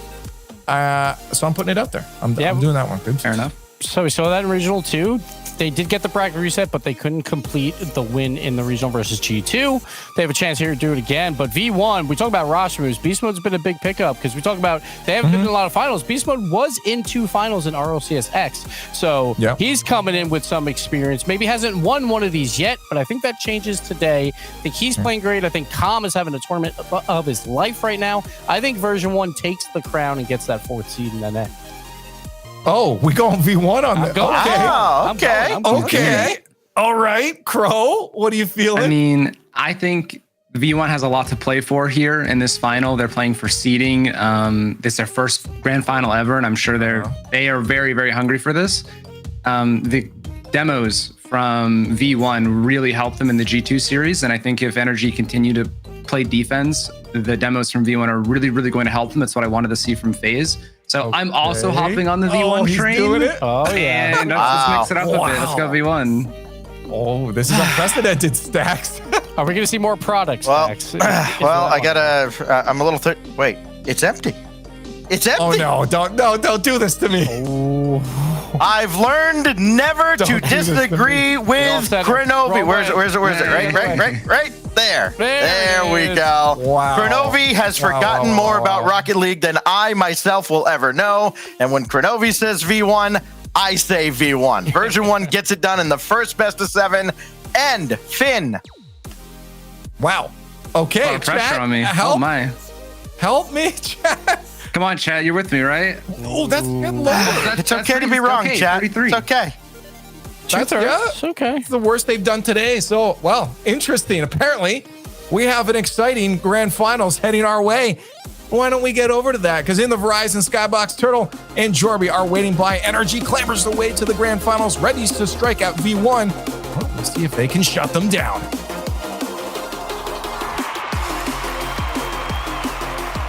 So I'm putting it out there. I'm doing that one. Good. Fair enough. So we saw that in Regional 2. They did get the bracket reset, but they couldn't complete the win in the regional versus G2. They have a chance here to do it again. But V1, we talk about roster moves. Beast Mode's been a big pickup because we talk about they haven't been in a lot of finals. Beast Mode was in 2 finals in RLCS X. So he's coming in with some experience. Maybe hasn't won one of these yet, but I think that changes today. I think he's playing great. I think Calm is having a tournament of his life right now. I think version 1 takes the crown and gets that 4th seed in the net. Oh, we going V1 on that? Okay. All right. Crow, what are you feeling? I mean, I think V1 has a lot to play for here in this final. They're playing for seeding. This is their first grand final ever, and I'm sure they are very, very hungry for this. The demos from V1 really helped them in the G2 series, and I think if NRG continue to play defense, the demos from V1 are really, really going to help them. That's what I wanted to see from FaZe. So I'm also hopping on the V1 train. Doing it? Oh, yeah. And let's mix it up a bit. Let's go V1. Oh, this is unprecedented, Stacks. Are we going to see more products, Stacks? I'm a little wait, it's empty. It's empty. Oh, no, don't do this to me. Oh. I've learned never to disagree with Kronovi. Where's it? Right there. There we go. Wow. Kronovi has forgotten more about Rocket League than I myself will ever know. And when Kronovi says V1, I say V1. Version 1 gets it done in the first best of 7. And Finn. Wow. Okay. Pressure on me. Help. Oh my. Help me, chat. Come on, chat. You're with me, right? Oh, that's it's okay to be wrong, chat. 33. It's okay. It's okay. It's the worst they've done today. So, well, interesting. Apparently, we have an exciting grand finals heading our way. Why don't we get over to that? Because in the Verizon Skybox, Turtle and Jorby are waiting by. NRG clambers the way to the grand finals, ready to strike out V1. Well, let's see if they can shut them down.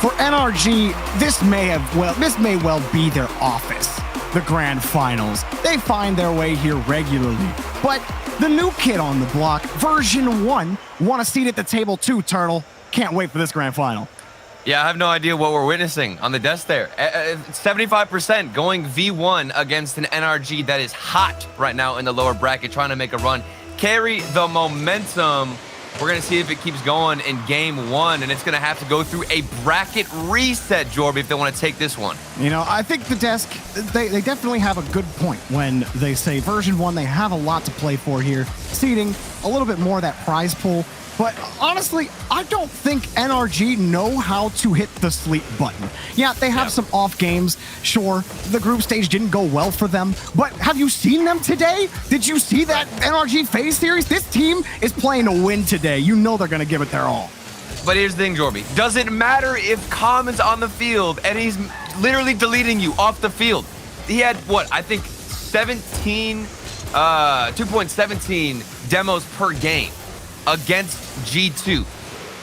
For NRG, this may well be their office. The grand finals. They find their way here regularly. But the new kid on the block, version 1, want a seat at the table too, Turtle. Can't wait for this grand final. Yeah, I have no idea what we're witnessing on the desk there. 75% going V1 against an NRG that is hot right now in the lower bracket, trying to make a run. Carry the momentum. We're going to see if it keeps going in game 1, and it's going to have to go through a bracket reset, Jorby, if they want to take this one. I think the desk, they definitely have a good point when they say version 1, they have a lot to play for here. Seeding, a little bit more of that prize pool. But honestly, I don't think NRG know how to hit the sleep button. Yeah, they have some off games. Sure, the group stage didn't go well for them. But have you seen them today? Did you see that NRG FaZe series? This team is playing to win today. You know they're going to give it their all. But here's the thing, Jorby. Doesn't matter if Calm is on the field and he's literally deleting you off the field. He had, I think 2.17 demos per game against G2.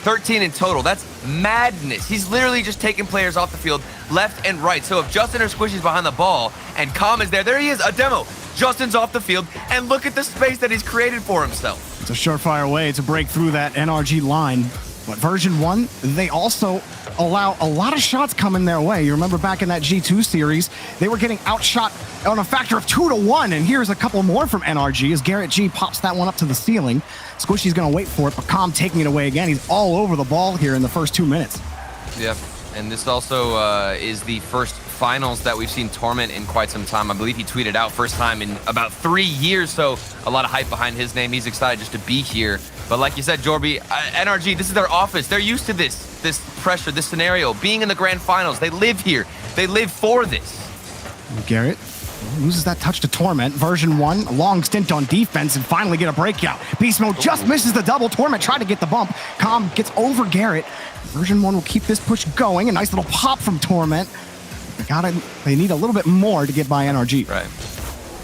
13 in total. That's madness. He's literally just taking players off the field left and right. So if Justin or Squishy's behind the ball and Calm is there he is, a demo. Justin's off the field, and look at the space that he's created for himself. It's a surefire way to break through that NRG line. But version 1, they also allow a lot of shots coming their way. You remember back in that G2 series, they were getting outshot on a factor of 2-1, and here's a couple more from NRG as Garrett G pops that one up to the ceiling. Squishy's gonna wait for it, but Calm taking it away again. He's all over the ball here in the first 2 minutes. Yep, and this also is the first finals that we've seen Torment in quite some time. I believe he tweeted out first time in about 3 years, so a lot of hype behind his name. He's excited just to be here. But like you said, Jorby, NRG, this is their office. They're used to this pressure, this scenario, being in the grand finals. They live here. They live for this. Garrett loses that touch to Torment. Version 1, a long stint on defense and finally get a breakout. Beast Mode just misses the double. Torment tried to get the bump. Calm gets over Garrett. Version 1 will keep this push going. A nice little pop from Torment. They need a little bit more to get by NRG. Right.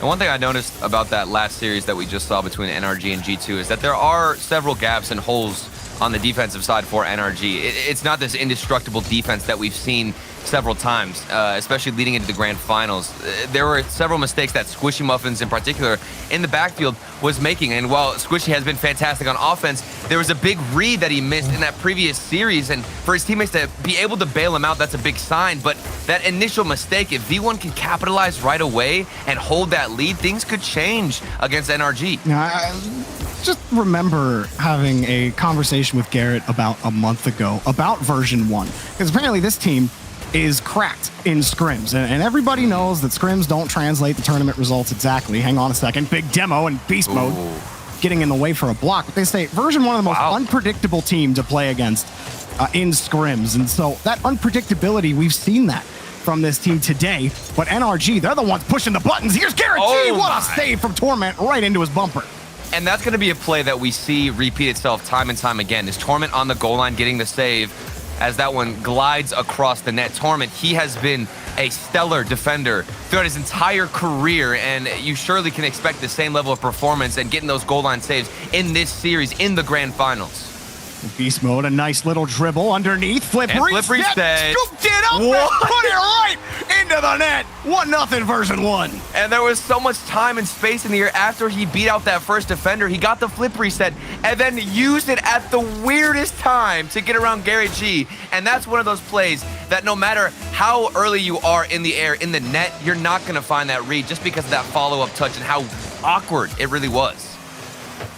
And one thing I noticed about that last series that we just saw between NRG and G2 is that there are several gaps and holes on the defensive side for NRG. It's not this indestructible defense that we've seen several times, especially leading into the grand finals. There were several mistakes that Squishy Muffins in particular in the backfield was making. And while Squishy has been fantastic on offense, there was a big read that he missed in that previous series. And for his teammates to be able to bail him out, that's a big sign. But that initial mistake, if V1 can capitalize right away and hold that lead, things could change against NRG. Just remember having a conversation with Garrett about a month ago about version 1. Because apparently this team is cracked in scrims, and everybody knows that scrims don't translate the tournament results exactly. Hang on a second. Big demo and beast mode getting in the way for a block. But they say version 1 of the most unpredictable team to play against in scrims. And so that unpredictability, we've seen that from this team today. But NRG, they're the ones pushing the buttons. Here's Garrett G. What a save from Torment right into his bumper. And that's going to be a play that we see repeat itself time and time again. Is Torment on the goal line getting the save as that one glides across the net. Torment, he has been a stellar defender throughout his entire career, and you surely can expect the same level of performance and getting those goal line saves in this series in the grand finals. Beast mode, a nice little dribble underneath. Flip reset. Scooped it up and put it right into the net. 1-0 version 1. And there was so much time and space in the air after he beat out that first defender. He got the flip reset and then used it at the weirdest time to get around Garrett G. And that's one of those plays that no matter how early you are in the air, in the net, you're not going to find that read just because of that follow-up touch and how awkward it really was.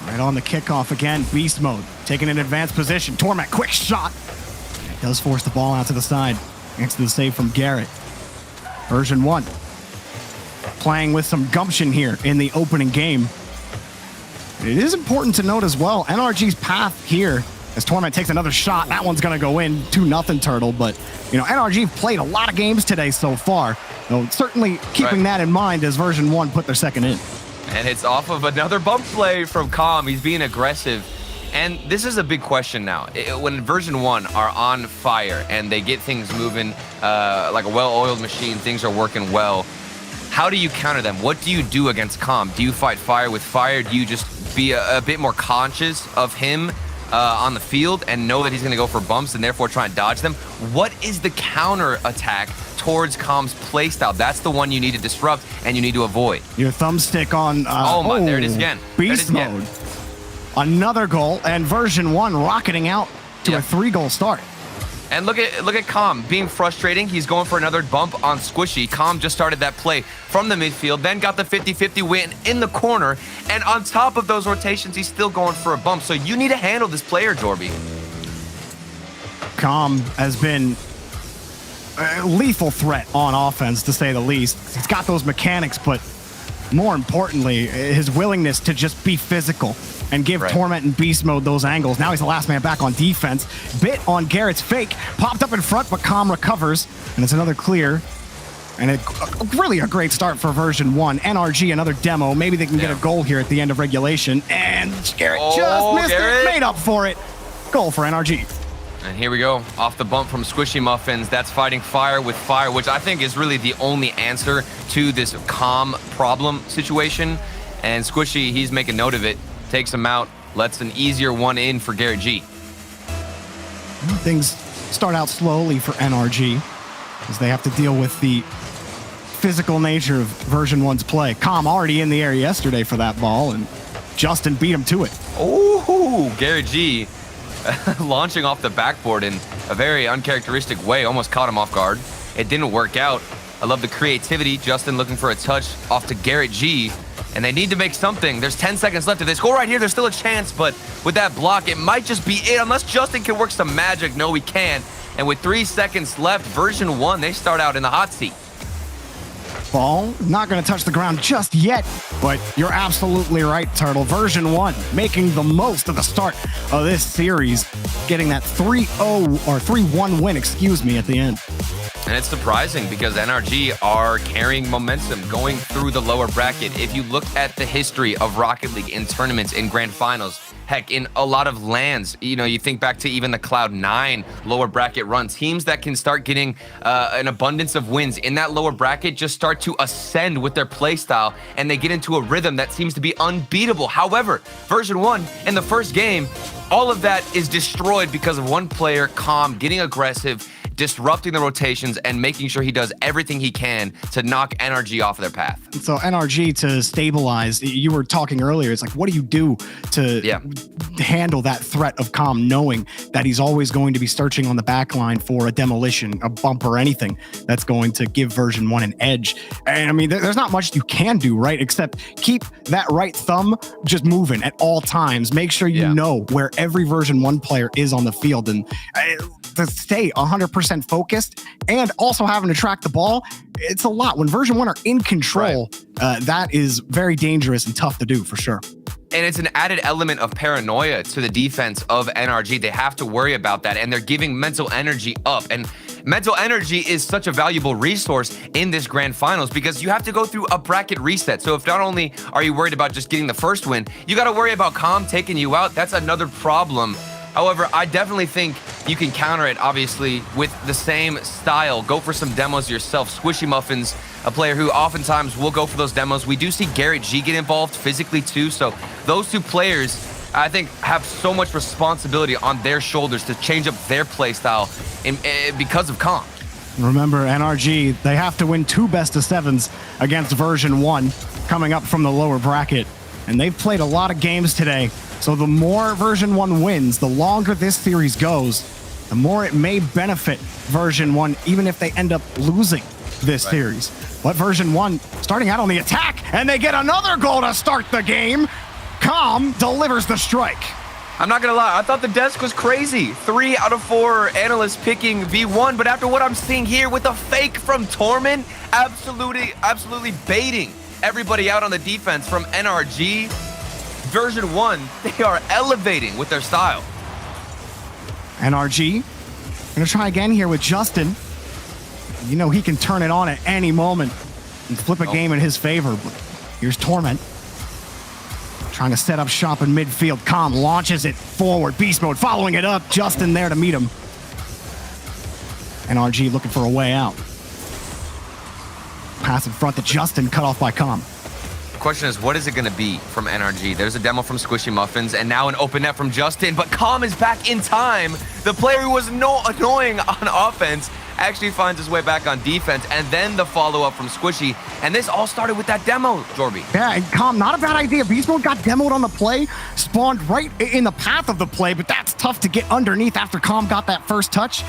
Right on the kickoff again, beast mode, taking an advanced position. Torment, quick shot. It does force the ball out to the side. Thanks to the save from Garrett. Version 1, playing with some gumption here in the opening game. It is important to note as well, NRG's path here, as Torment takes another shot, that one's gonna go in, 2-0 Turtle, but you know, NRG played a lot of games today so far. So certainly keeping that in mind as version 1 put their second in. And it's off of another bump play from Calm. He's being aggressive. And this is a big question now. When version 1 are on fire and they get things moving like a well-oiled machine, things are working well, how do you counter them? What do you do against Calm? Do you fight fire with fire? Do you just be a bit more conscious of him on the field and know that he's going to go for bumps and therefore try and dodge them? What is the counter attack towards Calm's playstyle? That's the one you need to disrupt and you need to avoid. Your thumbstick on there it is again. Beast mode. Another goal, and version 1 rocketing out to a 3-goal start. And look at Calm being frustrating. He's going for another bump on Squishy. Calm just started that play from the midfield, then got the 50-50 win in the corner, and on top of those rotations, he's still going for a bump. So you need to handle this player, Jorby. Calm has been a lethal threat on offense, to say the least. He's got those mechanics, but more importantly, his willingness to just be physical and give Torment and Beast Mode those angles. Now he's the last man back on defense. Bit on Garrett's fake. Popped up in front, but Calm recovers. And it's another clear. And really a great start for version 1. NRG, another demo. Maybe they can get a goal here at the end of regulation. And Garrett just missed it. Made up for it. Goal for NRG. And here we go, off the bump from Squishy Muffins. That's fighting fire with fire, which I think is really the only answer to this Calm problem situation. And Squishy, he's making note of it, takes him out, lets an easier one in for Garrett G. Things start out slowly for NRG as they have to deal with the physical nature of version 1's play. Calm already in the air yesterday for that ball and Justin beat him to it. Ooh, Garrett G launching off the backboard in a very uncharacteristic way, almost caught him off guard. It didn't work out. I love the creativity. Justin looking for a touch off to Garrett G, and they need to make something. There's 10 seconds left. If they score right here, there's still a chance, but with that block, it might just be it, unless Justin can work some magic. No, he can't. And with 3 seconds left, version 1, they start out in the hot seat. Ball not going to touch the ground just yet, but you're absolutely right, Turtle. Version 1 making the most of the start of this series, getting that 3-0 or 3-1 win, excuse me, at the end. And it's surprising because NRG are carrying momentum going through the lower bracket. If you look at the history of Rocket League in tournaments, in grand finals, heck, in a lot of lands, you know, you think back to even the Cloud9 lower bracket run, teams that can start getting an abundance of wins in that lower bracket just start to ascend with their play style, and they get into a rhythm that seems to be unbeatable. However, version 1 in the first game, all of that is destroyed because of one player, Calm, getting aggressive, disrupting the rotations, and making sure he does everything he can to knock NRG off of their path. So NRG to stabilize, you were talking earlier, it's like, what do you do to handle that threat of Calm, knowing that he's always going to be searching on the back line for a demolition, a bump, or anything that's going to give version 1 an edge? And I mean, there's not much you can do, right? Except keep that right thumb just moving at all times. Make sure you know where every version 1 player is on the field, and to stay 100% focused and also having to track the ball. It's a lot. When version 1 are in control, that is very dangerous and tough to do for sure. And it's an added element of paranoia to the defense of NRG. They have to worry about that, and they're giving mental energy up. And mental energy is such a valuable resource in this grand finals because you have to go through a bracket reset. So if not only are you worried about just getting the first win, you got to worry about Calm taking you out. That's another problem. However, I definitely think you can counter it, obviously, with the same style. Go for some demos yourself. Squishy Muffins, a player who oftentimes will go for those demos. We do see Garrett G get involved physically too, so those two players, I think, have so much responsibility on their shoulders to change up their play style because of Calm. Remember, NRG, they have to win 2 best-of-7s against version 1 coming up from the lower bracket, and they've played a lot of games today. So the more version 1 wins, the longer this series goes, the more it may benefit version 1, even if they end up losing this series. But version 1 starting out on the attack, and they get another goal to start the game. Calm delivers the strike. I'm not gonna lie, I thought the desk was crazy. 3 out of 4 analysts picking V1, but after what I'm seeing here with a fake from Torment, absolutely baiting everybody out on the defense from NRG. Version 1, they are elevating with their style. NRG gonna try again here with Justin. You know he can turn it on at any moment and flip a game in his favor. But here's Torment trying to set up shop in midfield. Calm launches it forward. Beast mode following it up. Justin there to meet him. NRG looking for a way out. Pass in front to Justin, cut off by Calm. Question is, what is it going to be from NRG? There's a demo from Squishy Muffins, and now an open net from Justin, but Calm is back in time. The player who was annoying on offense actually finds his way back on defense, and then the follow-up from Squishy, and this all started with that demo, Jorby. Yeah, and Calm, not a bad idea. Beast Mode got demoed on the play, spawned right in the path of the play, but that's tough to get underneath after Calm got that first touch.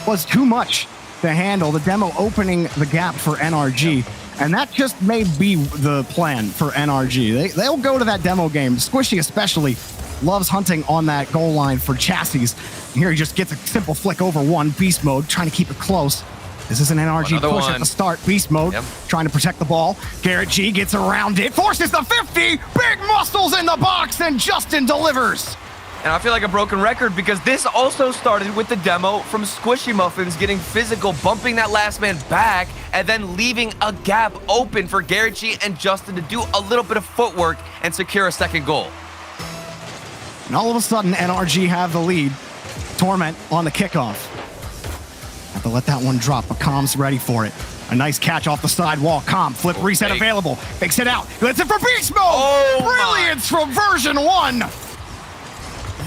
Was too much to handle. The demo opening the gap for NRG. And that just may be the plan for NRG. They'll go to that demo game. Squishy especially loves hunting on that goal line for chassis. Here he just gets a simple flick over one. Beast mode, trying to keep it close. This is an NRG push at the start. Beast mode, trying to protect the ball. Garrett G gets around it, forces the 50. Big muscles in the box, and Justin delivers. And I feel like a broken record because this also started with the demo from Squishy Muffins getting physical, bumping that last man back, and then leaving a gap open for Garrett G and Justin to do a little bit of footwork and secure a second goal. And all of a sudden, NRG have the lead. Torment on the kickoff. Have to let that one drop, but Calm's ready for it. A nice catch off the side wall. Calm, flip, reset available. Fakes it out. Lets it for Beast Mode! Brilliance from version 1!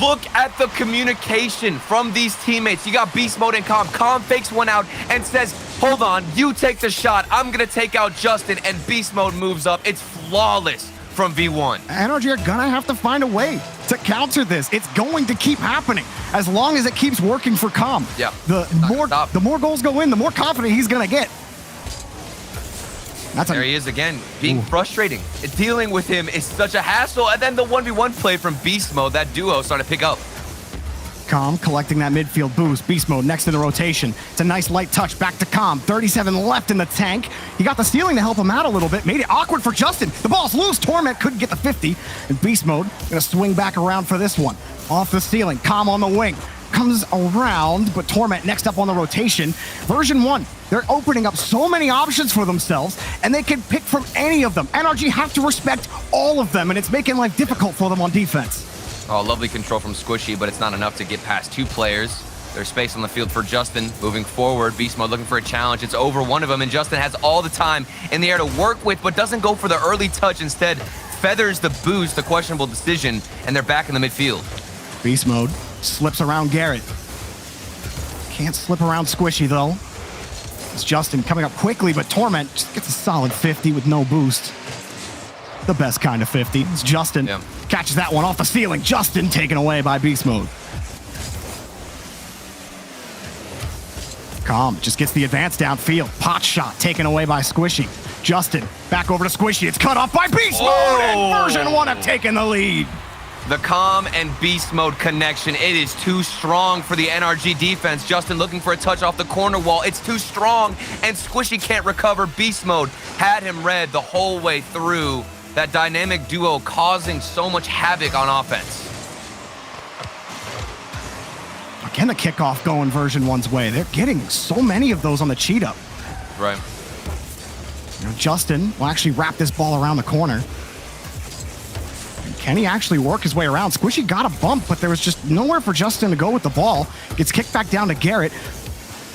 Look at the communication from these teammates. You got Beast Mode and Calm. Calm fakes one out and says, hold on, you take the shot. I'm going to take out Justin, and Beast Mode moves up. It's flawless from V1. NRG are gonna have to find a way to counter this. It's going to keep happening as long as it keeps working for Com. Yeah. The more goals go in, the more confident he's gonna get. There he is again, being frustrating. Dealing with him is such a hassle. And then the 1v1 play from Beast Mode, that duo starting to pick up. Com collecting that midfield boost. Beast Mode next in the rotation. It's a nice light touch back to Com. 37 left in the tank. He got the stealing to help him out a little bit. Made it awkward for Justin. The ball's loose. Torment couldn't get the 50. And Beast Mode gonna swing back around for this one. Off the ceiling. Com on the wing. Comes around, but Torment next up on the rotation. Version 1, they're opening up so many options for themselves, and they can pick from any of them. NRG have to respect all of them, and it's making life difficult for them on defense. Oh, lovely control from Squishy, but it's not enough to get past 2 players. There's space on the field for Justin. Moving forward, Beast Mode looking for a challenge. It's over one of them, and Justin has all the time in the air to work with, but doesn't go for the early touch. Instead, feathers the boost, the questionable decision, and they're back in the midfield. Beast Mode slips around Garrett. Can't slip around Squishy, though. It's Justin coming up quickly, but Torment just gets a solid 50 with no boost. The best kind of 50. It's Justin. Yeah. Catches that one off the ceiling. Justin taken away by Beast Mode. Com just gets the advance downfield. Pot shot taken away by Squishy. Justin back over to Squishy. It's cut off by Beast Mode, and Version 1 have taken the lead. The Com and Beast Mode connection, it is too strong for the NRG defense. Justin looking for a touch off the corner wall. It's too strong, and Squishy can't recover. Beast Mode had him read the whole way through. That dynamic duo causing so much havoc on offense. Again, the kickoff going Version 1's way. They're getting so many of those on the cheat up. Right. You know, Justin will actually wrap this ball around the corner. Can he actually work his way around? Squishy got a bump, but there was just nowhere for Justin to go with the ball. Gets kicked back down to Garrett.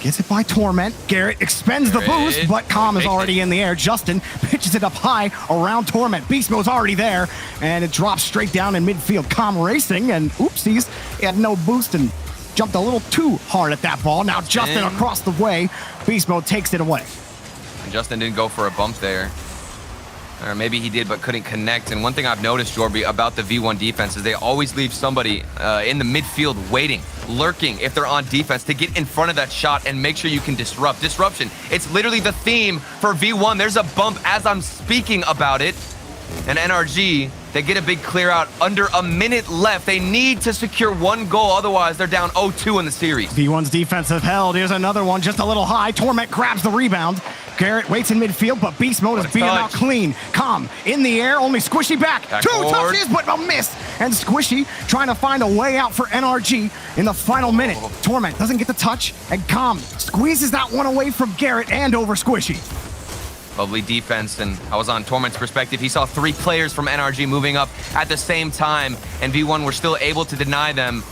Gets it by Torment. Garrett expends the boost, but Com is already in the air. Justin pitches it up high around Torment. Beast Mode's already there, and it drops straight down in midfield. Com racing, and oopsies, he had no boost and jumped a little too hard at that ball. Now Justin across the way. Beast Mode takes it away. And Justin didn't go for a bump there. Or maybe he did, but couldn't connect. And one thing I've noticed, Jorby, about the V1 defense is they always leave somebody in the midfield waiting, lurking if they're on defense to get in front of that shot and make sure you can disrupt. Disruption, it's literally the theme for V1. There's a bump as I'm speaking about it. And NRG, they get a big clear out under a minute left. They need to secure 1 goal, otherwise they're down 0-2 in the series. V1's defense have held. Here's another one, just a little high. Torment grabs the rebound. Garrett waits in midfield, but Beast Mode is beating out clean. Com in the air, only Squishy back. 2 touches, but a miss. And Squishy trying to find a way out for NRG in the final minute. Torment doesn't get the touch, and Com squeezes that one away from Garrett and over Squishy. Lovely defense, and I was on Torment's perspective. He saw 3 players from NRG moving up at the same time, and V1 were still able to deny them.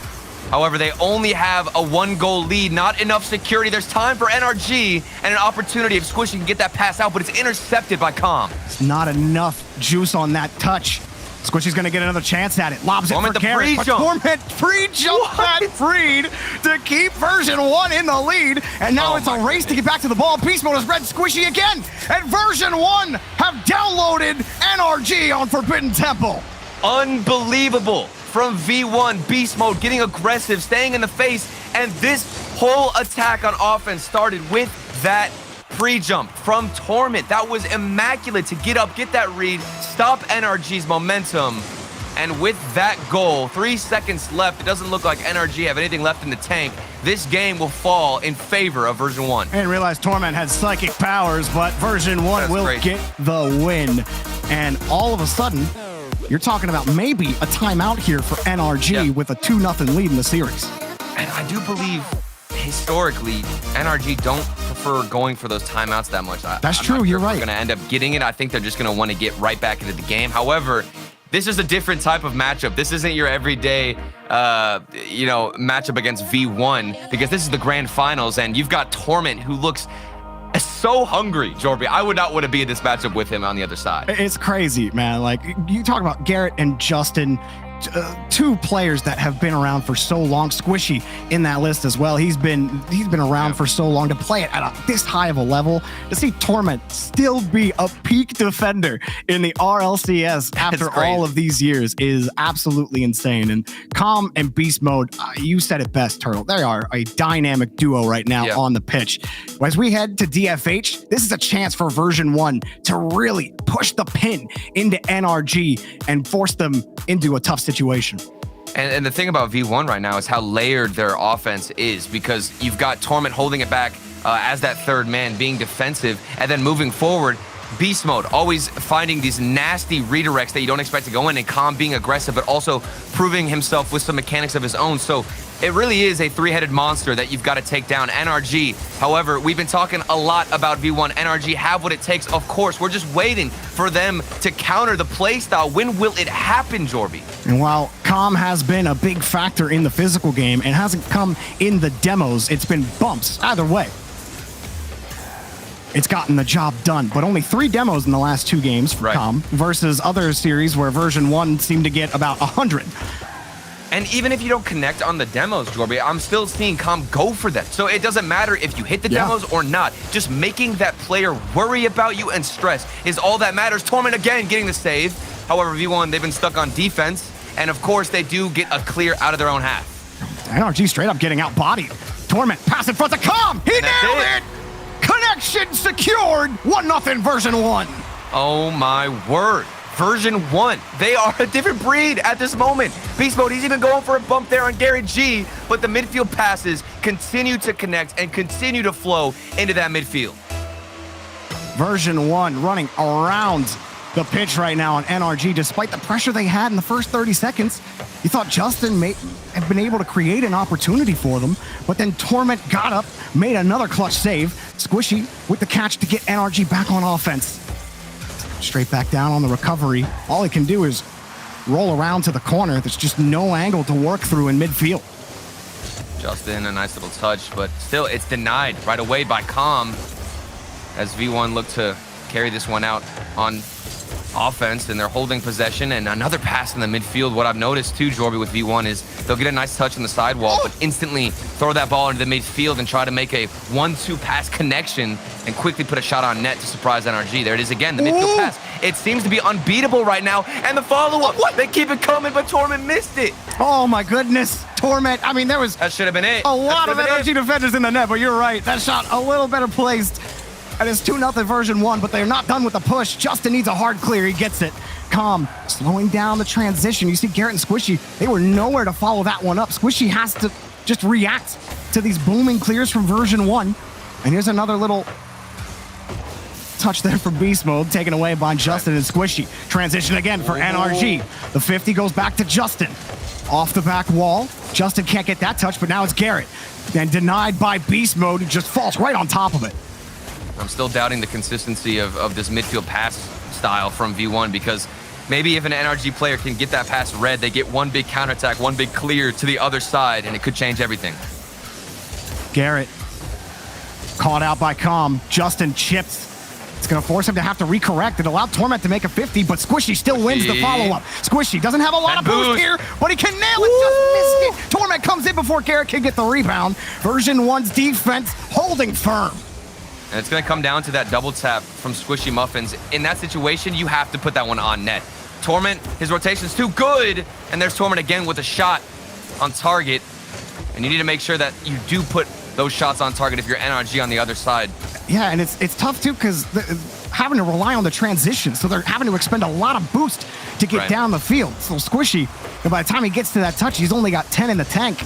However, they only have a 1-goal lead, not enough security. There's time for NRG and an opportunity if Squishy can get that pass out, but it's intercepted by Com. It's not enough juice on that touch. Squishy's gonna get another chance at it. Lobs it for Garrett, but Torment pre-jump that freed to keep Version 1 in the lead. And now it's a race to get back to the ball. Beast Mode has read Squishy again. And Version 1 have downloaded NRG on Forbidden Temple. Unbelievable from V1. Beast Mode getting aggressive, staying in the face. And this whole attack on offense started with that pre-jump from Torment. That was immaculate to get up, get that read, stop NRG's momentum. And with that goal, 3 seconds left, it doesn't look like NRG have anything left in the tank. This game will fall in favor of Version 1. I didn't realize Torment had psychic powers, but Version 1 will get the win. And all of a sudden, you're talking about maybe a timeout here for NRG with a 2-0 lead in the series. And I do believe historically, NRG don't prefer going for those timeouts that much. That's true, you're right. They're going to end up getting it. I think they're just going to want to get right back into the game. However, this is a different type of matchup. This isn't your everyday, matchup against V1, because this is the grand finals, and you've got Torment, who looks so hungry, Jorby. I would not want to be in this matchup with him on the other side. It's crazy, man. Like, you talk about Garrett and Justin two players that have been around for so long. Squishy in that list as well. He's been around for so long to play it at this high of a level. To see Torment still be a peak defender in the RLCS after all of these years is absolutely insane. And Calm and Beast Mode, you said it best, Turtle. They are a dynamic duo right now on the pitch. As we head to DFH, this is a chance for version 1 to really push the pin into NRG and force them into a tough situation. And the thing about V1 right now is how layered their offense is, because you've got Torment holding it back as that third man, being defensive, and then moving forward, Beast Mode always finding these nasty redirects that you don't expect to go in, and Calm being aggressive, but also proving himself with some mechanics of his own. So it really is a three-headed monster that you've got to take down. NRG, however, we've been talking a lot about V1. NRG have what it takes, of course. We're just waiting for them to counter the play style. When will it happen, Jorby? And while Calm has been a big factor in the physical game and hasn't come in the demos, it's been bumps either way. It's gotten the job done, but only 3 demos in the last 2 games for Calm versus other series where version 1 seemed to get about 100. And even if you don't connect on the demos, Jorby, I'm still seeing Calm go for them. So it doesn't matter if you hit the demos or not. Just making that player worry about you and stress is all that matters. Torment again getting the save. However, V1, they've been stuck on defense. And of course, they do get a clear out of their own half. NRG straight up getting outbodied. Torment pass in front of Calm. He nailed it! Connection secured. 1-0 version 1. Oh my word. Version 1. They are a different breed at this moment. Beast Mode, he's even going for a bump there on Gary G, but the midfield passes continue to connect and continue to flow into that midfield. Version 1 running around the pitch right now on NRG, despite the pressure they had in the first 30 seconds. You thought Justin may have been able to create an opportunity for them, but then Torment got up, made another clutch save. Squishy with the catch to get NRG back on offense. Straight back down on the recovery. All he can do is roll around to the corner. There's just no angle to work through in midfield. Justin, a nice little touch, but still it's denied right away by Calm as V1 look to carry this one out on offense, and they're holding possession. And another pass in the midfield. What I've noticed too, Jorby, with V1 is they'll get a nice touch on the sidewall, but instantly throw that ball into the midfield and try to make a 1-2 pass connection and quickly put a shot on net to surprise NRG. There it is again, the midfield pass. It seems to be unbeatable right now. And the follow-up, they keep it coming, but Torment missed it. Oh my goodness, Torment. I mean, there was that should have been it. A lot of NRG defenders in the net, but you're right. That shot a little better placed. And it's 2-0 version 1, but they're not done with the push. Justin needs a hard clear. He gets it. Calm, slowing down the transition. You see Garrett and Squishy, they were nowhere to follow that one up. Squishy has to just react to these booming clears from version 1. And here's another little touch there from Beast Mode, taken away by Justin and Squishy. Transition again for NRG. The 50 goes back to Justin. Off the back wall. Justin can't get that touch, but now it's Garrett. And denied by Beast Mode, who just falls right on top of it. I'm still doubting the consistency of this midfield pass style from V1, because maybe if an NRG player can get that pass read, they get one big counterattack, one big clear to the other side, and it could change everything. Garrett caught out by Calm. Justin chips. It's going to force him to have to recorrect. It allowed Torment to make a 50, but Squishy still wins the follow-up. Squishy doesn't have a lot of boost here, but he can nail it. Just missed it. Torment comes in before Garrett can get the rebound. Version 1's defense holding firm. And it's going to come down to that double tap from Squishy Muffins. In that situation, you have to put that one on net. Torment, his rotation's too good, and there's Torment again with a shot on target. And you need to make sure that you do put those shots on target if you're NRG on the other side. Yeah, and it's tough too, because having to rely on the transition, so they're having to expend a lot of boost to get down the field. So Squishy, by the time he gets to that touch, he's only got 10 in the tank.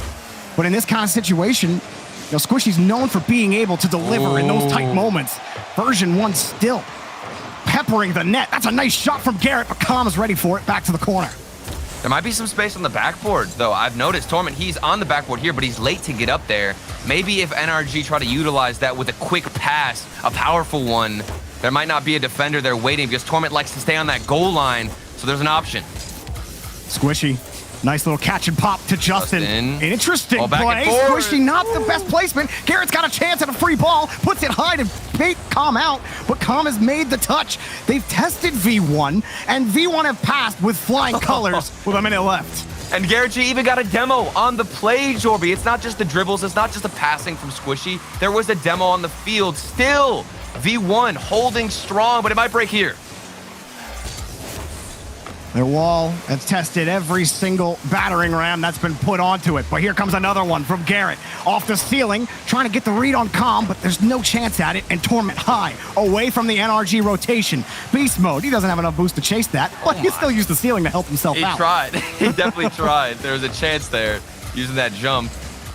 But in this kind of situation, Squishy's known for being able to deliver in those tight moments. Version 1 still peppering the net. That's a nice shot from Garrett, but Calm is ready for it. Back to the corner. There might be some space on the backboard, though. I've noticed Torment, he's on the backboard here, but he's late to get up there. Maybe if NRG try to utilize that with a quick pass, a powerful one, there might not be a defender there waiting, because Torment likes to stay on that goal line, so there's an option. Squishy. Nice little catch and pop to Justin. Interesting Ball back play. and forth. Squishy, not the best placement. Garrett's got a chance at a free ball. Puts it high to bait Calm out, but Calm has made the touch. They've tested V1, and V1 have passed with flying colors with a minute left. And Garrett G even got a demo on the play, Jorby. It's not just the dribbles. It's not just the passing from Squishy. There was a demo on the field. Still, V1 holding strong, but it might break here. Their wall has tested every single battering ram that's been put onto it. But here comes another one from Garrett. Off the ceiling, trying to get the read on Calm, but there's no chance at it. And Torment high, away from the NRG rotation. Beast mode, he doesn't have enough boost to chase that, but he still used the ceiling to help himself out. He tried. He definitely tried. There was a chance there using that jump.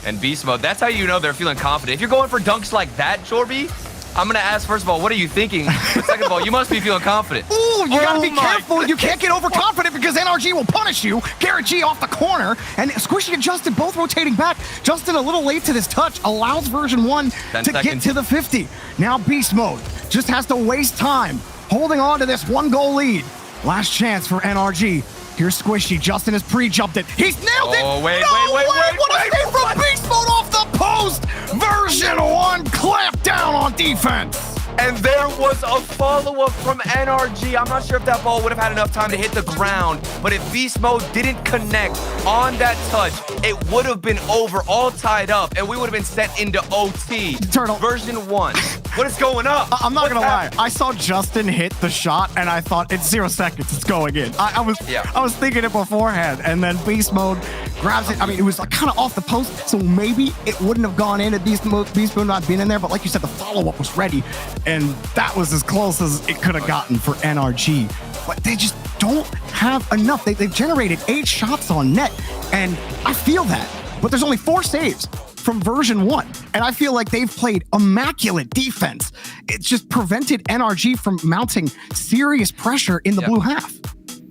And Beast mode, that's how you know they're feeling confident. If you're going for dunks like that, Jorby, I'm going to ask, first of all, what are you thinking? But second of all, you must be feeling confident. Ooh, you got to be careful. You can't get overconfident because NRG will punish you. Garrett G off the corner, and Squishy and Justin both rotating back. Justin a little late to this touch, allows version 1 to get to the 50. Now Beast mode just has to waste time, holding on to this 1-goal lead. Last chance for NRG. Here's Squishy. Justin has pre-jumped it. He's nailed it. Oh, wait. What a save from Beast mode off the post. Version 1 clamped down on defense. And there was a follow-up from NRG. I'm not sure if that ball would have had enough time to hit the ground, but if Beast mode didn't connect on that touch, it would have been over, all tied up, and we would have been set into OT. Turtle. Version 1. What is going up? I'm not going to lie. I saw Justin hit the shot, and I thought, it's 0 seconds. It's going in. I was thinking it beforehand, and then Beast mode grabs it. I mean, it was kind of off the post, so maybe it wouldn't have gone in if Beast mode not been in there, but like you said, the follow-up was ready. And that was as close as it could have gotten for NRG. But they just don't have enough. They've generated 8 shots on net, and I feel that. But there's only 4 saves from version 1, and I feel like they've played immaculate defense. It's just prevented NRG from mounting serious pressure in the blue half.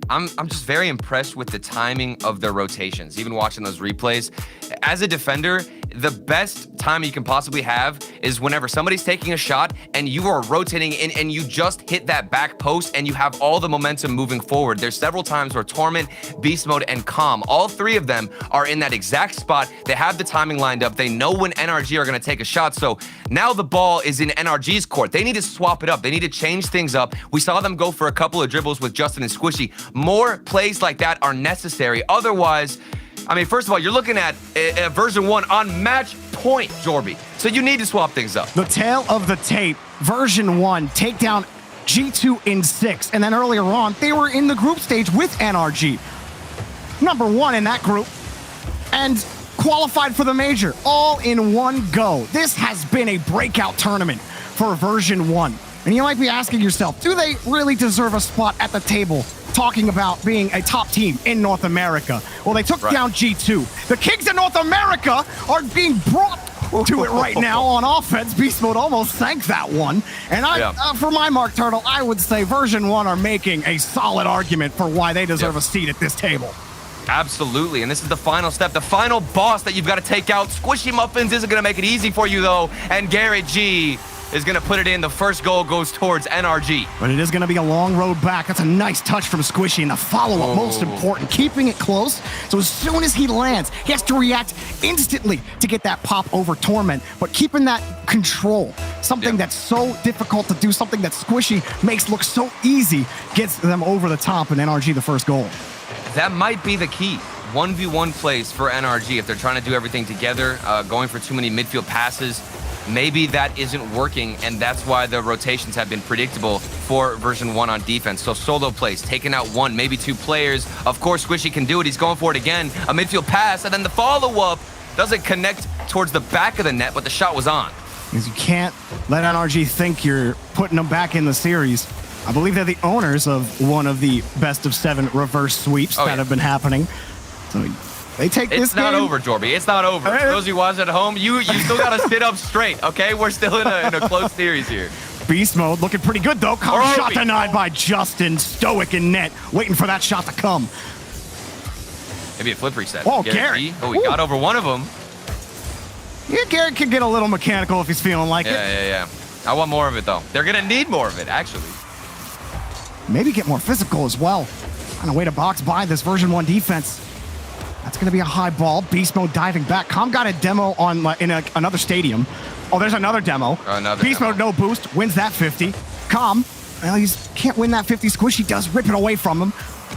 I'm just very impressed with the timing of their rotations, even watching those replays. As a defender, the best time you can possibly have is whenever somebody's taking a shot and you are rotating in and you just hit that back post and you have all the momentum moving forward. There's several times where Torment, Beast mode, and Calm, all 3 of them are in that exact spot. They have the timing lined up. They know when NRG are going to take a shot. So now the ball is in NRG's court. They need to swap it up. They need to change things up. We saw them go for a couple of dribbles with Justin and Squishy. More plays like that are necessary. Otherwise, I mean, first of all, you're looking at a version 1 on match point, Jorby. So you need to swap things up. The tail of the tape, version 1, take down G2 in 6. And then earlier on, they were in the group stage with NRG. Number 1 in that group. And qualified for the major, all in one go. This has been a breakout tournament for version 1. And you might be asking yourself, do they really deserve a spot at the table talking about being a top team in North America? Well, they took down G2. The Kings of North America are being brought to it right now on offense. Beast mode almost sank that one. And for my mark, Turtle, I would say version 1 are making a solid argument for why they deserve a seat at this table. Absolutely, and this is the final step, the final boss that you've got to take out. Squishy Muffins isn't going to make it easy for you, though, and Garrett G is going to put it in. The first goal goes towards NRG. But it is going to be a long road back. That's a nice touch from Squishy, and the follow-up, most important, keeping it close. So as soon as he lands, he has to react instantly to get that pop over Torment, but keeping that control, something that's so difficult to do, something that Squishy makes look so easy, gets them over the top, and NRG the first goal. That might be the key. 1v1 plays for NRG if they're trying to do everything together, going for too many midfield passes. Maybe that isn't working, and that's why the rotations have been predictable for version 1 on defense. So solo plays, taking out 1, maybe 2 players. Of course, Squishy can do it. He's going for it again. A midfield pass, and then the follow-up doesn't connect towards the back of the net, but the shot was on. Because you can't let NRG think you're putting them back in the series. I believe they're the owners of one of the best of 7 reverse sweeps that have been happening. So they take this game. It's not over, Jorby. It's not over. For those of you watching at home, you still got to sit up straight, okay? We're still in a close series here. Beast mode looking pretty good, though. Shot denied by Justin. Stoic in net, waiting for that shot to come. Maybe a flip reset. Oh, Garrett. Oh, he got over one of them. Yeah, Garrett can get a little mechanical if he's feeling like it. Yeah. I want more of it, though. They're going to need more of it, actually. Maybe get more physical as well. Find a way to box by this version 1 defense. That's going to be a high ball. Beast mode diving back. Com got a demo on in another stadium. Oh, there's another demo. Beast demo. Mode, no boost, wins that 50. Calm, well, he can't win that 50. Squishy does rip it away from him.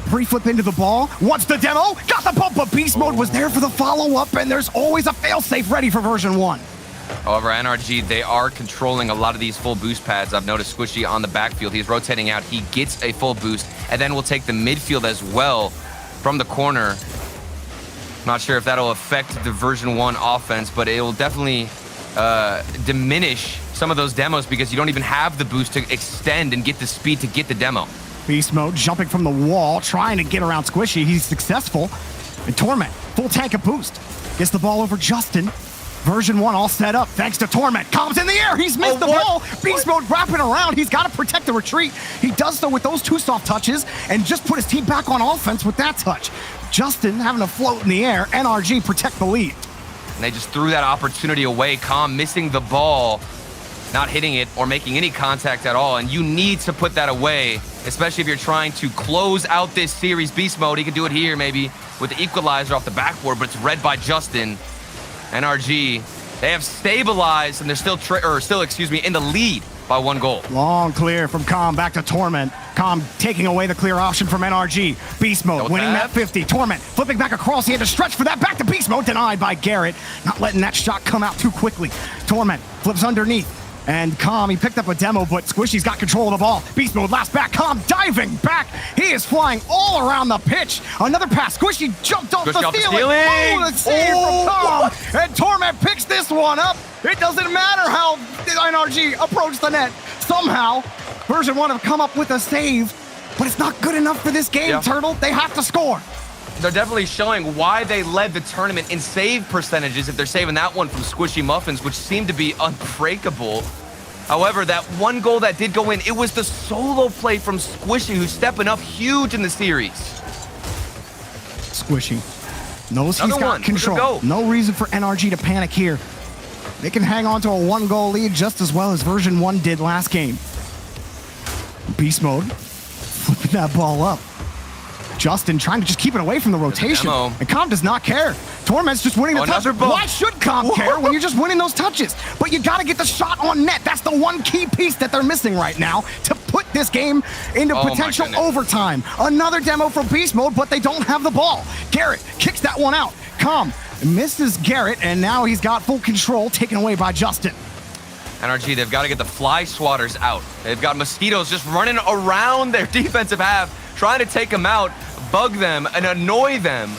Pre-flip into the ball. Wants the demo. Got the bump, but Beast Mode was there for the follow-up, and there's always a fail-safe ready for version 1. However, NRG, they are controlling a lot of these full boost pads. I've noticed Squishy on the backfield. He's rotating out. He gets a full boost, and then we'll take the midfield as well from the corner. Not sure if that'll affect the version 1 offense, but it will definitely diminish some of those demos because you don't even have the boost to extend and get the speed to get the demo. Beast Mode jumping from the wall, trying to get around Squishy. He's successful. And Torment, full tank of boost. Gets the ball over Justin. Version 1 all set up thanks to Torment. Comes in the air. He's missed the ball. Beast Mode wrapping around. He's got to protect the retreat. He does so with those 2 soft touches and just put his team back on offense with that touch. Justin having to float in the air. NRG protect the lead. And they just threw that opportunity away. Calm missing the ball, not hitting it or making any contact at all. And you need to put that away, especially if you're trying to close out this series. Beast Mode, he can do it here maybe with the equalizer off the backboard, but it's read by Justin. NRG, they have stabilized and they're still in the lead by 1 goal. Long clear from Calm back to Torment. Calm taking away the clear option from NRG. Beast Mode winning that 50. Torment flipping back across. He had to stretch for that. Back to Beast Mode. Denied by Garrett. Not letting that shot come out too quickly. Torment flips underneath. And Calm, he picked up a demo, but Squishy's got control of the ball. Beast Mode last back. Calm diving back. He is flying all around the pitch. Another pass. Squishy jumped off the ceiling. Oh, the save from Calm. And Torment picks this one up. It doesn't matter how NRG approached the net. Somehow, version 1 have come up with a save, but it's not good enough for this game, Turtle. They have to score. They're definitely showing why they led the tournament in save percentages if they're saving that one from Squishy Muffins, which seemed to be unbreakable. However, that 1 goal that did go in, it was the solo play from Squishy who's stepping up huge in the series. Squishy knows he's got control. No reason for NRG to panic here. They can hang on to a 1-goal lead just as well as version 1 did last game. Beast Mode flipping that ball up. Justin trying to just keep it away from the rotation. And Calm does not care. Torment's just winning the touch. Why should Calm care when you're just winning those touches? But you got to get the shot on net. That's the one key piece that they're missing right now to put this game into potential overtime. Another demo for Beast Mode, but they don't have the ball. Garrett kicks that one out. Calm misses Garrett, and now he's got full control, taken away by Justin. NRG, they've got to get the fly swatters out. They've got mosquitoes just running around their defensive half, trying to take them out, bug them, and annoy them.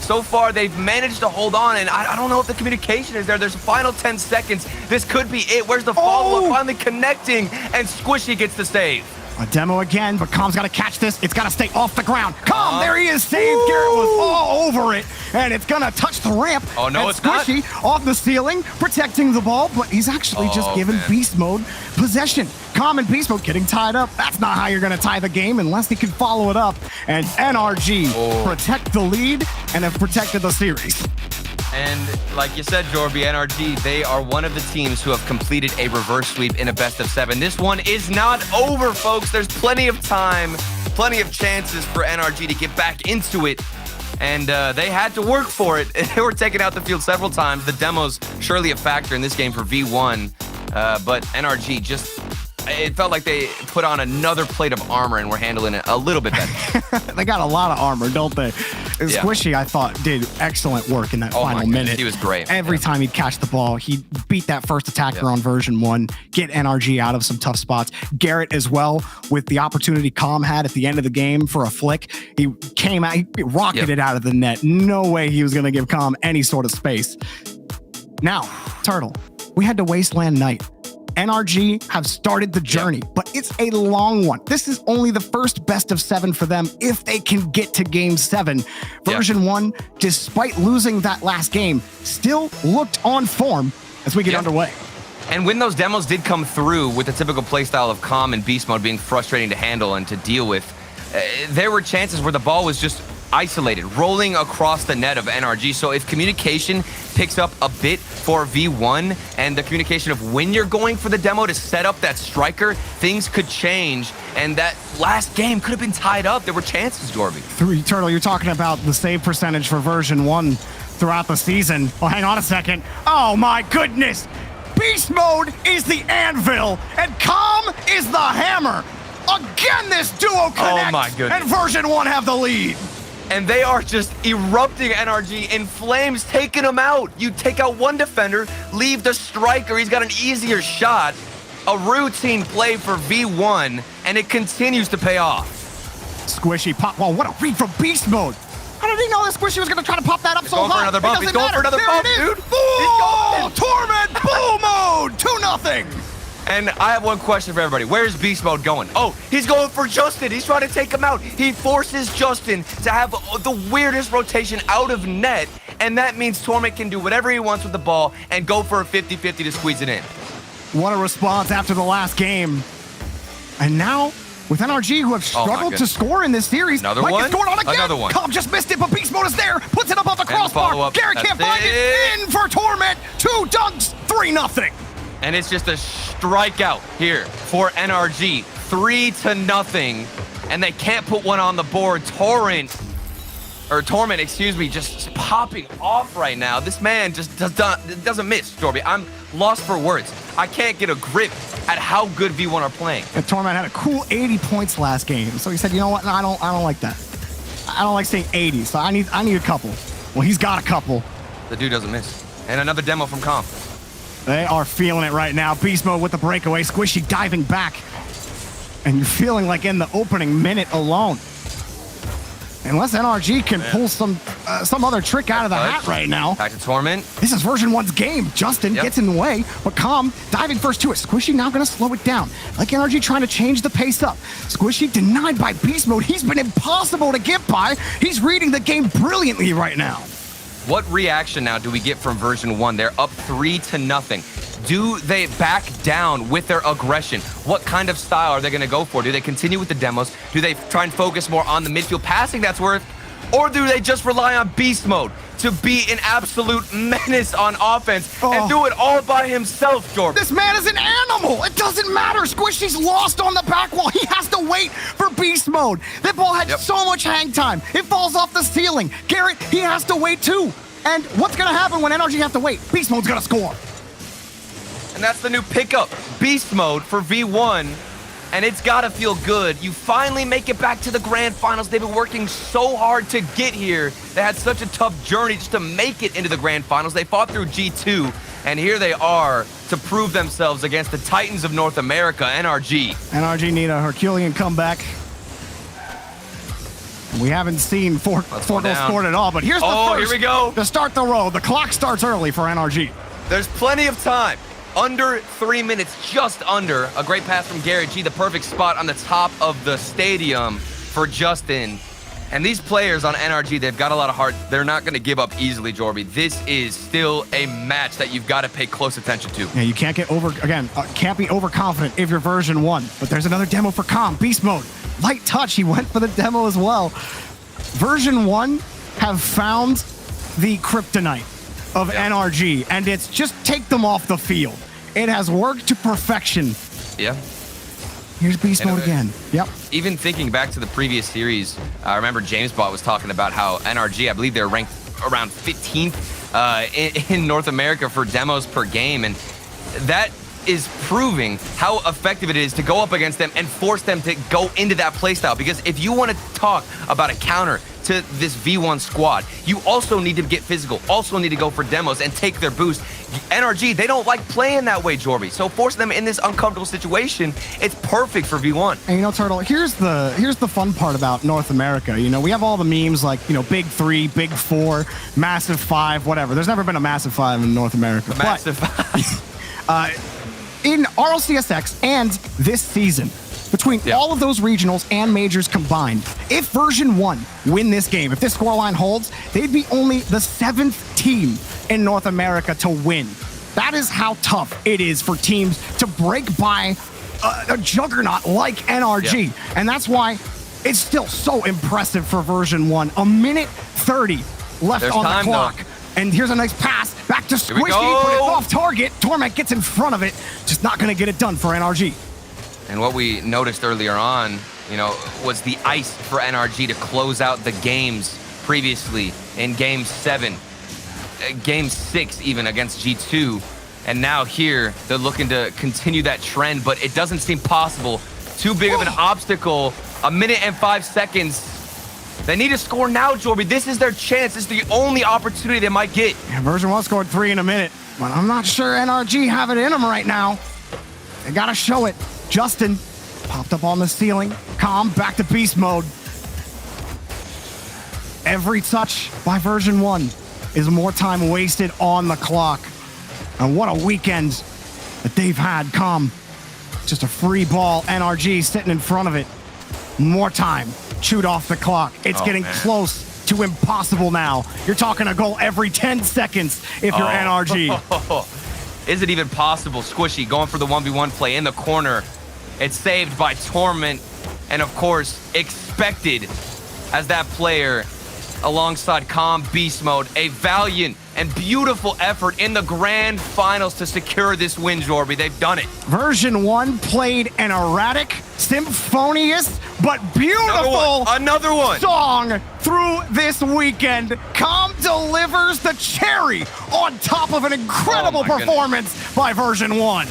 So far, they've managed to hold on, and I don't know if the communication is there. There's a final 10 seconds. This could be it. Where's the follow-up? Finally connecting, and Squishy gets the save. A demo again, but Calm's got to catch this. It's got to stay off the ground. Calm, there he is, saved. Garrett was all over it, and it's going to touch the ramp. Oh, no, and it's not. Squishy off the ceiling, protecting the ball, but he's actually just given Beast Mode possession. Calm and Beast Mode getting tied up. That's not how you're going to tie the game unless he can follow it up. And NRG protect the lead and have protected the series. And like you said, Jorby, NRG, they are one of the teams who have completed a reverse sweep in a best-of-7. This one is not over, folks. There's plenty of time, plenty of chances for NRG to get back into it. And they had to work for it. They were taken out the field several times. The demo's surely a factor in this game for V1. But NRG just... It felt like they put on another plate of armor and were handling it a little bit better. They got a lot of armor, don't they? Squishy, I thought, did excellent work in that final minute. He was great. Every time he'd catch the ball, he'd beat that first attacker on version 1, get NRG out of some tough spots. Garrett as well, with the opportunity Calm had at the end of the game for a flick. He came out, he rocketed it out of the net. No way he was going to give Calm any sort of space. Now, Turtle, we had to Wasteland Night. NRG have started the journey, but it's a long one. This is only the first best-of-7 for them if they can get to Game 7. Version 1, despite losing that last game, still looked on form as we get underway. And when those demos did come through with the typical playstyle of Calm and Beast Mode being frustrating to handle and to deal with, there were chances where the ball was just isolated, rolling across the net of NRG. So if communication picks up a bit for V1 and the communication of when you're going for the demo to set up that striker, things could change. And that last game could have been tied up. There were chances, Jorby. Turtle, you're talking about the save percentage for version 1 throughout the season. Well, hang on a second. Oh my goodness. Beast Mode is the anvil, and Calm is the hammer. Again, this duo connects, Oh my goodness. and version 1 have the lead. And they are just erupting NRG in flames, taking them out. You take out one defender, leave the striker. He's got an easier shot. A routine play for V1, and it continues to pay off. Squishy pop. Well, what a read from Beast Mode. How did he know that Squishy was going to try to pop that up so going for high? another bump. He's going for another There bump, it is. dude. Oh, Torment Bull Mode. 2-0. And I have one question for everybody. Where's Beast Mode going? Oh, he's going for Justin. He's trying to take him out. He forces Justin to have the weirdest rotation out of net, and that means Torment can do whatever he wants with the ball and go for a 50-50 to squeeze it in. What a response after the last game. And now, with NRG, who have struggled to score in this series, Another might one? get scored on again. Another one. Calm just missed it, but Beast Mode is there. Puts it up off the crossbar. follow-up. Garrett That's can't find it. In for Torment. 2 dunks, 3-0. And it's just a strikeout here for NRG. 3-0. And they can't put one on the board. Torment, excuse me, just popping off right now. This man just doesn't miss, Jorby. I'm lost for words. I can't get a grip at how good V1 are playing. And Torment had a cool 80 points last game. So he said, you know what? No, I don't like that. I don't like saying 80, so I need a couple. Well, he's got a couple. The dude doesn't miss. And another demo from Comp. They are feeling it right now. Beast Mode with the breakaway. Squishy diving back. And you're feeling like in the opening minute alone. Unless NRG can pull some other trick out of the hat right now. Back to Torment. This is version 1's game. Justin gets in the way, but Calm diving first to it. Squishy now going to slow it down. Like NRG trying to change the pace up. Squishy denied by Beast Mode. He's been impossible to get by. He's reading the game brilliantly right now. What reaction now do we get from version 1? They're up 3-0. Do they back down with their aggression? What kind of style are they going to go for? Do they continue with the demos? Do they try and focus more on the midfield passing that's worth? Or do they just rely on Beast Mode to be an absolute menace on offense and do it all by himself, Jordan? This man is an animal. It doesn't matter. Squishy's lost on the back wall. He has to wait for Beast Mode. That ball had so much hang time. It falls off the ceiling. Garrett, he has to wait too. And what's going to happen when NRG have to wait? Beast Mode's going to score. And that's the new pickup, Beast Mode for V1. And it's got to feel good. You finally make it back to the grand finals. They've been working so hard to get here. They had such a tough journey just to make it into the grand finals. They fought through G2, and here they are to prove themselves against the Titans of North America, NRG. NRG need a Herculean comeback. We haven't seen four goals scored at all, but here's the first. Here we go. To start the roll. The clock starts early for NRG. There's plenty of time. Under 3 minutes, just under. A great pass from Garrett G, the perfect spot on the top of the stadium for Justin. And these players on NRG, they've got a lot of heart. They're not going to give up easily, Jorby. This is still a match that you've got to pay close attention to. Yeah, you can't get can't be overconfident if you're version 1. But there's another demo for Calm, Beast Mode. Light touch, he went for the demo as well. Version 1 have found the kryptonite of NRG, and it's just take them off the field. It has worked to perfection. Yeah. Here's Beast Mode again. Yep. Even thinking back to the previous series, I remember James Bot was talking about how NRG, I believe they're ranked around 15th in North America for demos per game, and that is proving how effective it is to go up against them and force them to go into that playstyle. Because if you want to talk about a counter to this V1 squad, you also need to get physical, also need to go for demos and take their boost. NRG, they don't like playing that way, Jorby. So forcing them in this uncomfortable situation, it's perfect for V1. And you know, Turtle, here's the fun part about North America. You know, we have all the memes like, you know, Big 3, Big 4, Massive 5, whatever. There's never been a Massive 5 in North America. Massive 5. In RLCSX and this season, between all of those regionals and majors combined, if version 1 win this game, if this scoreline holds, they'd be only the 7th team in North America to win. That is how tough it is for teams to break by a juggernaut like NRG. Yeah. And that's why it's still so impressive for version 1. A minute 30 left There's on time, the clock. though. And here's a nice pass back to Here we Squishy, go. but it's off target. Torment gets in front of it. Just not going to get it done for NRG. And what we noticed earlier on, you know, was the ice for NRG to close out the games previously in Game 7, Game 6 even against G2. And now here, they're looking to continue that trend, but it doesn't seem possible. Too big of an obstacle. 1 minute and 5 seconds. They need to score now, Jorby. This is their chance. This is the only opportunity they might get. Yeah, version 1 scored 3 in a minute, but I'm not sure NRG have it in them right now. They gotta show it. Justin popped up on the ceiling. Calm, back to beast mode. Every touch by version 1 is more time wasted on the clock. And what a weekend that they've had. Calm, just a free ball. NRG sitting in front of it. More time chewed off the clock. It's getting close to impossible now. You're talking a goal every 10 seconds if you're NRG. Is it even possible? Squishy going for the 1v1 play in the corner. It's saved by Torment, and of course, expected as that player alongside Calm Beast Mode. A valiant and beautiful effort in the grand finals to secure this win, Jorby. They've done it. Version 1 played an erratic, symphonious, but beautiful another one song through this weekend. Calm delivers the cherry on top of an incredible performance by version 1.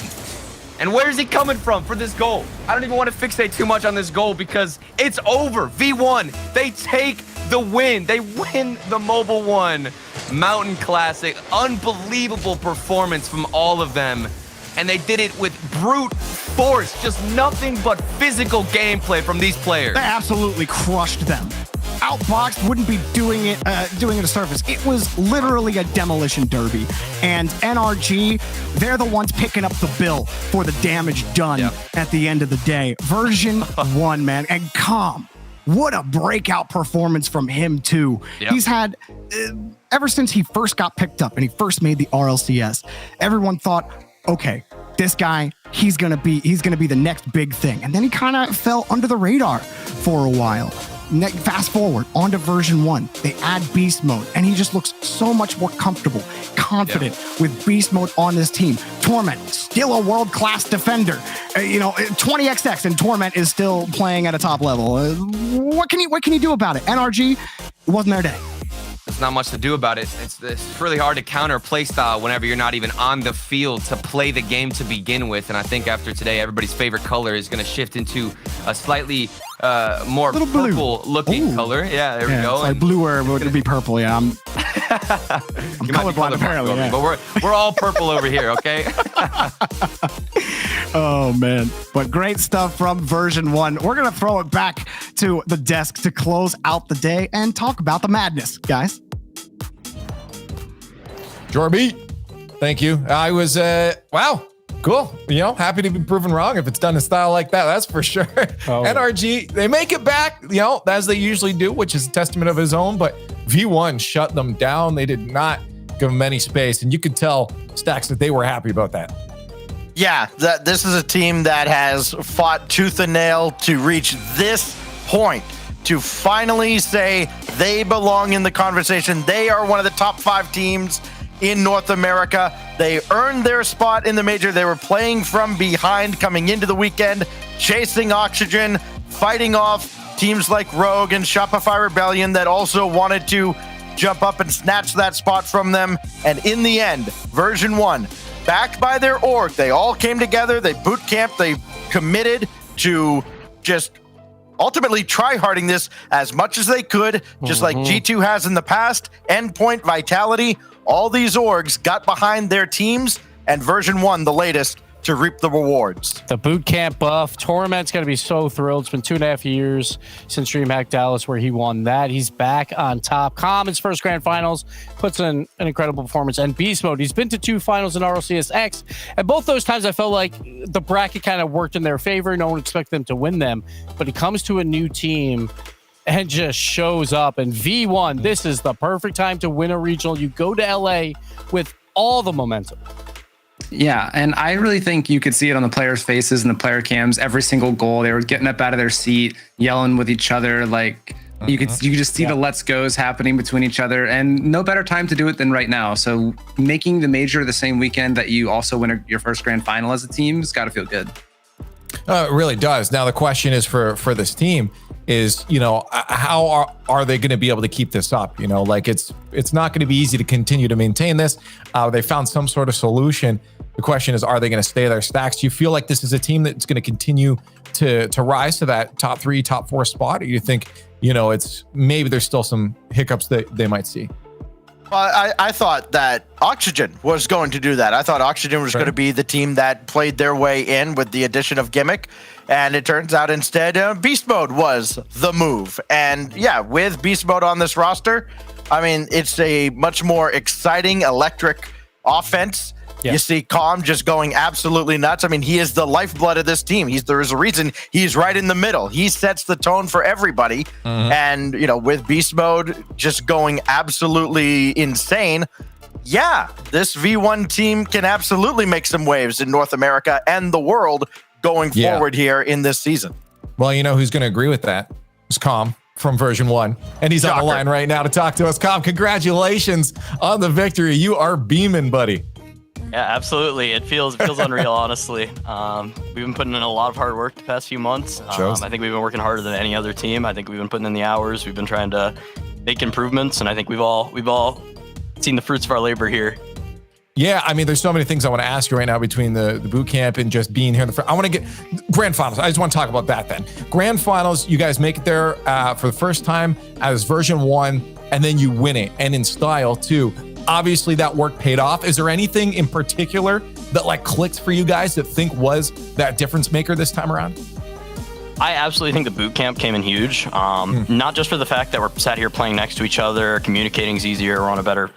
And where's he coming from for this goal? I don't even want to fixate too much on this goal because it's over. V1, they take the win. They win the Mobil 1 Mountain Classic. Unbelievable performance from all of them. And they did it with brute force. Just nothing but physical gameplay from these players. They absolutely crushed them. Outboxed wouldn't be doing it a service. It was literally a demolition derby. And NRG, they're the ones picking up the bill for the damage done at the end of the day. Version 1, man. And Calm, what a breakout performance from him, too. He's had, ever since he first got picked up and he first made the RLCS, everyone thought, okay, this guy, he's gonna be the next big thing. And then he kind of fell under the radar for a while. Fast forward onto version 1, they add beast mode, and he just looks so much more comfortable, confident with beast mode on this team. Torment, still a world-class defender. 20XX and Torment is still playing at a top level. What can you do about it? NRG, it wasn't their day. There's not much to do about it. It's really hard to counter playstyle whenever you're not even on the field to play the game to begin with. And I think after today, everybody's favorite color is going to shift into a slightly more purple-looking color. Yeah, there we go. It's like bluer would be purple. Yeah, I'm colorblind apparently. Yeah. But we're all purple over here, okay? Oh, man. But great stuff from version 1. We're going to throw it back to the desk to close out the day and talk about the madness, guys. Jorby, thank you. I was, wow, cool. Happy to be proven wrong if it's done in style like that. That's for sure. NRG, they make it back, as they usually do, which is a testament of his own. But V1 shut them down. They did not give them any space. And you could tell, Stacks, that they were happy about that. Yeah, this is a team that has fought tooth and nail to reach this point, to finally say they belong in the conversation. They are one of the top 5 teams in North America. They earned their spot in the major. They were playing from behind coming into the weekend, chasing oxygen, fighting off teams like Rogue and Shopify Rebellion that also wanted to jump up and snatch that spot from them. And in the end, version 1, backed by their org, they all came together, they boot camped, they committed to just ultimately try-harding this as much as they could, just like G2 has in the past. Endpoint, Vitality, all these orgs got behind their teams, and version 1, the latest, to reap the rewards. The boot camp buff. Torment's going to be so thrilled. It's been 2.5 years since DreamHack Dallas where he won that. He's back on top. Calm, his first grand finals, puts in an incredible performance. And Beast Mode, he's been to 2 finals in RLCS X. And both those times I felt like the bracket kind of worked in their favor. No one expected them to win them. But he comes to a new team and just shows up. And V1, this is the perfect time to win a regional. You go to LA with all the momentum. Yeah, and I really think you could see it on the players' faces and the player cams. Every single goal, they were getting up out of their seat, yelling with each other. Like you could just see the let's goes happening between each other, and no better time to do it than right now. So making the major the same weekend that you also win your first grand final as a team has got to feel good. It really does. Now the question is for this team, is, how are they going to be able to keep this up? Like it's not going to be easy to continue to maintain this. They found some sort of solution. The question is, are they going to stay there? Stacks, do you feel like this is a team that's going to continue to rise to that top 3, top 4 spot? Or you think, it's maybe there's still some hiccups that they might see? Well, I thought that Oxygen was going to do that. I thought Oxygen was going to be the team that played their way in with the addition of Gimmick. And it turns out instead, Beast Mode was the move. And yeah, with Beast Mode on this roster, I mean, it's a much more exciting, electric offense. Yeah. You see Calm just going absolutely nuts. I mean, he is the lifeblood of this team. There is a reason he's right in the middle. He sets the tone for everybody. And, with Beast Mode just going absolutely insane, yeah, this V1 team can absolutely make some waves in North America and the world going forward here in this season. Well, who's going to agree with that? It's Calm from version 1. And he's on the line right now to talk to us. Calm, congratulations on the victory. You are beaming, buddy. Yeah, absolutely. It feels unreal, honestly. We've been putting in a lot of hard work the past few months. I think we've been working harder than any other team. I think we've been putting in the hours. We've been trying to make improvements, and I think we've all seen the fruits of our labor here. Yeah, I mean, there's so many things I want to ask you right now between the boot camp and just being here in the front. I want to get Grand Finals. I just want to talk about that then. Grand Finals, you guys make it there for the first time as version 1, and then you win it, and in style too. Obviously, that work paid off. Is there anything in particular that clicked for you guys that was that difference maker this time around? I absolutely think the boot camp came in huge. Not just for the fact that we're sat here playing next to each other, communicating is easier, we're on a better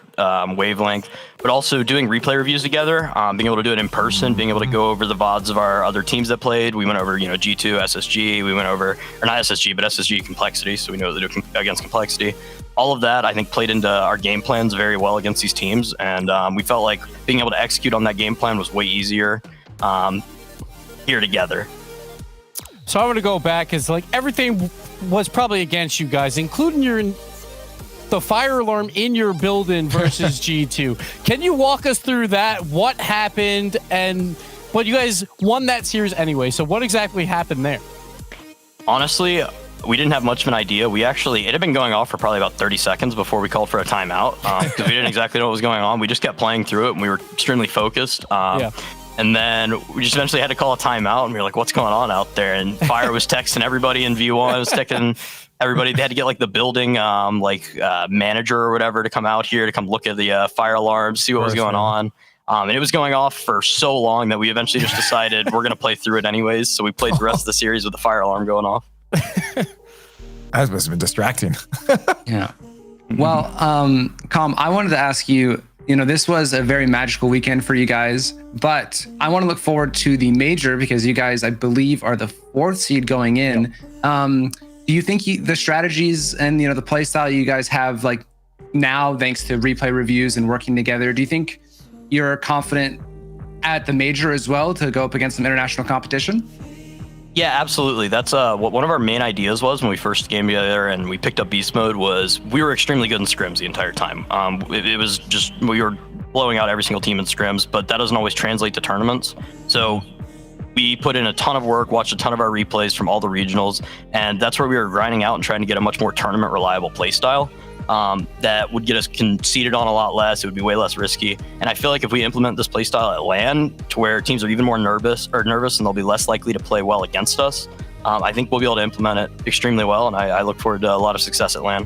wavelength, but also doing replay reviews together, being able to do it in person, being able to go over the VODs of our other teams that played. We went over, G2, SSG. We went over, or not SSG, but SSG Complexity, so we know what to do against Complexity. All of that, I think, played into our game plans very well against these teams, and we felt like being able to execute on that game plan was way easier here together. So I want to go back because everything was probably against you guys, including the fire alarm in your building versus G2. Can you walk us through that? What happened? But you guys won that series anyway. So what exactly happened there? Honestly, we didn't have much of an idea. It had been going off for probably about 30 seconds before we called for a timeout because we didn't exactly know what was going on. We just kept playing through it and we were extremely focused. And then we just eventually had to call a timeout, and we were like, what's going on out there? And Fire was texting everybody in V1, was texting everybody. They had to get the building manager or whatever to come out here to come look at the fire alarms, see what was going on. And it was going off for so long that we eventually just decided we're going to play through it anyways. So we played the rest of the series with the fire alarm going off. That must have been distracting. Yeah. Well, Calm, I wanted to ask you, this was a very magical weekend for you guys, but I want to look forward to the major because you guys, I believe, are the 4th seed going in. Do you think the strategies and, the play style you guys have now, thanks to replay reviews and working together, do you think you're confident at the major as well to go up against some international competition? Yeah, absolutely. That's what one of our main ideas was when we first came together and we picked up Beast Mode was we were extremely good in scrims the entire time. It was just, we were blowing out every single team in scrims, but that doesn't always translate to tournaments. So we put in a ton of work, watched a ton of our replays from all the regionals, and that's where we were grinding out and trying to get a much more tournament reliable play style. That would get us conceded on a lot less. It would be way less risky. And I feel like if we implement this playstyle at LAN to where teams are even more nervous and they'll be less likely to play well against us, I think we'll be able to implement it extremely well. And I look forward to a lot of success at LAN.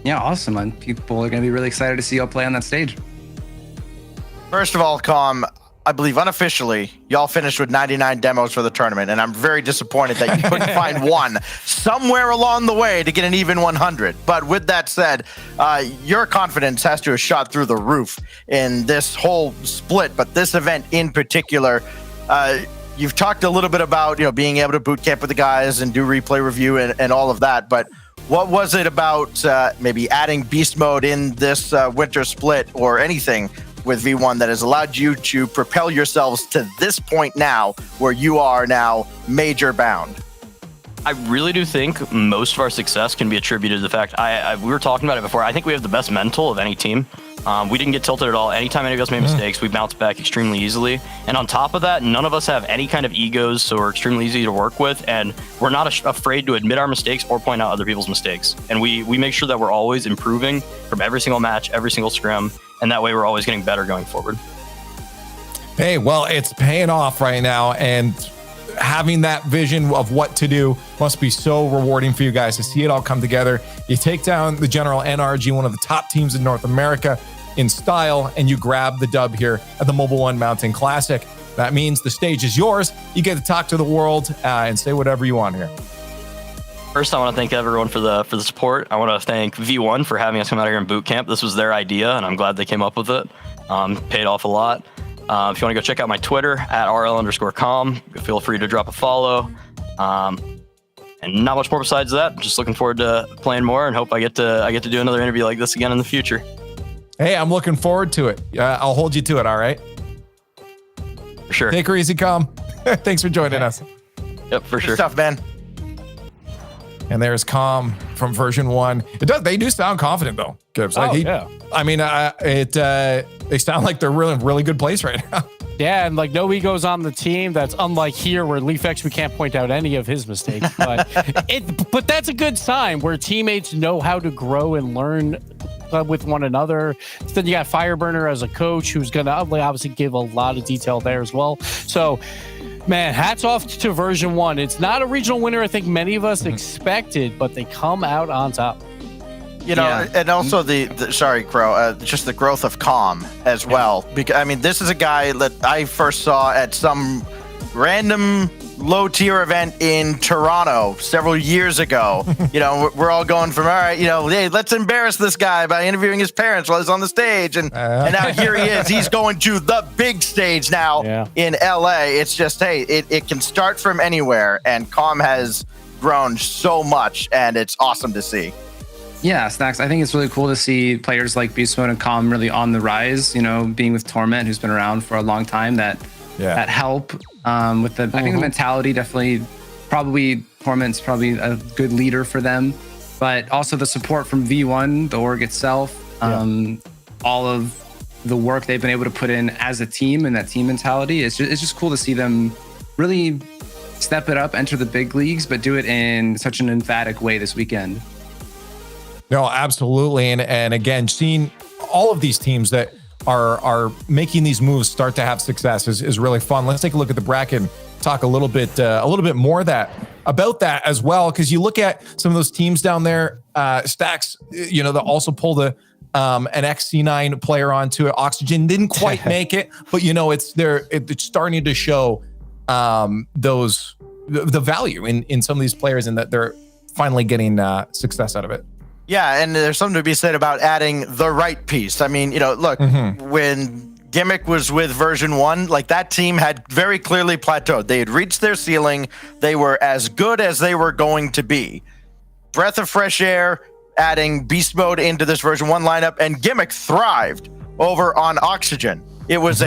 Yeah, awesome. And people are going to be really excited to see y'all play on that stage. First of all, Calm, I believe unofficially, y'all finished with 99 demos for the tournament, and I'm very disappointed that you couldn't find one somewhere along the way to get an even 100. But with that said, your confidence has to have shot through the roof in this whole split, but this event in particular. You've talked a little bit about being able to boot camp with the guys and do replay review and all of that, but what was it about maybe adding beast mode in this winter split or anything with V1 that has allowed you to propel yourselves to this point now where you are now major bound? I really do think most of our success can be attributed to the fact we were talking about it before. I think we have the best mental of any team. We didn't get tilted at all. Anytime any of us made mistakes, we bounced back extremely easily. And on top of that, none of us have any kind of egos, so we're extremely easy to work with. And we're not afraid to admit our mistakes or point out other people's mistakes. And we make sure that we're always improving from every single match, every single scrim. And that way we're always getting better going forward. Hey, well, it's paying off right now. And having that vision of what to do must be so rewarding for you guys to see it all come together. You take down the General NRG, one of the top teams in North America, in style, and you grab the dub here at the Mobil One Mountain Classic. That means the stage is yours. You get to talk to the world and say whatever you want here. First, I want to thank everyone for the support. I want to thank V1 for having us come out here in boot camp. This was their idea, and I'm glad they came up with it. Paid off a lot. If you want to go check out my Twitter at RL_com, feel free to drop a follow. And not much more besides that. Just looking forward to playing more and hope I get to do another interview like this again in the future. Hey, I'm looking forward to it. I'll hold you to it. All right. For sure. Take her easy, Com. Thanks for joining us. Yep, for sure. Good stuff, man. And there's Com from version 1. They do sound confident though, Gibbs. Yeah. I mean, they sound like they're really, really good place right now. Yeah, and like no egos on the team. That's unlike here where LeafX, we can't point out any of his mistakes. But but that's a good sign where teammates know how to grow and learn with one another. Then you got Fireburner as a coach who's going to obviously give a lot of detail there as well. So, man, hats off to version 1. It's not a regional winner I think many of us expected, but they come out on top. You know, and also sorry, Crow, just the growth of Calm as well. Because I mean, this is a guy that I first saw at some random low-tier event in Toronto several years ago. You know, we're all going from, all right, you know, hey, let's embarrass this guy by interviewing his parents while he's on the stage. And now here he is. He's going to the big stage now in LA. It's just, hey, it can start from anywhere. And Calm has grown so much, and it's awesome to see. Yeah, Snacks, I think it's really cool to see players like Beast Mode and Calm really on the rise, you know, being with Torment, who's been around for a long time, that help with the, I think the mentality definitely, probably Torment's probably a good leader for them, but also the support from V1, the org itself, all of the work they've been able to put in as a team and that team mentality. It's just cool to see them really step it up, enter the big leagues, but do it in such an emphatic way this weekend. No, absolutely. And again, seeing all of these teams that are making these moves start to have success is really fun. Let's take a look at the bracket and talk a little bit more about that as well. Because you look at some of those teams down there, Stacks, you know, that also pulled an XC9 player onto it. Oxygen didn't quite make it, but you know, it's starting to show the value in some of these players, and that they're finally getting success out of it. Yeah, and there's something to be said about adding the right piece. I mean, you know, look, when Gimmick was with version 1, like that team had very clearly plateaued. They had reached their ceiling. They were as good as they were going to be. Breath of fresh air, adding Beast Mode into this version 1 lineup, and Gimmick thrived over on Oxygen. It was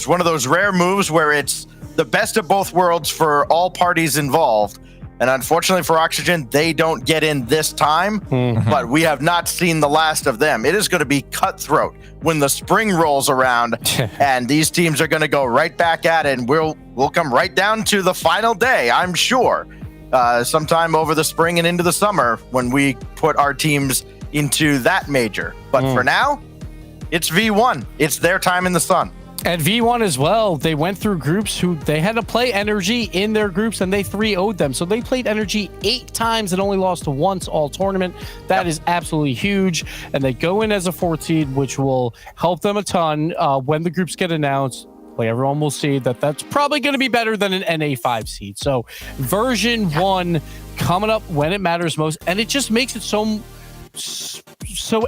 one of those rare moves where it's the best of both worlds for all parties involved. And unfortunately for Oxygen, they don't get in this time, but we have not seen the last of them. It is going to be cutthroat when the spring rolls around, and these teams are going to go right back at it, and we'll come right down to the final day, I'm sure, sometime over the spring and into the summer when we put our teams into that major. But for now, it's V1. It's their time in the sun. And V1 as well, they went through groups who they had to play Energy in their groups, and they 3-0'd them. So they played Energy 8 times and only lost once all tournament. That is absolutely huge. And they go in as a 4th seed, which will help them a ton. When the groups get announced, everyone will see that that's probably going to be better than an NA 5 seed. So version 1 coming up when it matters most. And it just makes it so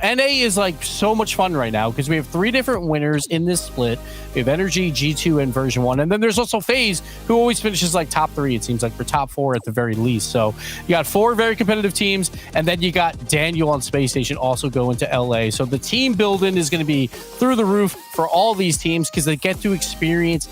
NA is like so much fun right now because we have 3 different winners in this split. We have Energy, G2, and version 1. And then there's also FaZe, who always finishes like top 3, it seems like, for top 4 at the very least. So you got 4 very competitive teams, and then you got Daniel on Space Station also going to LA. So the team building is going to be through the roof for all these teams because they get to experience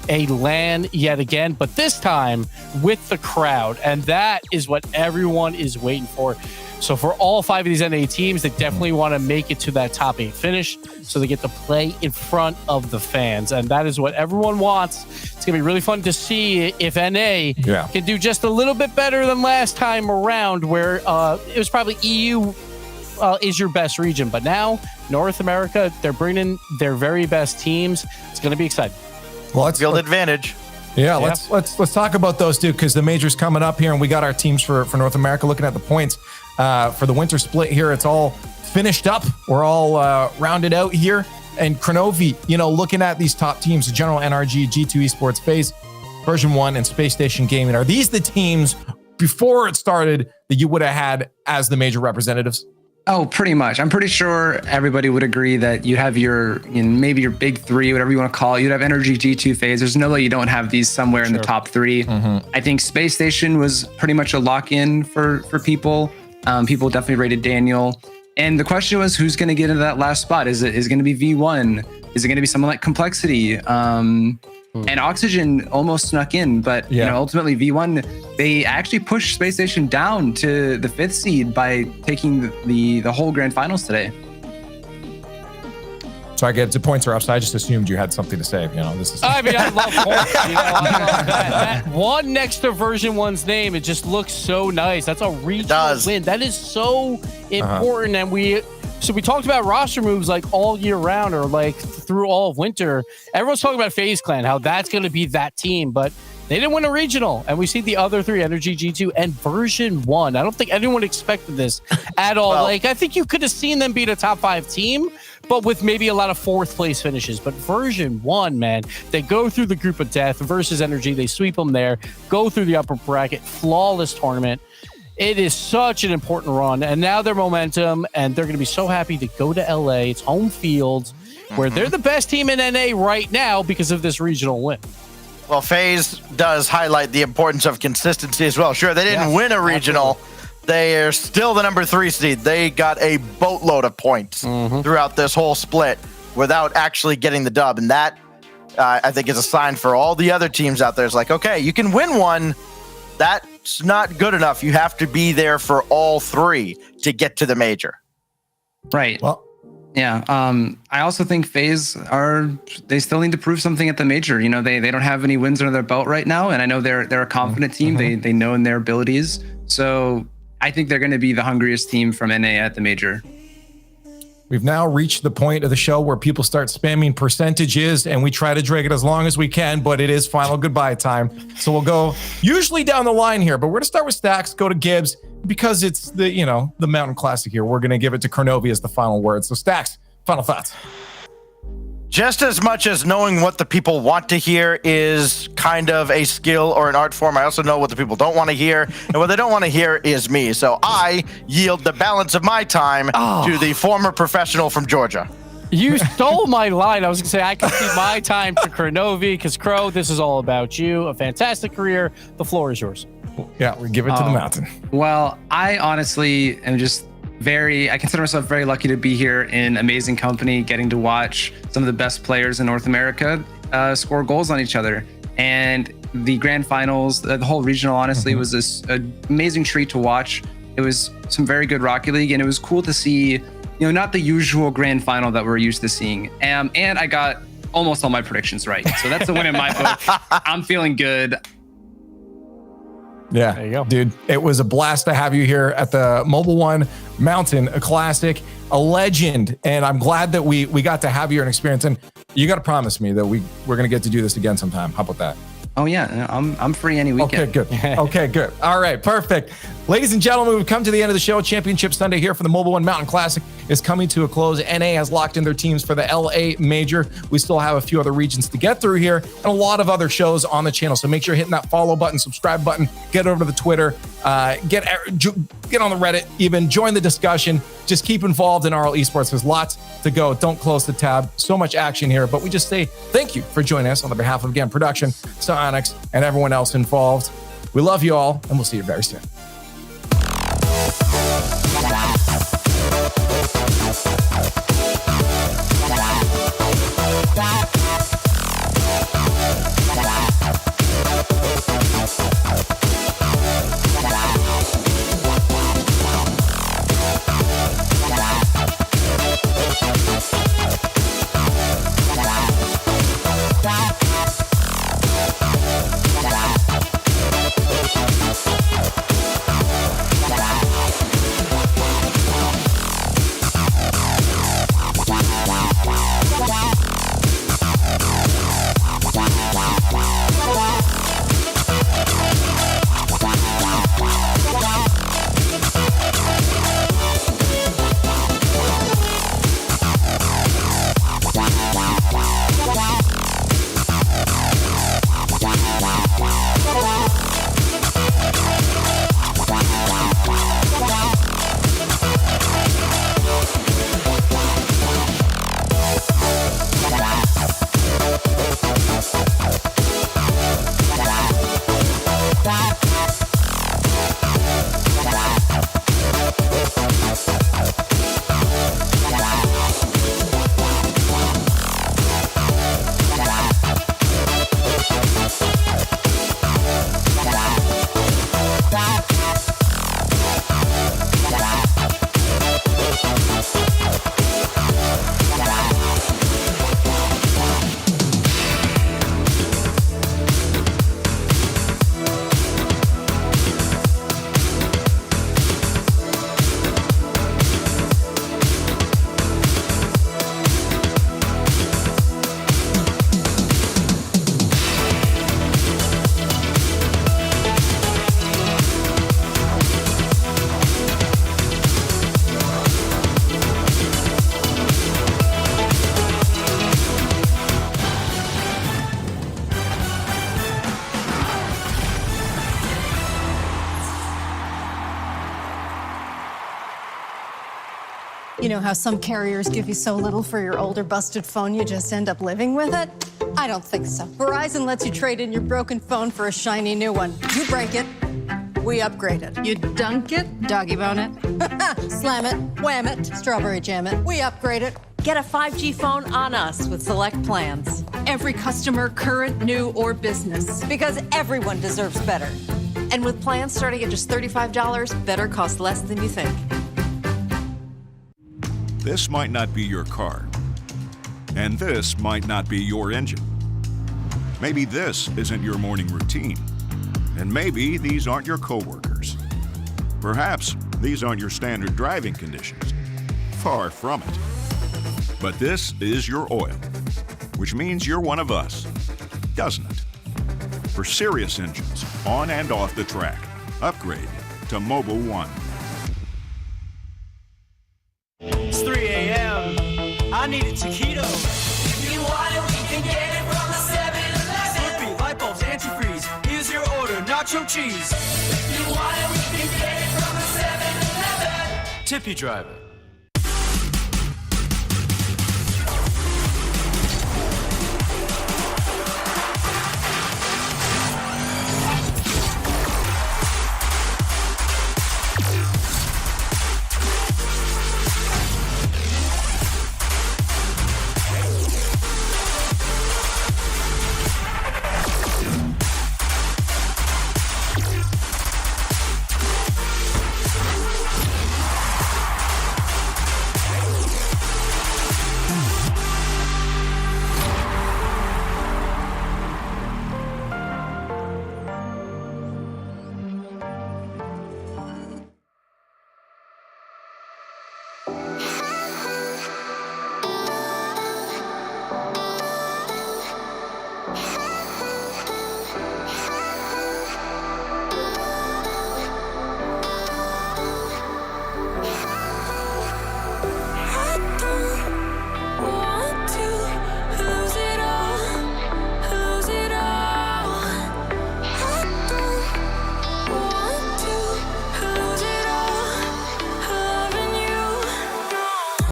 a LAN yet again, but this time with the crowd. And that is what everyone is waiting for. So for all 5 of these NA teams, they definitely want to make it to that top 8 finish so they get to play in front of the fans. And that is what everyone wants. It's going to be really fun to see if NA can do just a little bit better than last time around, where it was probably EU is your best region. But now North America, they're bringing their very best teams. It's going to be exciting. Well, let's field advantage. Yeah, let's talk about those two, because the major's coming up here, and we got our teams for North America. Looking at the points for the winter split here, it's all finished up. We're all rounded out here. And Kronovi, looking at these top teams, the General NRG, G2 Esports, FaZe, Version 1, and Space Station Gaming, are these the teams before it started that you would have had as the major representatives? Oh, pretty much. I'm pretty sure everybody would agree that you have your, maybe your big 3, whatever you want to call it. You'd have Energy, G2, FaZe. There's no way you don't have these somewhere in the top 3. I think Space Station was pretty much a lock-in for people. People definitely rated Daniel. And the question was, who's going to get into that last spot? Is it going to be V1? Is it going to be someone like Complexity? And Oxygen almost snuck in, but ultimately V1, they actually pushed Space Station down to the 5th seed by taking the whole grand finals today. So I get to points are up. So I just assumed you had something to say. This is. I mean, I love points. I love that. One next to Version 1's name, it just looks so nice. That's a regional win. That is so important. And we talked about roster moves like all year round, or like through all of winter. Everyone's talking about FaZe Clan, how that's going to be that team, but they didn't win a regional. And we see the other 3, Energy, G2, and Version 1. I don't think anyone expected this at all. I think you could have seen them beat a top 5 team, but with maybe a lot of 4th place finishes. But Version 1, man, they go through the group of death versus Energy. They sweep them there, go through the upper bracket, flawless tournament. It is such an important run. And now their momentum, and they're going to be so happy to go to LA. It's home field, where they're the best team in NA right now because of this regional win. Well, FaZe does highlight the importance of consistency as well. Sure, they didn't win a regional. They are still the number 3 seed. They got a boatload of points throughout this whole split without actually getting the dub. And that, I think, is a sign for all the other teams out there. It's like, okay, you can win one. That's not good enough. You have to be there for all 3 to get to the major. Right. Well, yeah. I also think FaZe they still need to prove something at the major. They don't have any wins under their belt right now. And I know they're a confident team. They know in their abilities. So I think they're going to be the hungriest team from NA at the major. We've now reached the point of the show where people start spamming percentages, and we try to drag it as long as we can, but it is final goodbye time. So we'll go usually down the line here, but we're going to start with Stacks, go to Gibbs, because it's the Mountain Classic here. We're going to give it to Kronovi as the final word. So Stacks, final thoughts. Just as much as knowing what the people want to hear is kind of a skill or an art form, I also know what the people don't want to hear. And what they don't want to hear is me. So I yield the balance of my time to the former professional from Georgia. You stole my line. I was going to say, I can see my time to Kronovi, because Kro, this is all about you. A fantastic career. The floor is yours. Yeah, we give it to the Mountain. Well, I honestly am just I consider myself very lucky to be here in amazing company, getting to watch some of the best players in North America score goals on each other. And the grand finals, the whole regional, honestly, was an amazing treat to watch. It was some very good Rocket League, and it was cool to see, not the usual grand final that we're used to seeing. And I got almost all my predictions right. So that's a win in my book. I'm feeling good. Yeah, there you go, dude. It was a blast to have you here at the Mobil 1 Mountain, a classic, a legend, and I'm glad that we got to have you an experience. And you got to promise me that we're going to get to do this again sometime. How about that? Oh yeah, I'm free any weekend. Okay, good. Okay, good. All right, perfect. Ladies and gentlemen, we've come to the end of the show. Championship Sunday here for the Mobil 1 Mountain Classic is coming to a close. NA has locked in their teams for the LA Major. We still have a few other regions to get through here and a lot of other shows on the channel. So make sure you're hitting that follow button, subscribe button, get over to the Twitter, get on the Reddit, even join the discussion. Just keep involved in RL Esports. There's lots to go. Don't close the tab. So much action here, but we just say thank you for joining us on the behalf of, again, production, Sonics, and everyone else involved. We love you all, and we'll see you very soon. Bye. You know how some carriers give you so little for your older busted phone you just end up living with it? I don't think so. Verizon lets you trade in your broken phone for a shiny new one. You break it, we upgrade it. You dunk it, doggy bone it, slam it, wham it, strawberry jam it. We upgrade it. Get a 5G phone on us with select plans. Every customer, current, new, or business. Because everyone deserves better. And with plans starting at just $35, better costs less than you think. This might not be your car. And this might not be your engine. Maybe this isn't your morning routine. And maybe these aren't your coworkers. Perhaps these aren't your standard driving conditions. Far from it. But this is your oil, which means you're one of us, doesn't it? For serious engines, on and off the track, upgrade to Mobil 1. It's 3 a.m. I need a taquito. If you want it, we can get it from the 7-Eleven. Slurpee, light bulbs, antifreeze. Here's your order, nacho cheese. If you want it, we can get it from the 7-Eleven. Tippy driver.